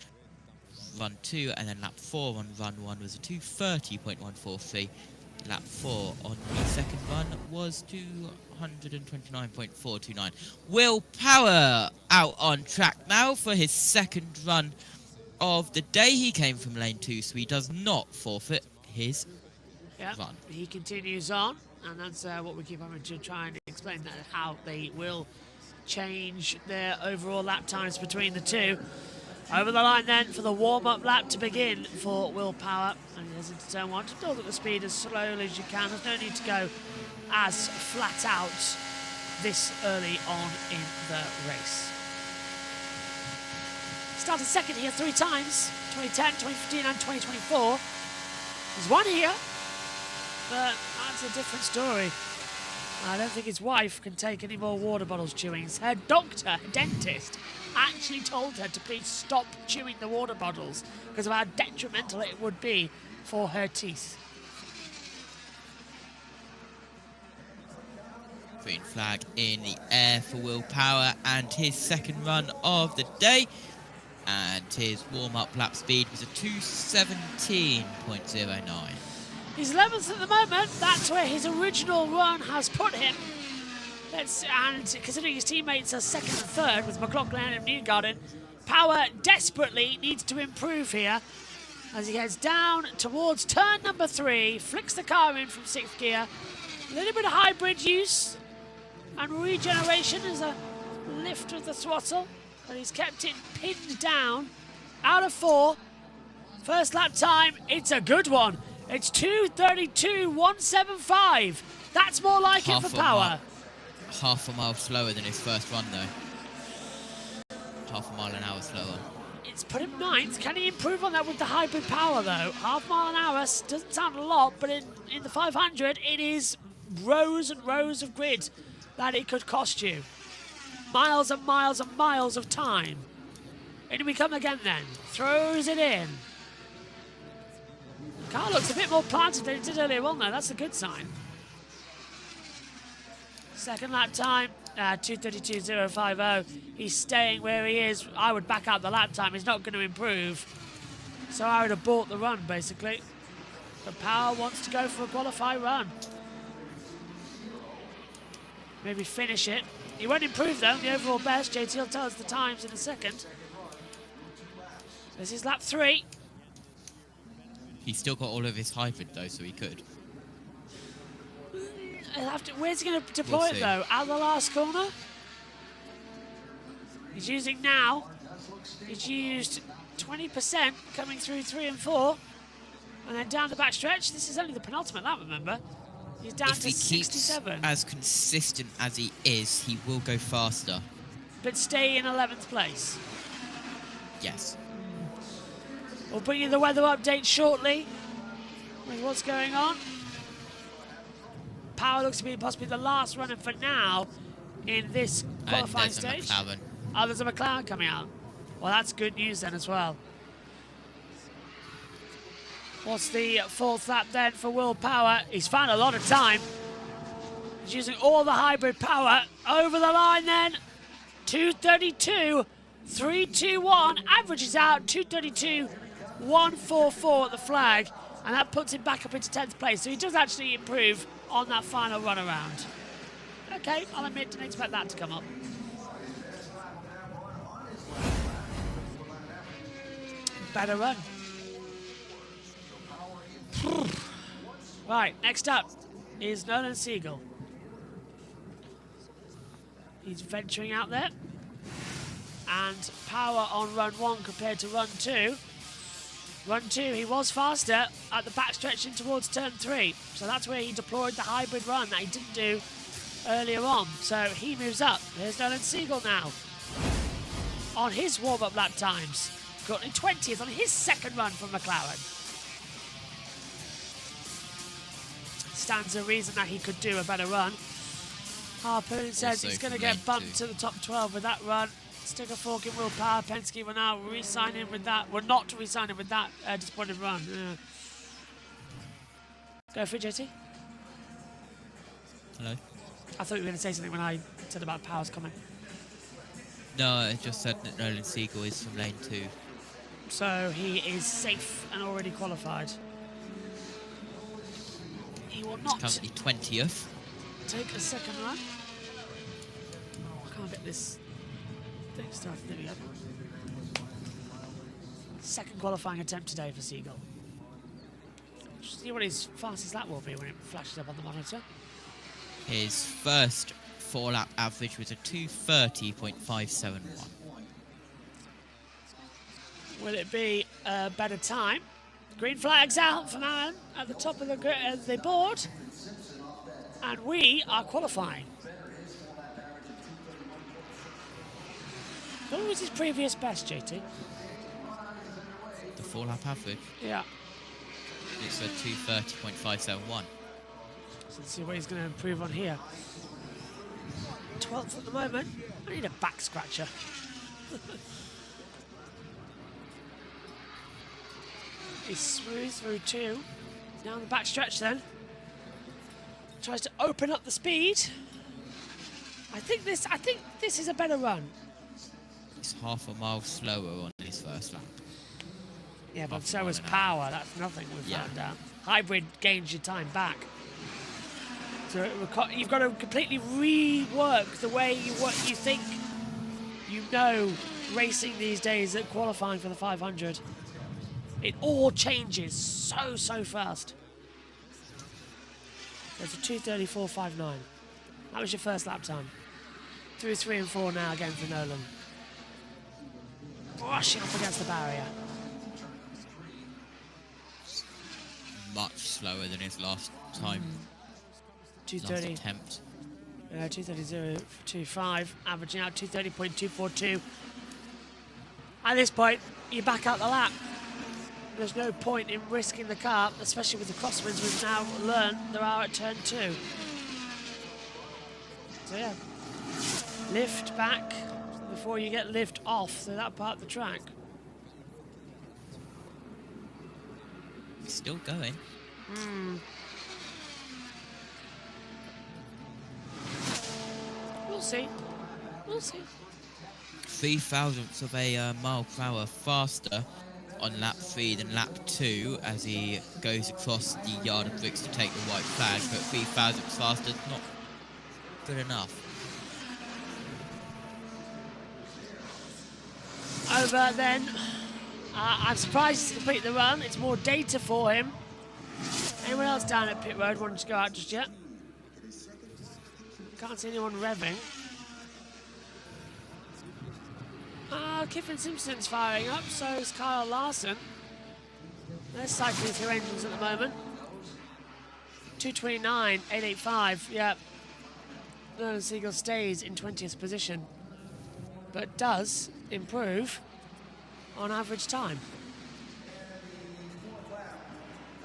run 2, and then lap 4 on run 1 was a 230.143. Lap 4 on the second run was 229.429. Will Power out on track now for his second run of the day. He came from lane 2, so he does not forfeit his run. He continues on. And that's what we keep having to try and explain, that how they will change their overall lap times between the two. Over the line then for the warm-up lap to begin for Will Power. And he heads into turn 1 to build up the speed as slowly as you can. There's no need to go as flat out this early on in the race. Started second here 3 times, 2010, 2015 and 2024. He's won here, but that's a different story. I don't think his wife can take any more water bottles chewing. Her doctor, her dentist, actually told her to please stop chewing the water bottles because of how detrimental it would be for her teeth. Green flag in the air for Will Power and his second run of the day. And his warm-up lap speed was a 2:17.09. He's 11th at the moment. That's where his original run has put him. And considering his teammates are 2nd and 3rd with McLaughlin and Lundgaard, Power desperately needs to improve here as he heads down towards turn number 3, flicks the car in from 6th gear. A little bit of hybrid use and regeneration as a lift of the throttle, but he's kept it pinned down. Out of 4. First lap time, it's a good one. It's 2:32.175. That's more like it for Power. Half a mile slower than his first run, though. Half a mile an hour slower. It's put him 9th. Can he improve on that with the hybrid power, though? Half mile an hour doesn't sound a lot, but in the 500, it is rows and rows of grid that it could cost you. Miles and miles and miles of time. In we come again then. Throws it in. Car looks a bit more planted than it did earlier on, though. That's a good sign. Second lap time, 2:32.050. He's staying where he is. I would back out the lap time. He's not going to improve. So I would have bought the run, basically. But Power wants to go for a qualify run. Maybe finish it. He won't improve, though, the overall best. JT will tell us the times in a second. This is lap 3. He's still got all of his hybrid though, so he could. Where's he going to deploy it though? Out the last corner? He's using now. He's used 20% coming through 3 and 4. And then down the back stretch. This is only the penultimate lap, remember? He's down to 67. Keeps as consistent as he is, he will go faster. But stay in 11th place. Yes. We'll bring you the weather update shortly with what's going on. Power looks to be possibly the last runner for now in this qualifying stage. Oh, there's a McLaren coming out. Well, that's good news then as well. What's the 4th lap then for Will Power? He's found a lot of time. He's using all the hybrid power. Over the line then. 2:32.321. Average is out. 2:32.144 at the flag. And that puts him back up into 10th place. So he does actually improve on that final run around. Okay, I'll admit, didn't expect that to come up. Better run. Right, next up is Nolan Siegel. He's venturing out there. And power on run 1 compared to run 2. Run 2, he was faster at the backstretch in towards turn 3. So that's where he deployed the hybrid run that he didn't do earlier on. So he moves up. There's Nolan Siegel now. On his warm-up lap times. Currently 20th on his second run from McLaren. Stands a reason that he could do a better run. Harpoon says he's going to get bumped to the top 12 with that run. Stick a fork in Will Power. Penske will now re-sign him with that. Well, not to re-sign him with that disappointed run. Go for it, JT. Hello. I thought you were going to say something when I said about Power's coming. No, I just said that Nolan Siegel is from lane 2. So he is safe and already qualified. He will not currently 20th. Take a second run. I can't get this thing started. There we go. Second qualifying attempt today for Siegel. See what his fastest lap will be when it flashes up on the monitor. His first 4-lap average was a 2:30.571. Will it be a better time? Green flag's out from Alan at the top of the board. And we are qualifying. What was his previous best, JT? The 4-lap average? Yeah. It's a 2:30.571. So let's see what he's going to improve on here. 12th at the moment. I need a back scratcher. He's smooth through 2. Down the back stretch then. Tries to open up the speed. I think this is a better run. It's half a mile slower on his first lap. Yeah, but so is power. That's nothing we've found out. Hybrid gains your time back. So you've got to completely rework the way you think you know racing these days at qualifying for the 500. It all changes so fast. There's a 2:34.59. That was your first lap time. Through 3 and 4 now again for Nolan. Brushing up against the barrier. Much slower than his last time. 2:30. Last attempt. 2:30.025, averaging out 2:30.242. At this point, you back out the lap. There's no point in risking the car, especially with the crosswinds we've now learned there are at turn 2. So yeah, lift back before you get lift off to that part of the track. It's still going. We'll see. We'll see. 0.03 of a mile per hour faster on lap 3 than lap 2 as he goes across the yard of bricks to take the white flag, but 0.03 faster is not good enough. Over then I'm surprised he's completed the run. It's more data for him. Anyone else down at pit road wanting to go out just yet? Can't see anyone revving. Kyffin Simpson's firing up, so is Kyle Larson. They're cycling through engines at the moment. 229, 885, yeah. Nolan Siegel stays in 20th position, but does improve on average time.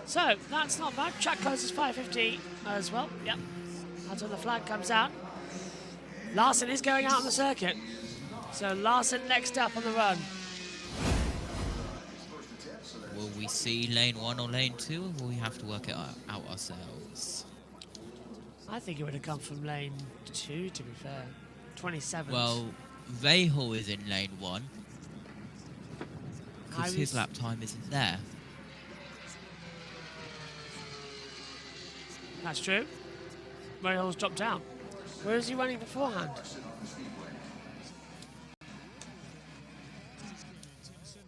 So, that's not bad. Track closes 5:50 as well, yep. That's when the flag comes out. Larson is going out on the circuit. So Larson next up on the run. Will we see lane 1 or lane 2, or will we have to work it out ourselves? I think it would have come from lane 2, to be fair. 27. Well, Rahal is in lane 1. Because his lap time isn't there. That's true. Rahal's dropped out. Where is he running beforehand?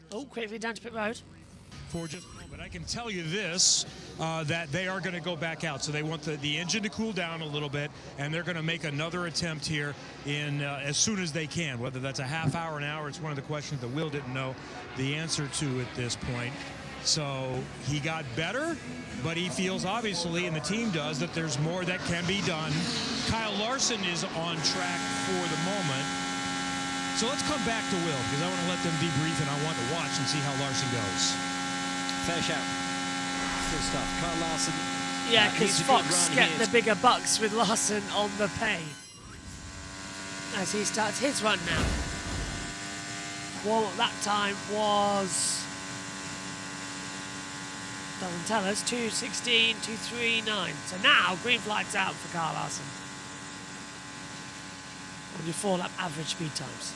Oh, quickly down to pit road. For just a moment, I can tell you this, that they are going to go back out. So they want the engine to cool down a little bit, and they're going to make another attempt here in as soon as they can. Whether that's a half hour, an hour, it's one of the questions that Will didn't know the answer to at this point. So he got better, but he feels obviously, and the team does, that there's more that can be done. Kyle Larson is on track for the moment. So let's come back to Will, because I want to let them debrief, and I want to watch and see how Larson goes. Fair shout. Good stuff. Kyle Larson. Yeah, because Fox get the bigger bucks with Larson on the pay. As he starts his run now. Well, that time was... doesn't tell us. 2:16, 2:39. So now, green flag's out for Kyle Larson. On your 4-lap average speed times.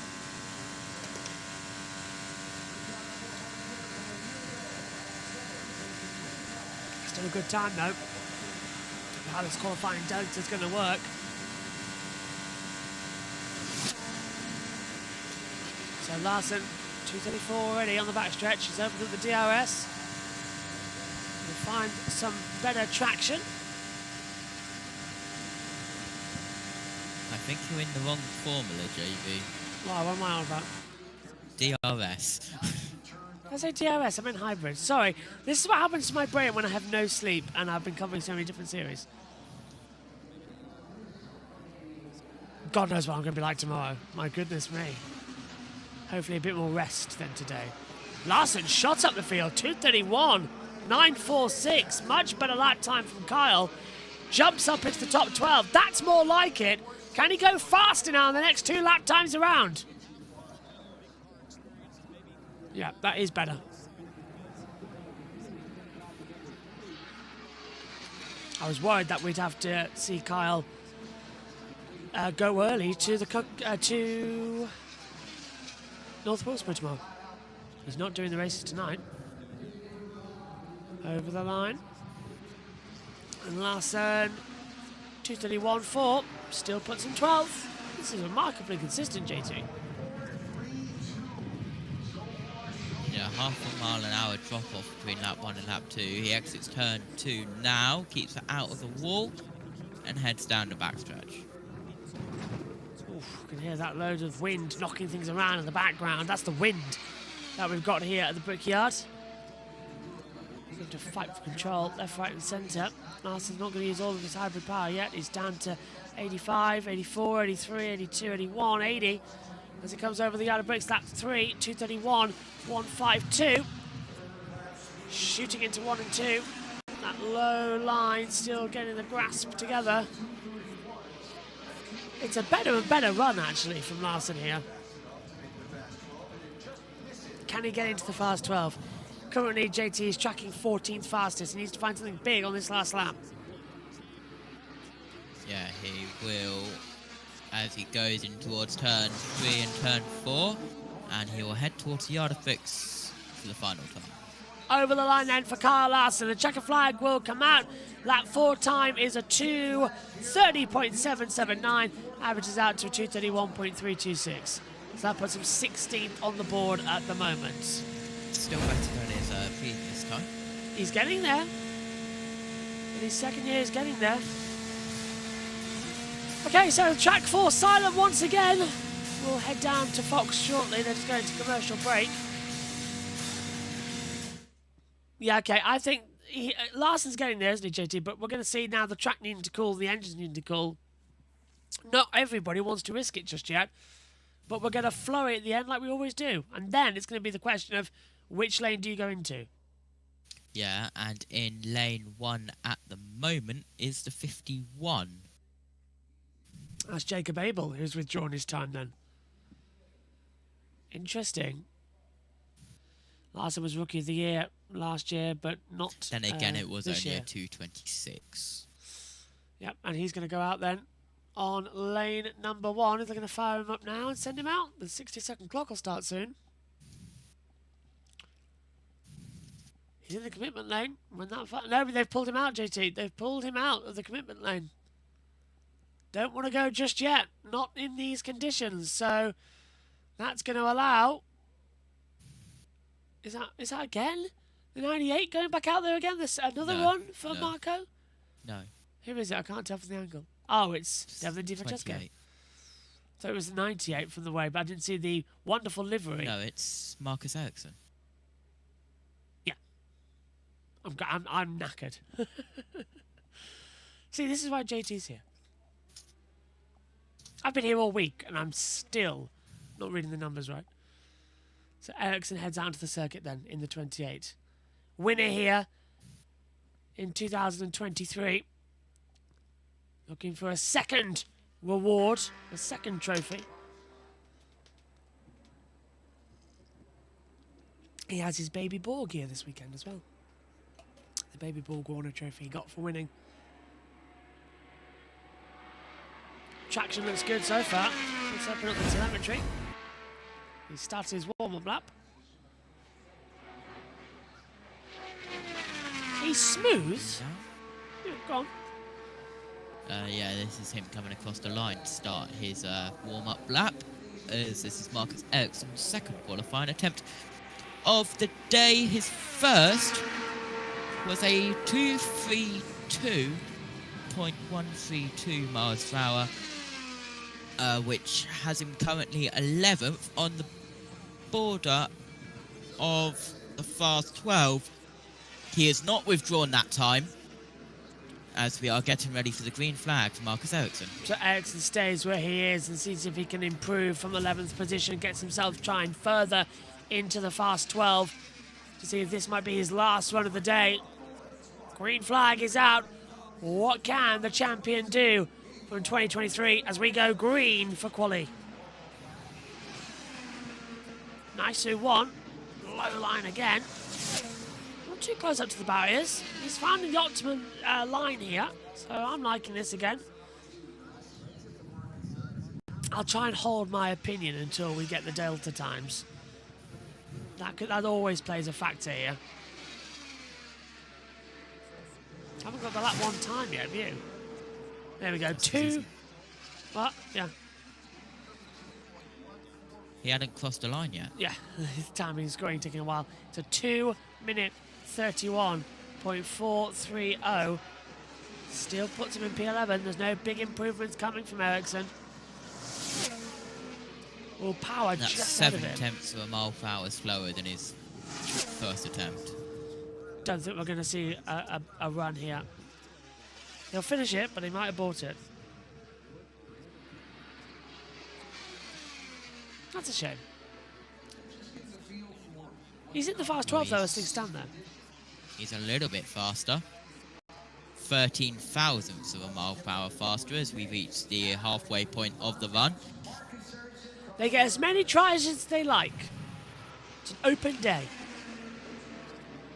Still a good time though. How this qualifying delta is going to work. So Larson, 2:34 already on the backstretch. He's opened up the DRS. We'll find some better traction. I think you're in the wrong formula, JB. Wow, what am I on about? DRS. I say DRS, I meant hybrid. Sorry, this is what happens to my brain when I have no sleep and I've been covering so many different series. God knows what I'm going to be like tomorrow. My goodness me. Hopefully a bit more rest than today. Larson shot up the field, 2:31, 9:46. Much better lap time from Kyle. Jumps up into the top 12. That's more like it. Can he go faster now in the next 2 lap times around? Yeah, that is better. I was worried that we'd have to see Kyle go early to to North Wilkesboro tomorrow. He's not doing the races tonight. Over the line. And Larson, 2:31.4, still puts him 12th. This is remarkably consistent, JT. Yeah, half a mile an hour drop off between lap 1 and lap 2. He exits turn 2 now, keeps it out of the wall, and heads down the backstretch. Oof, you can hear that load of wind knocking things around in the background. That's the wind that we've got here at the Brickyard. Going to fight for control, left, right, and centre. Larson's not going to use all of his hybrid power yet. He's down to 85, 84, 83, 82, 81, 80. As he comes over the yard of bricks, lap 3, 2:31, 1:52. Shooting into 1 and 2. That low line still getting the grasp together. It's a better and better run, actually, from Larson here. Can he get into the fast 12? Currently, JT is tracking 14th fastest. He needs to find something big on this last lap. Yeah, he will, as he goes in towards turn 3 and turn 4, and he will head towards the yard of bricks for the final time. Over the line then for Kyle Larson. The checker flag will come out. Lap 4 time is a 2:30.779. Averages out to a 2:31.326. So that puts him 16th on the board at the moment. still better than his previous time. He's getting there. In his second year, he's getting there. Okay, so track 4 silent once again. We'll head down to Fox shortly. They're just going to commercial break. Yeah, okay. I think Larson's getting there, isn't he, JT? But we're going to see now the track needing to cool, the engines needing to cool. Not everybody wants to risk it just yet. But we're going to flow it at the end like we always do. And then it's going to be the question of which lane do you go into? Yeah, and in lane 1 at the moment is the 51. That's Jacob Abel, who's withdrawn his time then. Interesting. Larson was Rookie of the Year last year, but not Then again, it was this only year. a 226. Yep, and he's going to go out then on lane number 1. They're going to fire him up now and send him out. The 60-second clock will start soon. He's in the commitment lane. When that no, they've pulled him out, JT. They've pulled him out of the commitment lane. Don't want to go just yet. Not in these conditions. So that's going to allow... Is that again? The 98 going back out there again? There's another one for Marco? No. Who is it? I can't tell from the angle. Oh, it's Devlin Di Francesco. So it was the 98 from the way, but I didn't see the wonderful livery. No, it's Marcus Ericsson. Yeah. I'm knackered. See, this is why JT's here. I've been here all week, and I'm still not reading the numbers right. So Ericsson heads out to the circuit then in the 28. Winner here in 2023. Looking for a second reward, a second trophy. He has his Baby Borg here this weekend as well. The Baby Borg Warner trophy he got for winning. Traction looks good so far. Let's open up the telemetry. He starts his warm-up lap. He's smooth. Yeah, go on. Yeah, this is him coming across the line to start his warm-up lap. As this is Marcus Ericsson's second qualifying attempt of the day. His first was a 232.132 miles per hour, which has him currently 11th on the border of the fast 12. He has not withdrawn that time, as we are getting ready for the green flag for Marcus Ericsson. So Ericsson stays where he is and sees if he can improve from 11th position, gets himself trying further into the fast 12 to see if this might be his last run of the day. Green flag is out. What can the champion do from 2023 as we go green for quali? Nice 2-1. Low line again. Not too close up to the barriers. He's found the optimum line here, so I'm liking this again. I'll try and hold my opinion until we get the Delta times. That always plays a factor here. Haven't got the lap 1 time yet, have you? There we go. That's 2. easy. What? Yeah. He hadn't crossed the line yet. Yeah, his timing's going, taking a while. It's a 2-minute 31.430. Still puts him in P11. There's no big improvements coming from Ericsson. Well, power That's just 7 out of it. tenths of a mile per hour slower than his first attempt. Don't think we're going to see a run here. He'll finish it, but he might abort it. That's a shame. He's in the fast 12 though as things stand there. He's a little bit faster. 13 thousandths of a mile per hour faster as we reach the halfway point of the run. They get as many tries as they like. It's an open day.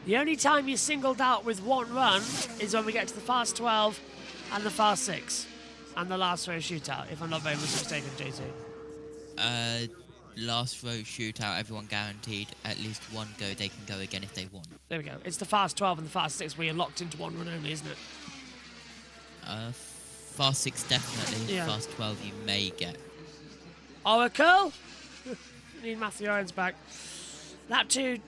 The only time you're singled out with 1 run is when we get to the fast 12 and the fast 6 and the last row shootout, if I'm not very much mistaken, JT. Last row shootout, everyone guaranteed at least 1 go. They can go again if they want. There we go. It's the fast 12 and the fast 6 where you're locked into 1 run only, isn't it? Fast 6 definitely. Yeah. Fast 12 you may get. Oracle! Need Matthew Owens back. Lap 2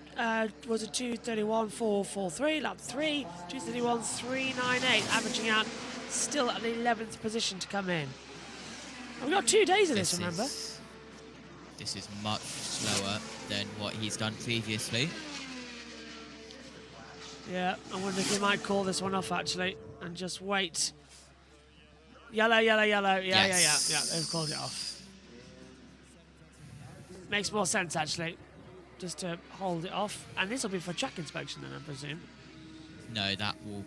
was a 2:31.443. Lap 3, 2:31.398, averaging out still at the 11th position to come in. And we've got 2 days of this, remember? This is much slower than what he's done previously. Yeah, I wonder if he might call this one off, actually, and just wait. Yellow, yellow, yellow. Yeah, yeah, they've called it off. Makes more sense, actually, just to hold it off. And this will be for track inspection, then, I presume. No, that will...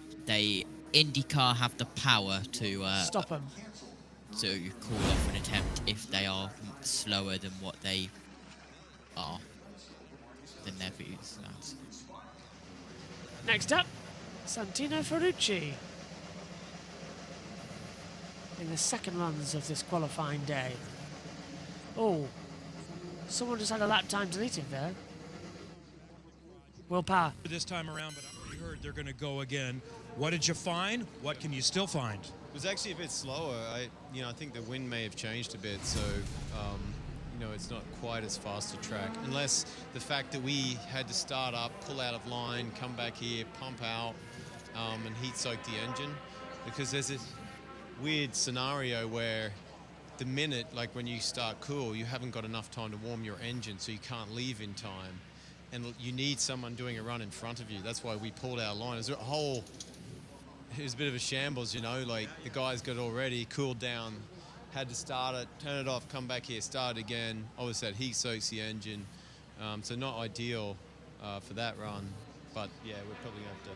INDYCAR have the power to... stop them. To call off an attempt if they are slower than what they are. Than their previous laps. Next up, Santino Ferrucci. In the second runs of this qualifying day. Oh, someone just had a lap time deleted there. Willpower. This time around, but I already heard they're going to go again. What did you find? What can you still find? It was actually a bit slower. I think the wind may have changed a bit, so it's not quite as fast a track. Unless the fact that we had to start up, pull out of line, come back here, pump out, and heat soak the engine, because there's this weird scenario where the minute, like when you start cool, you haven't got enough time to warm your engine, so you can't leave in time, and you need someone doing a run in front of you. That's why we pulled our line. It was a bit of a shambles, like the guys got all ready, cooled down, had to start it, turn it off, come back here, start again. Obviously that heat soaks the engine, so not ideal for that run. But yeah, we're probably gonna have to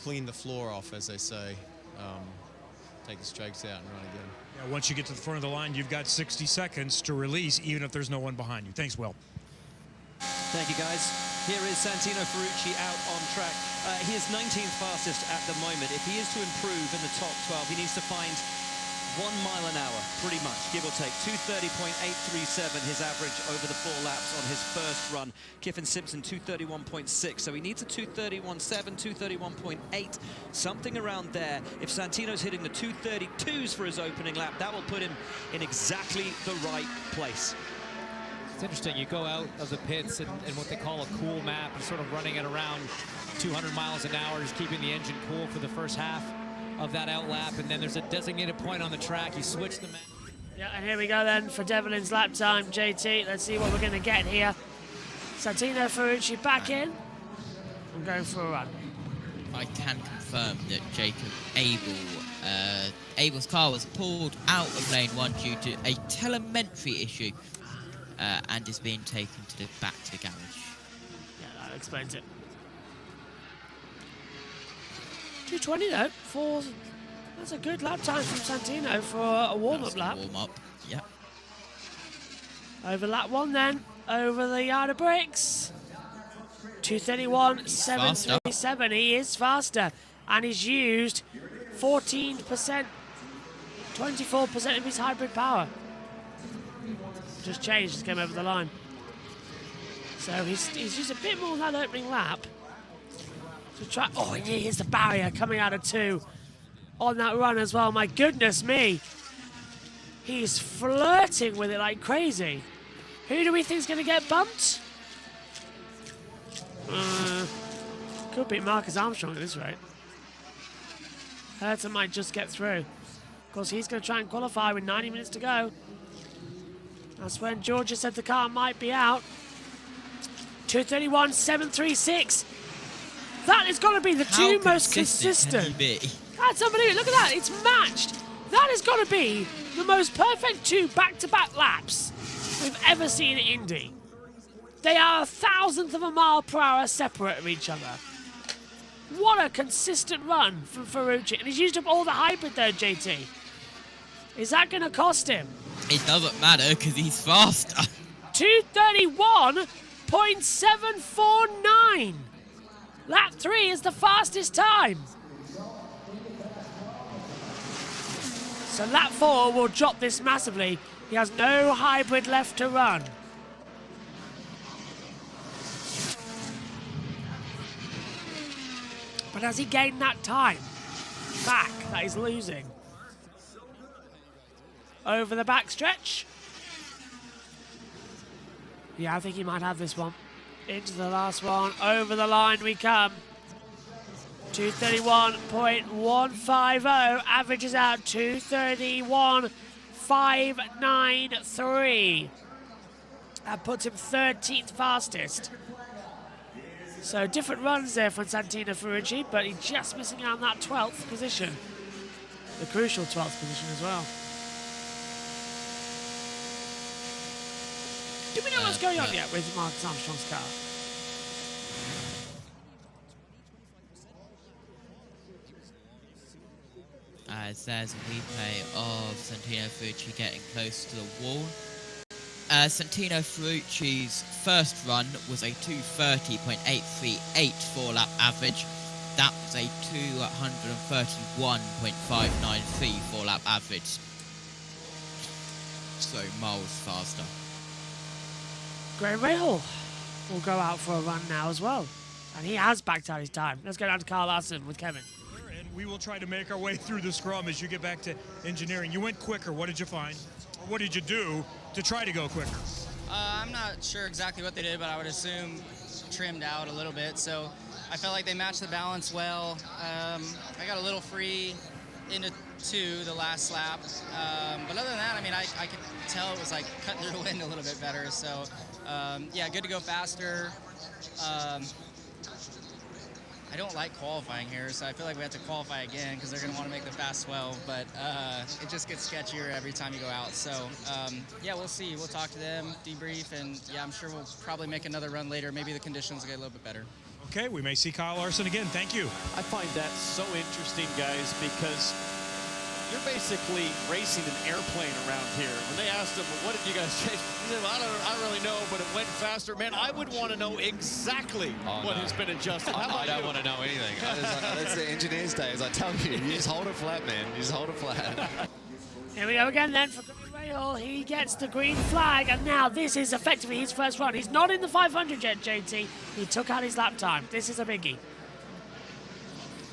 clean the floor off, as they say, take the strokes out and run again. Yeah, once you get to the front of the line, you've got 60 seconds to release, even if there's no one behind you. Thanks, Will. Thank you, guys. Here is Santino Ferrucci out on track. He is 19th fastest at the moment. If he is to improve in the top 12, he needs to find 1 mile an hour, pretty much, give or take. 2:30.837, his average over the 4 laps on his first run. Kyffin Simpson, 2:31.6, so he needs a 2:31.7, 2:31.8, something around there. If Santino's hitting the 2:32s for his opening lap, that will put him in exactly the right place. It's interesting, you go out of the pits in what they call a cool map, and sort of running it around 200 miles an hour, just keeping the engine cool for the first half of that out lap, and then there's a designated point on the track. You switch the map. Yeah, and here we go then for Devlin's lap time, JT. Let's see what we're going to get here. Santino Ferrucci back in and going for a run. I can confirm that Abel's car was pulled out of lane 1 due to a telemetry issue. And is being taken back to the garage. Yeah, that explains it. 2:20 though. That's a good lap time from Santino for a warm-up lap. Warm-up, yeah. Over lap 1 then, over the yard of bricks. 2:31.737. He is faster, and he's used 14%, 24% of his hybrid power. Just changed, just came over the line. So he's used a bit more than that opening lap. To try. Oh, and here's the barrier coming out of 2 on that run as well. My goodness me. He's flirting with it like crazy. Who do we think is going to get bumped? Could be Marcus Armstrong at this rate. Herta might just get through. Of course, he's going to try and qualify with 90 minutes to go. That's when Georgia said the car might be out. 2:31.736. That is going to be the two most consistent. That's unbelievable. Look at that. It's matched. That is going to be the most perfect 2 back-to-back laps we've ever seen at Indy. They are 1,000th of a mile per hour separate of each other. What a consistent run from Ferrucci. And he's used up all the hybrid there, JT. Is that going to cost him? It doesn't matter because he's faster. 2:31.749. Lap 3 is the fastest time. So lap 4 will drop this massively. He has no hybrid left to run. But has he gained that time back that he's losing? Over the back stretch. Yeah, I think he might have this one. Into the last one. Over the line we come. 231.150. Averages out 231.593. That puts him 13th fastest. So different runs there for Santino Ferrucci, but he's just missing out on that 12th position. The crucial 12th position as well. Do we know what's going on yet with Marcus Armstrong's car? As there's a replay of Santino Ferrucci getting close to the wall. Santino Ferrucci's first run was a 230.838 four-lap average. That was a 231.593 four-lap average. So miles faster. Graham Rahal will go out for a run now as well. And he has backed out his time. Let's go down to Carl Larson with Kevin. And we will try to make our way through the scrum as you get back to engineering. You went quicker. What did you find? Or what did you do to try to go quicker? I'm not sure exactly what they did, but I would assume trimmed out a little bit. So I felt like they matched the balance well. I got a little free into the last lap. But other than that, I mean, I could tell it was like cutting through the wind a little bit better. So yeah, good to go faster. I don't like qualifying here, so I feel like we have to qualify again because they're going to want to make the fast 12, but it just gets sketchier every time you go out. So, yeah, we'll see. We'll talk to them, debrief, and, yeah, I'm sure we'll probably make another run later. Maybe the conditions will get a little bit better. Okay, we may see Kyle Larson again. Thank you. I find that so interesting, guys, because you're basically racing an airplane around here. When they asked him, what did you guys change? He said, well, I don't really know, but it went faster. Man, I would want to know exactly what has been adjusted. I don't want to know anything. That's the engineer's days. I tell you, you just hold it flat, man. You just hold it flat. Here we go again then for Rahal. He gets the green flag, and now this is effectively his first run. He's not in the 500 yet, JT. He took out his lap time. This is a biggie.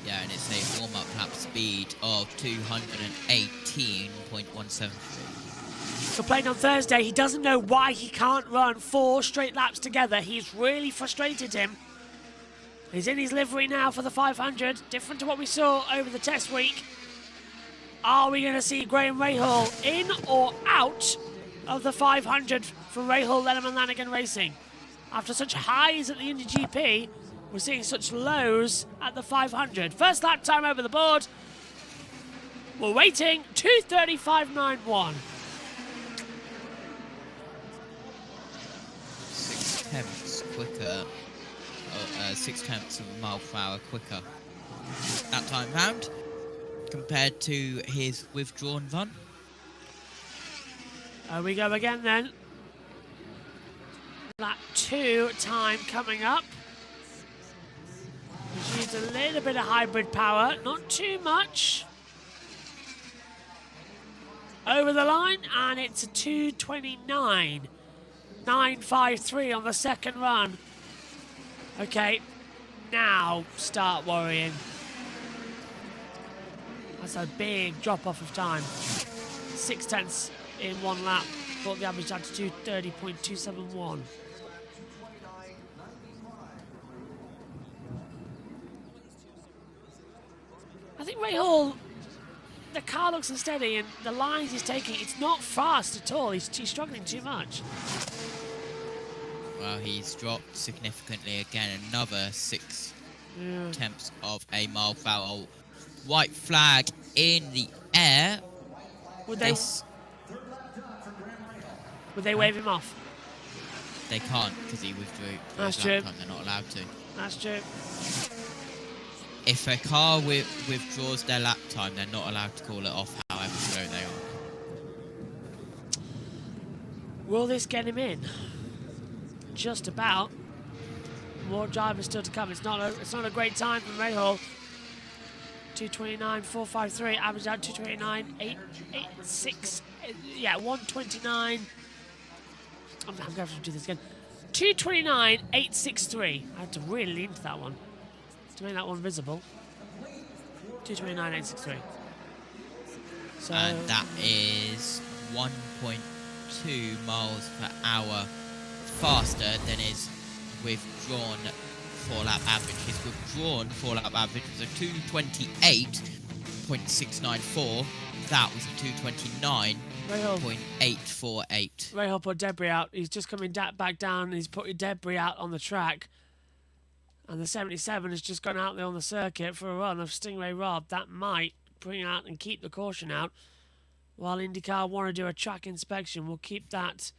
Yeah, and it's a warm-up lap speed of 218.173. Complained on Thursday, he doesn't know why he can't run 4 straight laps together. He's really frustrated him. He's in his livery now for the 500, different to what we saw over the test week. Are we going to see Graham Rahal in or out of the 500 for Rahal Letterman Lanigan Racing? After such highs at the Indy GP, we're seeing such lows at the 500. First lap time over the board. We're waiting. 2:35.91. 6 tenths quicker. 6 tenths of a mile per hour quicker that time round compared to his withdrawn run. We go again then. Lap 2 time coming up. He's used a little bit of hybrid power, not too much. Over the line, and it's a 2:29.953 on the second run. Okay, now start worrying. That's a big drop off of time. 6 tenths in 1 lap, brought the average down to 2:30.271. I think Rahal, the car looks unsteady, and the lines he's taking, it's not fast at all. He's struggling too much. Well, he's dropped significantly again, another 6 tenths of a mile per hour. White flag in the air. Would they wave him off? They can't, because he withdrew. That's true. They're not allowed to. That's true. If a car withdraws their lap time, they're not allowed to call it off, however slow they are. Will this get him in? Just about. More drivers still to come. It's not a great time for Rahal. 2:29.453, average out 2:29.886. Yeah, 1:29. I'm going to have to do this again. 2:29.863. I had to really lean into that one to make that one visible. 2:29.863. So, and that is 1.2 miles per hour faster than his withdrawn 4-lap average. His withdrawn 4-lap average was a 228.694. That was a 229.848. Rahal put debris out. He's just coming back down. He's put debris out on the track. And the 77 has just gone out there on the circuit for a run of Stingray Rob. That might bring out and keep the caution out. While IndyCar want to do a track inspection, we'll keep that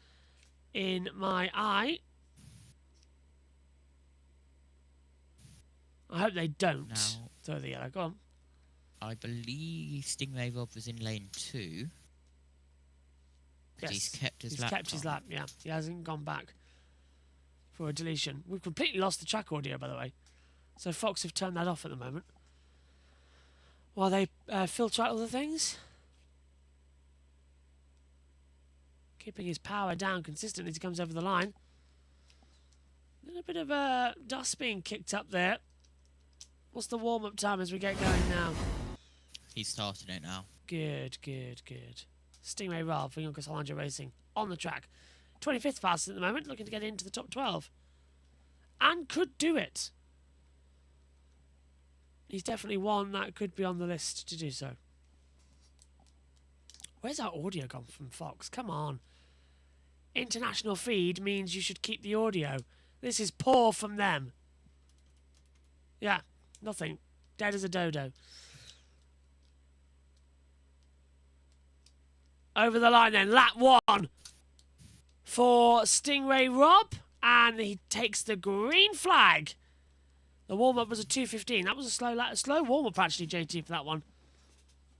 in my eye. I hope they don't throw the yellow. Go on. I believe Stingray Rob was in lane 2. Yes. He's kept his lap. He's kept his lap, yeah. He hasn't gone back for a deletion. We've completely lost the track audio, by the way. So Fox have turned that off at the moment. While they filter out other things. Keeping his power down consistently as he comes over the line. A little bit of dust being kicked up there. What's the warm-up time as we get going now? He's starting it now. Good, good, good. Stingray Rob for Yonkers Hollandia Racing on the track. 25th fastest at the moment, looking to get into the top 12. And could do it. He's definitely one that could be on the list to do so. Where's our audio gone from Fox? Come on. International feed means you should keep the audio. This is poor from them. Yeah, nothing. Dead as a dodo. Over the line then, lap 1 for Stingray Rob, and he takes the green flag. The warm-up was a 2:15. That was a slow warm-up actually, JT, for that one.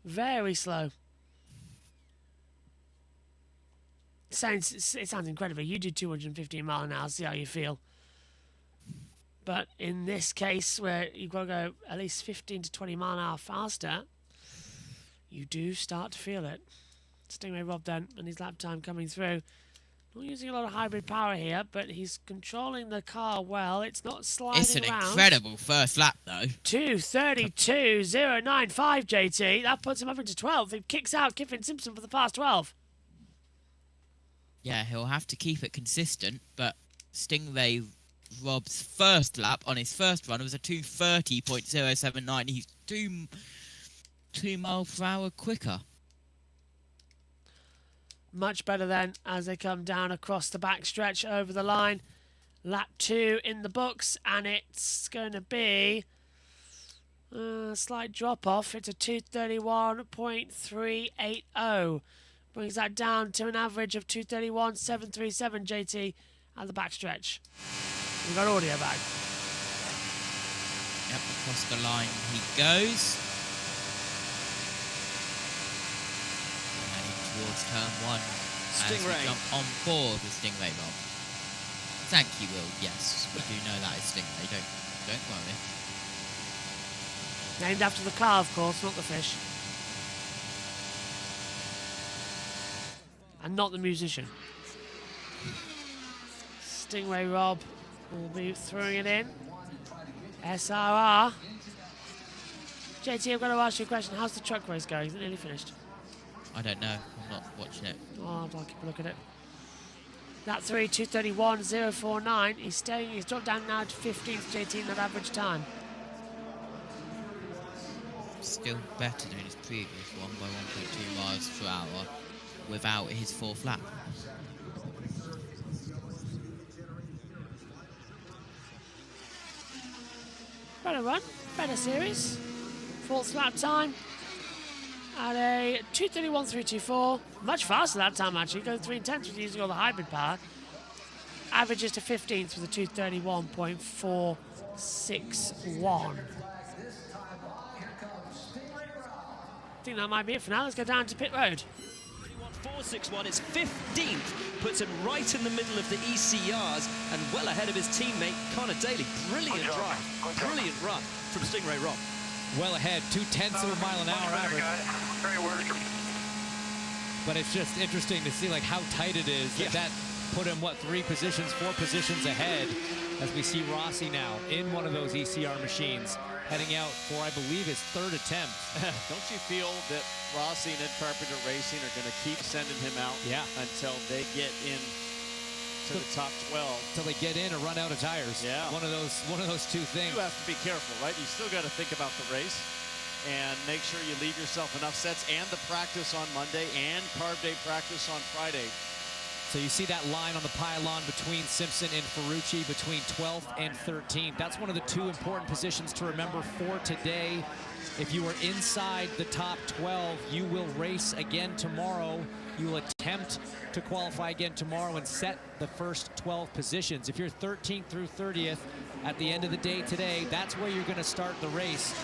Very slow. It sounds incredible. You do 215 mile an hour, see how you feel. But in this case, where you've got to go at least 15 to 20 mile an hour faster, you do start to feel it. Stingray Rob then, and his lap time coming through. Not using a lot of hybrid power here, but he's controlling the car well. It's not sliding It's an around. incredible first lap, though. 2:32.095, JT. That puts him up into 12th. He kicks out Kyffin Simpson for the fast 12. Yeah, he'll have to keep it consistent, but Stingray Rob's first lap on his first run was a 2:30.079. He's 2 miles per hour quicker. Much better then as they come down across the backstretch over the line. Lap 2 in the books, and it's going to be a slight drop off. It's a 2:31.380. Brings that down to an average of 2:31.737, JT, at the backstretch. We've got audio back. Yep, across the line he goes. Towards turn 1 Stingray. as we jump on board with Stingray Rob. Thank you, Will. Yes, we do know that is Stingray. Don't worry. Named after the car, of course, not the fish. And not the musician. Stingray Rob will be throwing it in. SRR. JT, I've got to ask you a question. How's the truck race going? Is it nearly finished? I don't know. I'm not watching it. Oh, I'll keep a look at it. That 3, 2:31.049. He's dropped down now to 15th, JT, in that average time. Still better than his previous one by 1.2 miles per hour without his 4th lap. Better run, better series. 4th lap time at a 2:31.324. Much faster that time, actually. Going 3:10 with using all the hybrid power. Averages to 15th with a 2:31.461. I think that might be it for now. Let's go down to pit road. 461, it's 15th, puts him right in the middle of the ECRs and well ahead of his teammate Connor Daly. Brilliant drive, brilliant run from Stingray Rob. Well ahead, 0.2 of a mile an hour average. But it's just interesting to see like how tight it is. Yeah. That put him, what, 4 positions ahead as we see Rossi now in one of those ECR machines heading out for, I believe, his 3rd attempt. Don't you feel that Rossi and Carpenter Racing are going to keep sending him out until they get in to the top 12. Till they get in or run out of tires. Yeah. One of those two things. You have to be careful, right? You still got to think about the race and make sure you leave yourself enough sets and the practice on Monday and carb day practice on Friday. So you see that line on the pylon between Simpson and Ferrucci, between 12th and 13th. That's one of the two important positions to remember for today. If you are inside the top 12, you will race again tomorrow. You will attempt to qualify again tomorrow and set the first 12 positions. If you're 13th through 30th at the end of the day today, that's where you're going to start the race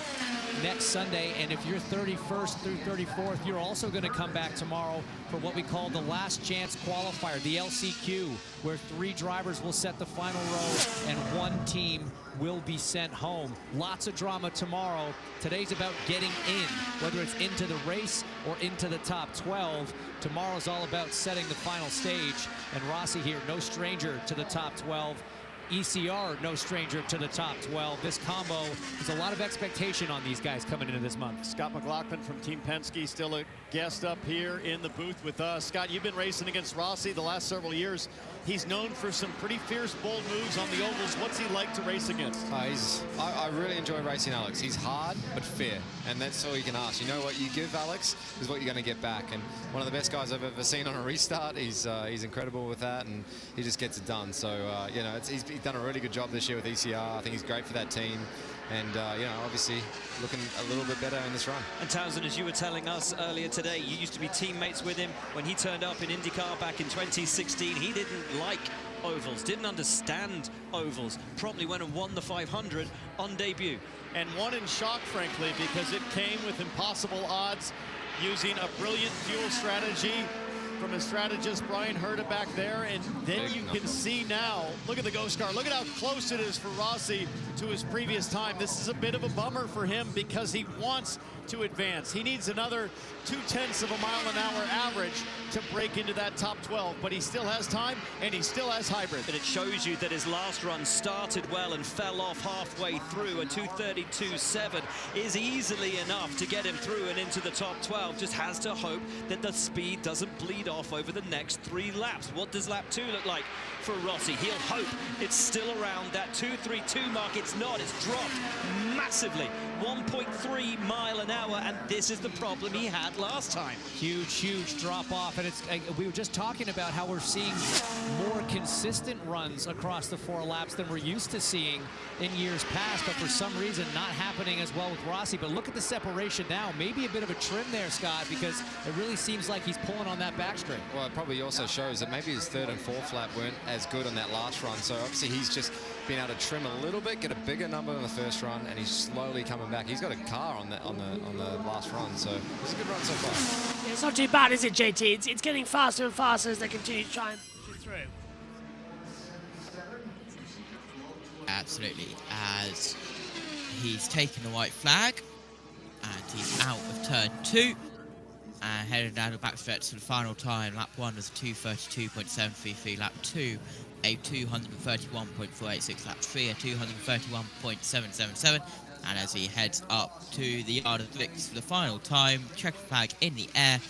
next Sunday. And if you're 31st through 34th, you're also going to come back tomorrow for what we call the last chance qualifier, the LCQ, where 3 drivers will set the final row and 1 team will be sent home. Lots of drama tomorrow. Today's about getting in, whether it's into the race or into the top 12. Tomorrow's all about setting the final stage. And Rossi here, no stranger to the top 12. ECR, no stranger to the top 12. This combo, there's a lot of expectation on these guys coming into this month. Scott McLaughlin from Team Penske, still a guest up here in the booth with us. Scott, you've been racing against Rossi the last several years. He's known for some pretty fierce, bold moves on the ovals. What's he like to race against? I really enjoy racing Alex. He's hard, but fair, and that's all you can ask. You know what you give Alex is what you're going to get back, and one of the best guys I've ever seen on a restart. He's incredible with that, and he just gets it done. So, you know, he's done a really good job this year with ECR. I think he's great for that team. And, you know, obviously looking a little bit better in this run. And Townsend, as you were telling us earlier today, you used to be teammates with him when he turned up in INDYCAR back in 2016. He didn't like ovals, didn't understand ovals, promptly went and won the 500 on debut. And won in shock, frankly, because it came with impossible odds, using a brilliant fuel strategy from his strategist Brian Herta back there. And then you can see now, look at the ghost car, look at how close it is for Rossi to his previous time. This is a bit of a bummer for him because he wants to advance. He needs another 0.2 of a mile an hour average to break into that top 12, but he still has time and he still has hybrid. And it shows you that his last run started well and fell off halfway through. A 2:32.7 is easily enough to get him through and into the top 12. Just has to hope that the speed doesn't bleed off over the next 3 laps. What does lap 2 look like for Rossi? He'll hope it's still around that 2:32 mark. It's not. It's dropped massively. 1.3 mile an hour, and this is the problem he had last time. Huge drop off, and it's we were just talking about how we're seeing more consistent runs across the 4 laps than we're used to seeing in years past, but for some reason not happening as well with Rossi. But look at the separation now. Maybe a bit of a trim there, Scott, because it really seems like he's pulling on that backstring. Well, it probably also shows that maybe his 3rd and 4th lap weren't as good on that last run. So obviously he's just been able to trim a little bit, get a bigger number than the first run, and he's slowly coming back. He's got a car on the last run, so it's a good run so far. Yeah, it's not too bad, is it, JT? It's getting faster and faster as they continue to try and push it through. Absolutely, as he's taken the white flag and he's out of turn 2 and headed down the backstretch to the final time. Lap 1 was 2:32.733, lap 2 a 231.486, lap 3 a 231.777, and as he heads up to the yard of Blix for the final time, checker flag in the air,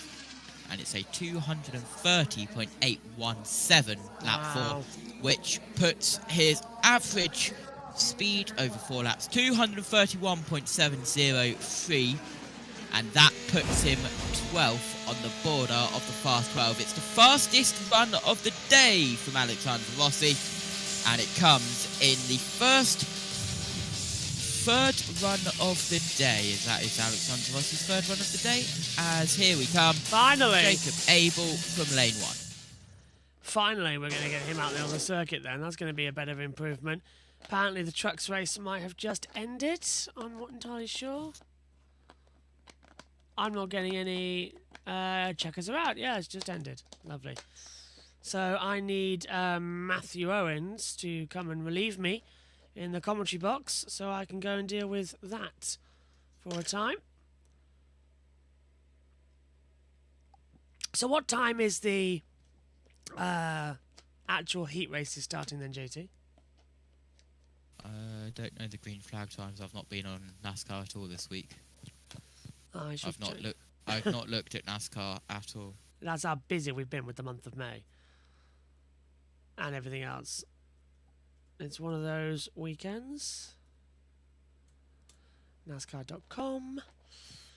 and it's a 230.817 lap 4, which puts his average speed over 4 laps 231.703, and that puts him 12th on the border of the fast 12. It's the fastest run of the day from Alexander Rossi, and it comes in the third run of the day. Is Alexander Rossi's 3rd run of the day? As here we come. Finally. Jacob Abel from lane 1. Finally, we're going to get him out there on the circuit then. That's going to be a bit of improvement. Apparently the trucks race might have just ended. I'm not entirely sure. I'm not getting any checkers are out. Yeah, it's just ended. Lovely. So I need Matthew Owens to come and relieve me in the commentary box so I can go and deal with that for a time. So what time is the actual heat races starting then, JT? I don't know the green flag times. I've not been on NASCAR at all this week. I've not looked at NASCAR at all. That's how busy we've been with the month of May. and everything else. It's one of those weekends. NASCAR.com.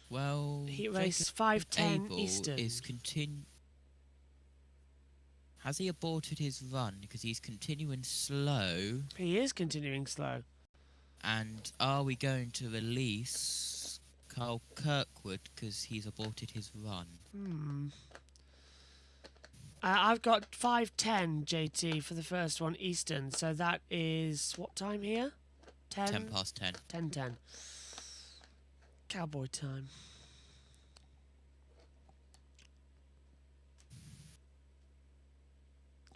Well, Heat race 5:10 Eastern. Is Has he aborted his run because he's continuing slow? He is continuing slow. And are we going to release Carl Kirkwood because he's aborted his run? I've got 5:10 JT for the first one Eastern, so that is what time here? 10 past 10. 10:10. Cowboy time.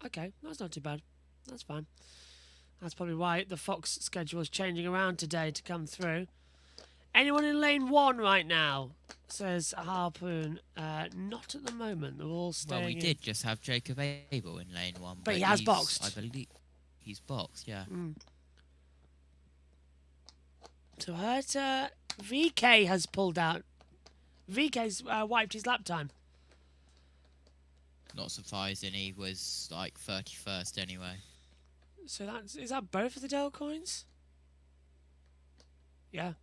Okay, that's not too bad. That's fine. That's probably why the Fox schedule is changing around today to come through. Anyone in lane 1 right now? Says Harpoon. Not at the moment. They're all staying. Well, we did just have Jacob Abel in lane 1. But he has boxed. I believe he's boxed, yeah. So Herta, VK has pulled out. VK's wiped his lap time. Not surprising, he was like 31st anyway. So is that both of the Dell coins? Yeah.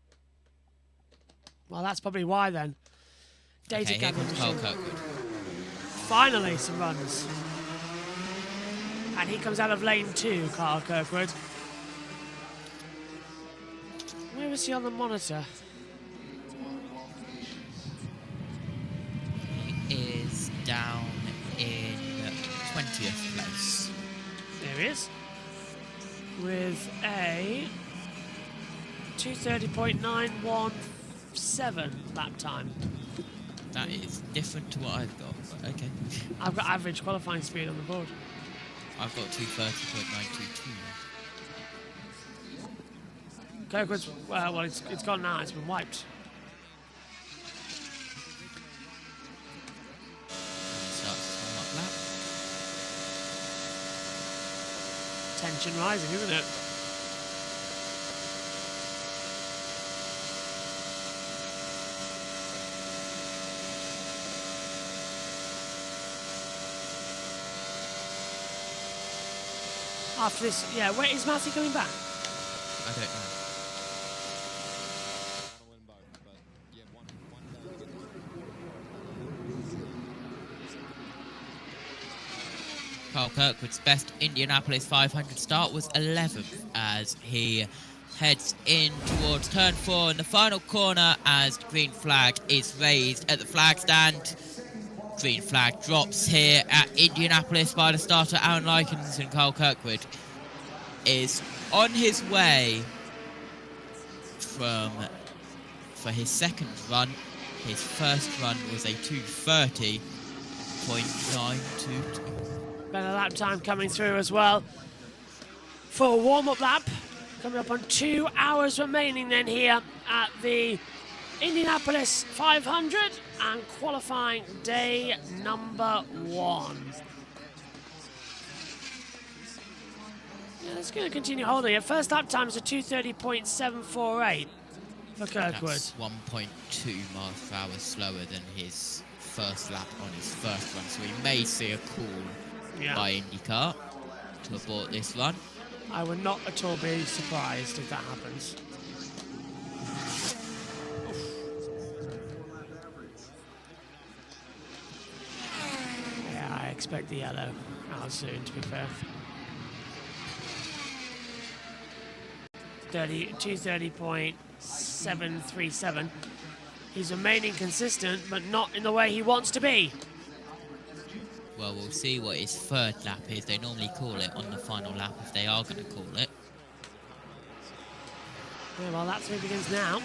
Well, that's probably why then. Data Okay, here comes Carl Kirkwood. Finally, some runs. And he comes out of lane 2, Carl Kirkwood. Where is he on the monitor? He is down in 20th place. There he is. With a 2:30.917 lap time. That is different to what I've got, but okay. I've got average qualifying speed on the board. I've got 2:30.922 now. Kirkwood's, well, it's gone now. It's been wiped. Starts his warm-up lap. Tension rising, isn't it? After this, yeah, wait, is Matthew coming back? I don't know. Carl Kirkwood's best Indianapolis 500 start was 11th as he heads in towards turn 4 in the final corner as the green flag is raised at the flag stand. Green flag drops here at Indianapolis by the starter Aaron Likens, and Carl Kirkwood is on his way for his second run. His first run was a 2:30.922. Better lap time coming through as well. For a warm-up lap, coming up on 2 hours remaining then here at the Indianapolis 500 and qualifying day number 1. Yeah, it's going to continue holding it. First lap time is a 2:30.748 for Kirkwood. That's 1.2 miles per hour slower than his first lap on his first run, so we may see a call by INDYCAR to abort this run. I would not at all be surprised if that happens. Yeah, I expect the yellow out soon, to be fair. 2:30.737. He's remaining consistent, but not in the way he wants to be. Well, we'll see what his third lap is. They normally call it on the final lap if they are going to call it. Yeah, well, lap 3 begins now.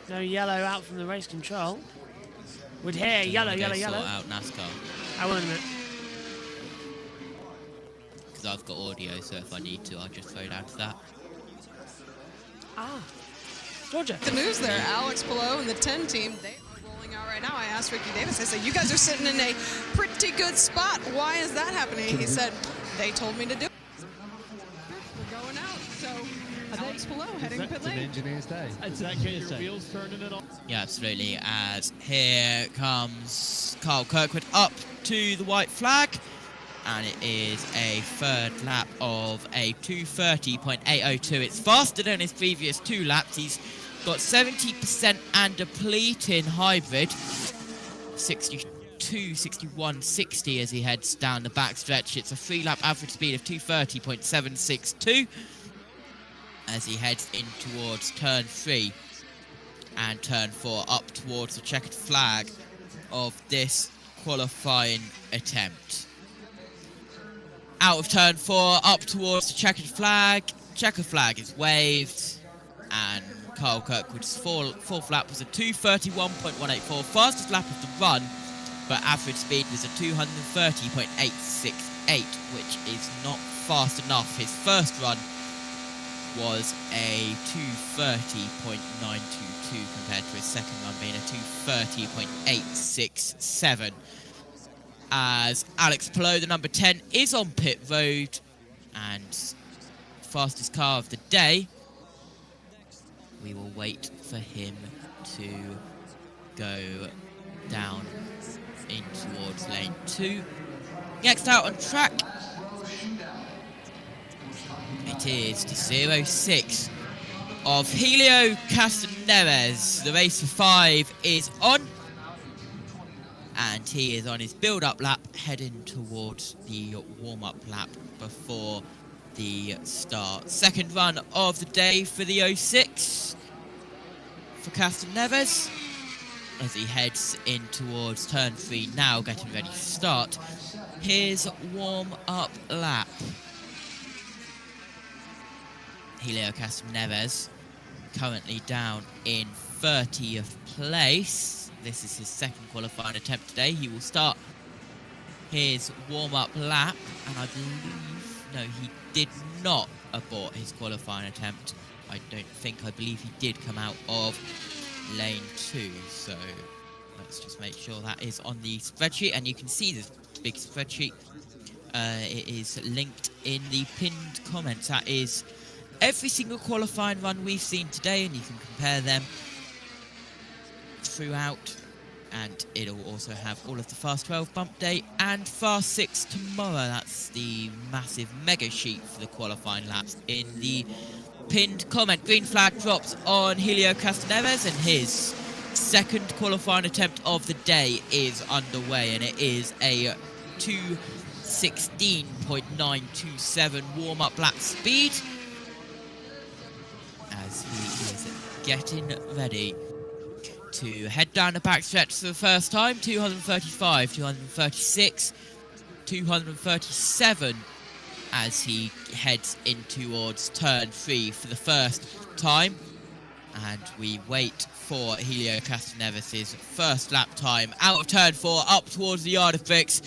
No yellow out from the race control. Would hear yellow. Sort out NASCAR. I will in a minute. Because I've got audio, so if I need to, I'll just throw down to that. Georgia. The news there, Alex Palou and the 10 team, they are rolling out right now. I asked Ricky Davis, I said, you guys are sitting in a pretty good spot. Why is that happening? He said, they told me to do it. We're going out, so Alex Palou heading pit It's an lane. engineer's day. Exactly. Your wheels turning it on. Yeah, absolutely, as here comes Carl Kirkwood up to the white flag. and it is a third lap of a 2:30.802. It's faster than his previous 2 laps. He's got 70% and a pleat in hybrid, 62, 61, 60 as he heads down the backstretch. It's a 3-lap average speed of 2:30.762 as he heads in towards turn 3 and turn 4, up towards the checkered flag of this qualifying attempt. Out of turn 4, up towards the checkered flag. Checkered flag is waved, and Carl Kirkwood's fourth lap was a 2:31.184, fastest lap of the run, but average speed was a 230.868, which is not fast enough. His first run was a 2:30.922 compared to his second run being a 2:30.867. As Alex Palou, the number 10, is on pit road and fastest car of the day. We will wait for him to go down in towards lane 2. Next out on track, it is the 06 of Helio Castroneves. The race for 5 is on, and he is on his build-up lap, heading towards the warm-up lap before the start. Second run of the day for the 06 for Castroneves as he heads in towards turn 3 now, getting ready to start his warm-up lap. Helio Castroneves currently down in 30th place. This is his second qualifying attempt today. He will start his warm-up lap, and I believe, he did not abort his qualifying attempt. I believe he did come out of lane 2, so let's just make sure that is on the spreadsheet, and you can see this big spreadsheet. It is linked in the pinned comments. That is every single qualifying run we've seen today, and you can compare them throughout, and it'll also have all of the Fast 12 bump day and Fast 6 tomorrow. That's the massive mega sheet for the qualifying laps in the pinned comment. Green flag drops on Helio Castroneves, and his second qualifying attempt of the day is underway, and it is a 2:16.927 warm-up lap speed as he is getting ready to head down the backstretch for the first time. 235, 236, 237 as he heads in towards turn 3 for the first time. And we wait for Helio Castroneves' first lap time out of turn 4 up towards the yard of bricks.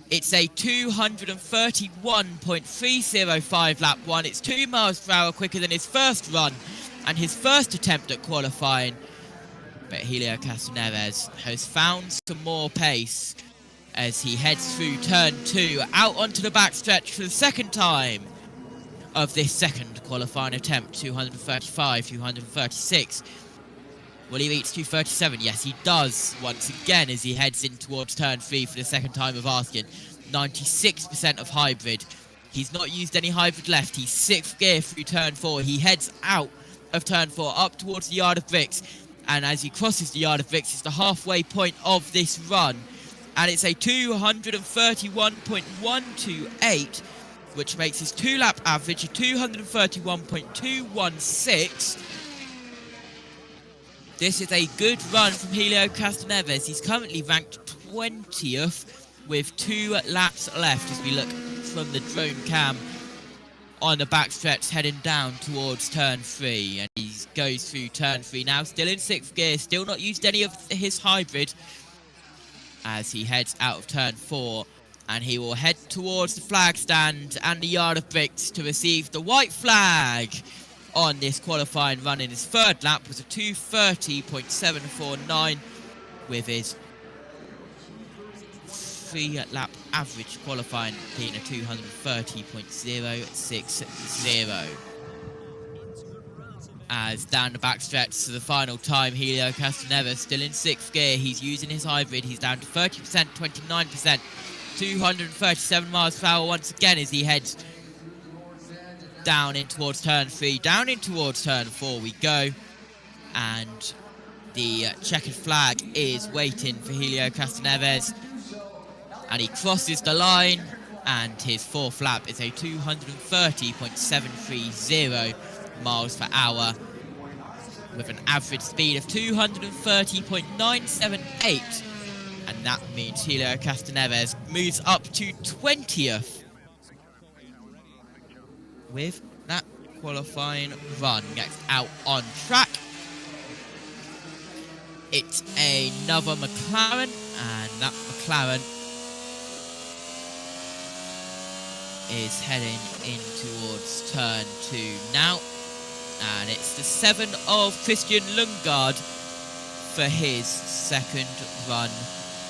It's a 231.305 lap 1. It's 2 miles per hour quicker than his first run and his first attempt at qualifying. But Helio Castroneves has found some more pace as he heads through turn 2 out onto the backstretch for the second time of this second qualifying attempt. 235, 236. Will he reach 237? Yes, he does once again as he heads in towards turn 3 for the second time of asking. 96% of hybrid. He's not used any hybrid left. He's 6th gear through turn 4. He heads out of turn 4 up towards the yard of bricks. And as he crosses the yard of bricks, it's the halfway point of this run. And it's a 231.128, which makes his 2-lap average a 231.216. This is a good run from Helio Castroneves. He's currently ranked 20th with 2 laps left as we look from the drone cam on the backstretch heading down towards turn 3, and he goes through turn 3 now, still in 6th gear, still not used any of his hybrid as he heads out of turn 4, and he will head towards the flag stand and the yard of bricks to receive the white flag on this qualifying run. In his third lap was a 2:30.749 with his 3-lap average qualifying being a 230.060. As down the backstretch to the final time, Helio Castroneves still in 6th gear. He's using his hybrid. He's down to 30%, 29%, 237 miles per hour once again as he heads down in towards turn 3. Down in towards turn 4 we go. And the checkered flag is waiting for Helio Castroneves. And he crosses the line. And his 4th lap is a 230.730 miles per hour with an average speed of 230.978, and that means Helio Castroneves moves up to 20th with that qualifying run. Gets out on track. It's another McLaren, and that McLaren is heading in towards turn 2 now. And it's the 7 of Christian Lundgaard for his 2nd run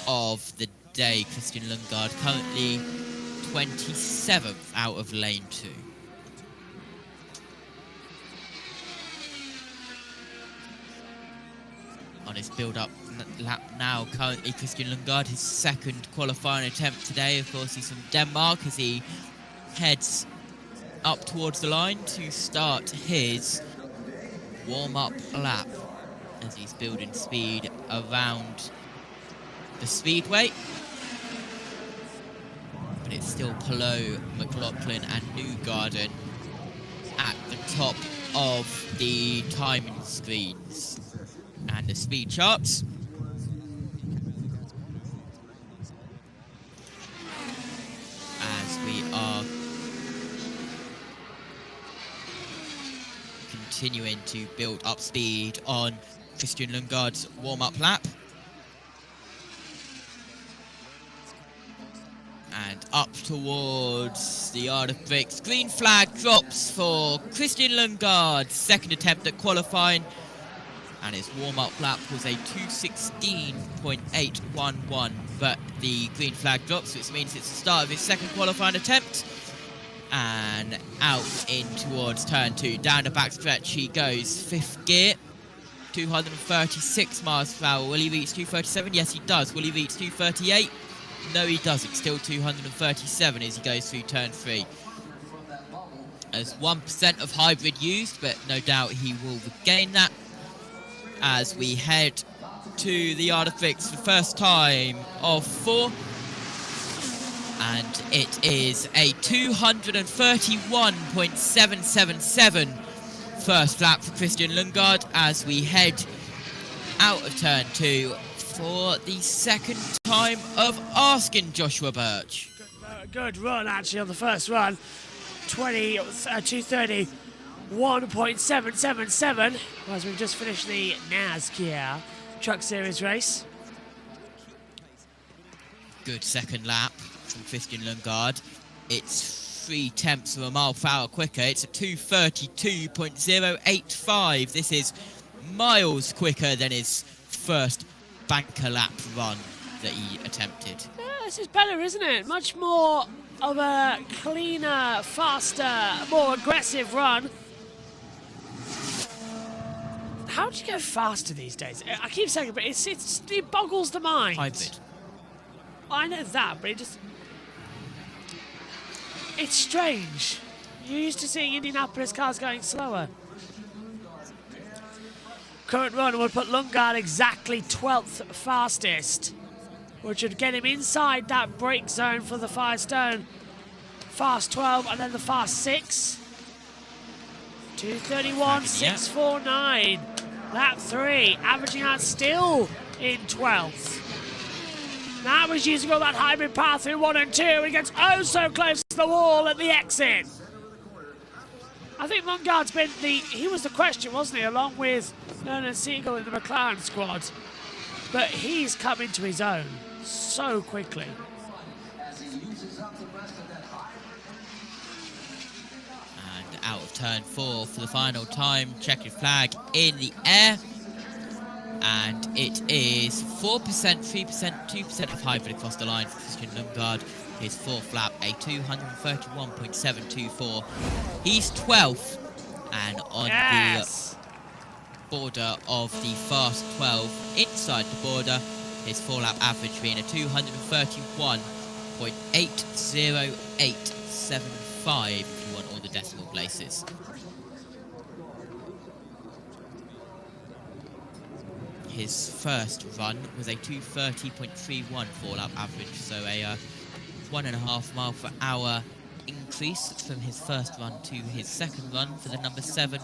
of the day. Christian Lundgaard currently 27th out of lane 2. On his build-up lap now, currently Christian Lundgaard, his 2nd qualifying attempt today. Of course, he's from Denmark as he heads up towards the line to start his warm-up lap as he's building speed around the speedway. But it's still Palou, McLaughlin and Newgarden at the top of the timing screens and the speed charts. As we are continuing to build up speed on Christian Lundgaard's warm-up lap. And up towards the yard of bricks. Green flag drops for Christian Lundgaard's 2nd attempt at qualifying. And his warm-up lap was a 2:16.811. But the green flag drops, which means it's the start of his 2nd qualifying attempt. And out in towards turn 2. Down the backstretch he goes. 5th gear. 236 miles per hour. Will he reach 237? Yes, he does. Will he reach 238? No, he doesn't. Still 237 as he goes through turn 3. There's 1% of hybrid used, but no doubt he will regain that as we head to the yard of bricks for the first time of 4. And it is a 231.777 first lap for Christian Lundgaard as we head out of turn 2 for the 2nd time of asking Joshua Birch. Good run, actually, on the first run. 231.777 as we've just finished the NASCAR Truck Series race. Good 2nd lap from Christian Lundgaard. It's 0.3 of a mile per hour quicker. It's a 232.085. This is miles quicker than his first banker lap run that he attempted. Yeah, this is better, isn't it? Much more of a cleaner, faster, more aggressive run. How do you go faster these days? I keep saying it, but it boggles the mind. Hybrid. I know that, but it's strange. You're used to seeing Indianapolis cars going slower. Current run would put Lundgaard exactly 12th fastest, which would get him inside that brake zone for the Firestone. Fast 12 and then the fast 6. 231.649. Lap 3, averaging out still in 12th. That was using all that hybrid power through 1 and 2. He gets oh so close to the wall at the exit. I think Lundgaard's been he was the question, wasn't he, along with Nolan Siegel in the McLaren squad. But he's come into his own so quickly. And out of turn 4 for the final time. Checkered flag in the air. And it is 4%, 3%, 2% of hybrid across the line for Christian Lundgaard. His 4th lap, a 231.724. He's 12th. And on the border of the fast 12 inside the border, his 4-lap average being a 231.80875 if you want all the decimal places. His first run was a 230.31 4-lap average, so a 1.5 mile per hour increase from his first run to his second run for the number 7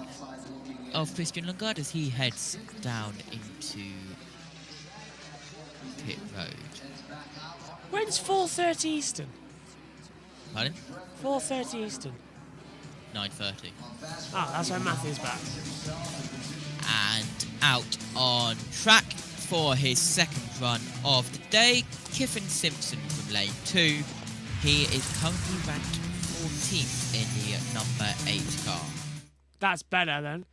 of Christian Lundgaard as he heads down into pit road. When's 4:30 Eastern? Pardon? 4:30 Eastern. 9:30. Oh, that's when Matthew's back. And out on track for his second run of the day, Kyffin Simpson from lane 2. He is currently ranked 14th in the number 8 car. That's better then,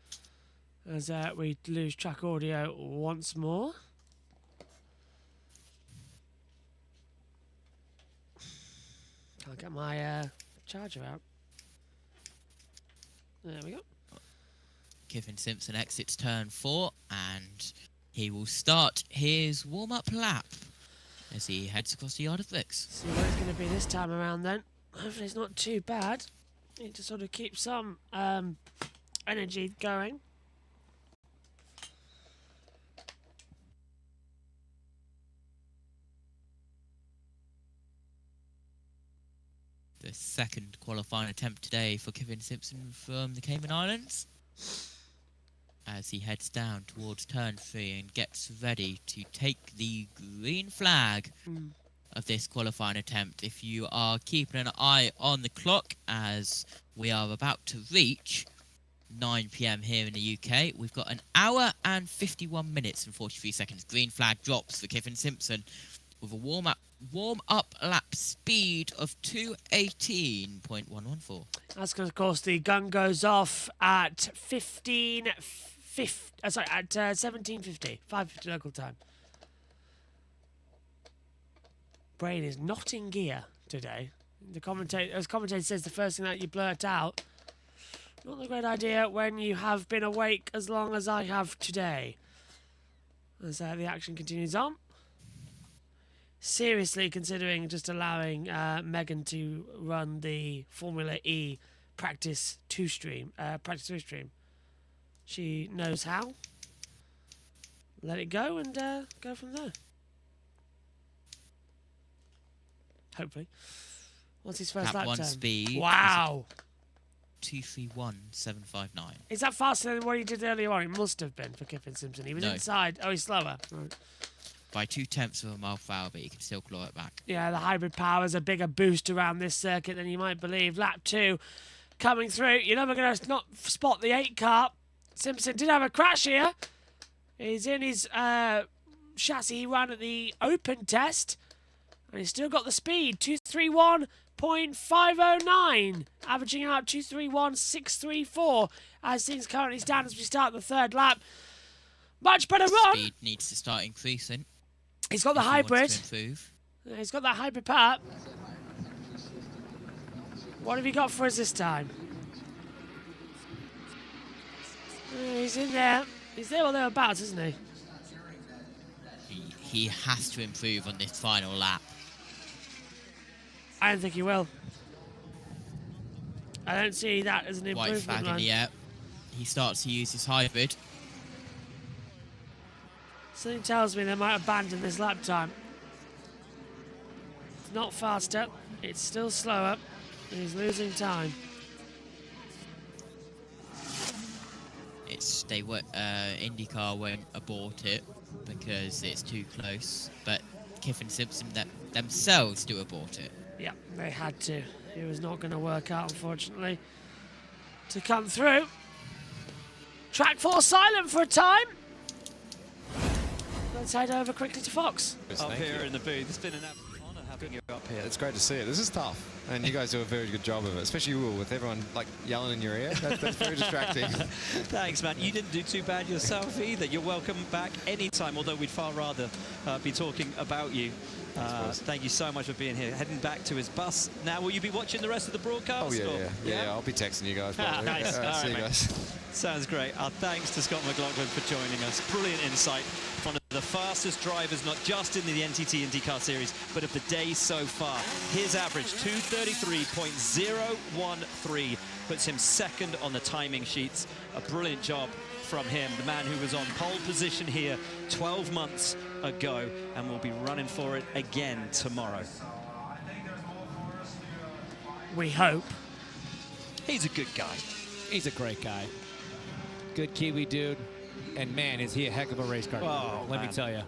as we lose track audio once more. Can't get my charger out. There we go. Kyffin Simpson exits turn 4 and he will start his warm-up lap as he heads across the yard of bricks. See what it's going to be this time around then. Hopefully it's not too bad. Need to sort of keep some energy going. The second qualifying attempt today for Kyffin Simpson from the Cayman Islands, as he heads down towards turn 3 and gets ready to take the green flag of this qualifying attempt. If you are keeping an eye on the clock, as we are about to reach 9 PM here in the UK, we've got an hour and 51 minutes and 43 seconds. Green flag drops for Kyffin Simpson with a warm-up lap speed of 2:18.114. That's because, of course, the gun goes off at 17:50, 5:50 local time. Brain is not in gear today. The commentator says the first thing that you blurt out, not a great idea when you have been awake as long as I have today. As the action continues on. Seriously considering just allowing Megan to run the Formula E practice 2 stream. She knows how. Let it go and go from there. Hopefully. What's his first lap one time? speed. Wow. 2:31.759. Is that faster than what he did earlier on? It must have been for Kyffin Simpson. He was inside. Oh, he's slower. Right. By 0.2 of a mile per hour, but you can still claw it back. Yeah, the hybrid power is a bigger boost around this circuit than you might believe. Lap 2 coming through. You're never going to not spot the 8 car. Simpson did have a crash here. He's in his chassis he ran at the open test. And he's still got the speed. 231.509. Averaging out 231.634 as things currently stand as we start the third lap. Much better run. Speed needs to start increasing. He's got the hybrid. Yeah, he's got that hybrid part. What have you got for us this time? He's in there. He's there or thereabouts, isn't he? He has to improve on this final lap. I don't think he will. I don't see that as an improvement. White flag in the air. He starts to use his hybrid. Something tells me they might abandon this lap time. It's not faster. It's still slower. He's losing time. INDYCAR won't abort it because it's too close, but Kyffin Simpson themselves do abort it. Yeah, they had to. It was not going to work out, unfortunately, to come through. Track 4 silent for a time. Let's head over quickly to Fox. Up here in the booth, it's been an absolute honour having you up here. It's great to see it. This is tough, and you guys do a very good job of it, especially you with everyone like yelling in your ear. That's very distracting. Thanks, man. You didn't do too bad yourself either. You're welcome back anytime, although we'd far rather be talking about you. Thank you so much for being here. Heading back to his bus. Now, will you be watching the rest of the broadcast? Oh, yeah. I'll be texting you guys. Probably. Nice. All right, see you guys. Sounds great. Our thanks to Scott McLaughlin for joining us. Brilliant insight. One of the fastest drivers, not just in the NTT IndyCar Series, but of the day so far. His average, 2:33.013, puts him second on the timing sheets. A brilliant job from him, the man who was on pole position here 12 months ago and will be running for it again tomorrow. We hope. He's a good guy. He's a great guy. Good Kiwi dude. And man, is he a heck of a race car. Oh, let me tell you.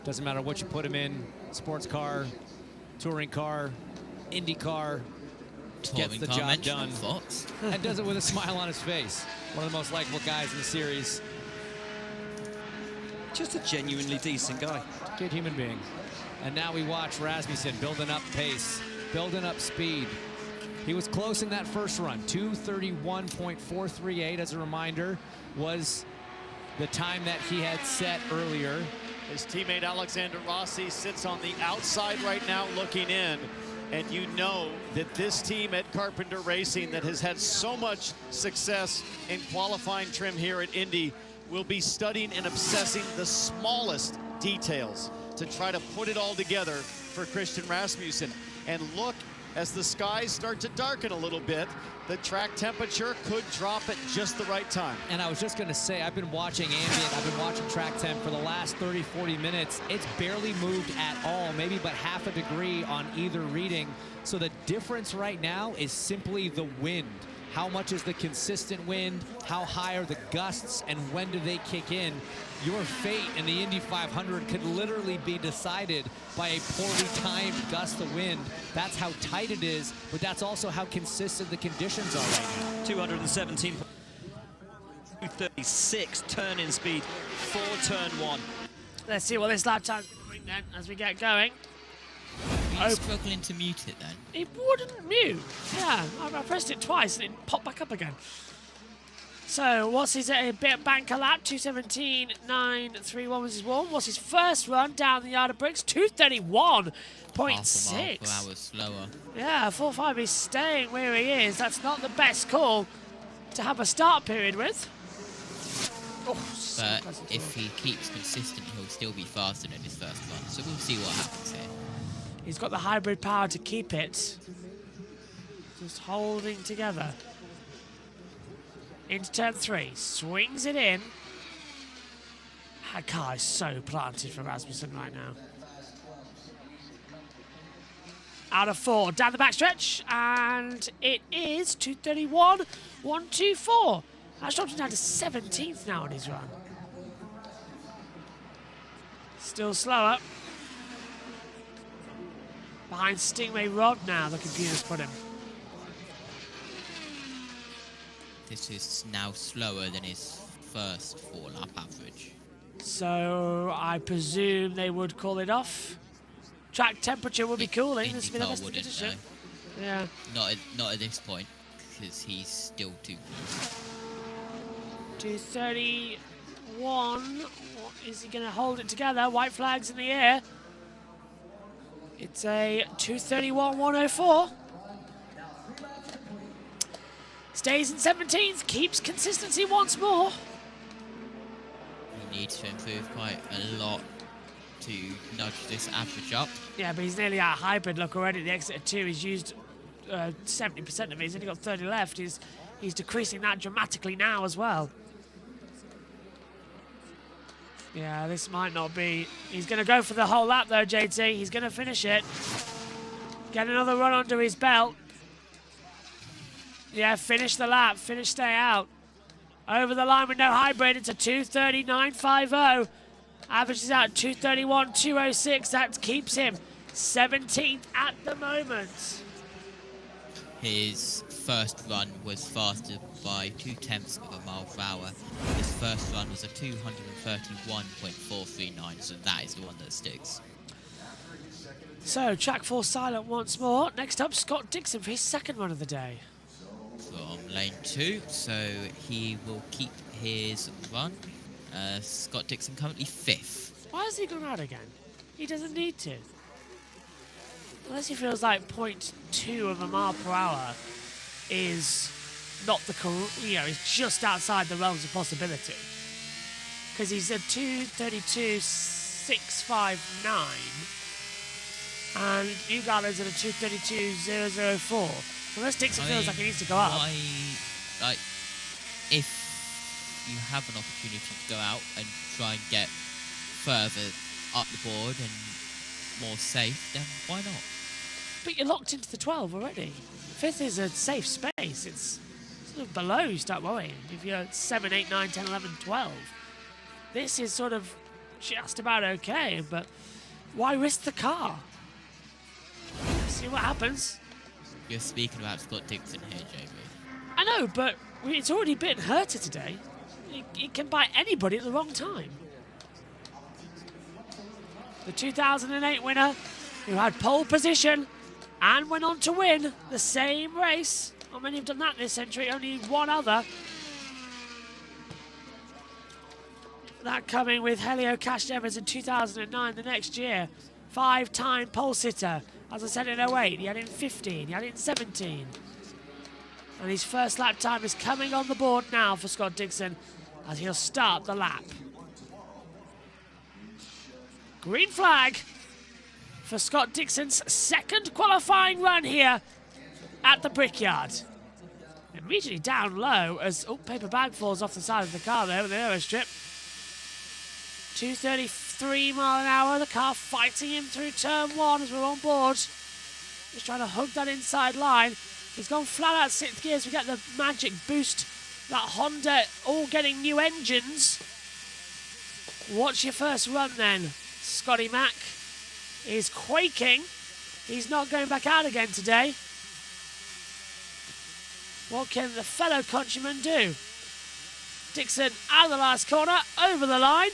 Doesn't matter what you put him in, sports car, touring car, Indy car, gets the job done. And does it with a smile on his face. One of the most likable guys in the series. Just a genuinely decent guy. Good human being. And now we watch Rasmussen building up pace, building up speed. He was close in that first run. 2:31.438, as a reminder, was the time that he had set earlier. His teammate Alexander Rossi sits on the outside right now looking in. And you know that this team at Carpenter Racing that has had so much success in qualifying trim here at Indy will be studying and obsessing the smallest details to try to put it all together for Christian Rasmussen. And look, as the skies start to darken a little bit, the track temperature could drop at just the right time. And I was just going to say, I've been watching ambient, I've been watching track temp for the last 30, 40 minutes. It's barely moved at all, maybe but half a degree on either reading. So the difference right now is simply the wind. How much is the consistent wind? How high are the gusts? And when do they kick in? Your fate in the Indy 500 could literally be decided by a poorly timed gust of wind. That's how tight it is, but that's also how consistent the conditions are right now. 217. 236 turn-in speed for turn one. Let's see what this lap time's doing then as we get going. Are you struggling to mute it then? It wouldn't mute. Yeah, I pressed it twice and it popped back up again. So, what's his banker lap? 2:17.931 was his one. What's his first run down the yard of bricks? 2:31.6. Half a mile per hour slower. Yeah, 4.5. He's staying where he is. That's not the best call to have a start period with. Oh, but if he keeps consistent, he'll still be faster than his first run. So we'll see what happens here. He's got the hybrid power to keep it. Just holding together. Into turn 3. Swings it in. That car is so planted for Rasmussen right now. Out of 4. Down the backstretch. And it is 2:31.124. That's dropped him down to 17th now on his run. Still slower. Behind Stingray Rod now, the computer's put him. This is now slower than his first 4-lap average. So I presume they would call it off. Track temperature will be cooling. This will be the best condition. Yeah. Not at this point, because he's still too close. 2:31. Is he going to hold it together? White flags in the air. It's a 2:31.104. Stays in 17th, keeps consistency once more. He needs to improve quite a lot to nudge this average up. Yeah, but he's nearly out of hybrid. Look, already at the exit of 2, he's used 70% of it. He's only got 30 left. He's decreasing that dramatically now as well. Yeah, this might not be... He's going to go for the whole lap, though, JT. He's going to finish it. Get another run under his belt. Yeah, finish the lap. Finish, stay out. Over the line with no hybrid. It's a 2:39.50. Average is out 2:31.206. That keeps him 17th at the moment. His first run was faster by 0.2 of a mile per hour. His first run was a 231.439, so that is the one that sticks. So, track 4 silent once more. Next up, Scott Dixon for his second run of the day. From lane 2, so he will keep his run. Scott Dixon currently 5th. Why has he gone out again? He doesn't need to. Unless he feels like 0.2 of a mile per hour is not the, he's just outside the realms of possibility. Because he's a 2:32.659, and Newgarden is at a 2:32.004. Unless Dixon feels like he needs to go up. Like, if you have an opportunity to go out and try and get further up the board and more safe, then why not? But you're locked into the 12 already. 5th is a safe space. It's sort of below you start worrying. If you're at 7, 8, 9, 10, 11, 12. This is sort of just about okay, but why risk the car? See what happens. You're speaking about Scott Dixon here, JB. I know, but it's already bitten Herta today. It can bite anybody at the wrong time. The 2008 winner, who had pole position and went on to win the same race. Not many have done that this century, only one other. That coming with Helio Castroneves in 2009, the next year. 5-time pole sitter. As I said, in 08, he had it in 15, he had it in 17. And his first lap time is coming on the board now for Scott Dixon as he'll start the lap. Green flag for Scott Dixon's second qualifying run here at the Brickyard. Immediately down low as, paper bag falls off the side of the car there with the aerostrip. 233 mile an hour, the car fighting him through turn 1 as we're on board. Just trying to hug that inside line. He's gone flat out 6th gear as we get the magic boost. That Honda all getting new engines. What's your first run then? Scotty Mac is quaking. He's not going back out again today. What can the fellow countryman do? Dixon out of the last corner, over the line.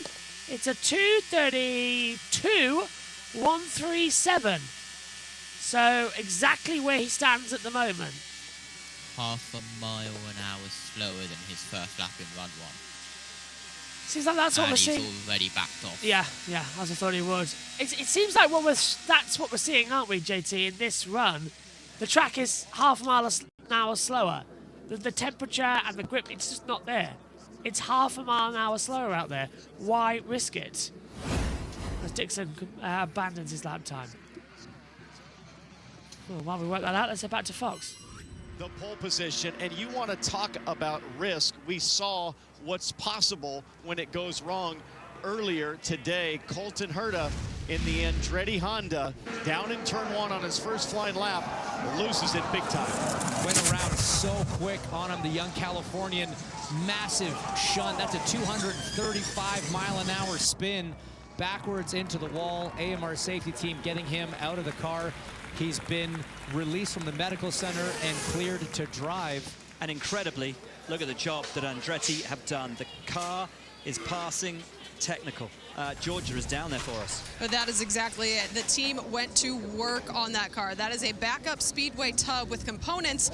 It's a 2:32.137. So exactly where he stands at the moment. Half a mile an hour slower than his first lap in run 1. Seems like that's what we're seeing. He's already backed off. Yeah, as I thought he would. It seems like that's what we're seeing, aren't we, JT, in this run? The track is half a mile an hour slower. The temperature and the grip, it's just not there. It's half a mile an hour slower out there. Why risk it? As Dixon abandons his lap time. Well, while we work that out, let's head back to Fox. The pole position, and you want to talk about risk. We saw what's possible when it goes wrong earlier today. Colton Herta in the Andretti Honda, down in turn 1 on his first flying lap, loses it big time. Went around so quick on him, the young Californian. Massive shunt. That's a 235 mile an hour spin backwards into the wall. AMR safety team getting him out of the car. He's been released from the medical center and cleared to drive. And incredibly, look at the job that Andretti have done. The car is passing technical. Georgia is down there for us. But that is exactly it. The team went to work on that car. That is a backup Speedway tub with components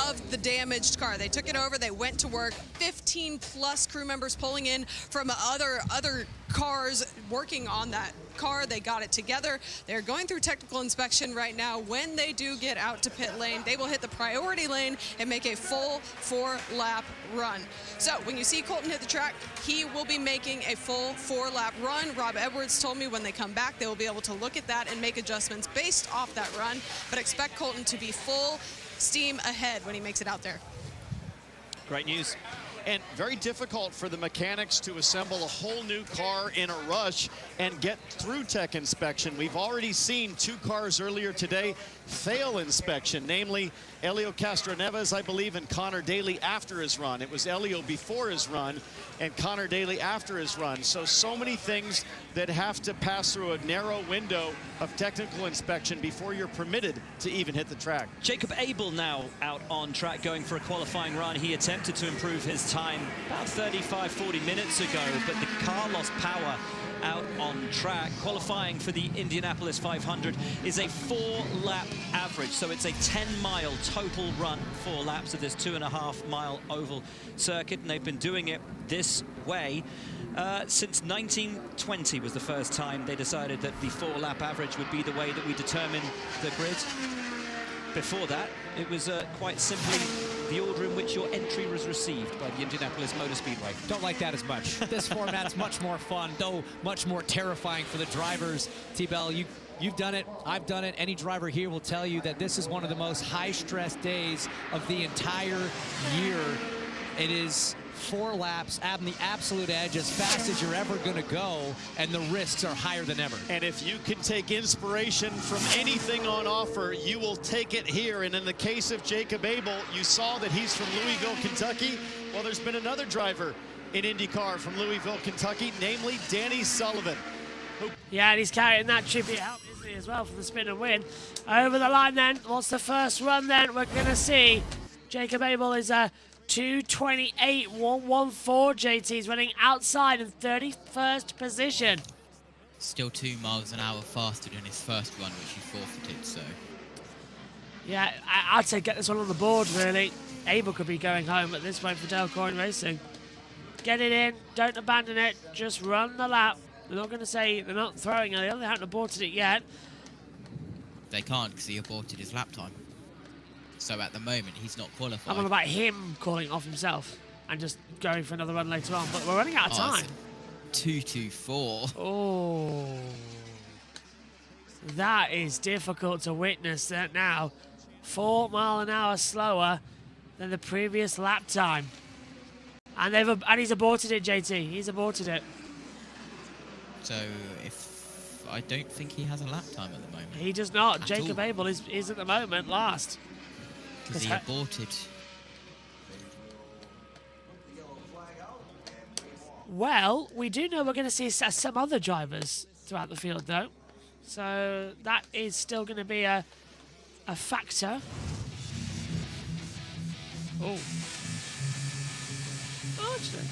of the damaged car. They took it over, they went to work. 15 plus crew members pulling in from other cars working on that car. They got it together. They're going through technical inspection right now. When they do get out to pit lane, they will hit the priority lane and make a full 4-lap run. So when you see Colton hit the track, he will be making a full 4-lap run. Rob Edwards told me when they come back, they will be able to look at that and make adjustments based off that run, but expect Colton to be full steam ahead when he makes it out there. Great news. And very difficult for the mechanics to assemble a whole new car in a rush and get through tech inspection. We've already seen 2 cars earlier today fail inspection, namely Helio Castroneves, I believe, and Connor Daly after his run. It was Helio before his run and Connor Daly after his run. So many things that have to pass through a narrow window of technical inspection before you're permitted to even hit the track. Jacob Abel now out on track going for a qualifying run. He attempted to improve his time about 35-40 minutes ago, but the car lost power out on track. Qualifying for the Indianapolis 500 is a 4-lap average, so it's a 10-mile total run, 4 laps of this 2.5-mile oval circuit, and they've been doing it this way since 1920 was the first time they decided that the 4-lap average would be the way that we determine the grid. Before that, it was quite simply the order in which your entry was received by the Indianapolis Motor Speedway? Don't like that as much. This format's much more fun, though much more terrifying for the drivers. T-Bell, you've done it, I've done it. Any driver here will tell you that this is one of the most high-stress days of the entire year. It is 4 laps, having the absolute edge as fast as you're ever going to go, and the risks are higher than ever. And if you can take inspiration from anything on offer, you will take it here. And in the case of Jacob Abel, you saw that he's from Louisville, Kentucky. Well, there's been another driver in IndyCar from Louisville, Kentucky, namely Danny Sullivan. Yeah, and he's carrying that tribute out, isn't he, as well, for the spin and win. Over the line then, what's the first run then? We're going to see Jacob Abel is 2:28.114. JT's running outside in 31st position. Still 2 miles an hour faster than his first run, which he forfeited, so... Yeah, I'd say get this one on the board, really. Abel could be going home at this point for Dale Coyne Racing. Get it in, don't abandon it, just run the lap. They're not going to say they're not throwing it, they haven't aborted it yet. They can't because he aborted his lap time. So at the moment, he's not qualified. I'm on about him calling off himself and just going for another run later on, but we're running out of time. 2:24. Oh. That is difficult to witness that now. 4 miles an hour slower than the previous lap time. And he's aborted it, JT. He's aborted it. So I don't think he has a lap time at the moment. He does not. Jacob Abel is at the moment last. Because he aborted. Well, we do know we're going to see some other drivers throughout the field, though. So that is still going to be a factor. Oh. Actually.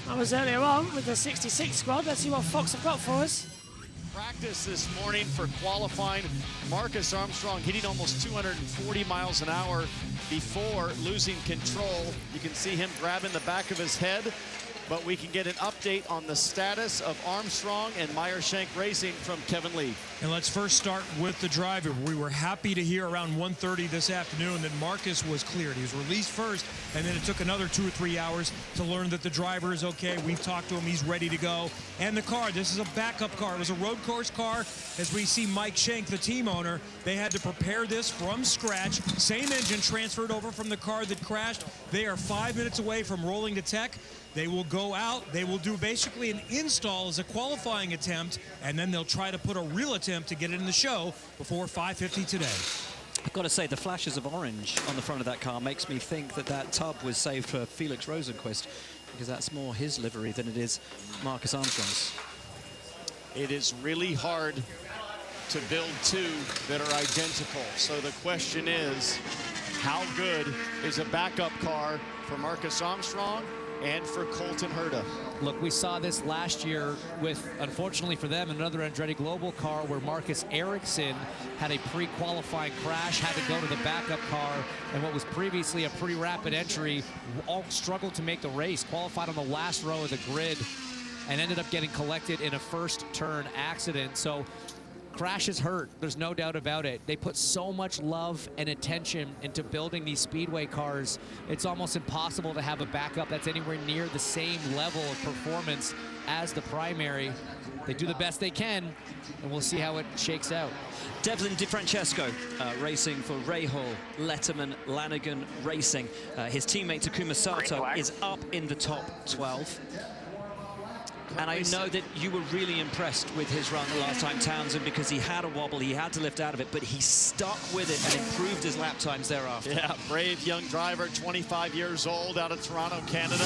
That was earlier on with the 66 squad. Let's see what Fox have got for us. Practice this morning for qualifying. Marcus Armstrong hitting almost 240 miles an hour before losing control. You can see him grabbing the back of his head, but we can get an update on the status of Armstrong and Meyershank Racing from Kevin Lee. And let's first start with the driver. We were happy to hear around 1:30 this afternoon that Marcus was cleared. He was released first, and then it took another 2 or 3 hours to learn that the driver is okay. We've talked to him. He's ready to go. And the car, this is a backup car. It was a road course car. As we see Mike Shank, the team owner, they had to prepare this from scratch. Same engine transferred over from the car that crashed. They are 5 minutes away from rolling to tech. They will go out, they will do basically an install as a qualifying attempt, and then they'll try to put a real attempt to get it in the show before 5:50 today. I've got to say, the flashes of orange on the front of that car makes me think that that tub was saved for Felix Rosenqvist, because that's more his livery than it is Marcus Armstrong's. It is really hard to build two that are identical. So the question is, how good is a backup car for Marcus Armstrong and for Colton Herta? Look, we saw this last year with, unfortunately for them, another Andretti Global car where Marcus Ericsson had a pre-qualifying crash, had to go to the backup car, and what was previously a pretty rapid entry, all struggled to make the race, qualified on the last row of the grid, and ended up getting collected in a first turn accident. So crashes hurt, there's no doubt about it. They put so much love and attention into building these speedway cars. It's almost impossible to have a backup that's anywhere near the same level of performance as the primary. They do the best they can, and we'll see how it shakes out. Devlin DiFrancesco racing for Rahal, Letterman, Lanigan Racing. His teammate Takuma Sato is up in the top 12. And I know that you were really impressed with his run the last time, Townsend, because he had a wobble, he had to lift out of it, but he stuck with it and improved his lap times thereafter. Yeah, brave young driver, 25 years old, out of Toronto, Canada.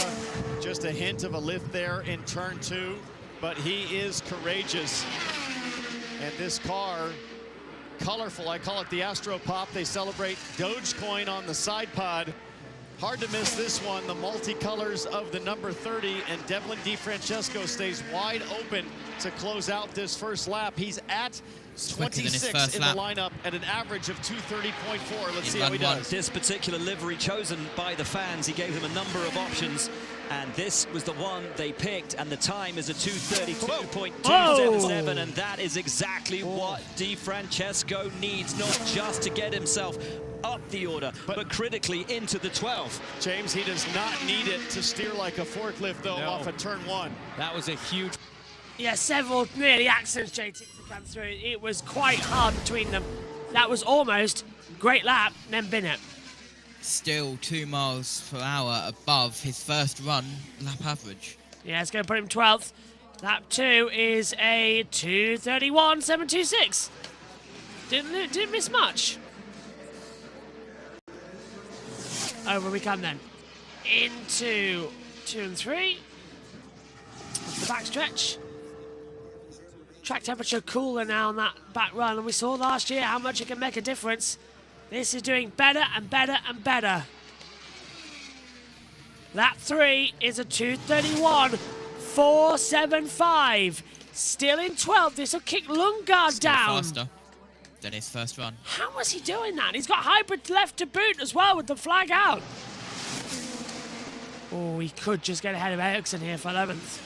Just a hint of a lift there in turn 2, but he is courageous. And this car, colorful, I call it the Astro Pop. They celebrate Dogecoin on the side pod. Hard to miss this one, the multicolors of the number 30, and Devlin DiFrancesco stays wide open to close out this first lap. He's at 26 in the lineup at an average of 2:30.4. Let's see how he does. This particular livery chosen by the fans, he gave them a number of options, And this was the one they picked, and the time is a 2:32.277, and that is exactly what DeFrancesco needs, not just to get himself up the order, but critically into the 12th. James, he does not need it to steer like a forklift, though, off of turn 1. That was a huge... Yeah, several nearly accidents, JT, to come through. It was quite hard between them. That was almost great lap, then bin it. Still 2 miles per hour above his first run lap average. Yeah, it's going to put him 12th. Lap 2 is a 2:31.726. Didn't miss much. Over we come then. Into 2 and 3. That's the back stretch. Track temperature cooler now on that back run, and we saw last year how much it can make a difference. This is doing better and better and better. Lap 3 is a 2:31.475. Still in 12th. This will kick Lundgaard down. Faster than his first run. How was he doing that? He's got hybrid left to boot as well with the flag out. Oh, he could just get ahead of Ericsson here for 11th.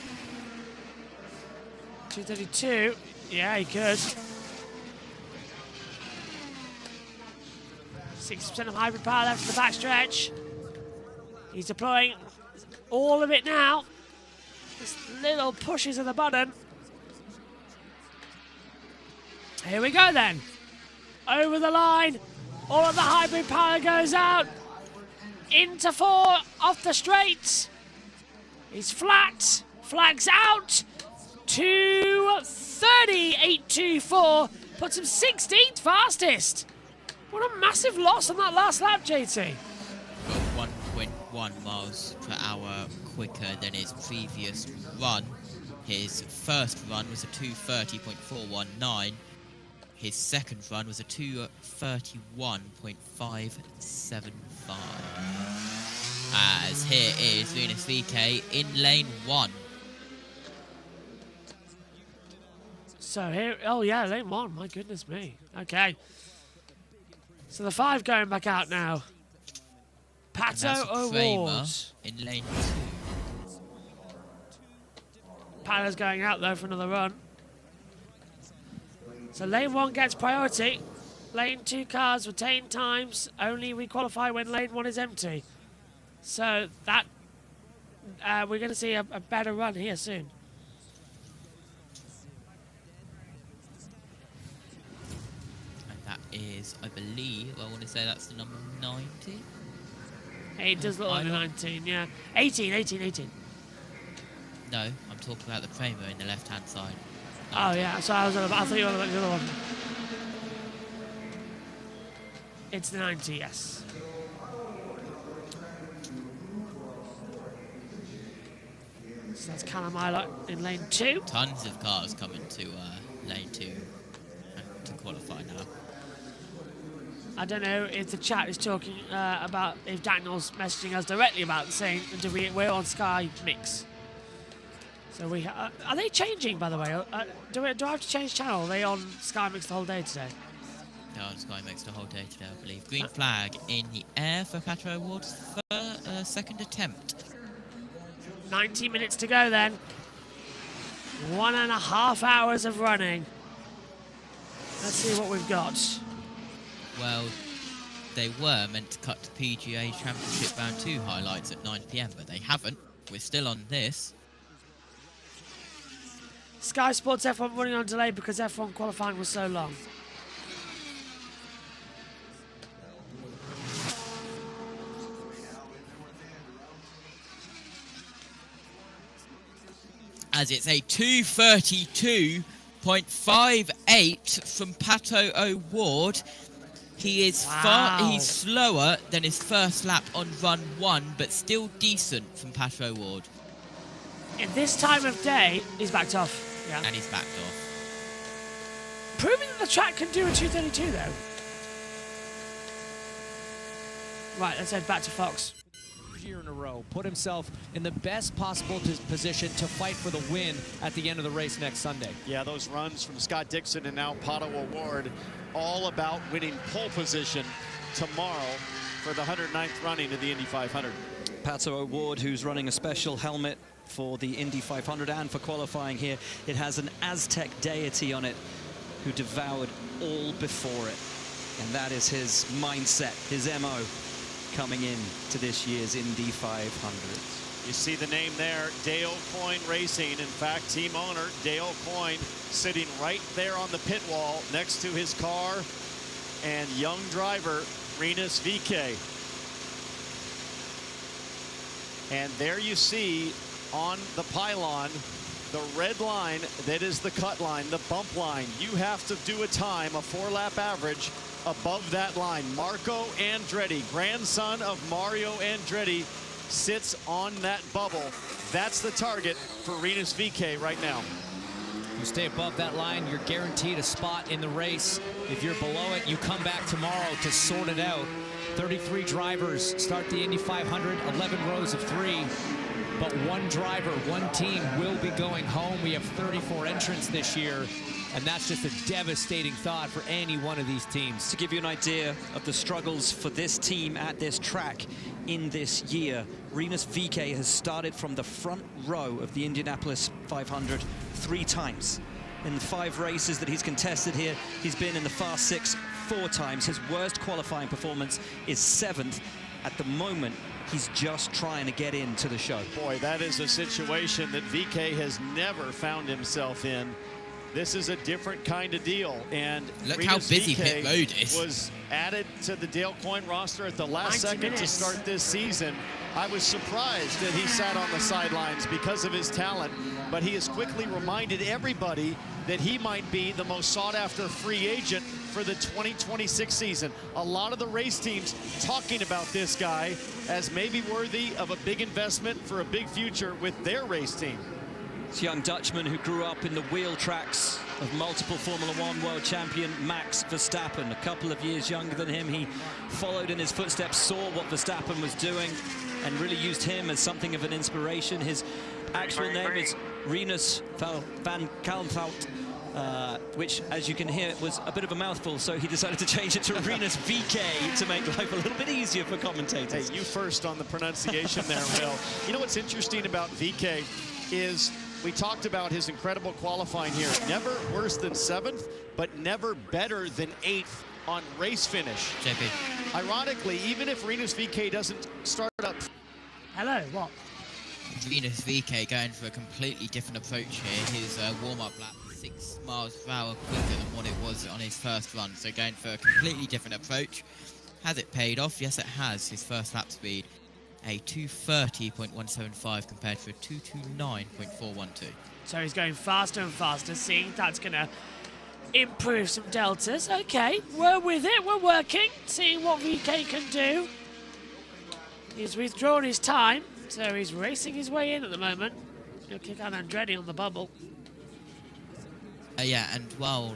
2:32. Yeah, he could. 60% of hybrid power left in the backstretch. He's deploying all of it now. Just little pushes of the button. Here we go then. Over the line. All of the hybrid power goes out. Into 4 off the straight. He's flat. Flags out. 2:30.824. Puts him 16th fastest. What a massive loss on that last lap, JT. Well, 1.1 miles per hour quicker than his previous run. His first run was a 2:30.419. His second run was a 2:31.575. As here is Venus VK in lane 1. So here, oh yeah, lane 1, my goodness me. Okay. So the 5 going back out now. Pato O'Ward in lane 2. Pato's going out though for another run. So lane 1 gets priority. Lane 2 cars retain times. Only we qualify when lane 1 is empty. So that we're going to see a better run here soon. That is, I believe, I want to say that's the number 90. It does look like the 19, yeah. 18. No, I'm talking about the Primo in the left-hand side. 90. Oh, yeah, so I thought you were about the other one. It's the 90, yes. So that's Calamila in lane 2. Tons of cars coming to lane 2 to qualify now. I don't know if the chat is talking about if Daniel's messaging us directly about saying we're on Sky Mix. So we are they changing, by the way? Do I have to change channel? Are they on Sky Mix the whole day today? They're on Sky Mix the whole day today, I believe. Green flag in the air for Pato O'Ward's second attempt. 90 minutes to go then. 1.5 hours of running. Let's see what we've got. Well, they were meant to cut to PGA Championship Round 2 highlights at 9 PM, but they haven't. We're still on this. Sky Sports F1 running on delay because F1 qualifying was so long. As it's a 2:32.58 from Pato O'Ward. He is he's slower than his first lap on run 1, but still decent from Pato O'Ward. In this time of day, he's backed off. Yeah. And he's backed off. Proving that the track can do a 2:32 though. Right, let's head back to Fox. Year in a row, put himself in the best possible position to fight for the win at the end of the race next Sunday. Yeah, those runs from Scott Dixon and now Pato O'Ward, all about winning pole position tomorrow for the 109th running of the Indy 500. Pato O'Ward, who's running a special helmet for the Indy 500 and for qualifying here. It has an Aztec deity on it who devoured all before it. And that is his mindset, his MO, coming in to this year's Indy 500. You see the name there, Dale Coyne Racing. In fact, team owner Dale Coyne sitting right there on the pit wall next to his car, and young driver Rinus VeeKay. And there you see on the pylon the red line, that is the cut line, the bump line. You have to do a time, a 4-lap average, above that line. Marco Andretti, grandson of Mario Andretti, sits on that bubble. That's the target for Rinus VeeKay right now. You stay above that line, you're guaranteed a spot in the race. If you're below it, you come back tomorrow to sort it out. 33 drivers start the Indy 500, 11 rows of 3. But one driver, one team will be going home. We have 34 entrants this year, and that's just a devastating thought for any one of these teams. To give you an idea of the struggles for this team at this track in this year, Rinus VeeKay has started from the front row of the Indianapolis 500 3 times. In the 5 races that he's contested here, he's been in the Fast 6 4 times. His worst qualifying performance is 7th. At the moment, he's just trying to get into the show. Boy, that is a situation that VeeKay has never found himself in. This is a different kind of deal. And look how busy pit road is. Was added to the Dale Coyne roster at the last second to start this season. I was surprised that he sat on the sidelines because of his talent, but he has quickly reminded everybody that he might be the most sought-after free agent for the 2026 season. A lot of the race teams talking about this guy as maybe worthy of a big investment for a big future with their race team. This young Dutchman who grew up in the wheel tracks of multiple Formula One world champion Max Verstappen. A couple of years younger than him, he followed in his footsteps, saw what Verstappen was doing, and really used him as something of an inspiration. His actual name is Rinus van Kalmthout, which, as you can hear, was a bit of a mouthful, so he decided to change it to Rinus VeeKay to make life a little bit easier for commentators. Hey, you first on the pronunciation there, Will. You know what's interesting about VeeKay is we talked about his incredible qualifying here. Never worse than 7th, but never better than 8th on race finish. JP. Ironically, even if Rinus VeeKay doesn't start up. Hello, what? Rinus VeeKay going for a completely different approach here. His warm-up lap 6 miles per hour quicker than what it was on his first run. So going for a completely different approach. Has it paid off? Yes, it has. His first lap speed, a 2:30.175 compared to a 2:29.412. So he's going faster and faster, seeing that's going to improve some deltas. Okay, we're with it, we're working, seeing what VeeKay can do. He's withdrawn his time, so he's racing his way in at the moment. He'll kick out Andretti on the bubble. Yeah, and while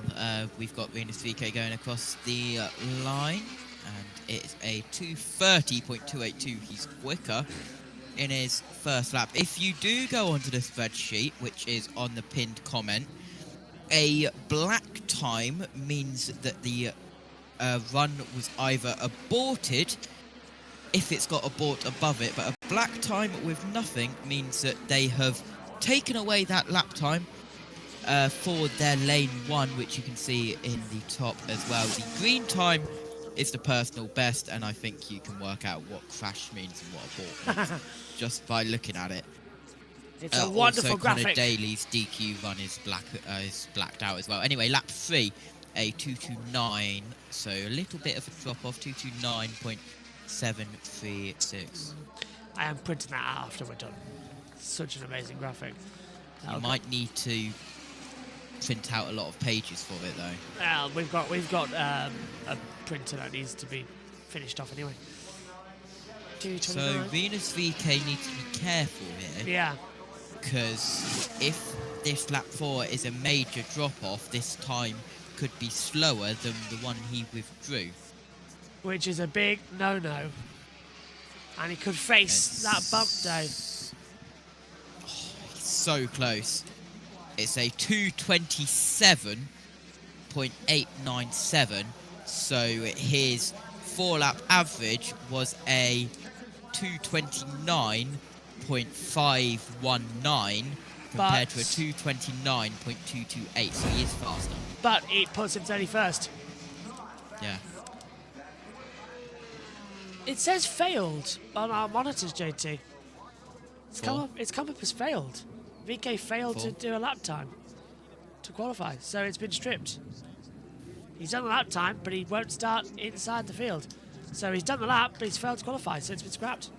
we've got Rinus VeeKay going across the line, and it's a 2:30.282. He's quicker in his first lap. If you do go onto the spreadsheet, which is on the pinned comment, a black time means that the run was either aborted, if it's got abort above it, but a black time with nothing means that they have taken away that lap time for their lane 1, which you can see in the top as well. The green time is the personal best, and I think you can work out what crash means and what abort means just by looking at it. It's a wonderful graphic. Also, Daly's DQ run is blacked out as well. Anyway, lap 3, a 2:29, so a little bit of a drop-off, 2:29.736. I am printing that out after we're done. Such an amazing graphic. You might need to print out a lot of pages for it, though. Well, we've got a printer that needs to be finished off anyway. So Rinus VeeKay needs to be careful here. Yeah. Because if this lap 4 is a major drop-off, this time could be slower than the one he withdrew. Which is a big no-no. And he could face that bump day. So close. It's a 2:27.897. So his 4-lap average was a 2:29.519 compared to a 2:29.228, so he is faster. But it puts him 31st. Yeah. It says failed on our monitors, JT. It's come up as failed. VK failed to do a lap time to qualify, so it's been stripped. He's done the lap time, but he won't start inside the field. So he's done the lap, but he's failed to qualify, so it's been scrapped.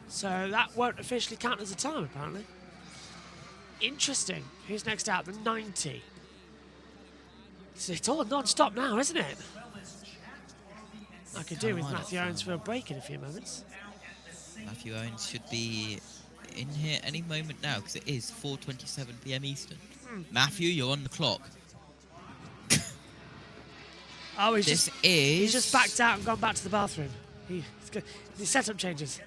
So that won't officially count as a time, apparently. Interesting. Who's next out? The 90. So it's all non-stop now, isn't it? I could do with Matthew Owens for a break in a few moments. Matthew Owens should be in here any moment now, because it is 4:27 p.m. Eastern. Matthew, you're on the clock. Oh, he's just backed out and gone back to the bathroom. His setup changes.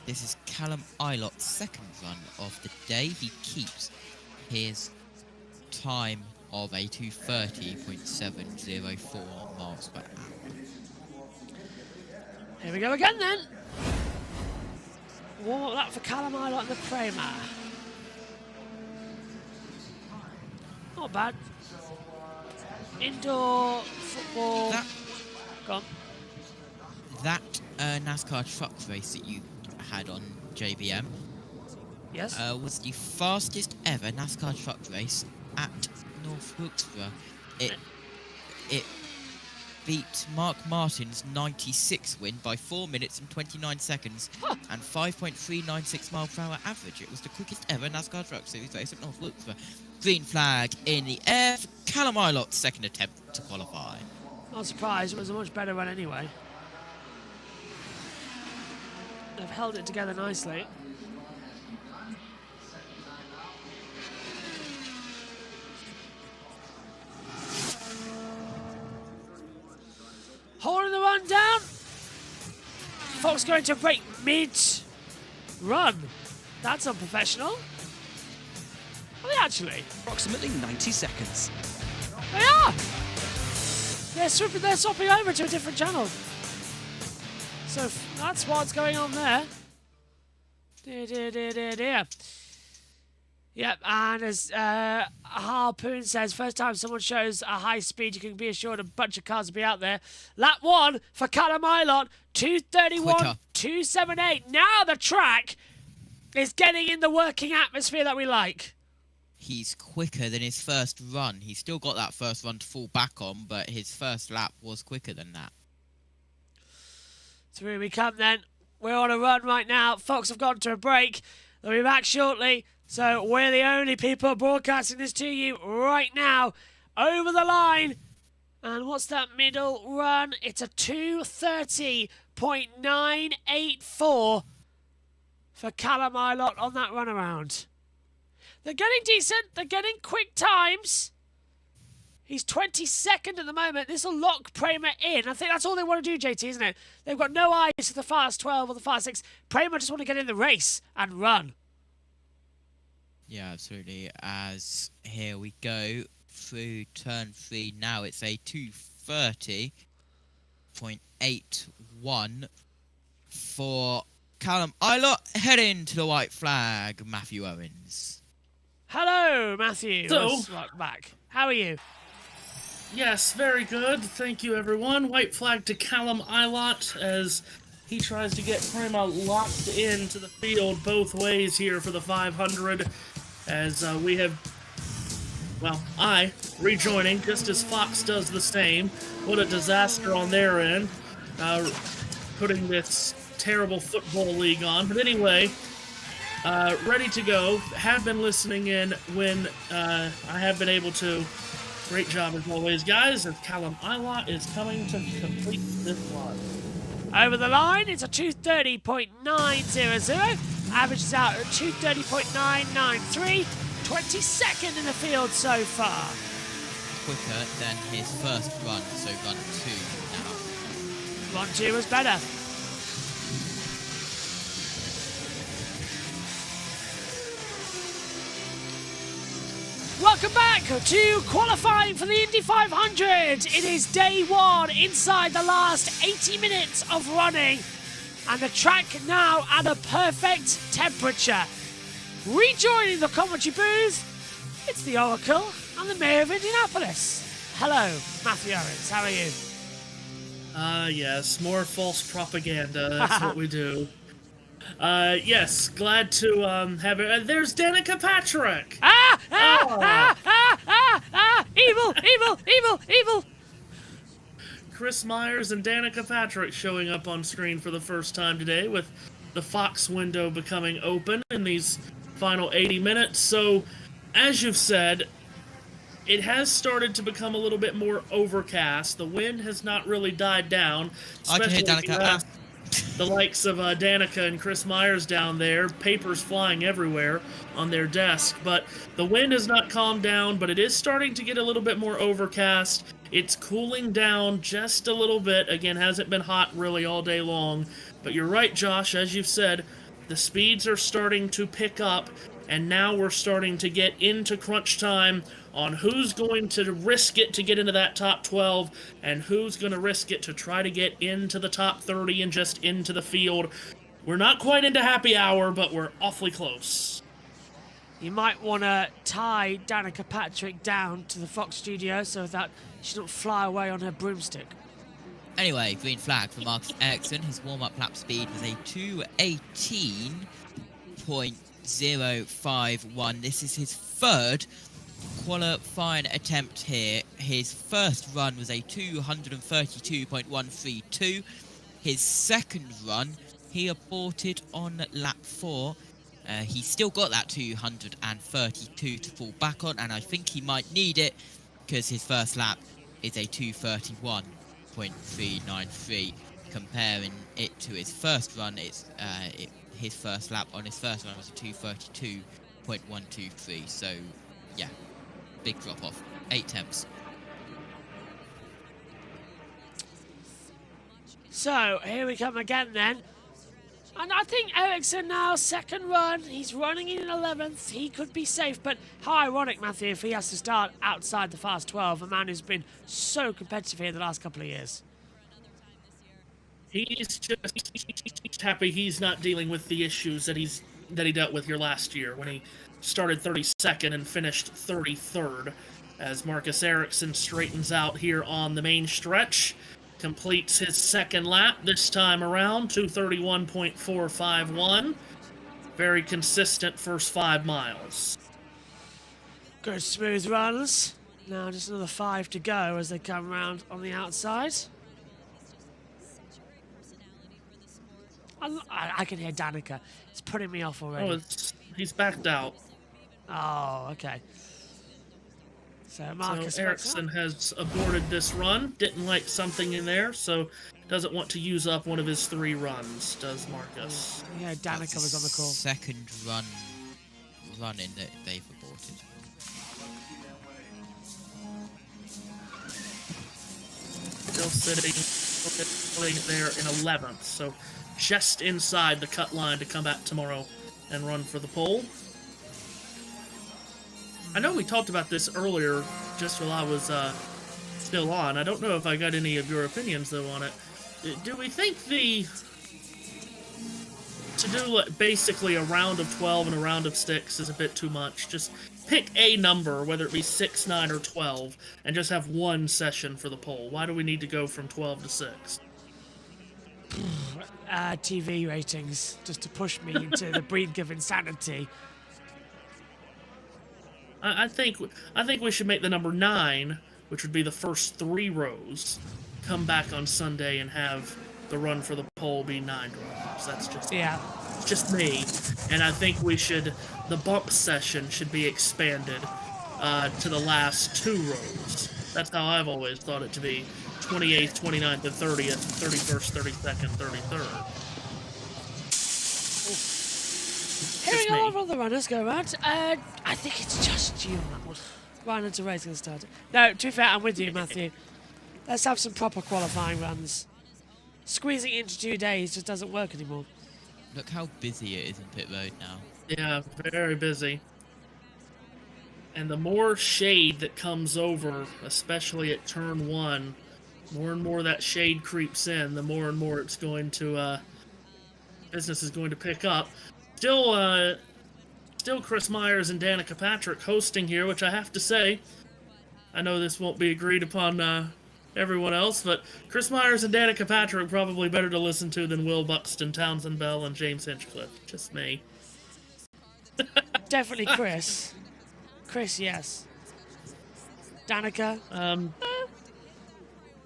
This is Callum Ilot's second run of the day. He keeps his time of a 2:30.704 miles per hour. Here we go again then. Warm up lap for Callum Ilott and the Prema. Not bad. Indoor football. Go on. That NASCAR truck race that you had on JBM, yes, was the fastest ever NASCAR truck race at North Wilkesboro. It beat Mark Martin's 96 win by 4 minutes and 29 seconds and 5.396 mile per hour average. It was the quickest ever NASCAR truck series race at North Wilkesboro. Green flag in the air for Callum Ilot's second attempt to qualify. Not surprised, it was a much better run anyway. They've held it together nicely. Holding the run down. Fox going to break mid-run. That's unprofessional. Are they actually? Approximately 90 seconds. They are! They're swapping over to a different channel. So that's what's going on there. Yep, and as Harpoon says, first time someone shows a high speed, you can be assured a bunch of cars will be out there. Lap 1 for Callum Ilott, 2:31.278. Now the track is getting in the working atmosphere that we like. He's quicker than his first run. He's still got that first run to fall back on, but his first lap was quicker than that. So here we come then. We're on a run right now. Fox have gone to a break. They'll be back shortly. So we're the only people broadcasting this to you right now. Over the line. And what's that middle run? It's a 2:30.984 for Callum Ilott on that run around. They're getting decent. They're getting quick times. He's 22nd at the moment. This will lock Prema in. I think that's all they want to do, JT, isn't it? They've got no eyes for the fast 12 or the fast 6. Prema just want to get in the race and run. Yeah, absolutely. As here we go through turn 3 now. It's a 2:30.81 for Callum Ilott, heading to the white flag, Matthew Owens. Hello, Matthew. Welcome back. How are you? Yes, very good. Thank you, everyone. White flag to Callum Ilott as he tries to get Prema locked into the field both ways here for the 500. As we have, I rejoining just as Fox does the same. What a disaster on their end, putting this terrible football league on. But anyway, ready to go. Have been listening in when I have been able to. Great job as always, guys, as Callum Ilott is coming to complete this run. Over the line, it's a 2:30.900. Averages out at 2:30.993. 22nd in the field so far. Quicker than his first run, so run 2 now. Run 2 was better. Welcome back to qualifying for the Indy 500. It is day one inside the last 80 minutes of running, and the track now at a perfect temperature. Rejoining the commentary booth, it's the Oracle and the Mayor of Indianapolis. Hello, Matthew Owens, how are you? Yes, more false propaganda, that's what we do. Yes, glad to have it. There's Danica Patrick! Evil! Chris Myers and Danica Patrick showing up on screen for the first time today, with the Fox window becoming open in these final 80 minutes. So, as you've said, it has started to become a little bit more overcast. The wind has not really died down. I can hear Danica. The likes of Danica and Chris Myers down there, papers flying everywhere on their desk. But the wind has not calmed down, but it is starting to get a little bit more overcast. It's cooling down just a little bit. Again, hasn't been hot really all day long. But you're right, Josh, as you've said, the speeds are starting to pick up, and now we're starting to get into crunch time on who's going to risk it to get into that top 12 and who's going to risk it to try to get into the top 30 and just into the field. We're not quite into happy hour, but we're awfully close. You might want to tie Danica Patrick down to the Fox studio so that she don't fly away on her broomstick. Anyway, green flag for Marcus Ericsson. His warm-up lap speed was a 2:18.051. This is his third qualifying attempt here. His first run was a 232.132. His second run, he aborted on lap 4. He's still got that 232 to fall back on, and I think he might need it because his first lap is a 231.393. Comparing it to his first run, his first lap on his first run was a 232.123. So, yeah, big drop off. 8 tenths. So, here we come again then. And I think Ericsson now, second run, he's running in 11th, he could be safe, but how ironic, Matthew, if he has to start outside the fast 12, a man who's been so competitive here the last couple of years. He's just happy he's not dealing with the issues that he dealt with here last year when he started 32nd and finished 33rd, as Marcus Ericsson straightens out here on the main stretch. Completes his second lap this time around, 231.451. Very consistent first 5 miles. Good smooth runs. Now just another 5 to go as they come round on the outside. I can hear Danica. It's putting me off already. Oh, he's backed out. Oh, okay. So Marcus Ericsson has aborted this run. Didn't like something in there, so doesn't want to use up one of his 3 runs, does Marcus. Yeah, Danica was on the call. Second run in that they've aborted. Still sitting there in 11th, so just inside the cut line to come back tomorrow and run for the pole. I know we talked about this earlier, just while I was still on. I don't know if I got any of your opinions, though, on it. Do we think to do basically a round of 12 and a round of 6 is a bit too much? Just pick a number, whether it be 6, 9, or 12, and just have one session for the poll. Why do we need to go from 12 to 6? TV ratings, just to push me into the brink of insanity. I think we should make the number 9, which would be the first 3 rows, come back on Sunday and have the run for the pole be 9 rows. That's just me. And I think the bump session should be expanded to the last 2 rows. That's how I've always thought it to be. 28th, 29th, and 30th, 31st, 32nd, 33rd. Hearing all of the runners go around, I think it's just you on that one. Ryan Hunter-Reay's going to start it. No, to be fair, I'm with you, Matthew. Let's have some proper qualifying runs. Squeezing into 2 days just doesn't work anymore. Look how busy it is in pit road now. Yeah, very busy. And the more shade that comes over, especially at turn 1, more and more that shade creeps in, the more and more it's going to, business is going to pick up. Still Chris Myers and Danica Patrick hosting here, which I have to say, I know this won't be agreed upon everyone else, but Chris Myers and Danica Patrick probably better to listen to than Will Buxton, Townsend Bell, and James Hinchcliffe. Just me. Definitely Chris. Chris, yes. Danica?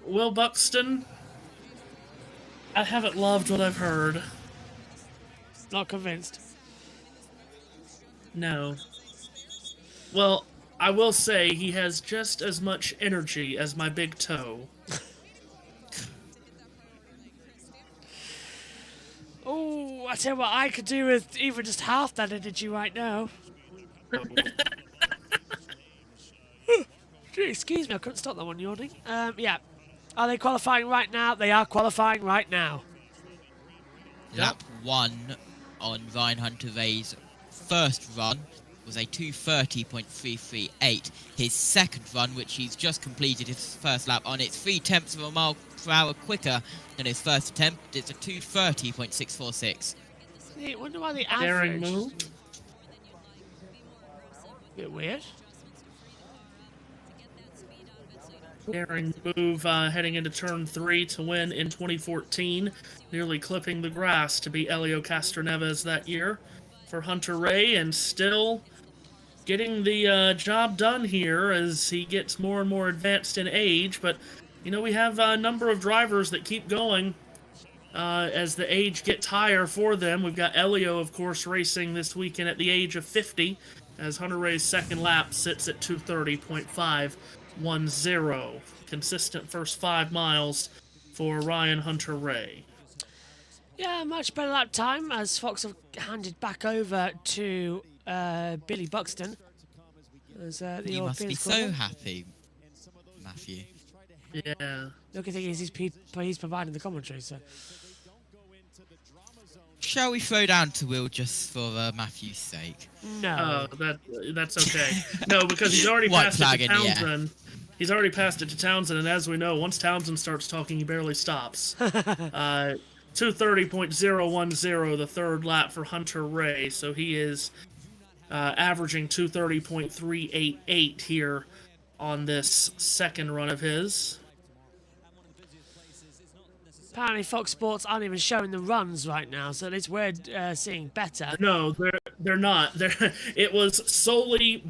Will Buxton, I haven't loved what I've heard. Not convinced. No. Well, I will say he has just as much energy as my big toe. Oh, I tell you what, I could do with even just half that energy right now. Gee, excuse me, I couldn't stop that one yawning. Yeah. Are they qualifying right now? They are qualifying right now. Lap 1 on Ryan Hunter-Reay's first run was a 2:30.338. His second run, which he's just completed his first lap on, it's 0.3 of a mile per hour quicker than his first attempt. It's a 2:30.646. I wonder why the average... Daring move. Bit weird. Daring move heading into turn 3 to win in 2014. Nearly clipping the grass to beat Helio Castroneves that year for Hunter-Reay, and still getting the job done here as he gets more and more advanced in age. But, you know, we have a number of drivers that keep going as the age gets higher for them. We've got Helio, of course, racing this weekend at the age of 50, as Hunter-Reay's second lap sits at 2:30.510. Consistent first 5 miles for Ryan Hunter-Reay. Yeah, much better lap time as Fox have handed back over to Billy Buxton. As, you must be so happy, Matthew. Yeah. Look, the thing is, he's providing the commentary, so... Shall we throw down to Will just for Matthew's sake? No. That's okay. No, because he's already passed it to Townsend. He's already passed it to Townsend, and as we know, once Townsend starts talking, he barely stops. 2:30.010, the third lap for Hunter-Reay, so he is averaging 2:30.388 here on this second run of his. Apparently Fox Sports aren't even showing the runs right now, so at least we're seeing better. No, they're not. It was solely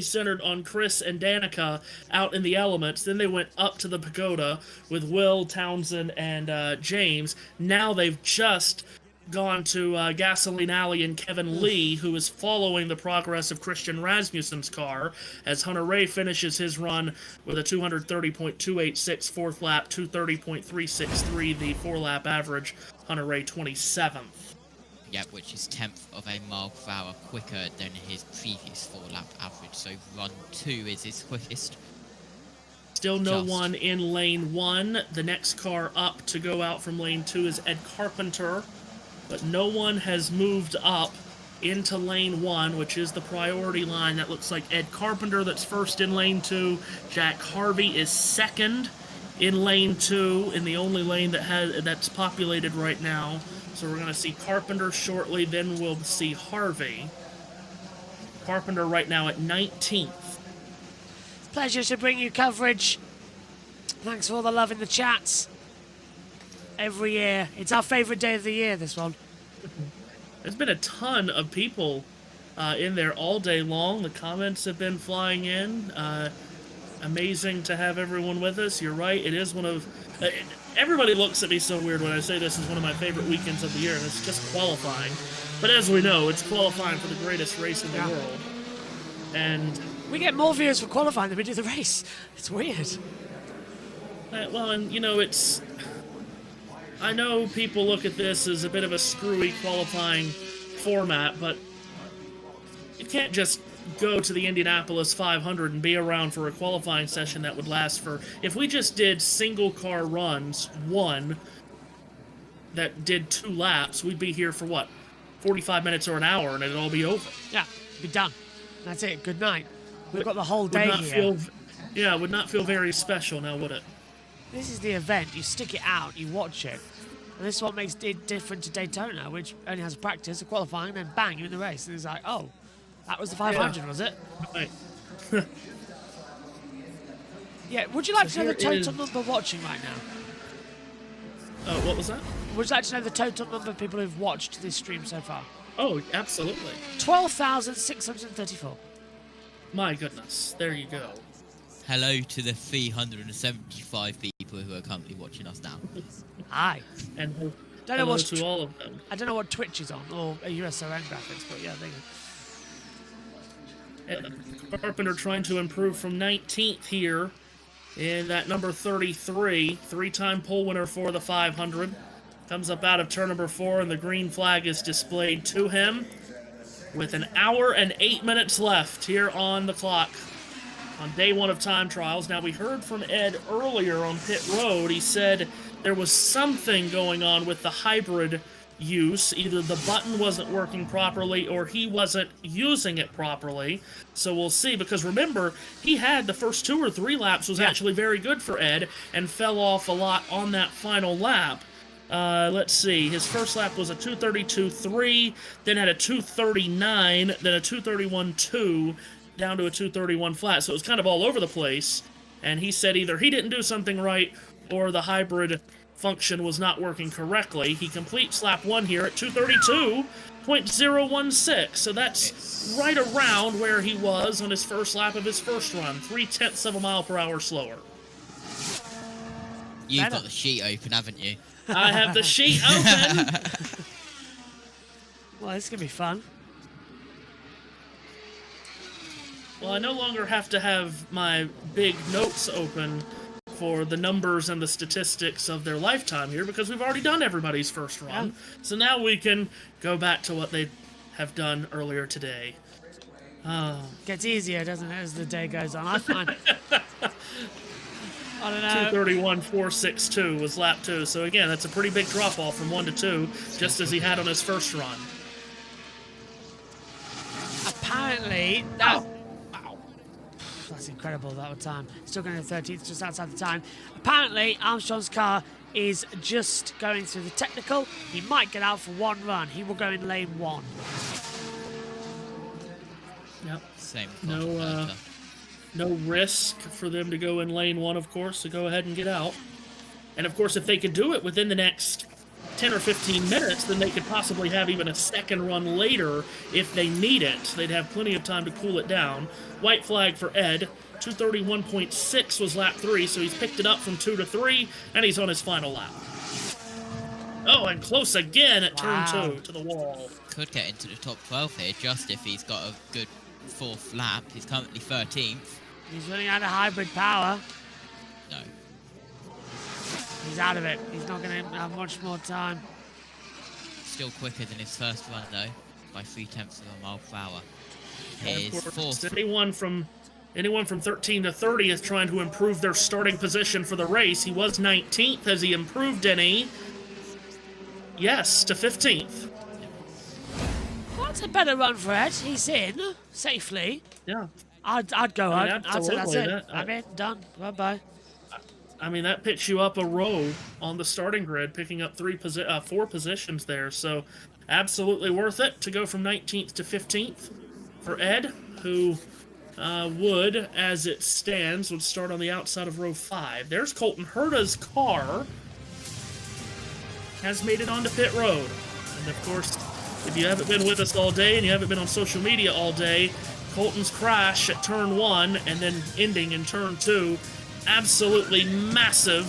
centered on Chris and Danica out in the elements. Then they went up to the pagoda with Will, Townsend, and James. Now they've just gone to Gasoline Alley and Kevin Lee, who is following the progress of Christian Rasmussen's car, as Hunter-Reay finishes his run with a 230.286 fourth lap, 230.363 the 4-lap average, Hunter-Reay 27th. Yeah, which is 10th of a mile per hour quicker than his previous 4-lap average, so run 2 is his quickest. Still no one in lane 1. The next car up to go out from lane 2 is Ed Carpenter, but no one has moved up into lane 1, which is the priority line. That looks like Ed Carpenter that's first in lane 2. Jack Harvey is second in lane 2, in the only lane that's populated right now. So we're going to see Carpenter shortly, then we'll see Harvey. Carpenter right now at 19th. Pleasure to bring you coverage. Thanks for all the love in the chats. Every year. It's our favourite day of the year, this one. There's been a ton of people in there all day long. The comments have been flying in. Amazing to have everyone with us. You're right, it is one of... everybody looks at me so weird when I say this is one of my favorite weekends of the year, and it's just qualifying. But as we know, it's qualifying for the greatest race in the world. And... we get more viewers for qualifying than we do the race. It's weird. Well, and, you know, it's... I know people look at this as a bit of a screwy qualifying format, but you can't just go to the Indianapolis 500 and be around for a qualifying session that would last for... If we just did single-car runs, one, that did 2 laps, we'd be here for, what, 45 minutes or an hour, and it'd all be over. Yeah, be done. That's it. Good night. We've got the whole day here. Would not feel very special now, would it? This is the event. You stick it out, you watch it. And this is what makes it different to Daytona, which only has practice, a qualifying, and then bang, you're in the race. And it's like, oh, that was the 500, was it? Right. Yeah, would you like to know the total number watching right now? Oh, what was that? Would you like to know the total number of people who've watched this stream so far? Oh, absolutely. 12,634. My goodness. There you go. Hello to the 375 people who are currently watching us now. Hi. And don't know hello to all of them. I don't know what Twitch is on, or a USON graphics, but yeah, there you go. Carpenter trying to improve from 19th here in that number 33. Three-time pole winner for the 500. Comes up out of turn number 4, and the green flag is displayed to him with an hour and 8 minutes left here on the clock on day 1 of time trials. Now, we heard from Ed earlier on pit road. He said there was something going on with the hybrid use. Either the button wasn't working properly or he wasn't using it properly. So we'll see, because remember, he had the first 2 or 3 laps was actually very good for Ed and fell off a lot on that final lap. Let's see, his first lap was a 2:32.3, then had a 2:39, then a 2:31.2, down to a 2:31 flat. So it was kind of all over the place. And he said either he didn't do something right or the hybrid function was not working correctly. He completes lap 1 here at 2:32.016. So that's right around where he was on his first lap of his first run. 0.3 of a mile per hour slower. You've got the sheet open, haven't you? I have the sheet open. Well, this is going to be fun. Well, I no longer have to have my big notes open for the numbers and the statistics of their lifetime here, because we've already done everybody's first run. Yeah. So now we can go back to what they have done earlier today. Gets easier, doesn't it, as the day goes on? I find. I don't know. 2:31.462 was lap 2. So again, that's a pretty big drop off from 1 to 2, just as he had on his first run. Apparently, that. Wow. That's incredible, that time. Still going to 13th, just outside the time. Apparently, Armstrong's car is just going through the technical. He might get out for 1 run. He will go in lane 1. Yep. Same. No risk for them to go in lane 1, of course, so go ahead and get out. And, of course, if they could do it within the next 10 or 15 minutes, then they could possibly have even a second run later if they need it. They'd have plenty of time to cool it down. White flag for Ed. 2:31.6 was lap 3, so he's picked it up from 2 to 3, and he's on his final lap. Oh, and close again at turn 2 to the wall. Could get into the top 12 here, just if he's got a good 4th lap. He's currently 13th. He's running out of hybrid power. No. He's out of it. He's not going to have much more time. Still quicker than his first run, though, by 0.3 of a mile per hour. His 4th. Anyone from 13 to 30 is trying to improve their starting position for the race. He was 19th. Has he improved any? Yes, to 15th. That's a better run for Ed. He's in safely. Yeah. I'd go home. I'd say that's it. That, I'm in. Done. Bye-bye. I mean, that picks you up a row on the starting grid, picking up 4 positions there. So absolutely worth it to go from 19th to 15th for Ed, who would, as it stands, would start on the outside of row 5. There's Colton Herta's car. Has made it onto pit road. And of course, if you haven't been with us all day and you haven't been on social media all day, Colton's crash at turn 1 and then ending in turn 2, absolutely massive.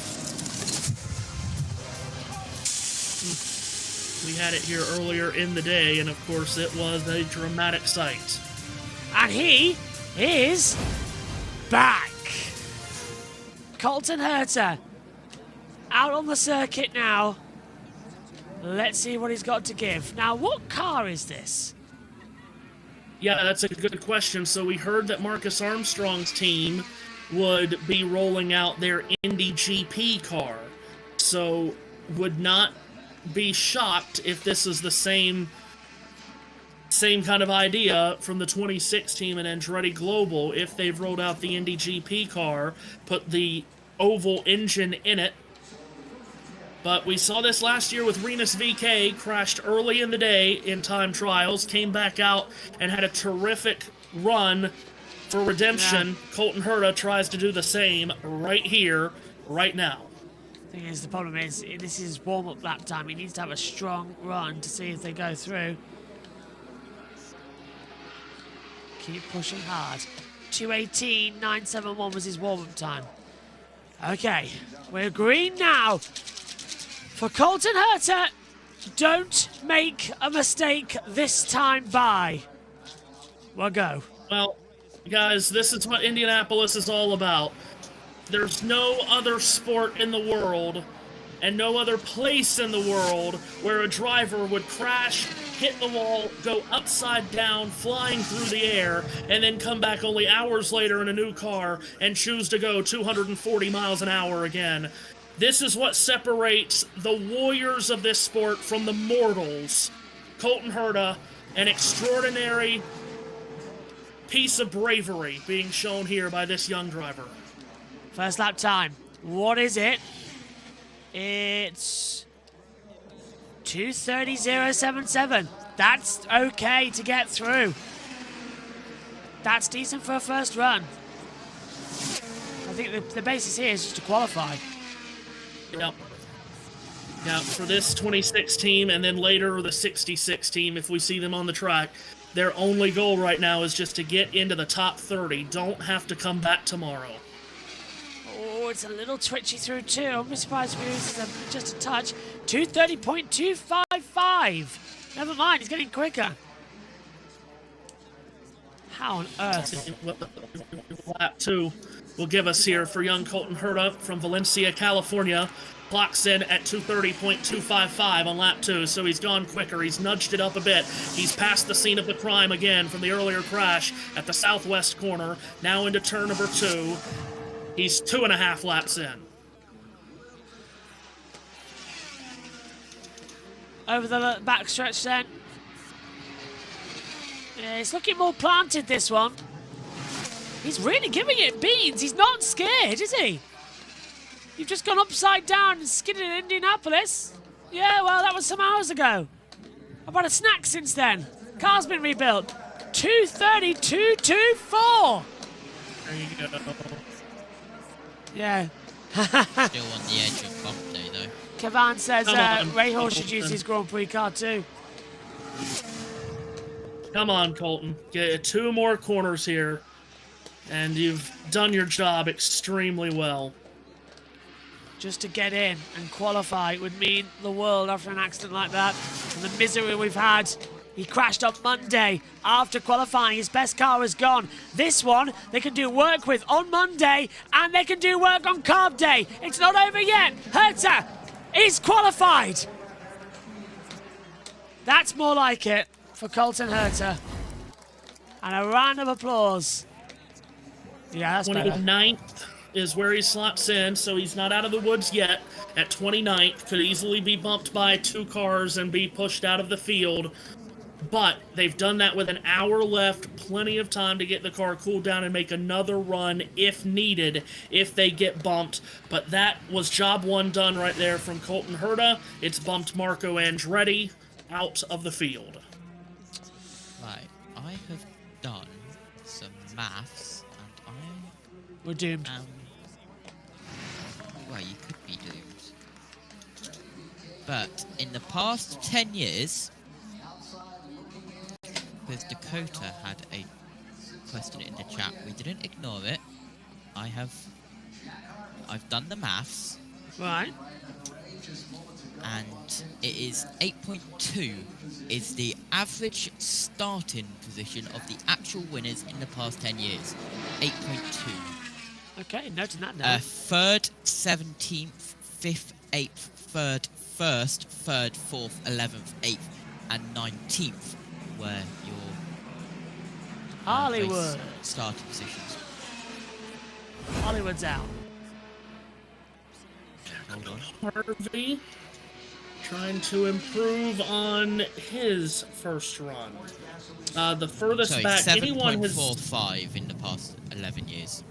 We had it here earlier in the day, and of course it was a dramatic sight. And he is back. Colton Herta out on the circuit now. Let's see what he's got to give. Now, what car is this? Yeah, that's a good question. So we heard that Marcus Armstrong's team would be rolling out their Indy GP car. So would not be shocked if this is the same same kind of idea from the 26 team in Andretti Global. If they've rolled out the Indy GP car, put the oval engine in it. But we saw this last year with Renus VK, crashed early in the day in time trials, came back out and had a terrific run for redemption. Yeah. Colton Herta tries to do the same right here, right now. The thing is, the problem is, this is warm-up lap time. He needs to have a strong run to see if they go through. Keep pushing hard. 2:18.971 was his warm-up time. Okay, we're green now. For Colton Herta, don't make a mistake this time by. We'll go. Well, guys, this is what Indianapolis is all about. There's no other sport in the world and no other place in the world where a driver would crash, hit the wall, go upside down, flying through the air, and then come back only hours later in a new car and choose to go 240 miles an hour again. This is what separates the warriors of this sport from the mortals. Colton Herta, an extraordinary piece of bravery being shown here by this young driver. First lap time. What is it? It's 2:30.077. That's okay to get through. That's decent for a first run. I think the basis here is just to qualify. Yep. Now, for this 26 team and then later the 66 team, if we see them on the track, their only goal right now is just to get into the top 30. Don't have to come back tomorrow. Oh, it's a little twitchy through too. I'm surprised if he uses just a touch. 2:30.255. Never mind, he's getting quicker. How on earth? Lap 2 will give us here for young Colton Herta from Valencia, California. Clocks in at 2:30.255 on lap 2, so he's gone quicker. He's nudged it up a bit. He's past the scene of the crime again from the earlier crash at the southwest corner. Now into turn number 2. He's 2.5 laps in. Over the backstretch then. Yeah, it's looking more planted, this one. He's really giving it beans. He's not scared, is he? You've just gone upside down and skidded in Indianapolis. Yeah, well, that was some hours ago. I've had a snack since then. Car's been rebuilt. 2:30.224. There you go. Yeah. Still on the edge of bump day, though. Kavan says Rahal should use his Grand Prix car too. Come on, Colton. Get 2 more corners here, and you've done your job extremely well. Just to get in and qualify would mean the world after an accident like that. And the misery we've had. He crashed on Monday after qualifying. His best car is gone. This one, they can do work with on Monday, and they can do work on Carb Day. It's not over yet. Herta is qualified. That's more like it for Colton Herta. And a round of applause. Yeah, that's better. 29th is where he slots in, so he's not out of the woods yet. At 29th, could easily be bumped by 2 cars and be pushed out of the field. But they've done that with an hour left, plenty of time to get the car cooled down and make another run if needed, if they get bumped. But that was job 1 done right there from Colton Herta. It's bumped Marco Andretti out of the field. Right, I have done some maths, and we're doomed. Well, you could be doomed. But in the past 10 years, because Dakota had a question in the chat, we didn't ignore it. I've done the maths. Right. And it is 8.2 is the average starting position of the actual winners in the past 10 years. 8.2. Okay, noting that now. 3rd, 17th, 5th, 8th, 3rd, 1st, 3rd, 4th, 11th, 8th, and 19th were your Hollywood starting positions. Hollywood's out. Hold on. Harvey trying to improve on his first run. The furthest back anyone has 7.45 in the past 11 years.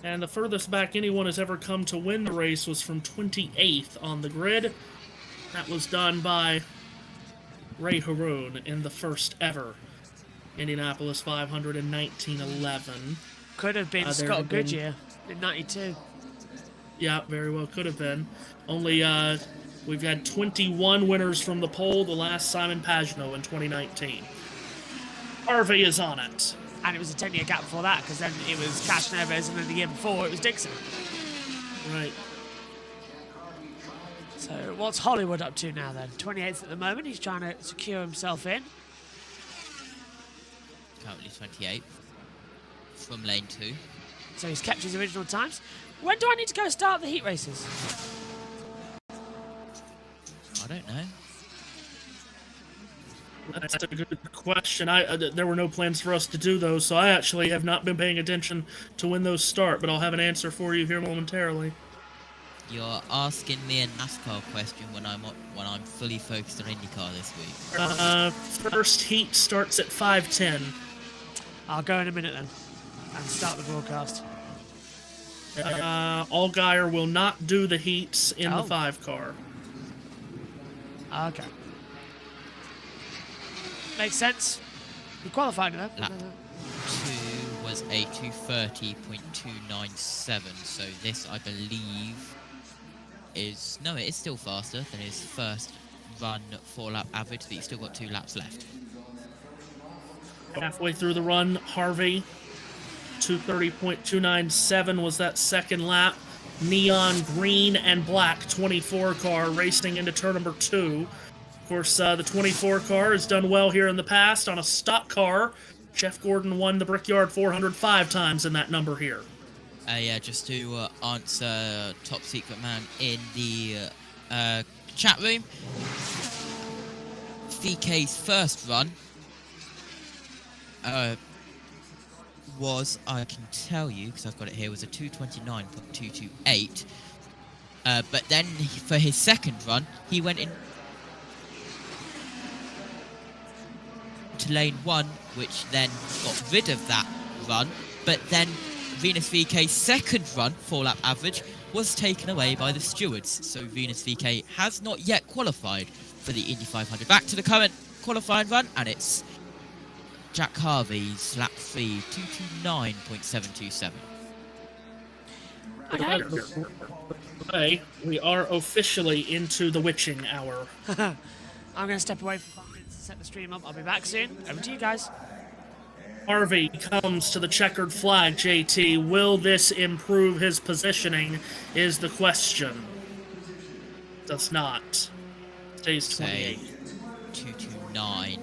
And the furthest back anyone has ever come to win the race was from 28th on the grid. That was done by Ray Haroon in the first ever Indianapolis 500 in 1911. Could have been Scott Goodyear in 92. Yeah, very well could have been. Only, we've had 21 winners from the poll, the last Simon Pagenaud in 2019. Harvey is on it. And it was a 10-year gap before that, because then it was Cash Neves, and then the year before it was Dixon. Right. So what's Hollywood up to now then? 28th at the moment. He's trying to secure himself in. Currently 28th from lane 2. So he's kept his original times. When do I need to go start the heat races? I don't know. That's a good question. There were no plans for us to do those, so I actually have not been paying attention to when those start, but I'll have an answer for you here momentarily. You're asking me a NASCAR question when I'm fully focused on IndyCar this week. First heat starts at 5:10. I'll go in a minute then and start the broadcast. Allgaier will not do the heats in the 5 car. Okay. Makes sense. He qualified though. Lap 2 was a 2:30.297, so this I believe is... No, it is still faster than his first run 4-lap average, but he's still got 2 laps left. Halfway through the run, Harvey, 2:30.297 was that second lap. Neon green and black 24 car racing into turn number 2. Of course, the 24 car has done well here in the past on a stock car. Jeff Gordon won the Brickyard 405 times in that number here. Yeah, just to answer Top Secret Man in the chat room. VK's first run was, I can tell you, because I've got it here, was a 2:29.228. But then for his second run, he went in to lane 1, which then got rid of that run. But then Venus VK's second run, 4-lap average, was taken away by the stewards. So Venus VK has not yet qualified for the Indy 500. Back to the current qualifying run, and it's Jack Harvey's lap 3, 2:29.727. Okay, we are officially into the witching hour. I'm going to step away for 5 minutes to set the stream up. I'll be back soon. Over to you guys. Harvey comes to the checkered flag, JT. Will this improve his positioning is the question. Does not. Stays 28. 2:29.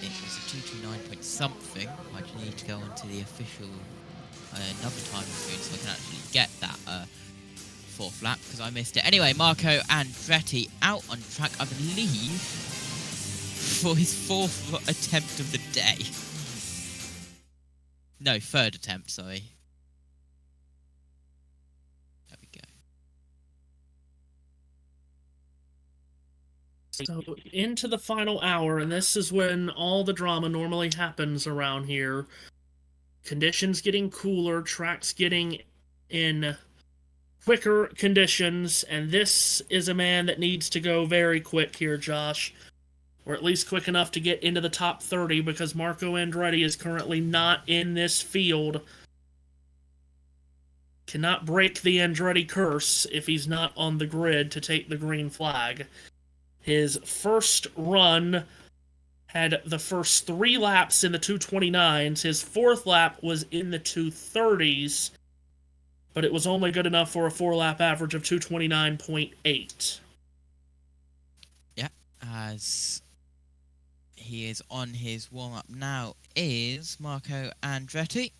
It was a 2:29 point something. I just need to go onto the official number time screen so I can actually get that 4th lap because I missed it. Anyway, Marco Andretti out on track, I believe, for his 4th attempt of the day. No, 3rd attempt, sorry. There we go. So into the final hour, and this is when all the drama normally happens around here. Conditions getting cooler, tracks getting in quicker conditions, and this is a man that needs to go very quick here, Josh. Or at least quick enough to get into the top 30, because Marco Andretti is currently not in this field. Cannot break the Andretti curse if he's not on the grid to take the green flag. His first run had the first 3 laps in the 2:29s. His 4th lap was in the 2:30s, but it was only good enough for a 4-lap average of 2:29.8. Yeah, as he is on his warm-up now is Marco Andretti.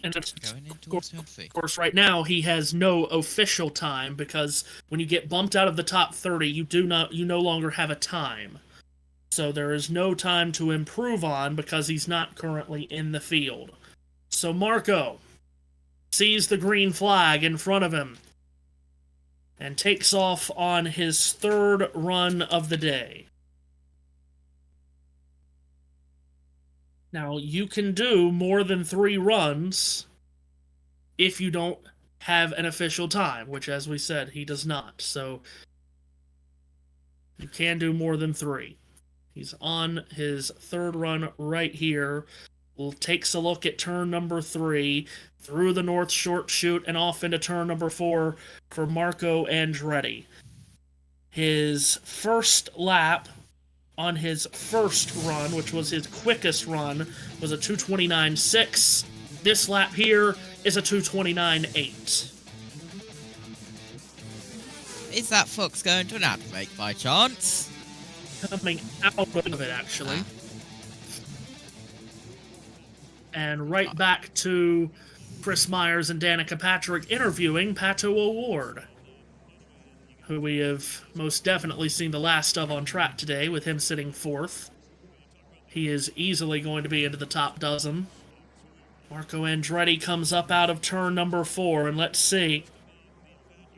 And of course, right now he has no official time because when you get bumped out of the top 30, you no longer have a time. So there is no time to improve on because he's not currently in the field. So Marco, sees the green flag in front of him and takes off on his third run of the day. Now, you can do more than 3 runs if you don't have an official time, which, as we said, he does not. So, you can do more than 3. He's on his third run right here. Takes a look at turn number 3, through the north short chute and off into turn number 4 for Marco Andretti. His first lap on his first run, which was his quickest run, was a 2:29.6. This lap here is a 2:29.8. Is that Fox going to an ad break by chance? Coming out of it, actually. And right back to Chris Myers and Danica Patrick interviewing Pato O'Ward, who we have most definitely seen the last of on track today, with him sitting 4th. He is easily going to be into the top dozen. Marco Andretti comes up out of turn number 4, and let's see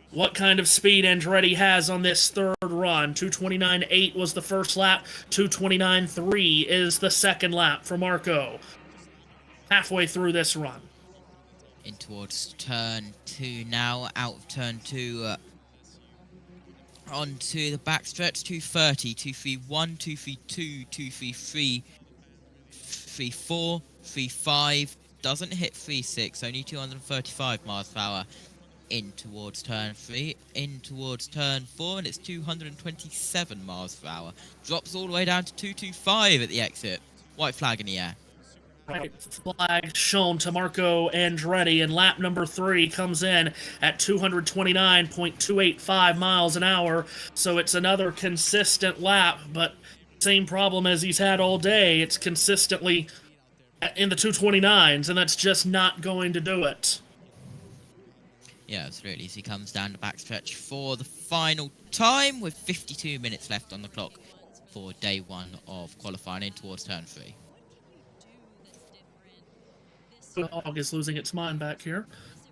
what kind of speed Andretti has on this third run. 2:29.8 was the first lap. 2:29.3 is the second lap for Marco. Halfway through this run. In towards turn 2 now, out of turn 2, onto the backstretch. 2:30, 2:31, 2:32, 2:33, 3:34, 3:5. Doesn't hit 3:6, only 235 miles per hour. In towards turn 3, in towards turn 4, and it's 227 miles per hour. Drops all the way down to 225 at the exit. White flag in the air. Right flag shown to Marco Andretti, and lap number 3 comes in at 229.285 miles an hour, so it's another consistent lap, but same problem as he's had all day. It's consistently in the 229s, and that's just not going to do it. Yeah, absolutely. So he comes down the backstretch for the final time with 52 minutes left on the clock for day 1 of qualifying in towards turn 3. The dog is losing its mind back here.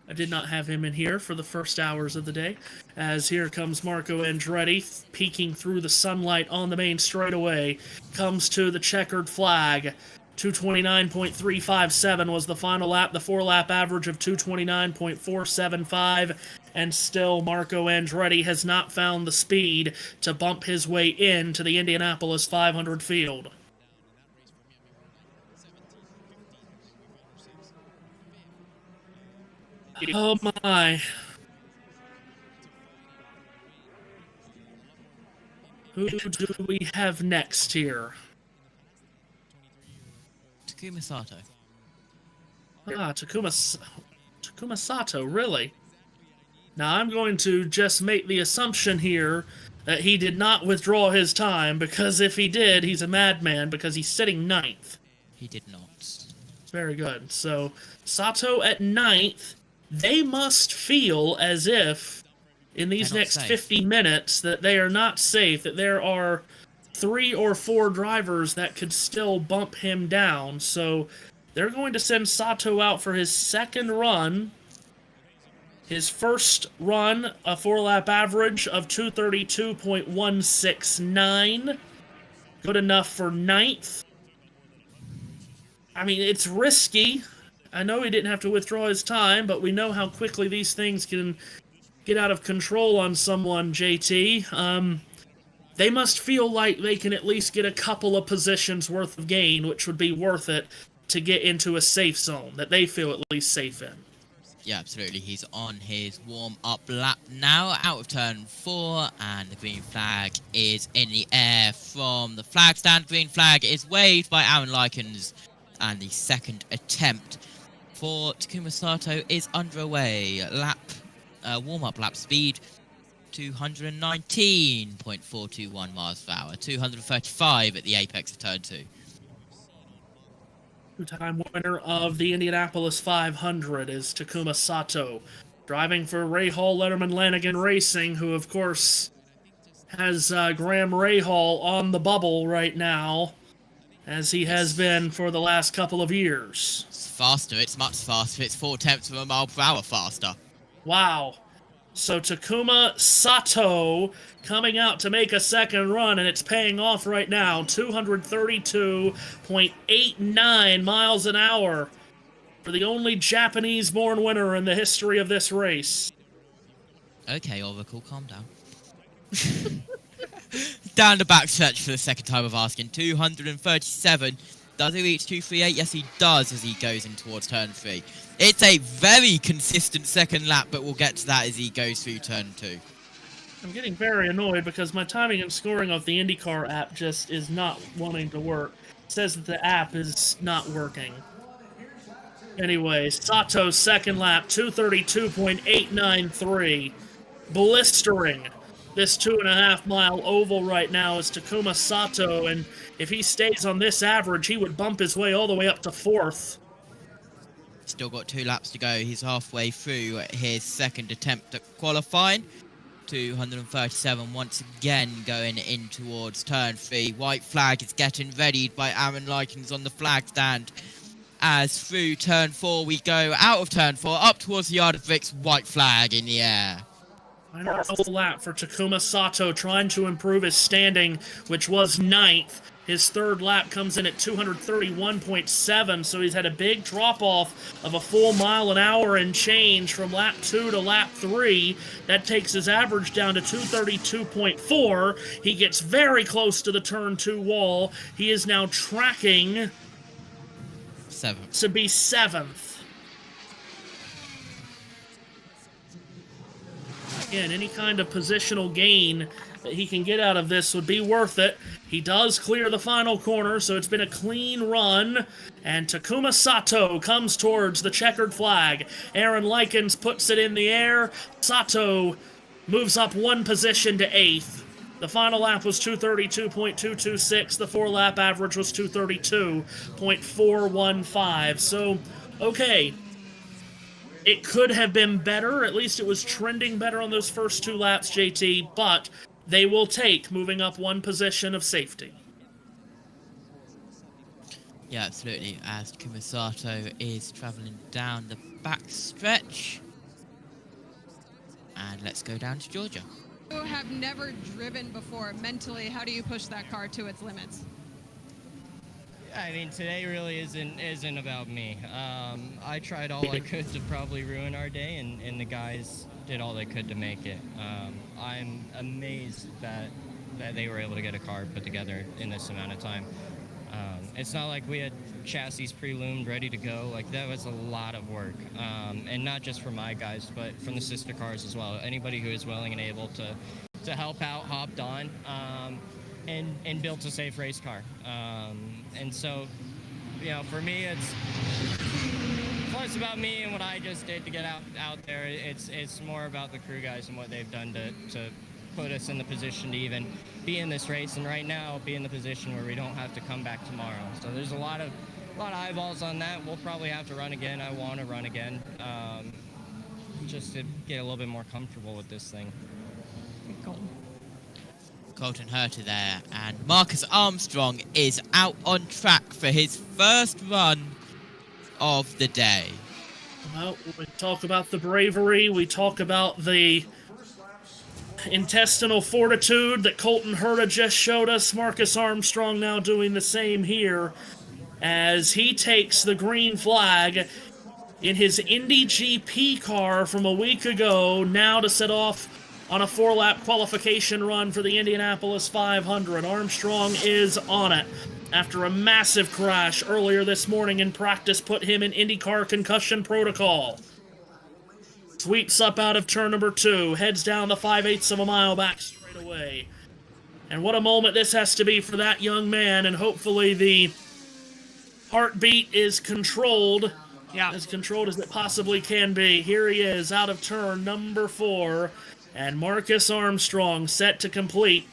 I did not have him in here for the first hours of the day, as here comes Marco Andretti, peeking through the sunlight on the main straightaway, comes to the checkered flag. 229.357 was the final lap, the 4-lap average of 229.475, and still Marco Andretti has not found the speed to bump his way into the Indianapolis 500 field. Oh my. Who do we have next here? Takuma Sato. Takuma Sato, really? Now I'm going to just make the assumption here that he did not withdraw his time, because if he did, he's a madman, because he's sitting 9th. He did not. Very good. So, Sato at 9th. They must feel as if, in these next 50 minutes, that they are not safe, that there are 3 or 4 drivers that could still bump him down. So they're going to send Sato out for his second run. His first run, a 4-lap average of 232.169. Good enough for 9th. I mean, it's risky. I know he didn't have to withdraw his time, but we know how quickly these things can get out of control on someone, JT. They must feel like they can at least get a couple of positions worth of gain, which would be worth it to get into a safe zone that they feel at least safe in. Yeah, absolutely. He's on his warm-up lap now, out of turn 4, and the green flag is in the air from the flag stand. Green flag is waved by Aaron Likens, and the second attempt for Takuma Sato is underway. Warm-up lap speed, 219.421 miles per hour, 235 at the apex of turn 2. Two-time winner of the Indianapolis 500 is Takuma Sato, driving for Rahal Letterman Lanigan Racing, who of course has Graham Rahal on the bubble right now. as he has been for the last couple of years. It's faster. It's much faster. It's 0.4 of a mile per hour faster. Wow. So Takuma Sato coming out to make a second run, and it's paying off right now. 232.89 miles an hour for the only Japanese-born winner in the history of this race. Okay, Oracle, calm down. Down the backstretch for the second time of asking. 237. Does he reach 238? Yes, he does as he goes in towards turn 3. It's a very consistent second lap, but we'll get to that as he goes through turn 2. I'm getting very annoyed because my timing and scoring of the INDYCAR app just is not wanting to work. It says that the app is not working. Anyway, Sato's second lap, 232.893. Blistering this 2.5-mile oval right now is Takuma Sato, and if he stays on this average, he would bump his way all the way up to 4th. Still got 2 laps to go. He's halfway through his second attempt at qualifying. 237 once again going in towards turn 3. White flag is getting readied by Aaron Likens on the flag stand. As through turn 4 we go, out of turn 4, up towards the yard of bricks, white flag in the air. Final lap for Takuma Sato, trying to improve his standing, which was 9th. His third lap comes in at 231.7, so he's had a big drop-off of a full mile an hour and change from lap 2 to lap 3. That takes his average down to 232.4. He gets very close to the turn 2 wall. He is now tracking 7th. to be 7th. Again, any kind of positional gain that he can get out of this would be worth it. He does clear the final corner, so it's been a clean run. And Takuma Sato comes towards the checkered flag. Aaron Likens puts it in the air. Sato moves up 1 position to 8th. The final lap was 232.226. The 4-lap average was 232.415. So, okay. It could have been better. At least it was trending better on those first 2 laps, JT. But they will take moving up 1 position of safety. Yeah, absolutely. As Takuma Sato is travelling down the back stretch. And let's go down to Georgia. You have never driven before. Mentally, how do you push that car to its limits? I mean, today really isn't about me. I tried all I could to probably ruin our day, and the guys did all they could to make it. I'm amazed that they were able to get a car put together in this amount of time. It's not like we had chassis pre-loomed, ready to go. Like, that was a lot of work. And not just for my guys, but from the sister cars as well. Anybody who is willing and able to help out hopped on. And built a safe race car. And so, you know, for me, it's less about me and what I just did to get out there. It's more about the crew guys and what they've done to put us in the position to even be in this race, and right now be in the position where we don't have to come back tomorrow. So there's a lot of eyeballs on that. We'll probably have to run again. I want to run again, just to get a little bit more comfortable with this thing. Colton Herta there, and Marcus Armstrong is out on track for his first run of the day. Well, we talk about the bravery, we talk about the intestinal fortitude that Colton Herta just showed us. Marcus Armstrong now doing the same here as he takes the green flag in his Indy GP car from a week ago, now to set off on a 4-lap qualification run for the Indianapolis 500. Armstrong is on it after a massive crash earlier this morning in practice put him in INDYCAR concussion protocol. Sweeps up out of turn number 2, heads down the 5/8 of a mile back straight away. And what a moment this has to be for that young man, and hopefully the heartbeat is controlled, as controlled as it possibly can be. Here he is out of turn number 4. And Marcus Armstrong set to complete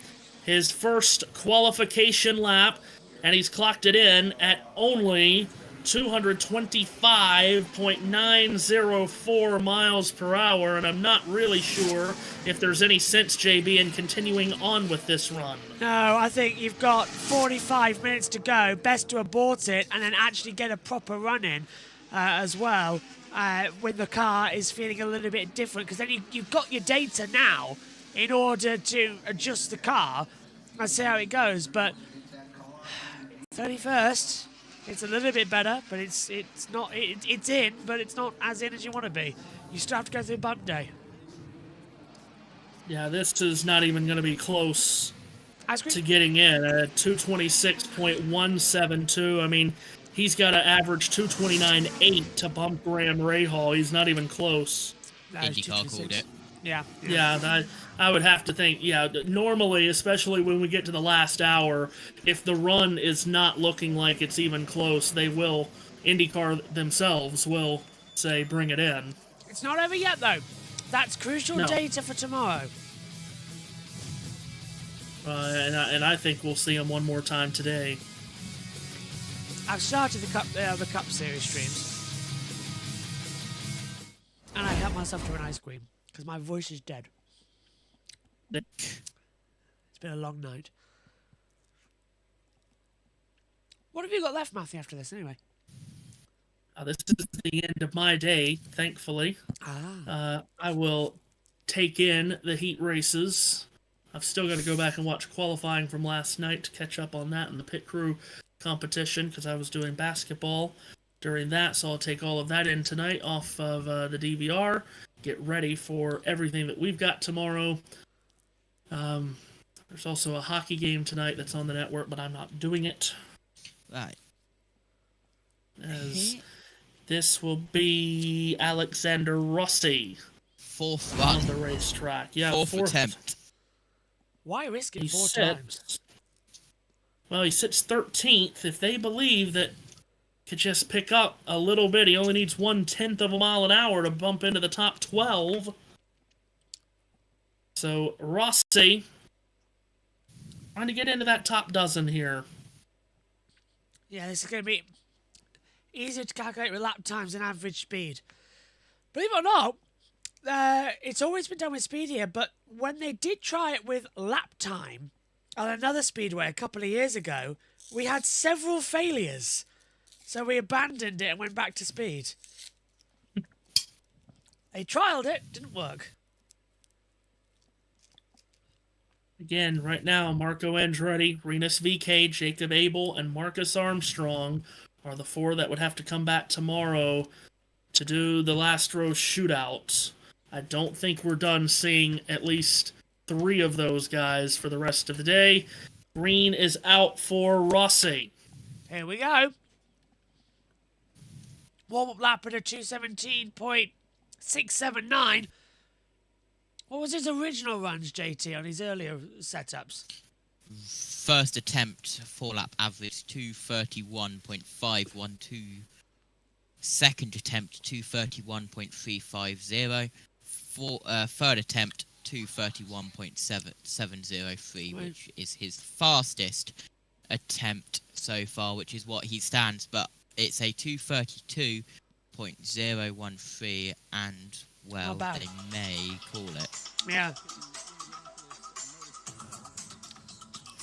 his first qualification lap, and he's clocked it in at only 225.904 miles per hour, and I'm not really sure if there's any sense, JB, in continuing on with this run. No, I think you've got 45 minutes to go. Best to abort it and then actually get a proper run in as well when the car is feeling a little bit different, because then you've got your data now in order to adjust the car and see how it goes. But 31st, it's a little bit better, but it's not. It's in, but it's not as in as you want to be. You still have to go through bump day. Yeah, this is not even going to be close Ice cream? to getting in at 226.172. I mean, he's got to average 229.8 to bump Graham Rahal. He's not even close. IndyCar called it. Yeah. Yeah, I would have to think, normally, especially when we get to the last hour, if the run is not looking like it's even close, IndyCar themselves will say, bring it in. It's not over yet, though. That's crucial data for tomorrow. And I think we'll see him one more time today. I've started the Cup Series streams. And I helped myself to an ice cream, because my voice is dead. It's been a long night. What have you got left, Matthew, after this, anyway? This is the end of my day, thankfully. I will take in the heat races. I've still got to go back and watch qualifying from last night to catch up on that and the pit crew competition, because I was doing basketball during that, so I'll take all of that in tonight off of the DVR, get ready for everything that we've got tomorrow. There's also a hockey game tonight that's on the network, but I'm not doing it. Right. As this will be Alexander Rossi. Fourth run. On the racetrack. Yeah, fourth attempt. Why risk it 4 times? Well, he sits 13th. If they believe that could just pick up a little bit, he only needs 1/10 of a mile an hour to bump into the top 12. So Rossi trying to get into that top dozen here. Yeah, this is going to be easier to calculate with lap times than average speed. Believe it or not, it's always been done with speed here, but when they did try it with lap time on another speedway a couple of years ago, we had several failures. So we abandoned it and went back to speed. They trialed it, didn't work. Again, right now, Marco Andretti, Rinus VK, Jacob Abel, and Marcus Armstrong are the 4 that would have to come back tomorrow to do the last row shootout. I don't think we're done seeing at least 3 of those guys for the rest of the day. Green is out for Rossi. Here we go. Warm-up lap at a 217.679. What was his original runs, JT, on his earlier setups? First attempt, 4-lap average, 231.512. Second attempt, 231.350. Third attempt, 231.703, which is his fastest attempt so far, which is what he stands, but it's a 232.013, and, well, they may call it. Yeah.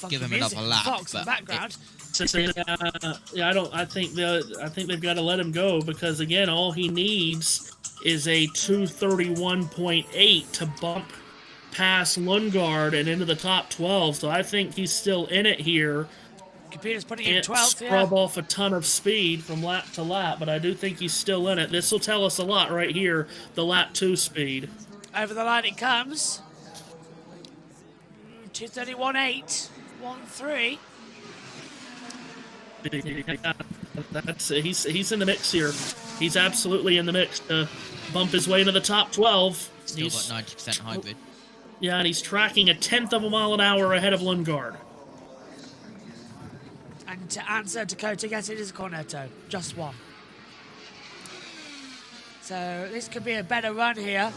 Give him another lap, Fox in the background. I think they've got to let him go, because again, all he needs is a 231.8 to bump past Lundgaard and into the top 12. So I think he's still in it here. Computer's putting in 12th, Can't scrub off a ton of speed from lap to lap, but I do think he's still in it. This will tell us a lot right here, the lap 2 speed. Over the line it comes. 231.8. 1-3. He's in the mix here. He's absolutely in the mix to bump his way into the top 12. Still got 90% hybrid. Yeah, and he's tracking 1/10 of a mile an hour ahead of Lundgaard. And to answer Dakota, yes, it is Cornetto. Just one. So this could be a better run here.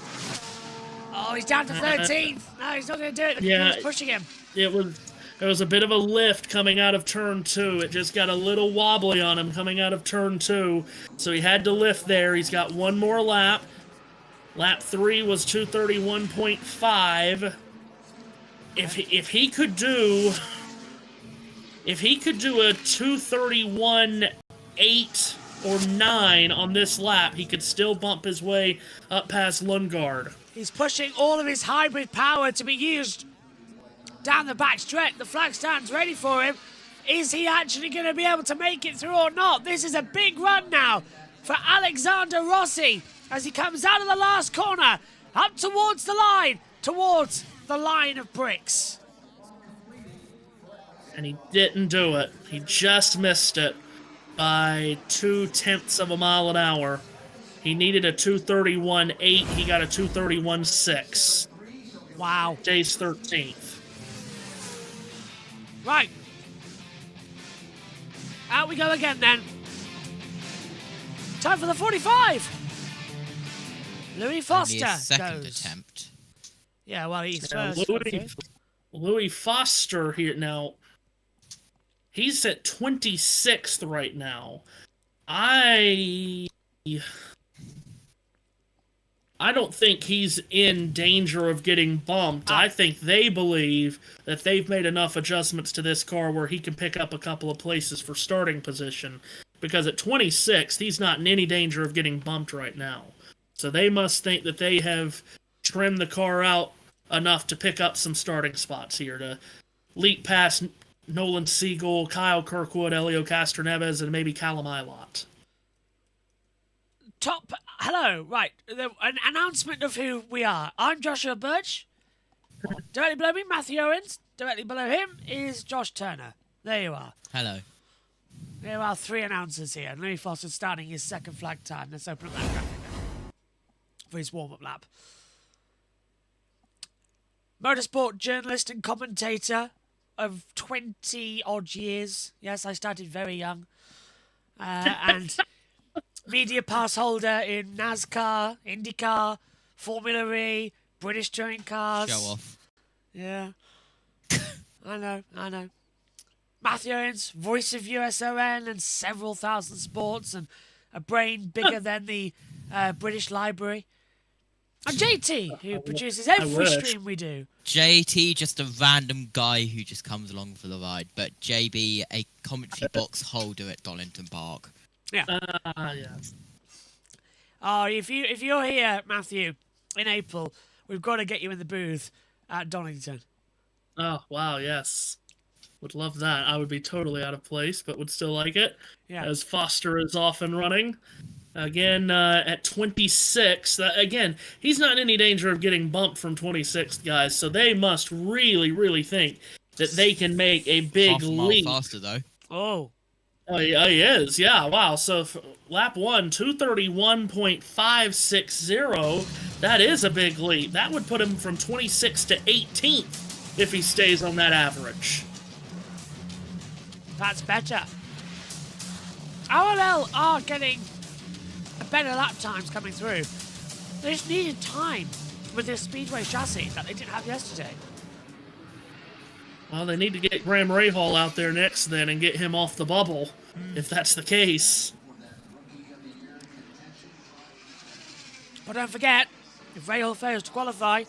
Oh, he's down to 13th. No, he's not going to do it. Yeah, He's pushing him. It was There was a bit of a lift coming out of turn 2. It just got a little wobbly on him coming out of turn 2. So he had to lift there. He's got one more lap. Lap 3 was 231.5. If he could do a 231.8 or 9 on this lap, he could still bump his way up past Lundgaard. He's pushing all of his hybrid power to be used down the back stretch. The flag stands ready for him. Is he actually going to be able to make it through or not? This is a big run now for Alexander Rossi as he comes out of the last corner, up towards the line of bricks. And he didn't do it. He just missed it by 0.2 of a mile an hour. He needed a 231.8. He got a 231.6. Wow. Day's 13th. Right. Out we go again then. Time for the 45. Louis Foster Only his second goes. attempt. Yeah, well, he's Now, first. Louis Foster here now. He's at 26th right now. I don't think he's in danger of getting bumped. I think they believe that they've made enough adjustments to this car where he can pick up a couple of places for starting position. Because at 26th, he's not in any danger of getting bumped right now. So they must think that they have trimmed the car out enough to pick up some starting spots here to leap past Nolan Siegel, Kyle Kirkwood, Elio Castroneves, and maybe Callum Ilott. Hello, right. An announcement of who we are. I'm Joshua Birch. Directly below me, Matthew Owens. Directly below him is Josh Turner. There you are. Hello. There are 3 announcers here. Louis Foster starting his second flag time. Let's open up that graphic for his warm-up lap. Motorsport journalist and commentator of 20-odd years. Yes, I started very young. And media pass holder in NASCAR, INDYCAR, Formula E, British touring cars. Show off. Yeah. I know. Matthew Owens, voice of USON and several thousand sports and a brain bigger than the British Library. And JT, who produces every stream we do. JT, just a random guy who just comes along for the ride, but JB, a commentary box holder at Donington Park. Yeah. Yes. Oh, if you're here, Matthew, in April, we've got to get you in the booth at Donington. Oh, wow, yes. Would love that. I would be totally out of place, but would still like it. Yeah. As Foster is off and running. Again, at 26, again, he's not in any danger of getting bumped from 26th, guys, so they must really, really think that they can make a big Half a mile leap. faster, though. Oh, he is, yeah, wow. So lap 1, 231.560, that is a big leap. That would put him from 26th to 18th if he stays on that average. that's better. OLL are getting better lap times coming through. They just needed time with this Speedway chassis that they didn't have yesterday. Well, they need to get Graham Rahal out there next then and get him off the bubble, if that's the case. But don't forget, if Rahal fails to qualify,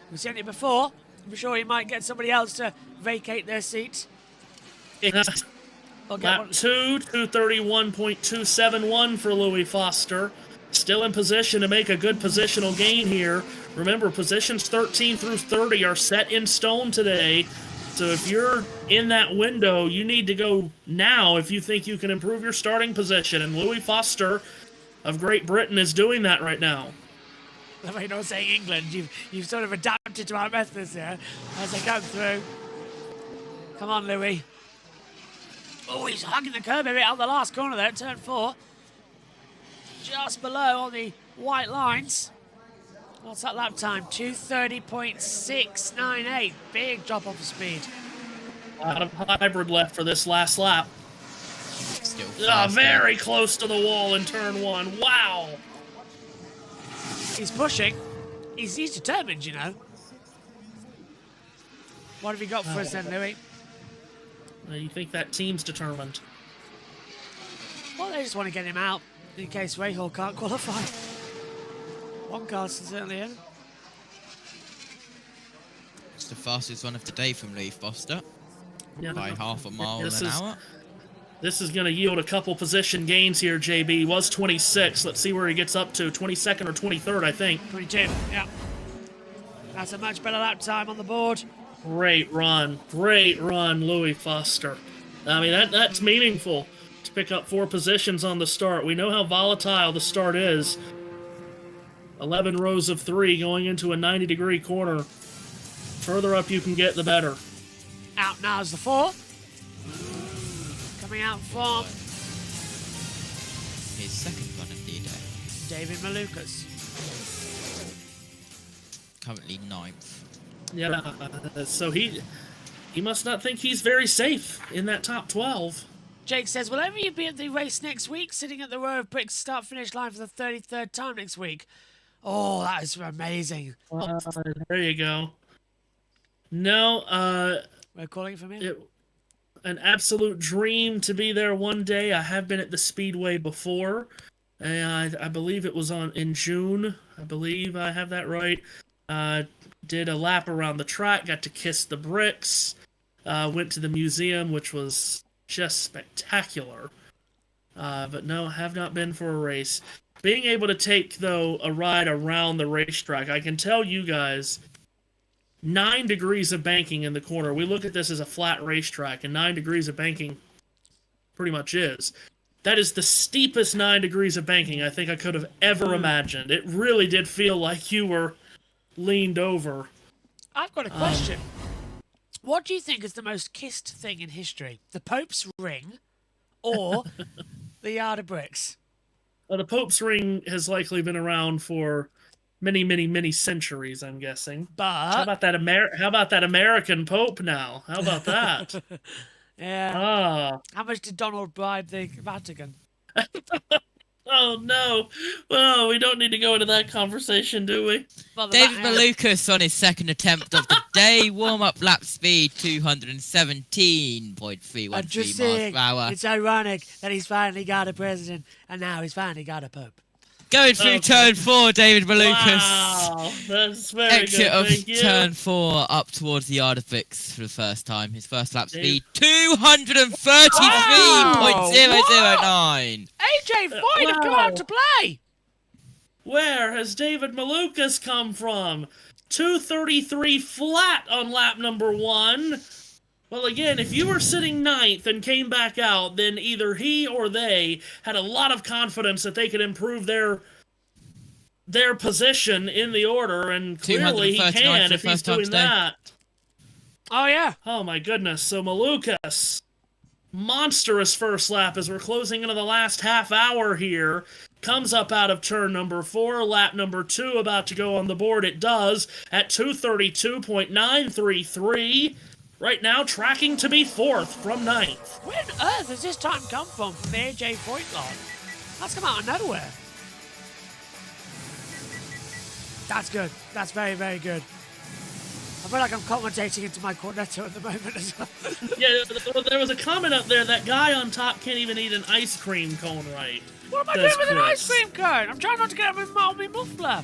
we've seen it before, I'm sure he might get somebody else to vacate their seat. Lap 2, 231.271 for Louis Foster. Still in position to make a good positional gain here. Remember, positions 13 through 30 are set in stone today. So if you're in that window, you need to go now if you think you can improve your starting position. And Louis Foster of Great Britain is doing that right now. I mean, not saying England, you've sort of adapted to our methods here as they come through. Come on, Louis. Oh, he's hugging the curb a bit out the last corner there, turn 4. Just below on the white lines. What's that lap time? 230.698. Big drop off of speed. A lot of hybrid left for this last lap. Still very close to the wall in turn 1. Wow. He's pushing. He's determined, you know. What have you got for us then, Louis? You think that team's determined? Well, they just want to get him out in case Rahal can't qualify. One car's certainly in. It's the fastest one of the day from Lee Foster. Yeah. By half a mile an hour. This is going to yield a couple position gains here, JB. He was 26. Let's see where he gets up to. 22nd or 23rd, I think. 22, yeah. That's a much better lap time on the board. Great run, Louis Foster. I mean, that's meaningful to pick up 4 positions on the start. We know how volatile the start is. 11 rows of 3 going into a 90-degree corner. Further up you can get, the better. Out now is the 4. Coming out from his second run of the day. David Malukas. Currently 9th. Yeah, so he must not think he's very safe in that top 12. Jake says, will ever you be at the race next week, sitting at the row of bricks start-finish line for the 33rd time next week? Oh, that is amazing. There you go. No, we're calling from here. An absolute dream to be there one day. I have been at the Speedway before. And I believe it was in June. I believe I have that right. Did a lap around the track, got to kiss the bricks, went to the museum, which was just spectacular. But no, have not been for a race. Being able to take, though, a ride around the racetrack, I can tell you guys, 9 degrees of banking in the corner. We look at this as a flat racetrack, and 9 degrees of banking pretty much is. That is the steepest 9 degrees of banking I think I could have ever imagined. It really did feel like you were leaned over. I've got a question. What do you think is the most kissed thing in history? The Pope's ring or the yard of bricks? Well, the Pope's ring has likely been around for many, many, many centuries, I'm guessing. But how about that American Pope now? How about that? Yeah. How much did Donald bribe the Vatican? Oh, no. Well, we don't need to go into that conversation, do we? David Malukas on his second attempt of the day. Warm-up lap speed, 217.313 miles per hour. It's ironic that he's finally got a president, and now he's finally got a pope. Going through turn 4, David Malukas. Wow, that's very Exit good. of Thank you. turn 4 up towards the yard of bricks for the first time. His first lap speed, 233.009. AJ Foyt have come out to play. Where has David Malukas come from? 233 flat on lap number 1. Well, again, if you were sitting 9th and came back out, then either he or they had a lot of confidence that they could improve their position in the order, and clearly he can if he's doing that. Oh, yeah. Oh, my goodness. So Malukas, monstrous first lap as we're closing into the last half hour here. Comes up out of turn number 4, lap number 2 about to go on the board. It does at 232.933. Right now, tracking to be 4th from 9th. Where on earth has this time come from the AJ Foyt lot? That's come out of nowhere. That's good. That's very, very good. I feel like I'm commentating into my cornetto at the moment as well. Yeah, there was a comment up there, that guy on top can't even eat an ice cream cone right. What am I doing with an ice cream cone? I'm trying not to get on my muffler.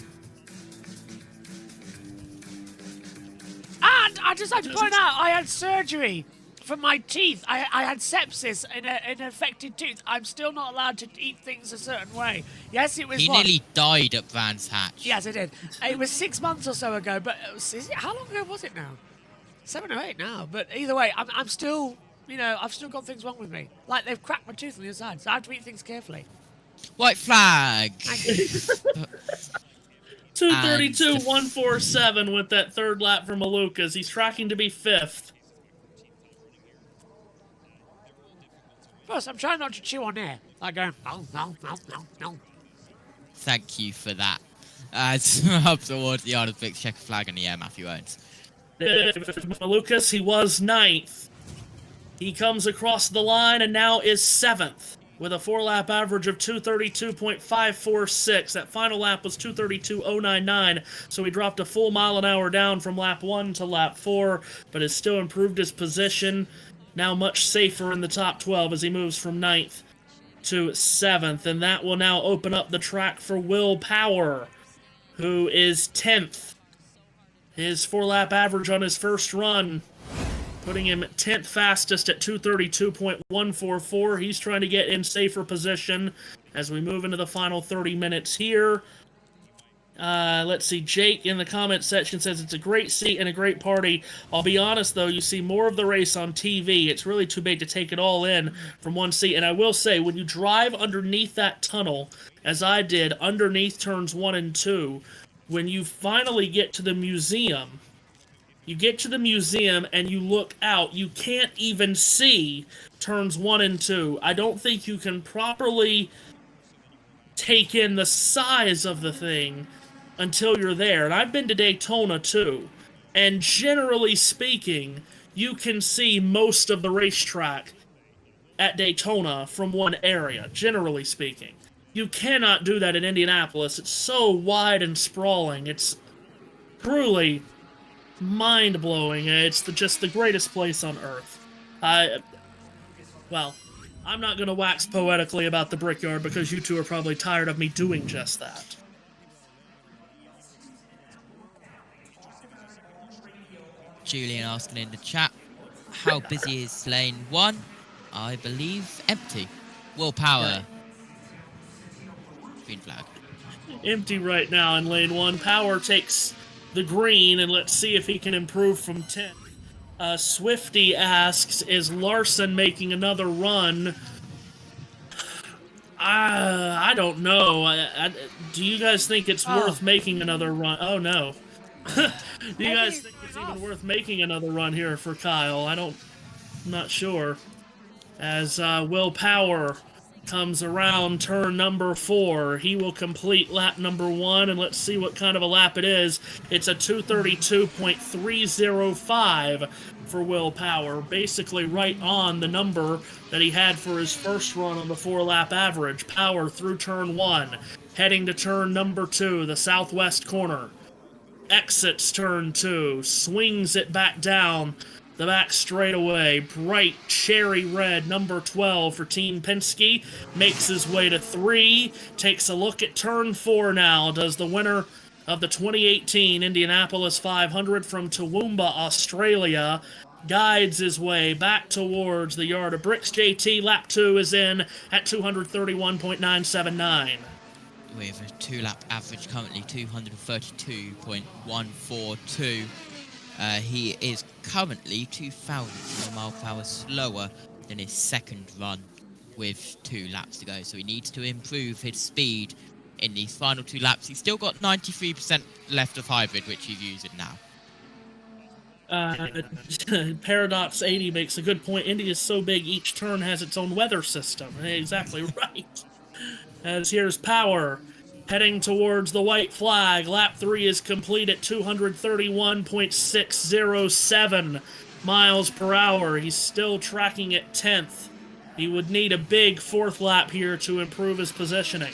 And I just like to point out, I had surgery for my teeth. I had sepsis in an affected tooth. I'm still not allowed to eat things a certain way. Yes, it was He nearly died at Brands Hatch. Yes, I did. It was 6 months or so ago, but how long ago was it now? 7 or 8 now. But either way, I'm still, I've still got things wrong with me. Like, they've cracked my tooth on the other side, so I have to eat things carefully. White flag. 232.147 with that third lap for Malukas. He's tracking to be 5th. First, I'm trying not to chew on air. Like going, no. Thank you for that. As up towards the yard of bricks, check a flag in the air, Matthew Owens. Malukas, he was 9th. He comes across the line and now is 7th. With a 4-lap average of 232.546. That final lap was 232.099, so he dropped a full mile an hour down from lap 1 to lap 4, but has still improved his position. now much safer in the top 12 as he moves from 9th to 7th. And that will now open up the track for Will Power, who is 10th. His 4-lap average on his first run, putting him 10th fastest at 232.144. He's trying to get in safer position as we move into the final 30 minutes here. Let's see, Jake in the comment section says it's a great seat and a great party. I'll be honest, though, you see more of the race on TV. It's really too big to take it all in from one seat. And I will say, when you drive underneath that tunnel, as I did, underneath turns 1 and 2, when you finally get to the museum, and you look out, you can't even see turns 1 and 2. I don't think you can properly take in the size of the thing until you're there. And I've been to Daytona too, and generally speaking, you can see most of the racetrack at Daytona from one area, generally speaking. You cannot do that in Indianapolis. It's so wide and sprawling. It's truly mind-blowing. It's just the greatest place on earth. Well, I'm not going to wax poetically about the Brickyard because you two are probably tired of me doing just that. Julian asking in the chat, how busy is lane 1? I believe empty. Will Power. Green flag. Empty right now in lane 1. Power takes the green, and let's see if he can improve from 10. Swifty asks, is Larson making another run? I don't know. Do you guys think it's worth making another run? Oh, no. Do you guys think it's even worth making another run here for Kyle? I'm not sure. As Will Power comes around turn number 4, he will complete lap number 1, and let's see what kind of a lap it is. It's a 232.305 for Will Power, basically right on the number that he had for his first run on the 4-lap average. Power through turn 1, heading to turn number 2, the southwest corner. Exits turn 2, swings it back down the back straightaway. Bright cherry red number 12 for Team Penske makes his way to 3, takes a look at turn 4 now. Does the winner of the 2018 Indianapolis 500 from Toowoomba, Australia, guides his way back towards the yard of bricks. JT, lap 2 is in at 231.979. With a 2-lap average currently 232.142. He is currently 2,000 mile per hour slower than his second run with 2 laps to go. So he needs to improve his speed in these final 2 laps. He's still got 93% left of hybrid, which he's using now. Paradox 80 makes a good point. Indy is so big, each turn has its own weather system. Exactly right. As here's Power heading towards the white flag. Lap 3 is complete at 231.607 miles per hour. He's still tracking at 10th. He would need a big 4th lap here to improve his positioning.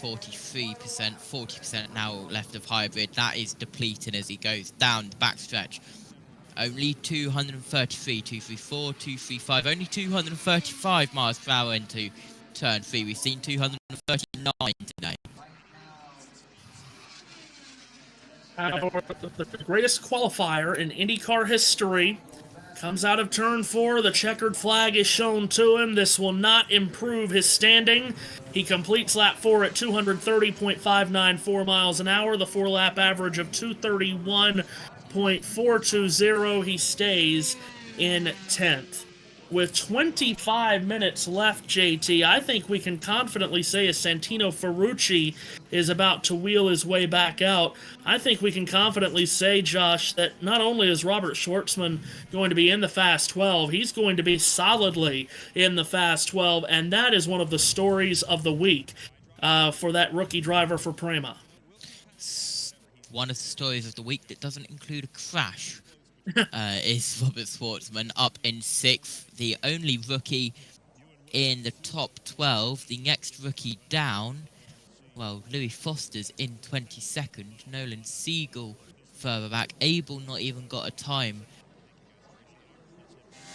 43%, 40% now left of hybrid. That is depleting as he goes down the backstretch. Only 233, 234, 235, only 235 miles per hour into turn 3. We've seen 239 today. The greatest qualifier in IndyCar history comes out of turn 4. The checkered flag is shown to him. This will not improve his standing. He completes lap 4 at 230.594 miles an hour. The 4-lap average of 231.420. He stays in 10th. With 25 minutes left, JT, I think we can confidently say as Santino Ferrucci is about to wheel his way back out, I think we can confidently say, Josh, that not only is Robert Shwartzman going to be in the Fast 12, he's going to be solidly in the Fast 12, and that is one of the stories of the week for that rookie driver for Prema. One of the stories of the week that doesn't include a crash. Is Robert Shwartzman up in 6th, the only rookie in the top 12. The next rookie down, well, Louis Foster's in 22nd. Nolan Siegel further back. Abel not even got a time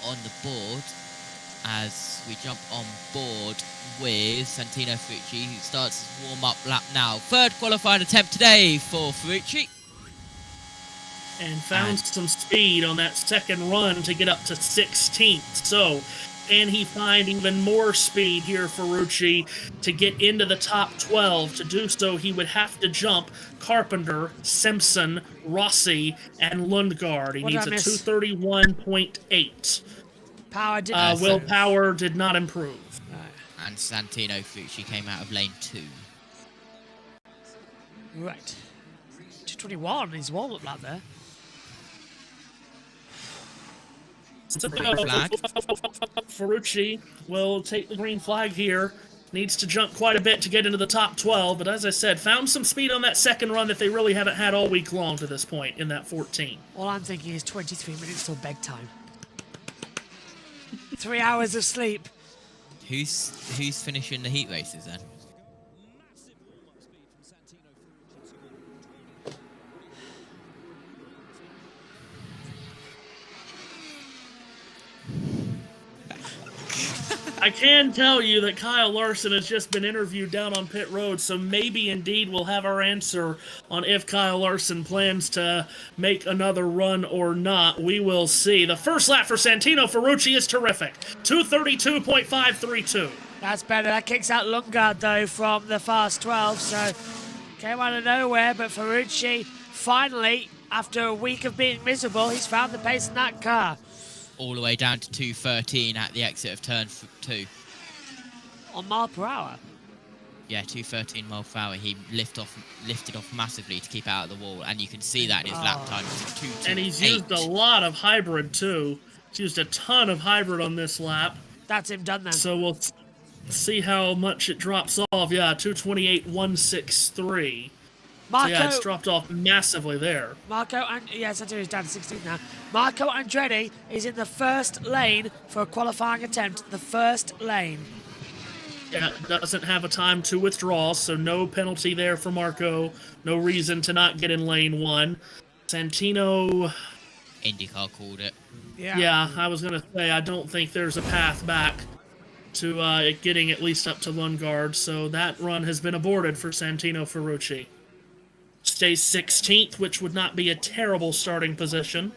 on the board as we jump on board with Santino Ferrucci, who starts his warm-up lap now. Third qualifying attempt today for Ferrucci. And found some speed on that second run to get up to 16th. So, can he find even more speed here, Ferrucci, to get into the top 12? To do so, he would have to jump Carpenter, Simpson, Rossi, and Lundgaard. He needs a 231.8. Power did willpower did not improve. And Santino Ferrucci came out of lane 2. Right. 221, he's warm-up lap there. Ferrucci will take the green flag here. Needs to jump quite a bit to get into the top 12, but as I said, found some speed on that second run that they really haven't had all week long to this point in that 14. All I'm thinking is 23 minutes till bedtime. 3 hours of sleep. Who's finishing the heat races then? I can tell you that Kyle Larson has just been interviewed down on pit road, so maybe indeed we'll have our answer on if Kyle Larson plans to make another run or not. We will see. The first lap for Santino Ferrucci is terrific. 232.532. That's better. That kicks out Lundgaard, though, from the fast 12, so came out of nowhere, but Ferrucci finally, after a week of being miserable, he's found the pace in that car. All the way down to 213 at the exit of turn 2. On mile per hour? Yeah, 213 mile per hour. He lifted off massively to keep out of the wall, and you can see that in his lap time. And he's used a lot of hybrid, too. He's used a ton of hybrid on this lap. That's him done then. So we'll see how much it drops off. Yeah, 228.163. Marco, so yeah, it's dropped off massively there. Santino's down to 16 now. Marco Andretti is in the first lane for a qualifying attempt. The first lane. Yeah, doesn't have a time to withdraw, so no penalty there for Marco. No reason to not get in lane 1. Santino... INDYCAR called it. Yeah, I was going to say, I don't think there's a path back to it getting at least up to Lundgaard, so that run has been aborted for Santino Ferrucci. Stays 16th, which would not be a terrible starting position.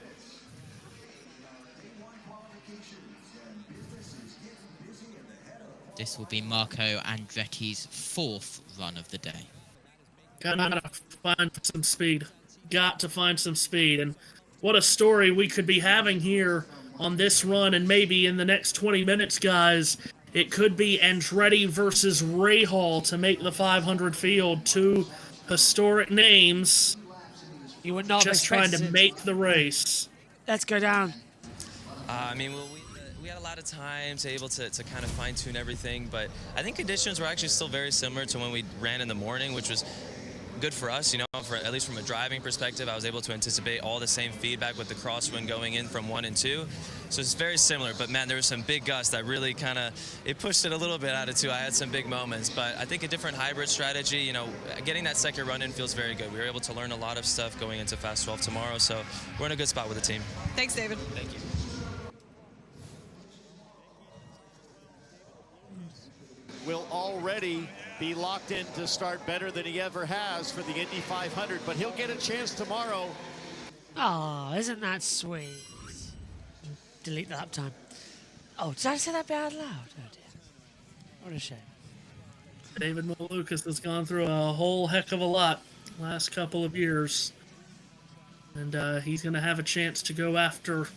This will be Marco Andretti's 4th run of the day. Gotta find some speed. Got to find some speed. And what a story we could be having here on this run, and maybe in the next 20 minutes, guys. It could be Andretti versus Rahal to make the 500 field. 2 historic names. You would not just trying to make the race. Let's go down. We had a lot of time to able to kind of fine-tune everything, but I think conditions were actually still very similar to when we ran in the morning, which was good for us, at least from a driving perspective. I was able to anticipate all the same feedback with the crosswind going in from 1 and 2. So it's very similar, but man, there was some big gusts that really it pushed it a little bit out of 2. I had some big moments, but I think a different hybrid strategy, getting that second run in feels very good. We were able to learn a lot of stuff going into Fast 12 tomorrow, so we're in a good spot with the team. Thanks, David. Thank you. Will already be locked in to start better than he ever has for the Indy 500, but he'll get a chance tomorrow. Oh, isn't that sweet? Delete the lap time. Oh, did I say that out loud? Oh dear. What a shame. David Malukas has gone through a whole heck of a lot last couple of years. And he's going to have a chance to go after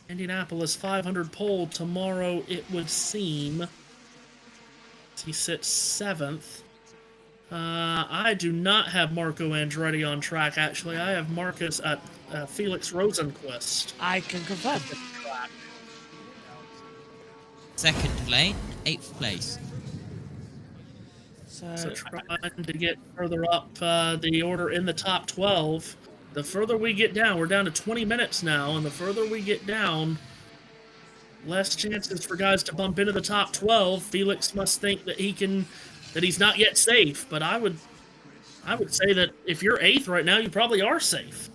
Indianapolis 500 pole tomorrow, it would seem. He sits 7th. I do not have Marco Andretti on track, actually. I have Felix Rosenqvist. I can confirm. Second lane, 8th place. So trying to get further up the order in the top 12. The further we get down, we're down to 20 minutes now, and the further we get down, less chances for guys to bump into the top 12. Felix must think that he's not yet safe, but I would say that if you're 8th right now, you probably are safe.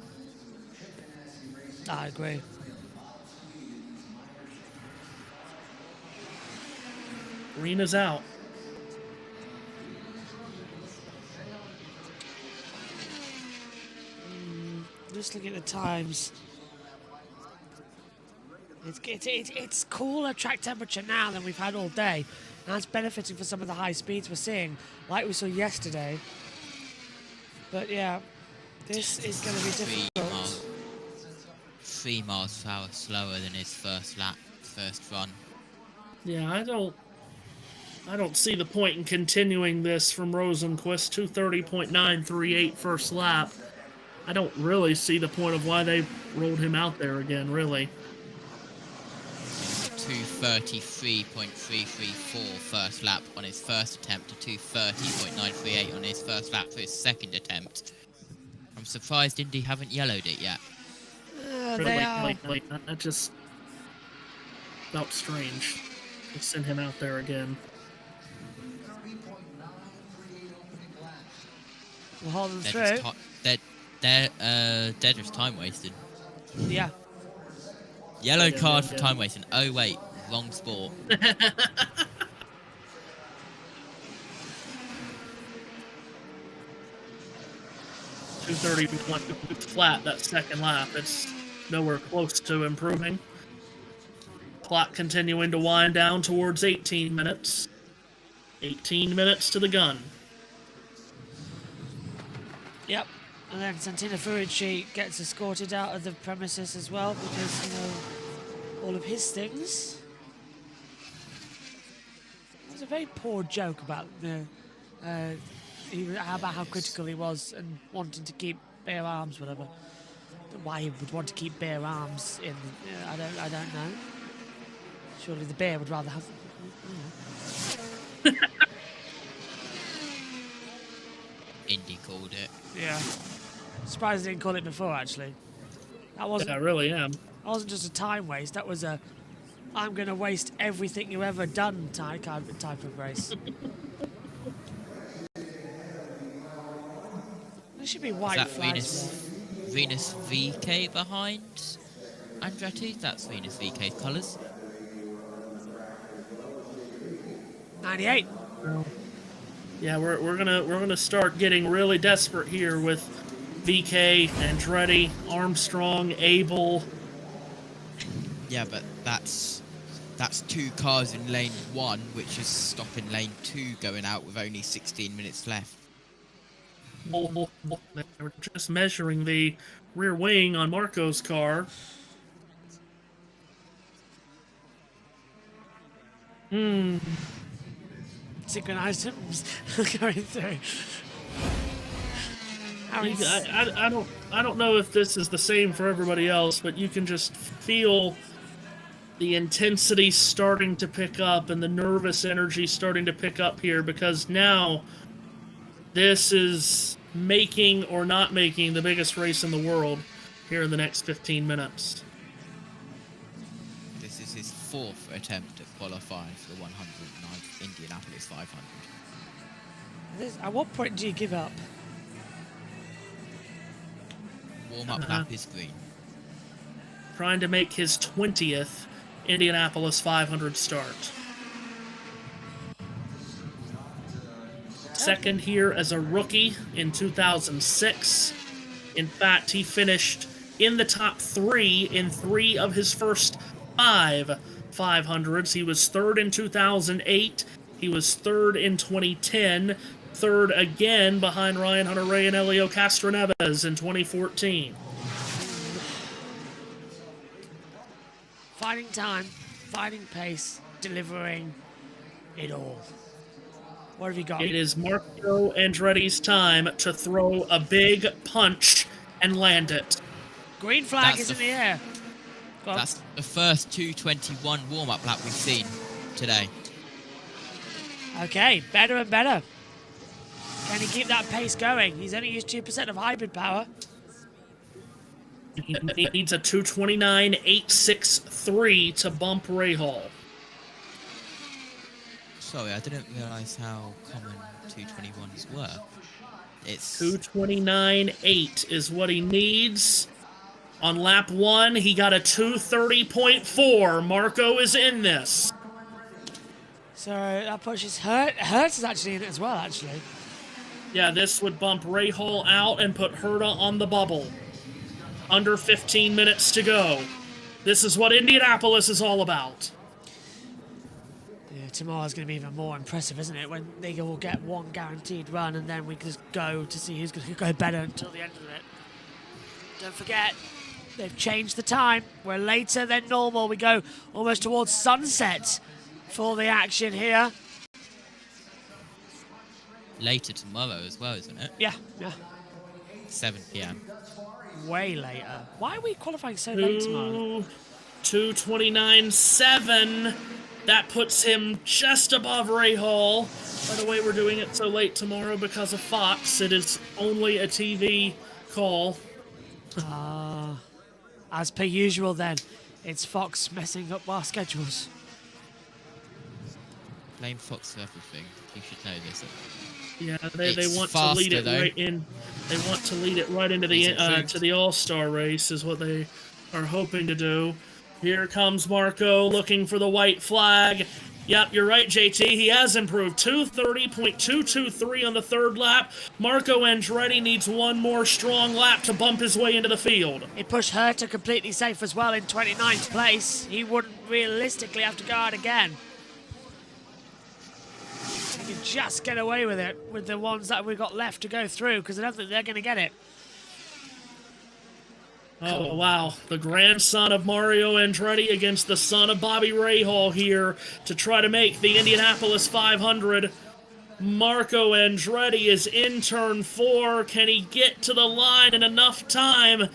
I agree. Green is out. Just looking at the times. It's cooler track temperature now than we've had all day. And that's benefiting for some of the high speeds we're seeing, like we saw yesterday. But yeah, this is going to be difficult. 3 miles per hour slower than his first run. Yeah, I don't see the point in continuing this from Rosenqvist. 2:30.938 first lap. I don't really see the point of why they rolled him out there again, really. 2:33.334 first lap on his first attempt to 2:30.938 on his first lap for his second attempt. I'm surprised Indy haven't yellowed it yet. Really, that just felt strange to send him out there again. We'll hold them through. They're just time wasted. Yeah. Yellow card for time wasting. Oh wait, wrong sport. 2:30 flat that second lap. It's nowhere close to improving. Clock continuing to wind down towards 18 minutes. 18 minutes to the gun. Yep. And then Santino Ferrucci gets escorted out of the premises as well because, you know, all of his things. It was a very poor joke about about how critical he was and wanting to keep bare arms, whatever. Why he would want to keep bare arms in, I don't know. Surely the bear would rather have. Indy called it. Yeah. Surprised they didn't call it before, actually. That wasn't. Yeah, I really am. That wasn't just a time waste. That was a, I'm going to waste everything you've ever done type of race. There should be white flags. Venus VK behind Andretti. That's Venus VK's colours. 98. Yeah, we're gonna start getting really desperate here with VK, Andretti, Armstrong, Abel. Yeah, but that's 2 cars in lane 1, which is stopping lane 2 going out with only 16 minutes left. We're just measuring the rear wing on Marco's car. Synchronized hymns going through. I don't know if this is the same for everybody else, but you can just feel the intensity starting to pick up and the nervous energy starting to pick up here, because now this is making or not making the biggest race in the world here in the next 15 minutes. This is his 4th attempt at qualifying for the 109th Indianapolis 500. At what point do you give up? Warm-up lap is green. Trying to make his 20th Indianapolis 500 start. Second here as a rookie in 2006. In fact, he finished in the top 3 in 3 of his first 5 500s. He was 3rd in 2008. He was 3rd in 2010. 3rd again behind Rossi, Hunter-Reay, and Helio Castroneves in 2014. Fighting time, fighting pace, delivering it all. What have you got? It is Marco Andretti's time to throw a big punch and land it. Green flag is in the air. That's the first 2:21 warm-up lap we've seen today. Okay, better and better. Can he keep that pace going? He's only used 2% of hybrid power. He needs a 2:29.863 to bump Rahal. Sorry, I didn't realise how common 2:21s were. It's 2:29.8 is what he needs. On lap 1, he got a 2:30.4. Marco is in this. So that pushes Hertz is actually in it as well, actually. Yeah, this would bump Rahal out and put Herta on the bubble. Under 15 minutes to go. This is what Indianapolis is all about. Yeah, tomorrow's going to be even more impressive, isn't it? When they all get one guaranteed run and then we just go to see who's going to go better until the end of it. Don't forget, they've changed the time. We're later than normal. We go almost towards sunset for the action here. Later tomorrow as well, isn't it? Yeah. 7 p.m. Way later. Why are we qualifying so late tomorrow? 2:29.7. That puts him just above Rahal. By the way, we're doing it so late tomorrow because of Fox. It is only a TV call. As per usual then, it's Fox messing up our schedules. Blame Fox for everything. You should know this. Yeah, they want to lead it right in. They want to lead it right into the All-Star race is what they are hoping to do. Here comes Marco looking for the white flag. Yep, you're right, JT. He has improved. 2:30.223 on the third lap. Marco Andretti needs one more strong lap to bump his way into the field. It pushed Herta completely safe as well in 29th place. He wouldn't realistically have to go out again. He can just get away with it with the ones that we've got left to go through because I don't think they're going to get it. Oh, wow. The grandson of Mario Andretti against the son of Bobby Rahal here to try to make the Indianapolis 500. Marco Andretti is in turn 4. Can he get to the line in enough time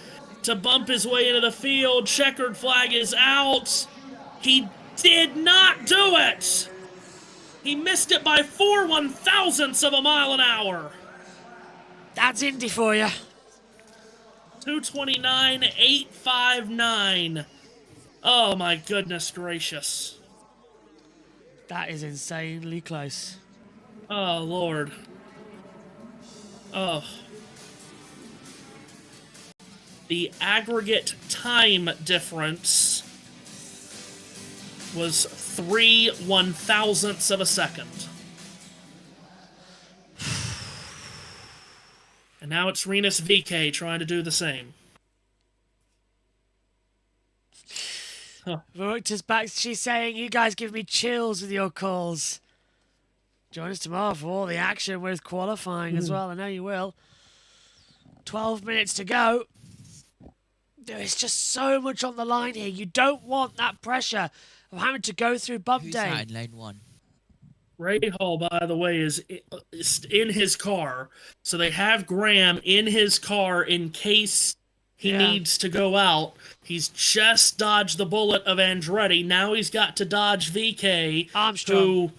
to bump his way into the field? Checkered flag is out. He did not do it. He missed it by 4 1/1000ths of a mile an hour. That's Indy for you. 2:29.859. Oh my goodness gracious. That is insanely close. Oh Lord. Oh. The aggregate time difference was 3 1/1000ths of a second. And now it's Rinus VK trying to do the same. Verructa's back. She's saying, you guys give me chills with your calls. Join us tomorrow for all the action with qualifying as well. I know you will. 12 minutes to go. There is just so much on the line here. You don't want that pressure of having to go through bump Who's day. that in lane 1? Rahal, by the way, is in his car. So they have Graham in his car in case he needs to go out. He's just dodged the bullet of Andretti. Now he's got to dodge VK, who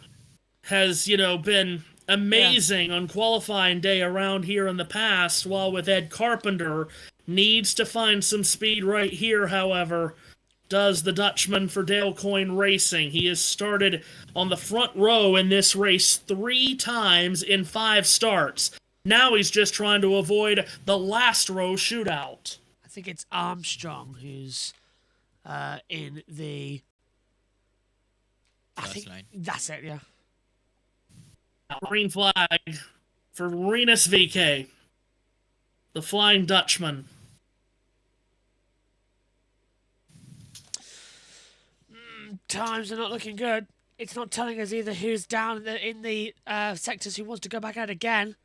has, been amazing on qualifying day around here in the past, while with Ed Carpenter, needs to find some speed right here, however, does the Dutchman for Dale Coyne Racing. He has started on the front row in this race 3 times in 5 starts. Now he's just trying to avoid the last row shootout. I think it's Armstrong who's in the... First lane. That's it, yeah. Green flag for Rinus VK, the Flying Dutchman. Times are not looking good. It's not telling us either who's down in the sectors who wants to go back out again.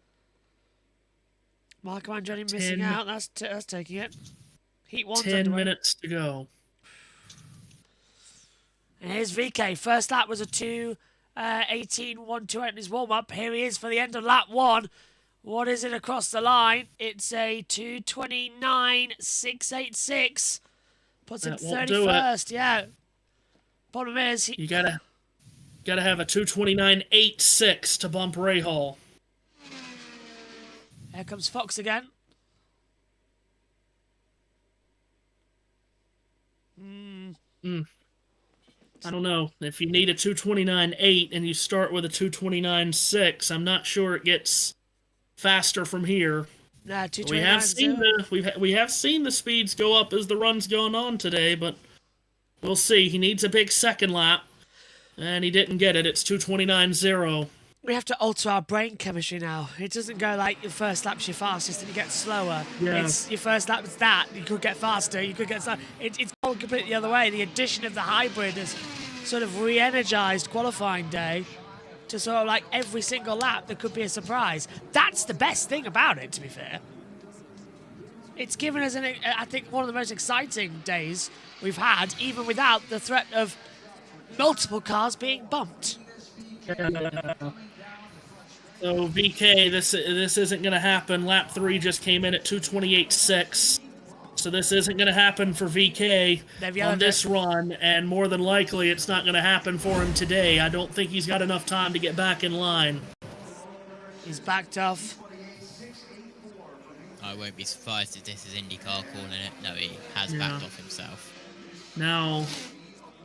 Marco Andretti missing out. That's taking it. Heat 1's 10 underway. minutes to go. And here's VK. First lap was a 2:18.128 in his warm-up. Here he is for the end of lap 1. What is it across the line? It's a 2:29.686. Puts him That won't do it. 31st. Yeah. Problem is, You gotta have a 2:29.86 to bump Rahal. Here comes Fox again. I don't know. If you need a 2:29.8 and you start with a 2:29.6, I'm not sure it gets faster from here. Nah, We have seen we have seen the speeds go up as the run's going on today, but we'll see. He needs a big second lap. And he didn't get it. It's 2:29.0. We have to alter our brain chemistry now. It doesn't go like your first lap's your fastest and you get slower. Yeah. It's your first lap's that. You could get faster, you could get slower. It's gone completely the other way. The addition of the hybrid has sort of re-energized qualifying day to sort of like every single lap there could be a surprise. That's the best thing about it, to be fair. It's given us, I think, one of the most exciting days we've had, even without the threat of multiple cars being bumped. So VK, this isn't going to happen. Lap 3 just came in at 2:28.6. So this isn't going to happen for VK on this run, and more than likely it's not going to happen for him today. I don't think he's got enough time to get back in line. He's backed off. I won't be surprised if this is IndyCar calling it. No, he has backed off himself. Now,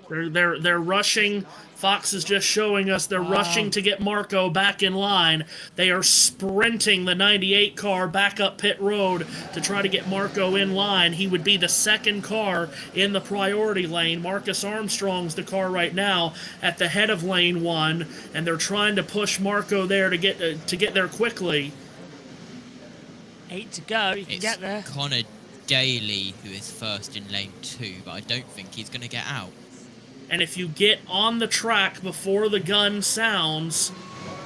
they're rushing. Fox is just showing us they're rushing to get Marco back in line. They are sprinting the 98 car back up pit road to try to get Marco in line. He would be the second car in the priority lane. Marcus Armstrong's the car right now at the head of lane 1, and they're trying to push Marco there to get there quickly. 8 to go. You can get there. Connor Daly who is first in lane 2, but I don't think he's going to get out. And if you get on the track before the gun sounds,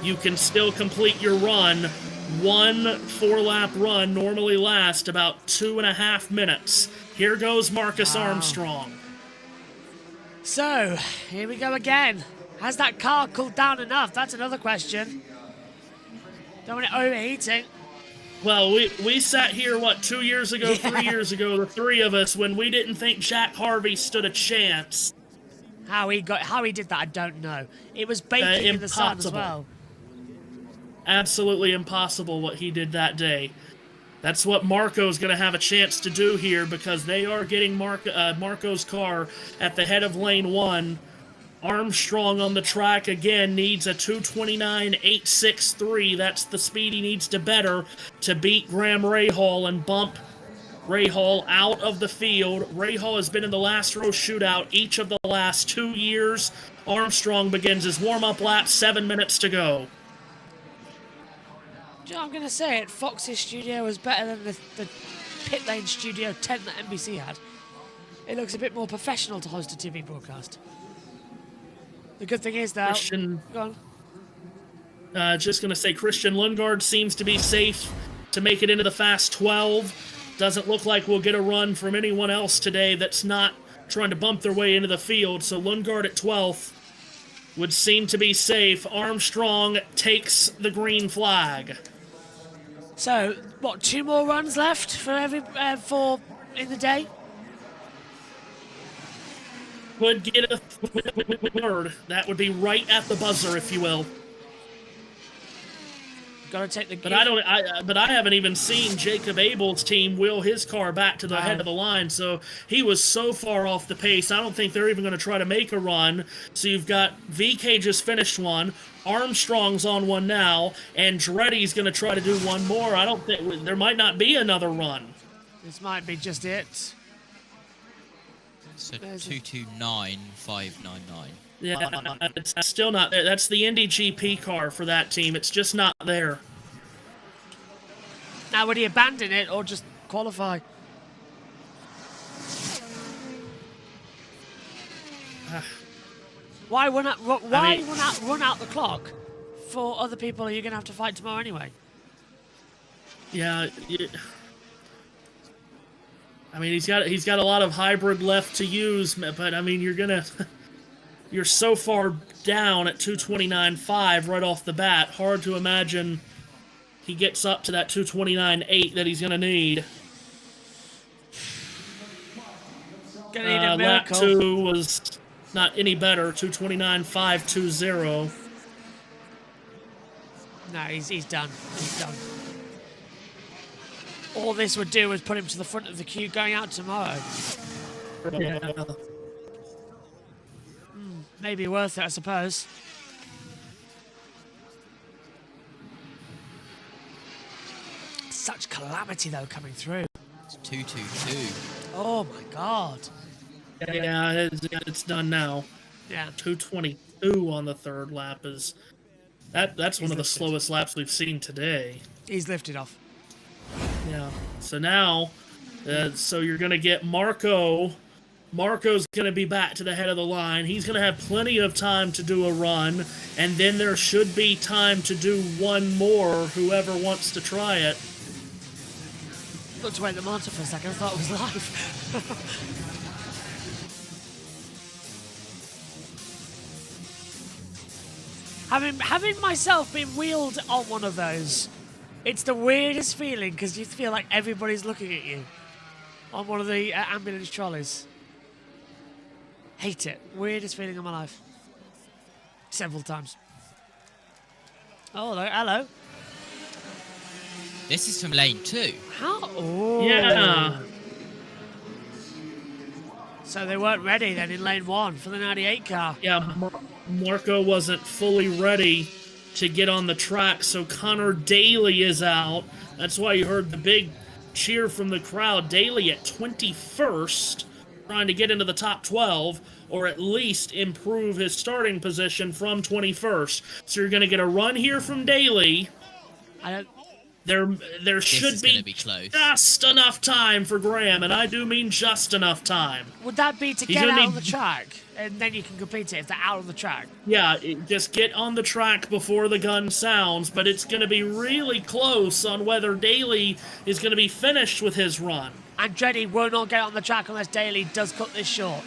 you can still complete your run. One 4-lap run normally lasts about 2.5 minutes. Here goes Marcus Armstrong. So, here we go again. Has that car cooled down enough? That's another question. Don't want it overheating. Well, we sat here, 2 years ago, 3 years ago, the three of us, when we didn't think Jack Harvey stood a chance. How he did that, I don't know. It was baking in the sun as well. Absolutely impossible what he did that day. That's what Marco's going to have a chance to do here, because they are getting Marco's car at the head of lane 1. Armstrong on the track again needs a 2:29.863. That's the speed he needs to better to beat Graham Rahal and bump Rahal out of the field. Rahal has been in the last row shootout each of the last 2 years. Armstrong begins his warm-up lap, 7 minutes to go. You know, I'm going to say it, Fox's studio was better than the pit lane studio 10 that NBC had. It looks a bit more professional to host a TV broadcast. The good thing is, though... Go on. Just going to say Christian Lundgaard seems to be safe to make it into the Fast 12. Doesn't look like we'll get a run from anyone else today that's not trying to bump their way into the field. So Lundgaard at 12th would seem to be safe. Armstrong takes the green flag. So, 2 more runs left for in the day? Could get a third. That would be right at the buzzer, if you will. Gotta take the. But I haven't even seen Jacob Abel's team wheel his car back to the head of the line. So he was so far off the pace. I don't think they're even going to try to make a run. So you've got VK just finished one. Armstrong's on one now, and Andretti's going to try to do one more. I don't think there might not be another run. This might be just it. So 229.599. Yeah, it's still not there. That's the Indy GP car for that team. It's just not there. Now, would he abandon it or just qualify? Why run out the clock for other people? Are you going to have to fight tomorrow anyway? Yeah. I mean, he's got a lot of hybrid left to use, but I mean, you're so far down at 229.5 right off the bat. Hard to imagine he gets up to that 229.8 that he's gonna need. Gonna need a miracle. Lap 2 was not any better. 229.520. No, he's done. He's done. All this would do was put him to the front of the queue going out tomorrow. Yeah. Maybe worth it, I suppose. Such calamity, though, coming through. It's 222. Oh, my God. Yeah, it's done now. Yeah. 220. 2 on the third lap. That's one of the slowest laps we've seen today. He's lifted off. Yeah. So now, so you're going to get Marco. Marco's going to be back to the head of the line. He's going to have plenty of time to do a run, and then there should be time to do one more, whoever wants to try it. Looked away at the monitor for a second. I thought it was live. Having myself been wheeled on one of those, it's the weirdest feeling because you feel like everybody's looking at you on one of the ambulance trolleys. Hate it. Weirdest feeling of my life. Several times. Oh, hello. This is from lane 2. How? Oh. Yeah. So they weren't ready then in lane 1 for the 98 car. Yeah, Marco wasn't fully ready to get on the track, so Connor Daly is out. That's why you heard the big cheer from the crowd. Daly at 21st, trying to get into the top 12, or at least improve his starting position from 21st. So you're going to get a run here from Daly. There should be just enough time for Graham, and I do mean just enough time. Would that be to get out on the track, and then you can complete it if they're out on the track? Yeah, just get on the track before the gun sounds, but it's going to be really close on whether Daly is going to be finished with his run. Andretti will not get on the track unless Daly does cut this short.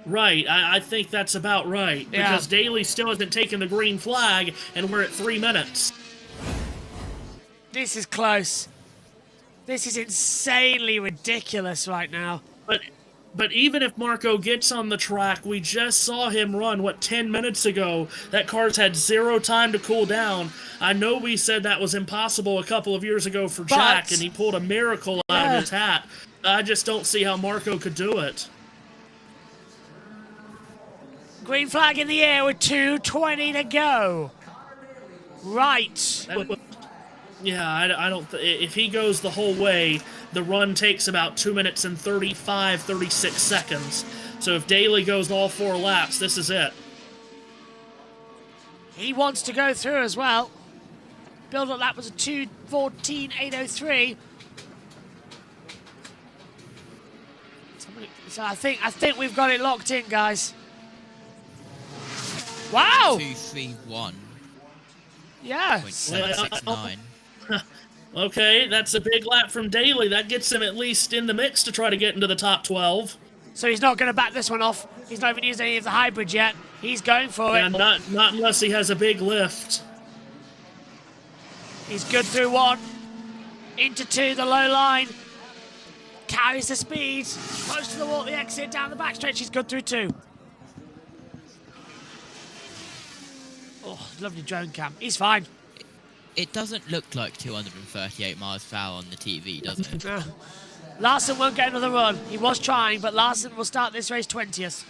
Right, I think that's about right, because Daly still hasn't taken the green flag, and we're at 3 minutes. This is close. This is insanely ridiculous right now. But even if Marco gets on the track, we just saw him run, 10 minutes ago? That car's had 0 time to cool down. I know we said that was impossible a couple of years ago for Jack, and he pulled a miracle out of his hat. I just don't see how Marco could do it. Green flag in the air with 2:20 to go. Right. Yeah, I don't. If he goes the whole way, the run takes about 2 minutes and 36 seconds. So if Daly goes all 4 laps, this is it. He wants to go through as well. Build-up lap was a 2:14.803. So I think we've got it locked in, guys. Wow! 2:31. Yeah. 0.769. Okay, that's a big lap from Daly. That gets him at least in the mix to try to get into the top 12. So he's not going to back this one off. He's not even used any of the hybrids yet. He's going for it. Not unless he has a big lift. He's good through 1. Into 2, the low line. Carries the speed. Close to the wall, the exit, down the backstretch. He's good through 2. Oh, lovely drone cam. He's fine. It doesn't look like 238 miles per hour on the TV, does it? Larson won't get another run. He was trying, but Larson will start this race 20th.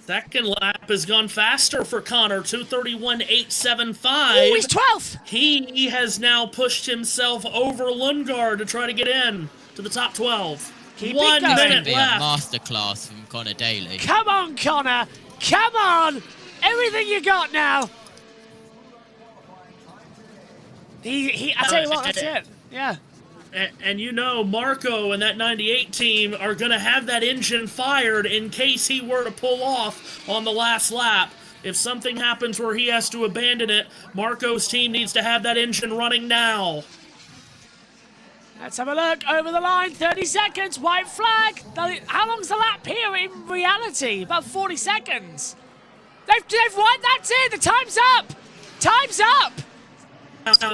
Second lap has gone faster for Connor, 2:31.875. Oh, he's 12th! He has now pushed himself over Lundgaard to try to get in to the top 12. Keep 1 minute Be left. a masterclass from Connor Daly. Come on, Connor! Come on! Everything you got now! I tell you what, that's it. Yeah. And you know, Marco and that 98 team are going to have that engine fired in case he were to pull off on the last lap. If something happens where he has to abandon it, Marco's team needs to have that engine running now. Let's have a look. Over the line, 30 seconds, white flag. How long's the lap here in reality? About 40 seconds. They've won, that's it, the time's up. Time's up. So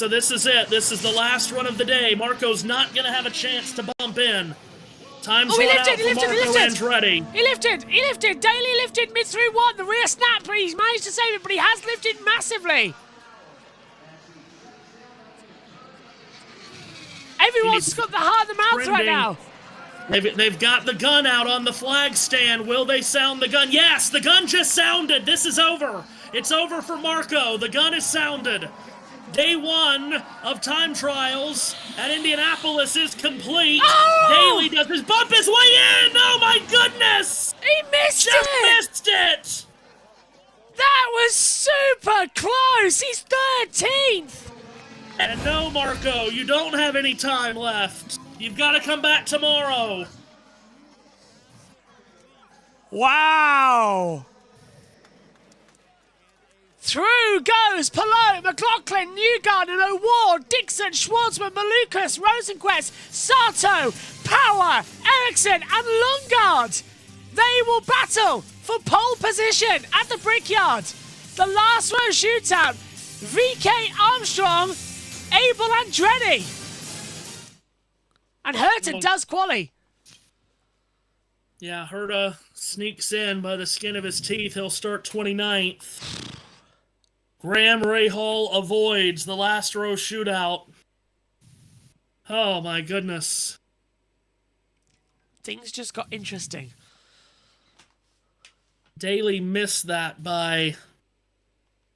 this is it. This is the last run of the day. Marco's not going to have a chance to bump in. Time's run out for Marco Andretti. He lifted. Daly lifted mid through 1. The rear snapped, but he's managed to save it, but he has lifted massively. Everyone's got the heart of the mouth right now. They've got the gun out on the flag stand. Will they sound the gun? Yes, the gun just sounded. This is over. It's over for Marco. The gun is sounded. Day 1 of time trials at Indianapolis is complete. Oh! Daly does his bump his way in. Oh my goodness! He missed it! That was super close. He's 13th. And no, Marco, you don't have any time left. You've got to come back tomorrow. Wow. Through goes Palou, McLaughlin, Newgarden, and O'Ward, Dixon, Shwartzman, Malukas, Rosenqvist, Sato, Power, Ericsson, and Lundgaard. They will battle for pole position at the Brickyard. The last row shootout, VK Armstrong, Abel Andretti. And Herta does quali. Yeah, Herta sneaks in by the skin of his teeth. He'll start 29th. Graham Rahal avoids the last row shootout. Oh my goodness. Things just got interesting. Daly missed that by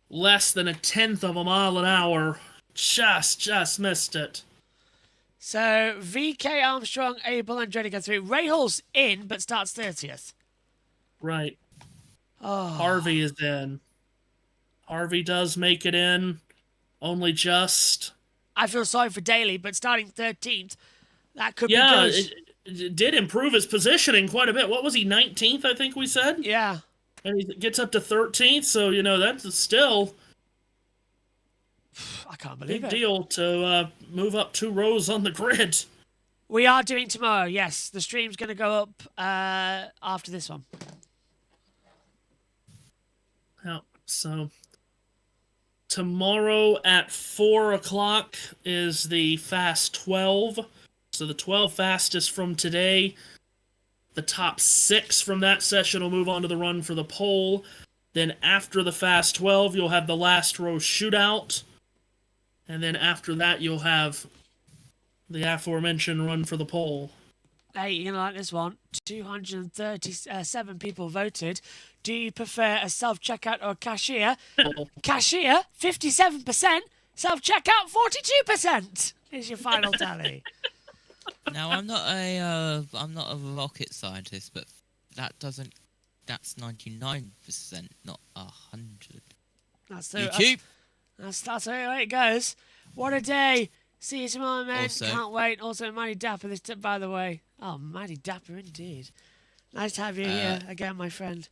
less than 1/10 of a mile an hour. Just missed it. So, VK Armstrong, Abel Andretti go through. Rahal's in, but starts 30th. Right. Oh. Harvey is in. Harvey does make it in. Only just. I feel sorry for Daly, but starting 13th, that could be good. It did improve his positioning quite a bit. What was he, 19th, I think we said? Yeah. And he gets up to 13th, so, that's still I can't believe big it. deal to move up 2 rows on the grid. We are doing tomorrow, yes. The stream's going to go up after this one. Yeah, so tomorrow at 4 o'clock is the Fast 12. So the 12 fastest from today. The top 6 from that session will move on to the run for the pole. Then after the Fast 12, you'll have the last row shootout. And then after that, you'll have the aforementioned run for the pole. Hey, you're going to like this one. 237 people voted. Do you prefer a self-checkout or a cashier? Cashier, 57%. Self-checkout, 42%. Here's your final tally. Now, I'm not a rocket scientist, but that's 99%, not 100. That's the YouTube. That's the way it goes. What a day. See you tomorrow, man. Also- Can't wait. Also, Mighty Dapper this tip, by the way. Oh, Mighty Dapper indeed. Nice to have you here again, my friend.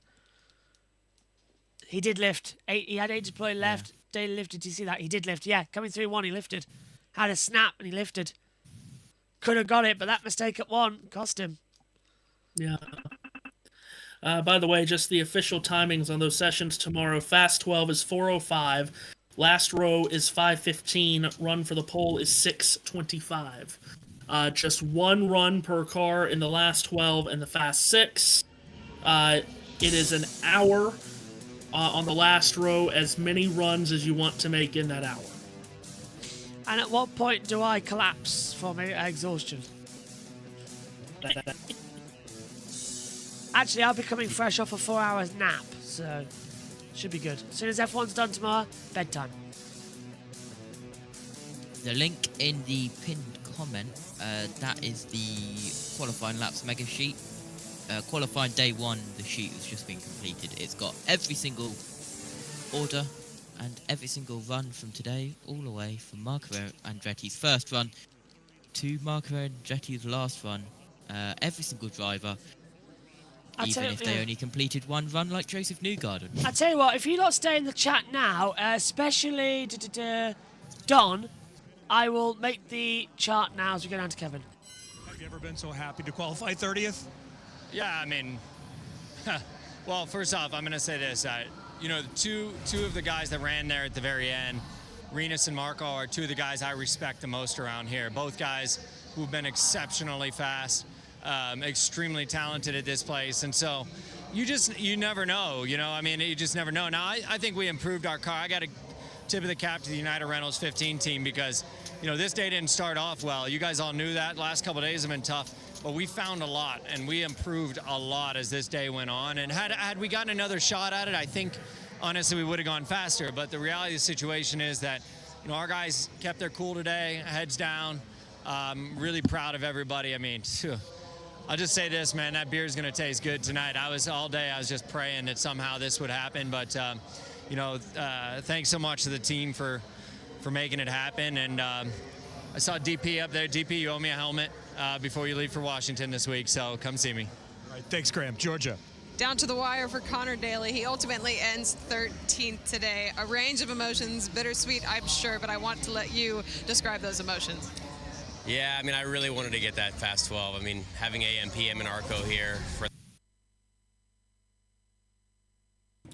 He did lift. He had 8 deploy left. Daly lifted. Did you see that? He did lift. Yeah, coming through 1, he lifted. Had a snap and he lifted. Could have got it, but that mistake at 1 cost him. Yeah. By the way, just the official timings on those sessions tomorrow. Fast 12 is 4:05. Last row is 5:15. Run for the pole is 6:25. Just 1 run per car in the last 12 and the Fast 6. It is an hour on the last row, as many runs as you want to make in that hour. And at what point do I collapse from exhaustion? Actually, I'll be coming fresh off a 4 hours nap, so should be good. As soon as F1's done tomorrow, bedtime. The link in the pinned comment, that is the qualifying laps mega sheet. Qualifying day 1, the sheet has just been completed. It's got every single order and every single run from today, all the way from Marco Andretti's first run to Marco Andretti's last run. Every single driver, even if they only completed 1 run like Joseph Newgarden. I tell you what, if you lot stay in the chat now, especially Don, I will make the chart now as we go down to Kevin. Have you ever been so happy to qualify 30th? Yeah, I mean, well, first off, I'm going to say this. Two of the guys that ran there at the very end, Renus and Marco, are 2 of the guys I respect the most around here. Both guys who've been exceptionally fast, extremely talented at this place. And so you never know, you just never know. Now, I think we improved our car. I got to tip of the cap to the United Rentals 15 team because, this day didn't start off well. You guys all knew that. Last couple of days have been tough. But we found a lot, and we improved a lot as this day went on. And had we gotten another shot at it, I think, honestly, we would have gone faster. But the reality of the situation is that our guys kept their cool today, heads down. Really proud of everybody. I mean, I'll just say this, man, that beer's going to taste good tonight. I was just praying that somehow this would happen, but thanks so much to the team for making it happen. And I saw DP up there. DP, you owe me a helmet before you leave for Washington this week, so come see me. All right, thanks, Graham. Georgia. Down to the wire for Connor Daly. He ultimately ends 13th today. A range of emotions, bittersweet, I'm sure, but I want to let you describe those emotions. Yeah, I mean, I really wanted to get that Fast 12. I mean, having AM, PM, and ARCO here for...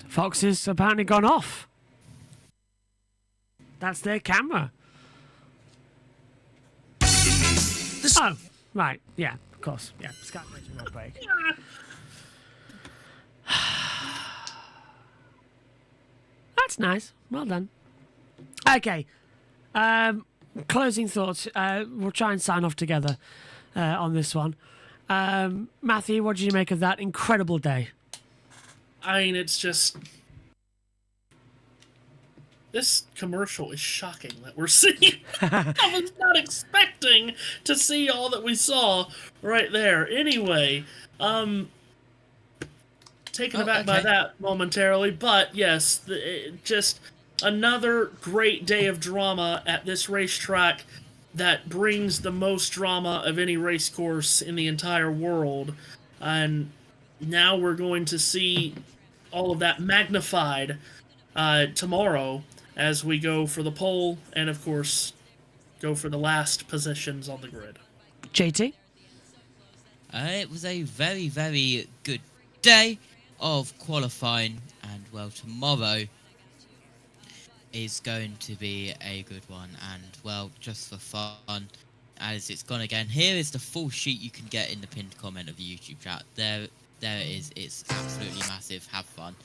Fox has apparently gone off. That's their camera. Oh, right. Yeah, of course. Yeah, Skype will not break. That's nice. Well done. Okay. Closing thoughts. We'll try and sign off together on this one. Matthew, what did you make of that incredible day? I mean, it's just... This commercial is shocking that we're seeing. I was not expecting to see all that we saw right there. Anyway, taken aback by that momentarily, but yes, just another great day of drama at this racetrack that brings the most drama of any race course in the entire world. And now we're going to see all of that magnified tomorrow as we go for the pole and, of course, go for the last positions on the grid. JT? It was a very, very good day of qualifying, and, well, tomorrow is going to be a good one, and, well, just for fun, as it's gone again, here is the full sheet you can get in the pinned comment of the YouTube chat. There it is. It's absolutely massive. Have fun.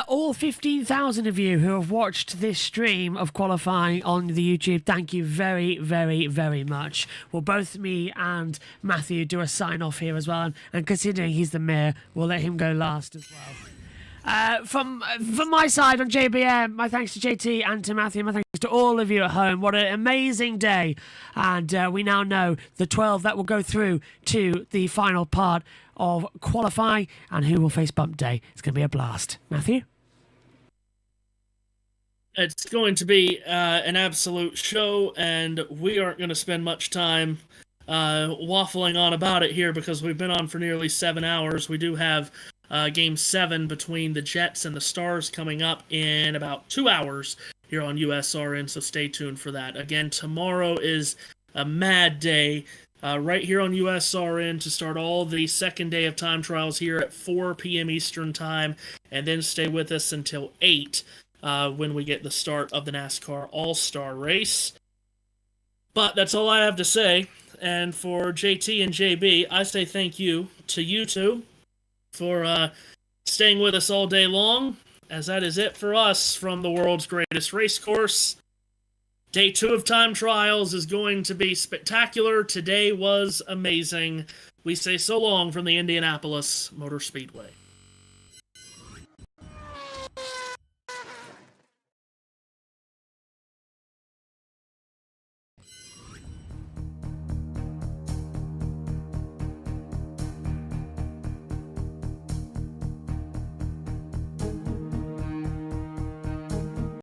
All 15,000 of you who have watched this stream of qualifying on the YouTube, thank you very, very, very much. Well, both me and Matthew do a sign-off here as well, and considering he's the mayor, we'll let him go last as well. From my side on JBM, my thanks to JT and to Matthew, my thanks to all of you at home. What an amazing day. And we now know the 12 that will go through to the final part of qualifying and who will face bump day. It's going to be a blast. Matthew? It's going to be an absolute show, and we aren't going to spend much time waffling on about it here because we've been on for nearly 7 hours. We do have Game 7 between the Jets and the Stars coming up in about 2 hours here on USRN, so stay tuned for that. Again, tomorrow is a mad day right here on USRN to start all the second day of time trials here at 4 p.m. Eastern Time, and then stay with us until 8 when we get the start of the NASCAR All-Star Race. But that's all I have to say, and for JT and JB, I say thank you to you two for staying with us all day long, as that is it for us from the world's greatest race course. Day 2 of time trials is going to be spectacular. Today was amazing. We say so long from the Indianapolis Motor Speedway.